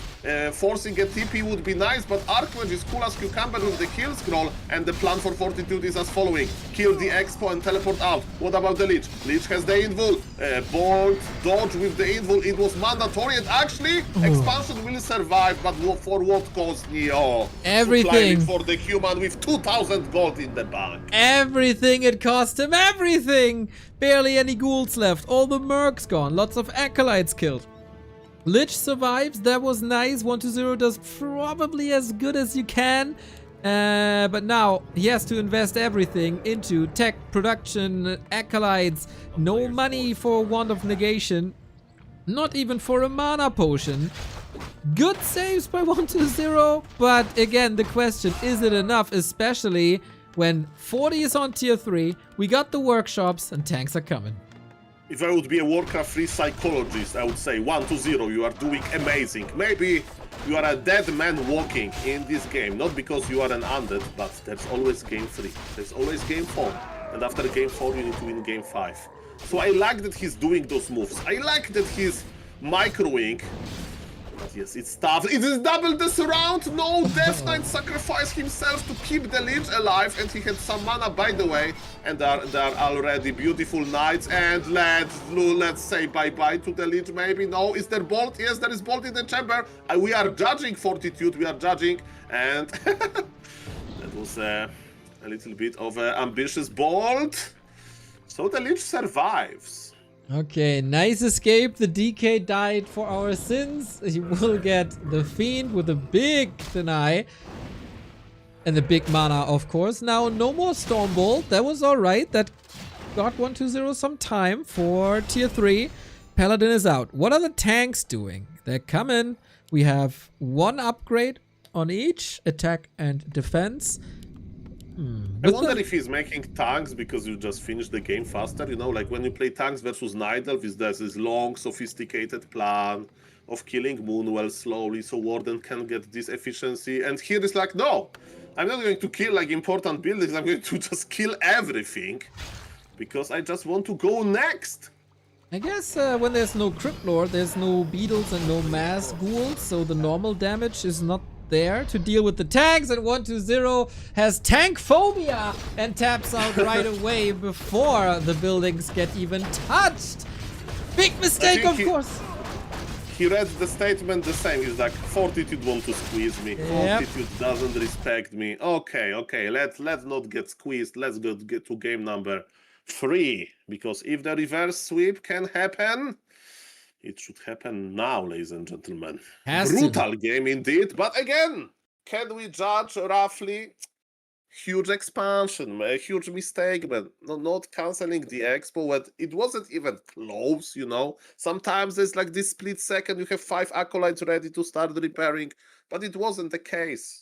Forcing a TP would be nice, but Archmage is cool as cucumber with the kill scroll, and the plan for Fortitude is as following. Kill the Expo and teleport out. What about the Lich? Lich has the Invul. Bolt, dodge with the Invul. It was mandatory, and actually, expansion will survive, but for what cost, Neo? Everything. For the human with 2,000 gold in the bank. Everything it cost him, everything! Barely any ghouls left, all the mercs gone, lots of acolytes killed. Lich survives, that was nice. 1-0 does probably as good as you can. But now he has to invest everything into tech, production, acolytes. No money for a wand of negation. Not even for a mana potion. Good saves by 1-0. But again, the question, is it enough? Especially when 40 is on tier 3, we got the workshops and tanks are coming. If I would be a Warcraft 3 psychologist, I would say 1-0, you are doing amazing. Maybe you are a dead man walking in this game, not because you are an undead, but there's always game 3, there's always game 4, and after game 4 you need to win game 5. So I like that he's doing those moves. I like that he's microing. But yes, it's tough. It is double the surround. No, Death Knight sacrificed himself to keep the Lich alive, and he had some mana, by the way. And there are already beautiful knights. And let's say bye-bye to the Lich, maybe. No, is there Bolt? Yes, there is Bolt in the chamber. We are judging Fortitude. We are judging. And that was a little bit of an ambitious Bolt. So the Lich survives. Okay, nice escape. The DK died for our sins. He will get the Fiend with a big deny. And the big mana, of course. Now, no more Stormbolt. That was alright. That got 1-0 some time for tier 3. Paladin is out. What are the tanks doing? They're coming. We have 1 upgrade on each. Attack and defense. I wonder if he's making tanks because you just finish the game faster, you know, like when you play tanks versus Night Elf, there's this long, sophisticated plan of killing Moonwell slowly so Warden can get this efficiency. And here it's like, no, I'm not going to kill like important buildings, I'm going to just kill everything because I just want to go next. I guess when there's no Crypt Lord, there's no beetles and no mass ghouls, so the normal damage is not there to deal with the tanks, and 1-0 has tank phobia and taps out right away before the buildings get even touched. Big mistake, of course. He read the statement the same. He's like, Fortitude want to squeeze me. Yep. Fortitude doesn't respect me. Okay, let's not get squeezed. Let's get to game number 3, because if the reverse sweep can happen, it should happen now, ladies and gentlemen. Brutal game indeed, but again, can we judge roughly? Huge expansion, a huge mistake, but not cancelling the expo when it wasn't even close, you know. Sometimes there's like this split second, you have 5 acolytes ready to start repairing, but it wasn't the case.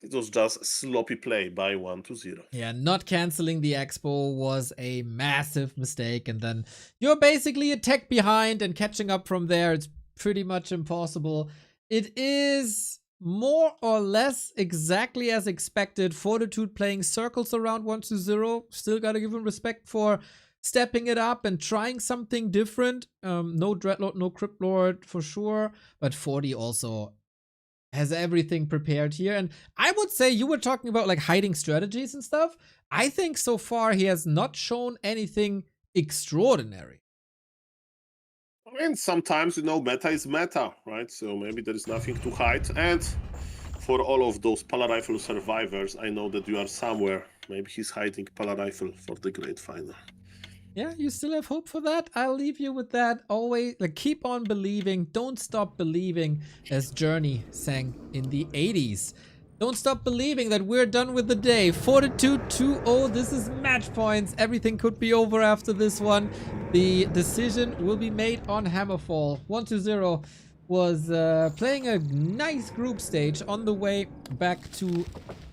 It was just sloppy play by 1-0. Yeah, not canceling the expo was a massive mistake, and then you're basically a tech behind, and catching up from there, it's pretty much impossible. It is more or less exactly as expected. Fortitude playing circles around 1-0. Still gotta give him respect for stepping it up and trying something different. No Dreadlord, no Crypt Lord for sure, but 40 also has everything prepared here. And I would say, you were talking about like hiding strategies and stuff. I think so far he has not shown anything extraordinary. I mean, sometimes, meta is meta, right? So maybe there is nothing to hide. And for all of those Pala Rifle survivors, I know that you are somewhere. Maybe he's hiding Pala Rifle for the great final. Yeah, you still have hope for that? I'll leave you with that. Always, like, keep on believing. Don't stop believing, as Journey sang in the 80s. Don't stop believing that we're done with the day. Fortitude 2-0. This is match points. Everything could be over after this one. The decision will be made on Hammerfall. 1-0 was playing a nice group stage on the way back to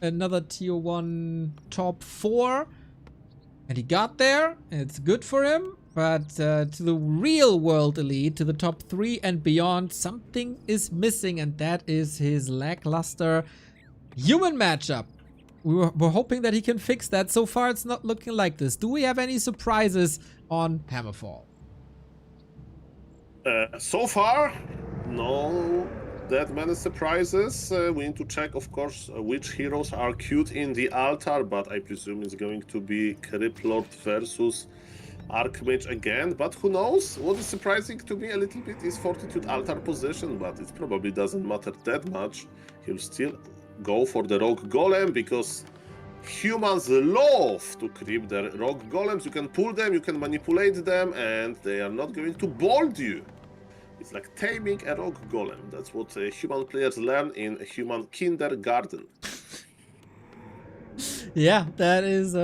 another tier 1 top 4. And he got there, and it's good for him. But to the real world elite, to the top 3 and beyond, something is missing, and that is his lackluster human matchup. We're hoping that he can fix that. So far, it's not looking like this. Do we have any surprises on Hammerfall? So far, no that many surprises. We need to check, of course, which heroes are queued in the altar, but I presume it's going to be Crypt Lord versus Archmage again. But who knows? What is surprising to me a little bit is Fortitude altar position, but it probably doesn't matter that much. He'll still go for the Rogue Golem because humans love to creep their Rogue Golems. You can pull them, you can manipulate them, and they are not going to bolt you. It's like taming a Rogue Golem. That's what human players learn in human kindergarten. Yeah, that is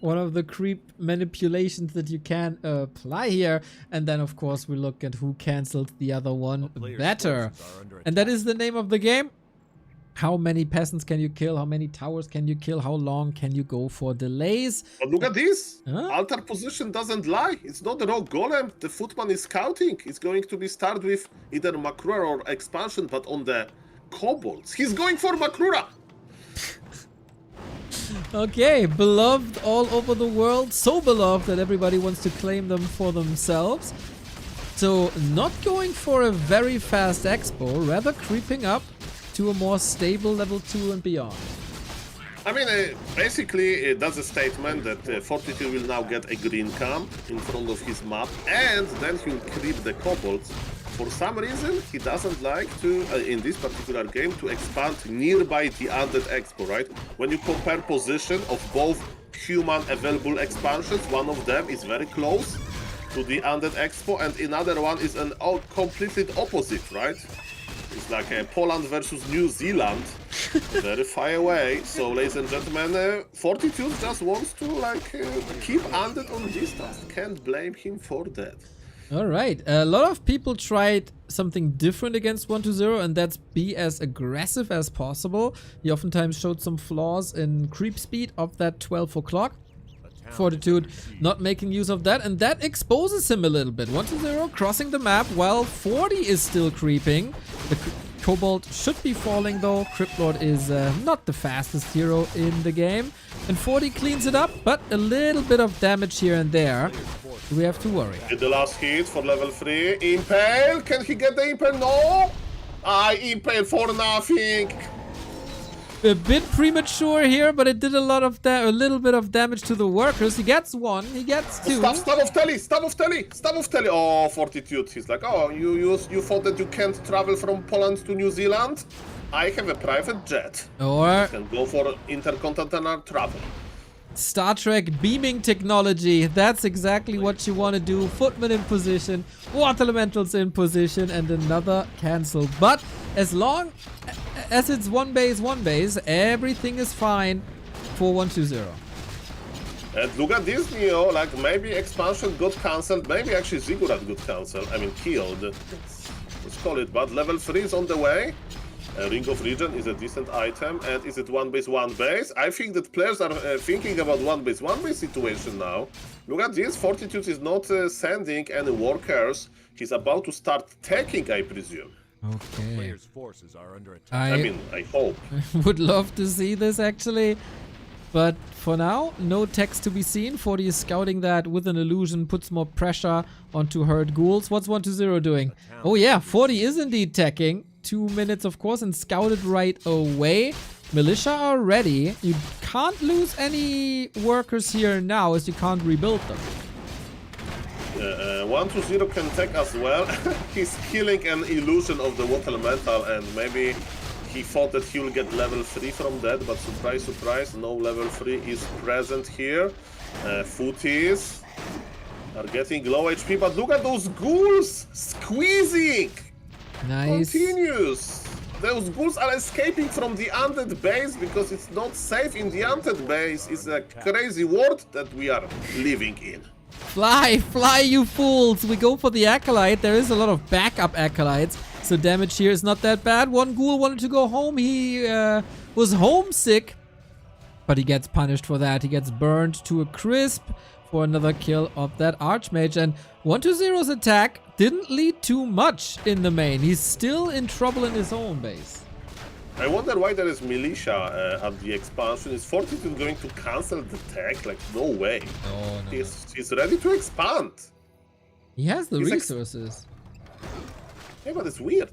one of the creep manipulations that you can apply here. And then, of course, we look at who cancelled the other one better. And that is the name of the game. How many peasants can you kill? How many towers can you kill? How long can you go for delays? But look at this. Huh? Altar position doesn't lie. It's not the Rogue Golem. The Footman is scouting. It's going to be start with either Makrura or expansion, but on the Kobolds. He's going for Makrura. Okay, beloved all over the world. So beloved that everybody wants to claim them for themselves. So not going for a very fast expo, rather creeping up to a more stable level 2 and beyond. I mean, basically, that's a statement that Fortitude will now get a green camp in front of his map, and then he'll creep the kobolds. For some reason, he doesn't like to, in this particular game, to expand nearby the Undead Expo, right? When you compare position of both human available expansions, one of them is very close to the Undead Expo, and another one is an completely opposite, right? It's like Poland versus New Zealand, very far away. So, ladies and gentlemen, Fortitude just wants to keep Undead on distance. Can't blame him for that. All right, a lot of people tried something different against 1-0, and that's be as aggressive as possible. He oftentimes showed some flaws in creep speed of that 12 o'clock. Fortitude not making use of that, and that exposes him a little bit. 1-0 crossing the map while 40 is still creeping. The Kobold should be falling though. Crypt Lord is not the fastest hero in the game. And 40 cleans it up, but a little bit of damage here and there. We have to worry. The last hit for level 3. Impale! Can he get the Impale? No! I Impale for nothing! A bit premature here, but it did a little bit of damage to the workers. He gets 1, he gets 2. Stab of Telly! Stab of Telly! Stab of Telly! Oh, Fortitude. He's like, oh, you thought that you can't travel from Poland to New Zealand? I have a private jet. Or You can go for intercontinental travel. Star Trek beaming technology. That's exactly what you want to do. Footman in position, water elementals in position, and another cancel. But as long as it's one base, everything is fine for 1-0. And look at this, Neo, like maybe expansion got cancelled, maybe actually Ziggurat got cancelled, I mean killed. Let's call it, but level 3 is on the way. Ring of Regen is a decent item, and is it one base? I think that players are thinking about one base situation now. Look at this, Fortitude is not sending any workers. He's about to start taking, I presume. Okay. Players' forces are under attack. I mean, I hope. would love to see this actually. But for now, no text to be seen. 40 is scouting that with an illusion, puts more pressure onto herd ghouls. What's 120 doing? Oh yeah, 40 is indeed teching. 2 minutes, of course, and scouted right away. Militia are ready. You can't lose any workers here now, as you can't rebuild them. 120 can tech as well. He's killing an illusion of the water elemental, and maybe he thought that he will get level 3 from that, but surprise, surprise, no level 3 is present here. Footies are getting low HP, but look at those ghouls squeezing! Nice. Continues! Those ghouls are escaping from the undead base because it's not safe in the undead base. It's a crazy world that we are living in. Fly, fly, you fools! We go for the Acolyte. There is a lot of backup Acolytes, so damage here is not that bad. One ghoul wanted to go home. He was homesick, but he gets punished for that. He gets burned to a crisp for another kill of that Archmage. And 120's attack didn't lead to much in the main. He's still in trouble in his own base. I wonder why there is militia at the expansion. Is Fortitude going to cancel the tech? Like, no way. Oh, no. He's ready to expand. He has the He's resources. Yeah, but it's weird.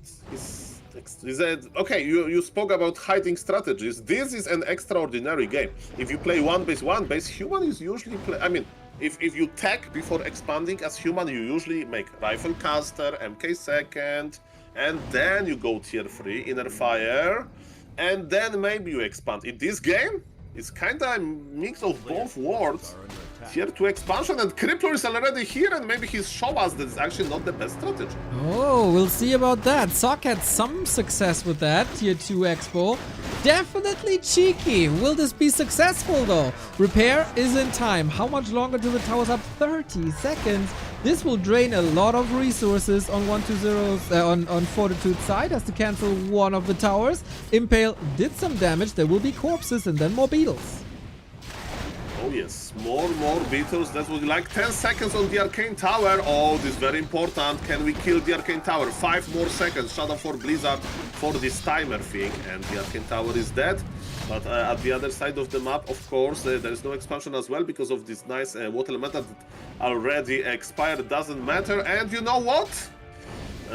Okay, you spoke about hiding strategies. This is an extraordinary game. If you play one base, human is usually play. I mean, if you tech before expanding as human, you usually make rifle caster, MK second, and then you go tier 3, inner fire, and then maybe you expand. In this game, it's kind of a mix of both worlds. Tier 2 expansion, and Crippler is already here, and maybe he's shown us that it's actually not the best strategy. Oh, we'll see about that. Sock had some success with that tier 2 expo. Definitely cheeky. Will this be successful though? Repair is in time. How much longer till the tower's up? 30 seconds. This will drain a lot of resources on 120's on Fortitude's side. Has to cancel one of the towers. Impale did some damage. There will be corpses and then more beetles. Oh yes, more beetles. That would be like 10 seconds on the Arcane Tower. Oh, this is very important. Can we kill the Arcane Tower? 5 more seconds. Shadow for Blizzard for this timer thing. And the Arcane Tower is dead. But at the other side of the map, of course, there is no expansion as well because of this nice water elemental that already expired. Doesn't matter. And you know what?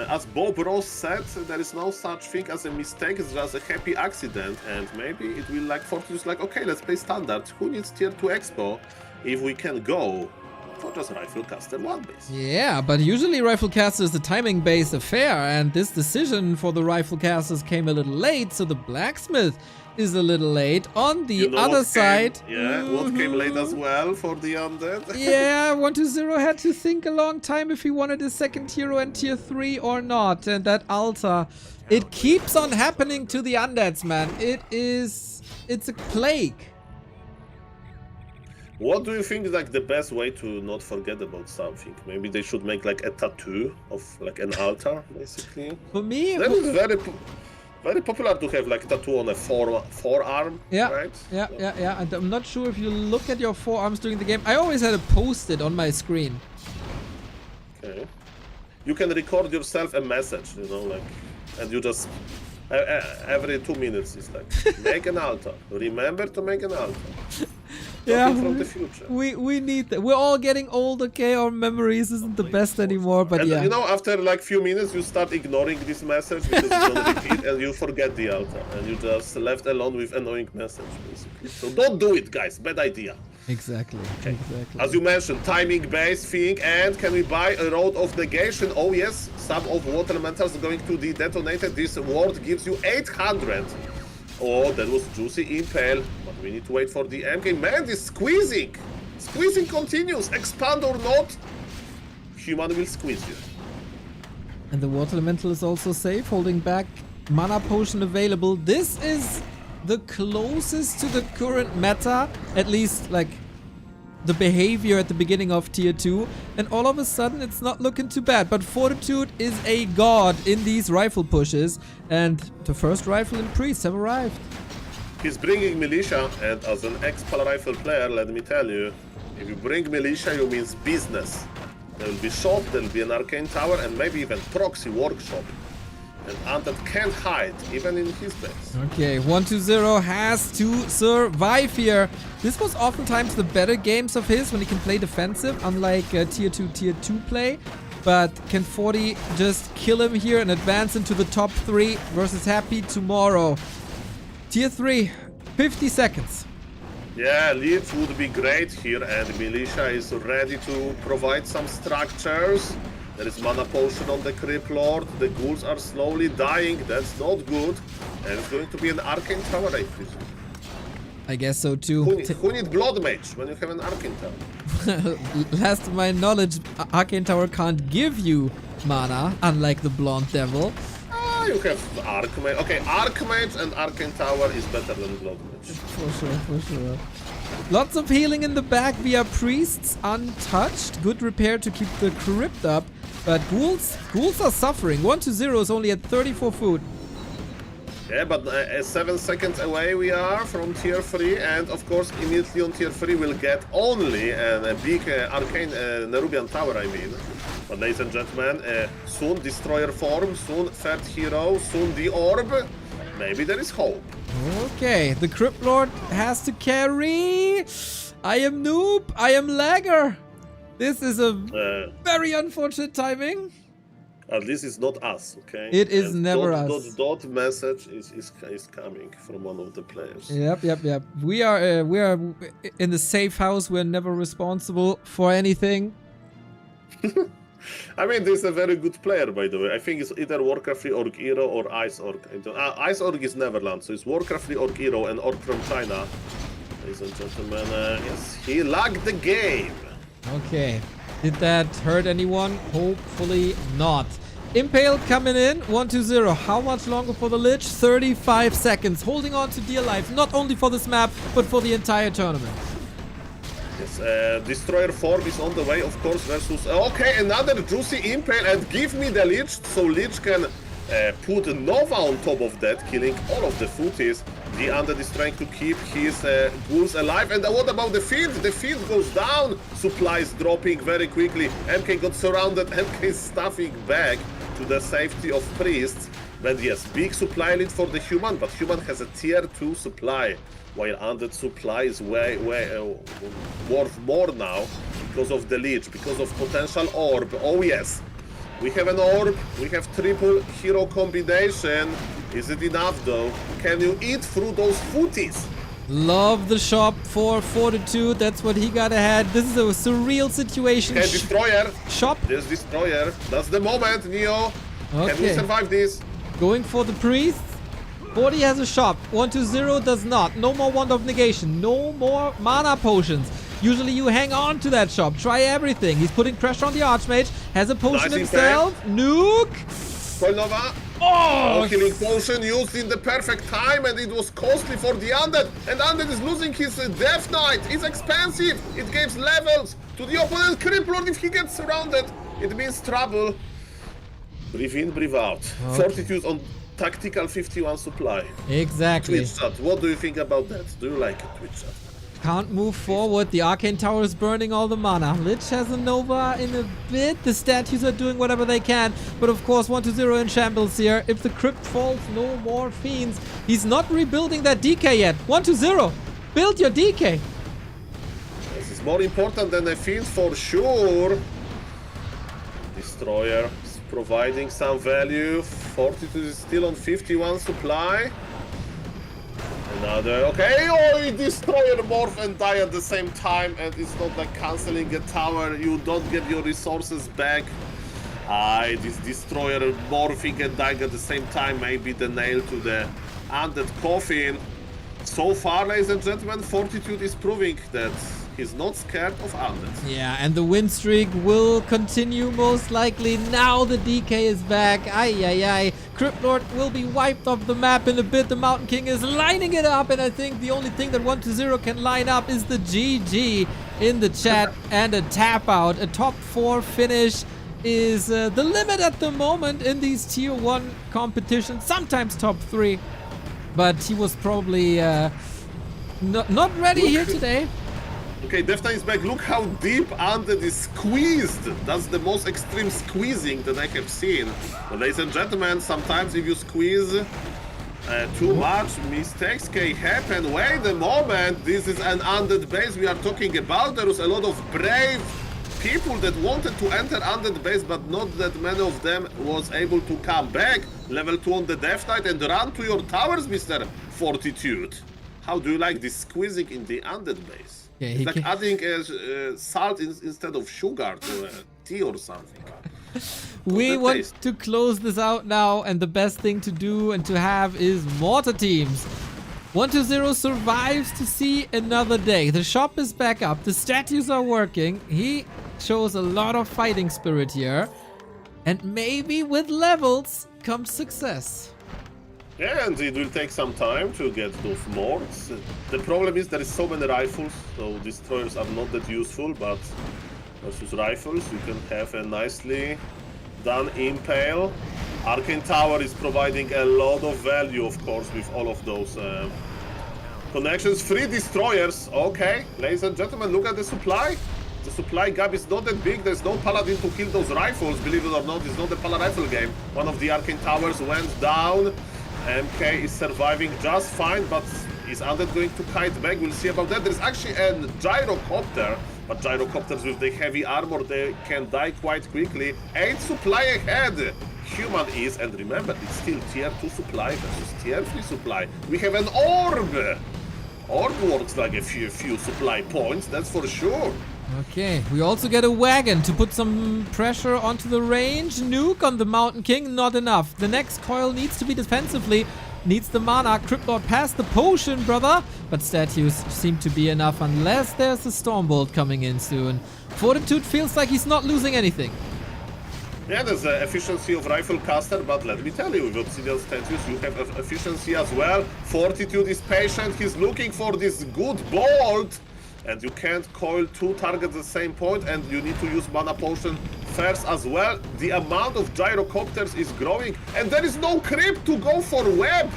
As Bob Ross said, there is no such thing as a mistake, it's just a happy accident, and maybe it will like Fortitude like, okay, let's play standard. Who needs tier 2 expo if we can go for just rifle caster 1 base? Yeah, but usually rifle caster is a timing based affair, and this decision for the rifle casters came a little late, so the blacksmith is a little late. On the other side... what came late as well for the undead? Yeah, 120 had to think a long time if he wanted a second hero and tier 3 or not. And that altar, it keeps on happening to the undeads, man. It's a plague. What do you think is like the best way to not forget about something? Maybe they should make like a tattoo of like an altar, basically. For me, that is very popular to have like a tattoo on a forearm, yeah, right? Yeah. And I'm not sure if you look at your forearms during the game. I always had it posted on my screen. Okay. You can record yourself a message, you know, like, and you just every 2 minutes it's like make an altar. Remember to make an altar. Yeah, from the future. We need that. We're all getting old, okay? Our memories isn't the best anymore, but and, yeah. You know, after like few minutes, you start ignoring this message because you don't repeat, and you forget the altar, and you just left alone with annoying message, basically. So don't do it, guys. Bad idea. Exactly. Okay. Exactly. As you mentioned, timing-based thing, and can we buy a Road of Negation? Oh yes, some of water elementals are going to be detonated. This ward gives you 800. Oh, that was juicy impale, but we need to wait for the MK. Man, this squeezing! Squeezing continues, expand or not, human will squeeze you. And the water elemental is also safe, holding back mana potion available. This is the closest to the current meta, at least like the behavior at the beginning of tier 2, and all of a sudden it's not looking too bad. But Fortitude is a god in these rifle pushes, and the first rifle and priests have arrived. He's bringing militia, and as an ex-pal rifle player, let me tell you, if you bring militia, you means business. There will be shop, there will be an arcane tower, and maybe even proxy workshop. And Undead can't hide, even in his base. Okay, 120 has to survive here. This was oftentimes the better games of his when he can play defensive, unlike tier 2 play. But can 40 just kill him here and advance into the top 3 versus Happy tomorrow? Tier 3, 50 seconds. Yeah, Leech would be great here, and Militia is ready to provide some structures. There is Mana Potion on the Crypt Lord. The ghouls are slowly dying. That's not good. And it's going to be an Arcane Tower, I presume. I guess so too. Who need Blood Mage when you have an Arcane Tower? Last to my knowledge, Arcane Tower can't give you mana, unlike the Blonde Devil. You have Archmage. Okay, Archmage and Arcane Tower is better than Blood Mage. For sure. Lots of healing in the back via Priests, untouched. Good repair to keep the Crypt up. But ghouls are suffering. 120 is only at 34 food. Yeah, but 7 seconds away we are from tier 3, and of course immediately on tier 3 we'll get only a big Arcane Nerubian Tower, I mean. But ladies and gentlemen, soon Destroyer form, soon third hero, soon the Orb. Maybe there is hope. Okay, the Crypt Lord has to carry. I am noob, I am lagger. This is a very unfortunate timing. At least it's not us, okay? It is and never dot, us. Dot message is coming from one of the players. Yep. We are in the safe house. We're never responsible for anything. I mean, this is a very good player, by the way. I think it's either Warcraft 3 Orc Hero or Ice Orc. Ice Orc is Neverland, so it's Warcraft 3 Orc Hero and Orc from China. Ladies and gentlemen, yes, he lagged the game. Okay. Did that hurt anyone? Hopefully not. Impale coming in, 120. How much longer for the Lich? 35 seconds. Holding on to dear life, not only for this map, but for the entire tournament. Yes, Destroyer form is on the way, of course, versus... Okay, another juicy Impale, and give me the Lich, so Lich can put Nova on top of that, killing all of the footies. The Undead is trying to keep his ghouls alive. And what about the field? The field goes down. Supplies dropping very quickly. MK got surrounded. MK is stuffing back to the safety of Priests. But yes, big supply lead for the Human, but Human has a tier 2 supply, while Undead supply is way worth more now because of the Lich, because of potential Orb. Oh yes, we have an Orb, we have triple hero combination. Is it enough though? Can you eat through those footies? Love the shop for Fortitude. That's what he got ahead. This is a surreal situation. Okay, Destroyer. Shop. There's Destroyer. That's the moment, Neo. Okay. Can we survive this? Going for the priest. 40 has a shop. 120 does not. No more Wand of Negation. No more Mana Potions. Usually you hang on to that shop. Try everything. He's putting pressure on the Archmage. Has a potion Nice himself. Nuke. Coil Nova. Oh! Healing potion used in the perfect time, and it was costly for the Undead. And Undead is losing his Death Knight. It's expensive. It gives levels to the opponent. Crypt Lord, if he gets surrounded, it means trouble. Breathe in, breathe out. Okay. Fortitude on tactical 51 supply. Exactly. Twitch chat, what do you think about that? Do you like it, Twitch chat? Can't move forward. The Arcane Tower is burning all the mana. Lich has a Nova in a bit. The statues are doing whatever they can. But of course, 120 in shambles here. If the crypt falls, no more fiends. He's not rebuilding that DK yet. 120. Build your DK. This is more important than a fiend for sure. Destroyer is providing some value. Fortitude is still on 51 supply. Another, okay, oh, Destroyer morph and die at the same time, and it's not like cancelling a tower, you don't get your resources back. This Destroyer morphing and dying at the same time may be the nail to the Undead coffin. So far, ladies and gentlemen, Fortitude is proving that he's not scared of Undead. Yeah, and the win streak will continue most likely. Now the DK is back. Ay. Crypt Lord will be wiped off the map in a bit. The Mountain King is lining it up, and I think the only thing that 120 can line up is the GG in the chat and a tap out. A top 4 finish is the limit at the moment in these tier 1 competitions, sometimes top 3. But he was probably not ready here today. Okay, Death Knight is back. Look how deep Undead is squeezed. That's the most extreme squeezing that I have seen. But ladies and gentlemen, sometimes if you squeeze too much, mistakes can happen. Wait a moment, this is an Undead base we are talking about. There was a lot of brave people that wanted to enter Undead base, but not that many of them was able to come back. Level 2 on the Death Knight and run to your towers, Mr. Fortitude. How do you like this squeezing in the Undead base? Yeah, It's like adding salt instead of sugar to tea or something. We want taste. to close this out now, and the best thing to do and to have is mortar teams. 120 survives to see another day. The shop is back up. The statues are working. He shows a lot of fighting spirit here. And maybe with levels comes success. Yeah, and it will take some time to get those morts. The problem is there is so many rifles, so destroyers are not that useful, but versus rifles you can have a nicely done impale. Arcane Tower is providing a lot of value, of course, with all of those connections. 3 destroyers, okay. Ladies and gentlemen, look at the supply. The supply gap is not that big. There's no paladin to kill those rifles. Believe it or not, it's not a pala rifle game. One of the Arcane Towers went down. MK is surviving just fine, but is Undead going to kite back? We'll see about that. There's actually a gyrocopter, but gyrocopters with the heavy armor, they can die quite quickly. 8 supply ahead. Human is, and remember, it's still tier 2 supply versus tier 3 supply. We have an orb. Orb works like a few supply points, that's for sure. Okay, we also get a wagon to put some pressure onto the range. Nuke on the Mountain King, not enough. The next coil needs to be defensively. Needs the mana. Crypt Lord passed the potion, brother. But statues seem to be enough unless there's a Stormbolt coming in soon. Fortitude feels like he's not losing anything. Yeah, there's the efficiency of Rifle Caster, but let me tell you, with Obsidian Statues, you have efficiency as well. Fortitude is patient. He's looking for this good bolt. And you can't coil 2 targets at the same point, and you need to use Mana Potion first as well. The amount of gyrocopters is growing, and there is no Crypt to go for web.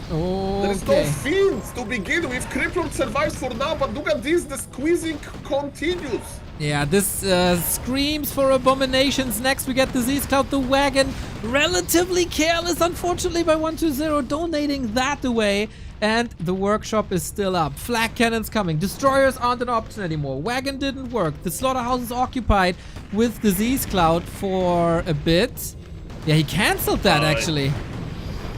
There is no fiends to begin with. Crypt Lord survives for now, but look at this, the squeezing continues. Yeah, this screams for abominations. Next we get Disease Cloud, the wagon. Relatively careless, unfortunately, by 120, donating that away. And the workshop is still up. Flak cannons coming. Destroyers aren't an option anymore. Wagon didn't work. The slaughterhouse is occupied with Disease Cloud for a bit. Yeah, he cancelled that actually.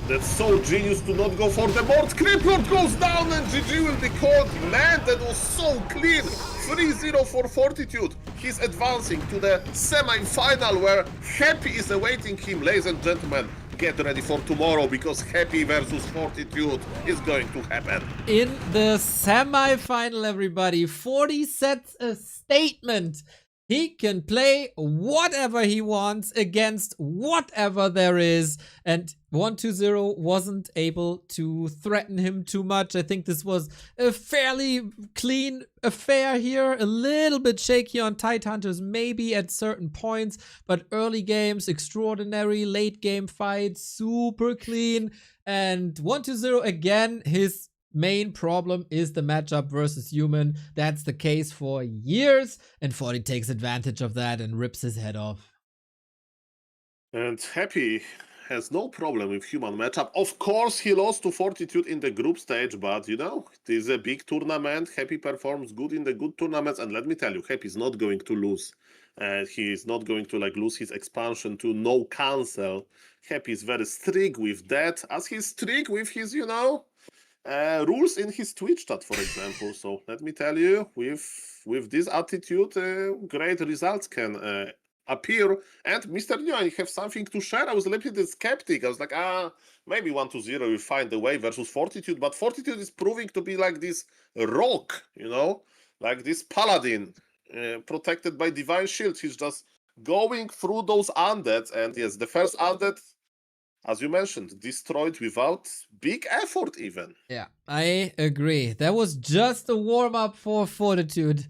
That's so genius to not go for the board. Crypt Lord goes down and GG will be called. Man, that was so clean. 3-0 for Fortitude. He's advancing to the semi-final where Happy is awaiting him. Ladies and gentlemen, get ready for tomorrow because Happy versus Fortitude is going to happen. In the semi-final, everybody, 40 sets a statement. He can play whatever he wants against whatever there is. And 120 wasn't able to threaten him too much. I think this was a fairly clean affair here. A little bit shaky on Tidehunters maybe at certain points. But early games, extraordinary. Late game fights, super clean. And 120 again, his main problem is the matchup versus human. That's the case for years, and 40 takes advantage of that and rips his head off. And Happy has no problem with human matchup. Of course, he lost to Fortitude in the group stage, but you know, it is a big tournament. Happy performs good in the good tournaments, and let me tell you, Happy is not going to lose. He is not going to lose his expansion to no cancel. Happy is very strict with that, as he's strict with his, rules in his Twitch chat, for example. So let me tell you, with this attitude, great results can appear. And Mr. New, I have something to share. I was a little bit skeptic. I was like, maybe 120 will find the way versus Fortitude, but Fortitude is proving to be like this rock, like this paladin protected by divine shield. He's just going through those undeads, and yes, the first undead, as you mentioned, destroyed without big effort even. Yeah, I agree. That was just a warm-up for Fortitude.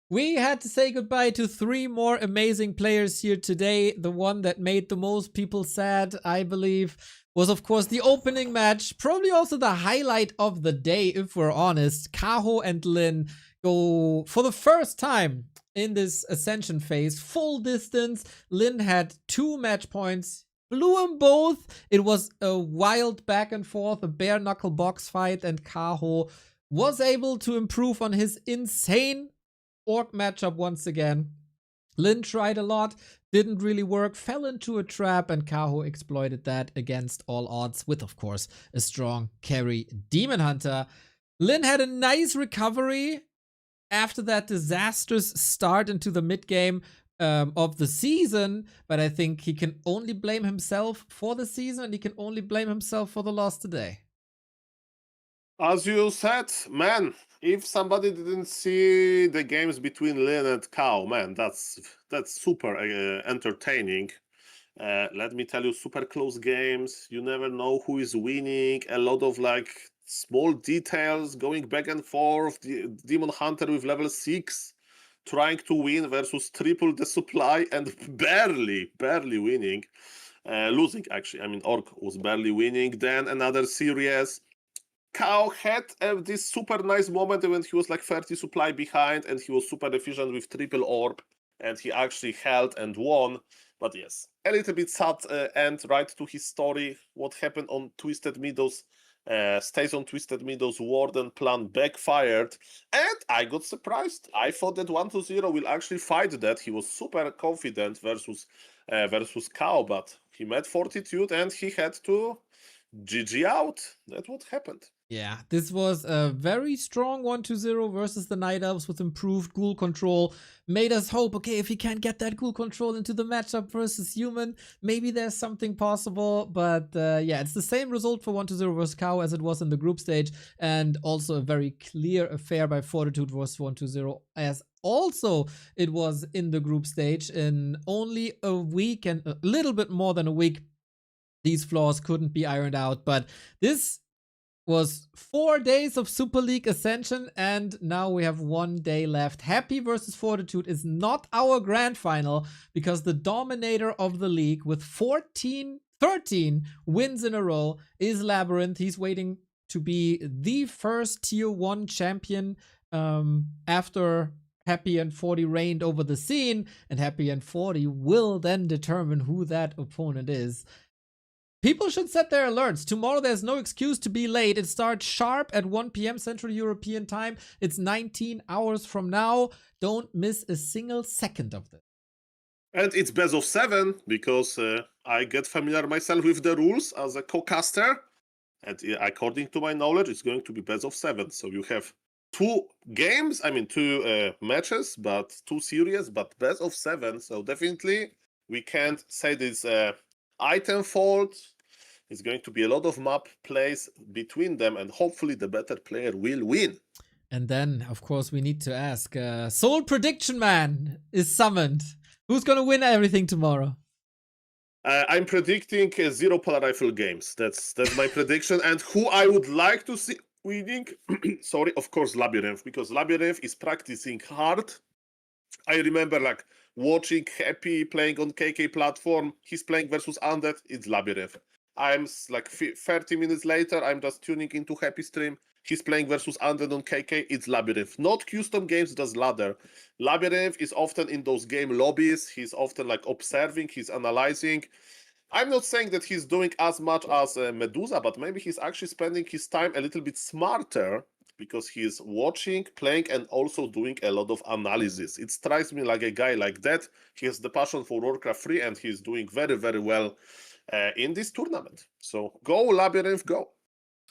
We had to say goodbye to 3 more amazing players here today. The one that made the most people sad, I believe, was, of course, the opening match. Probably also the highlight of the day, if we're honest. Kaho and Lin go for the first time in this ascension phase, full distance. Lin had 2 match points, blew them both. It was a wild back and forth, a bare knuckle box fight, and Kaho was able to improve on his insane orc matchup once again. Lin tried a lot, didn't really work, fell into a trap, and Kaho exploited that against all odds with, of course, a strong carry Demon Hunter. Lin had a nice recovery after that disastrous start into the mid-game of the season, but I think he can only blame himself for the season, and he can only blame himself for the loss today. As you said, man, if somebody didn't see the games between Lin and Kaho, man, that's super entertaining. Let me tell you, super close games. You never know who is winning. A lot of like small details going back and forth. The Demon Hunter with level 6 trying to win versus triple the supply and barely winning. Losing, actually. I mean, Orc was barely winning. Then another series. Kaho had this super nice moment when he was like 30 supply behind and he was super efficient with triple orb and he actually held and won. But yes, a little bit sad end right to his story. What happened on Twisted Meadows stays on Twisted Meadows Warden plan backfired, and I got surprised. I thought that 1-0 will actually fight that. He was super confident versus Kaho, but he met Fortitude and he had to GG out. That's what happened. Yeah, this was a very strong 1-0 versus the Night Elves with improved ghoul control. Made us hope, okay, if he can't get that ghoul control into the matchup versus human, maybe there's something possible. But yeah, it's the same result for 1-0 versus Kaho as it was in the group stage. And also a very clear affair by Fortitude versus 1-0, as also it was in the group stage. In only a week and a little bit more than a week, these flaws couldn't be ironed out. But this was 4 days of Super League Ascension, and now we have 1 day left. Happy versus Fortitude is not our grand final because the dominator of the league with 13 wins in a row is Labyrinth. He's waiting to be the first tier 1 champion after Happy and 40 reigned over the scene, and Happy and 40 will then determine who that opponent is. People should set their alerts. Tomorrow there's no excuse to be late. It starts sharp at 1 p.m. Central European time. It's 19 hours from now. Don't miss a single second of this. And it's best of 7 because I get familiar myself with the rules as a co-caster. And according to my knowledge, it's going to be best of 7. So you have 2 games, I mean 2 matches, but 2 series, but best of 7. So definitely we can't say this item fault. It's going to be a lot of map plays between them, and hopefully the better player will win. And then, of course, we need to ask, Soul Prediction Man is summoned. Who's going to win everything tomorrow? I'm predicting 0 Polar Rifle games. That's my prediction. And who I would like to see winning, sorry, of course, Labyrinth, because Labyrinth is practicing hard. I remember like watching Happy playing on KK platform. He's playing versus Undead. It's Labyrinth. I'm like 30 minutes later, I'm just tuning into Happy stream. He's playing versus Undead on KK. It's Labyrinth. Not custom games, just ladder. Labyrinth is often in those game lobbies. He's often like observing, he's analyzing. I'm not saying that he's doing as much as Medusa, but maybe he's actually spending his time a little bit smarter because he's watching, playing, and also doing a lot of analysis. It strikes me like a guy like that. He has the passion for Warcraft 3, and he's doing very, very well in this tournament. So go, Labyrinth, go.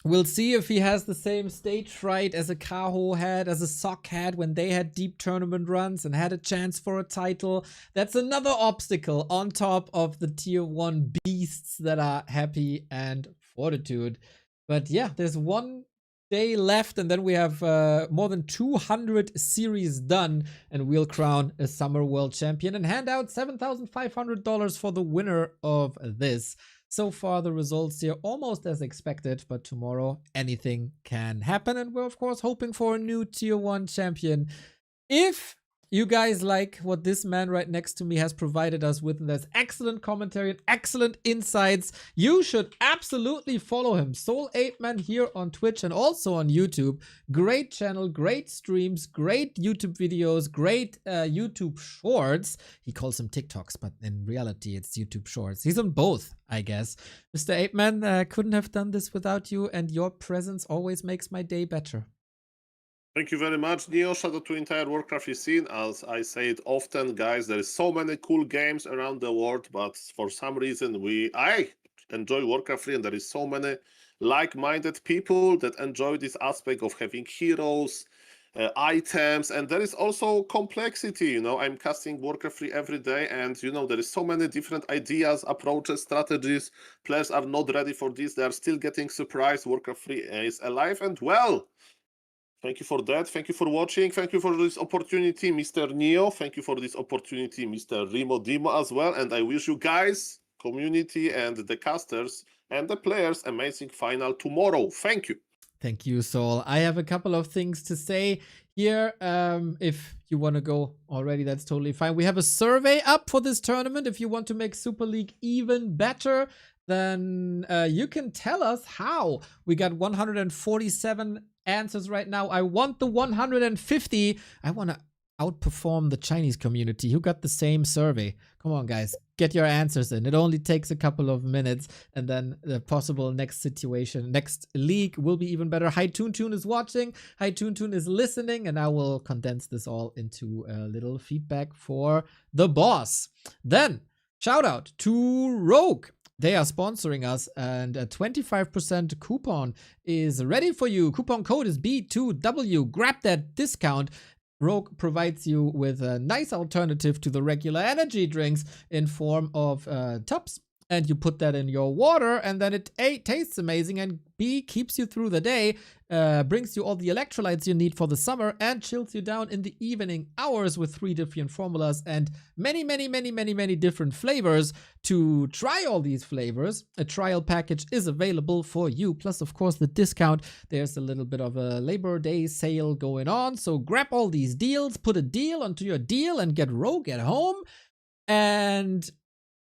We'll see if he has the same stage fright as a Kaho had, as a Sock had when they had deep tournament runs and had a chance for a title. That's another obstacle on top of the tier 1 beasts that are Happy and Fortitude. But yeah, there's 1 day left, and then we have more than 200 series done, and we'll crown a Summer World Champion and hand out $7,500 for the winner of this. So far, the results here almost as expected, but tomorrow anything can happen, and we're of course hoping for a new tier 1 champion. If you guys like what this man right next to me has provided us with, and there's excellent commentary and excellent insights, you should absolutely follow him. Soul8Man here on Twitch and also on YouTube. Great channel, great streams, great YouTube videos, great YouTube shorts. He calls them TikToks, but in reality it's YouTube shorts. He's on both, I guess. Mr. 8Man, couldn't have done this without you, and your presence always makes my day better. Thank you very much, Neo. Shout out to entire Warcraft scene. As I say it often, guys, there is so many cool games around the world, but for some reason I enjoy Warcraft 3, and there is so many like-minded people that enjoy this aspect of having heroes, items, and there is also complexity. You know, I'm casting Warcraft 3 every day, and you know, there is so many different ideas, approaches, strategies. Players are not ready for this. They are still getting surprised. Warcraft 3 is alive and well. Thank you for that. Thank you for watching. Thank you for this opportunity, Mr. Neo. Thank you for this opportunity, Mr. Remo Demo as well. And I wish you guys, community and the casters and the players, amazing final tomorrow. Thank you. Thank you, Soul. I have a couple of things to say here. If you want to go already, that's totally fine. We have a survey up for this tournament. If you want to make Super League even better, then you can tell us how. We got 147 answers right now. I want the 150. I want to outperform the Chinese community who got the same survey. Come on, guys, get your answers in. It only takes a couple of minutes, and then the possible next situation, next league will be even better. Hi Toon is watching. Hi Toon is listening, and I will condense this all into a little feedback for the boss. Then shout out to Rogue. They are sponsoring us, and a 25% coupon is ready for you. Coupon code is B2W. Grab that discount. Rogue provides you with a nice alternative to the regular energy drinks in form of tubs. And you put that in your water, and then it A, tastes amazing, and B, keeps you through the day, brings you all the electrolytes you need for the summer, and chills you down in the evening hours with 3 different formulas and many different flavors. To try all these flavors, a trial package is available for you. Plus, of course, the discount. There's a little bit of a Labor Day sale going on. So grab all these deals, put a deal onto your deal, and get Rogue at home. And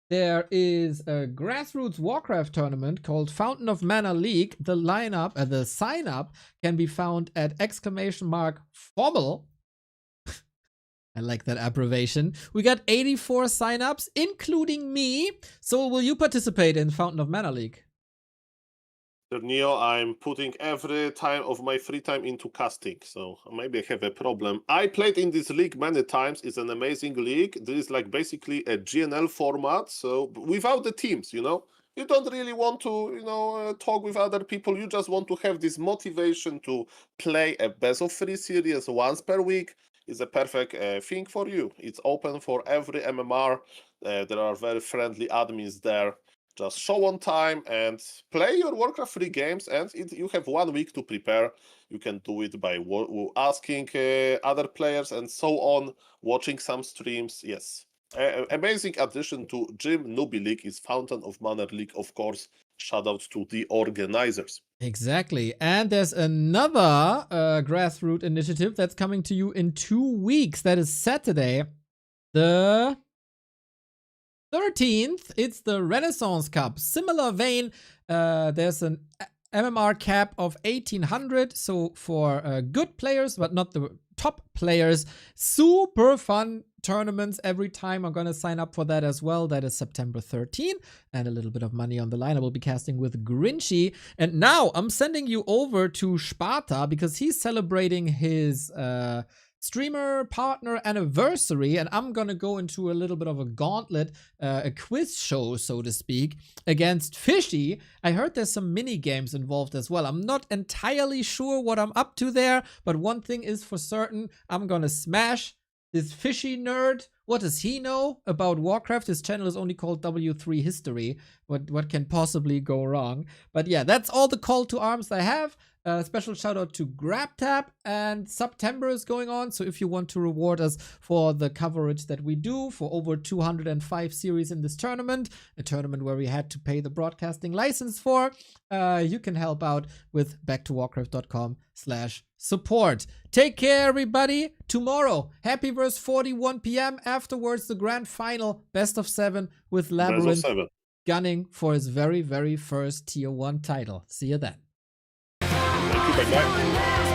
there is a grassroots Warcraft tournament called Fountain of Mana League. The lineup, the sign up can be found at !Formel. I like that abbreviation. We got 84 signups, including me. So will you participate in Fountain of Mana League? Neo, I'm putting every time of my free time into casting, so maybe I have a problem. I played in this league many times. It's an amazing league. This is like basically a GNL format, so without the teams, you know. You don't really want to, you know, talk with other people. You just want to have this motivation to play a best of 3 series once per week. Is a perfect thing for you. It's open for every MMR. There are very friendly admins there. Just show on time and play your Warcraft 3 games, and you have 1 week to prepare. You can do it by asking other players and so on, watching some streams. Yes, amazing addition to Gym Newbie League is Fountain of Mana League, of course. Shout out to the organizers. Exactly. And there's another grassroots initiative that's coming to you in 2 weeks. That is Saturday, the 13th. It's the Renaissance Cup. Similar vein, there's an MMR cap of 1800, so for good players but not the top players. Super fun tournaments every time. I'm gonna sign up for that as well. That is September 13, and a little bit of money on the line. I will be casting with Grinchy. And now I'm sending you over to Sparta because he's celebrating his streamer partner anniversary, and I'm gonna go into a little bit of a gauntlet, a quiz show, so to speak, against Fishy. I heard there's some mini games involved as well. I'm not entirely sure what I'm up to there, but one thing is for certain: I'm gonna smash this Fishy nerd What does he know about Warcraft? His channel is only called W3 History. What can possibly go wrong? But yeah, that's all the call to arms I have. Special shout out to GrabTap, and September is going on. So if you want to reward us for the coverage that we do for over 205 series in this tournament, a tournament where we had to pay the broadcasting license for, you can help out with backtowarcraft.com/support. Take care, everybody. Tomorrow, Happy Verse 40, 1 p.m. Afterwards, the grand final, best of 7 with Labyrinth gunning for his very, very first Tier 1 title. See you then. Thank you, bye-bye.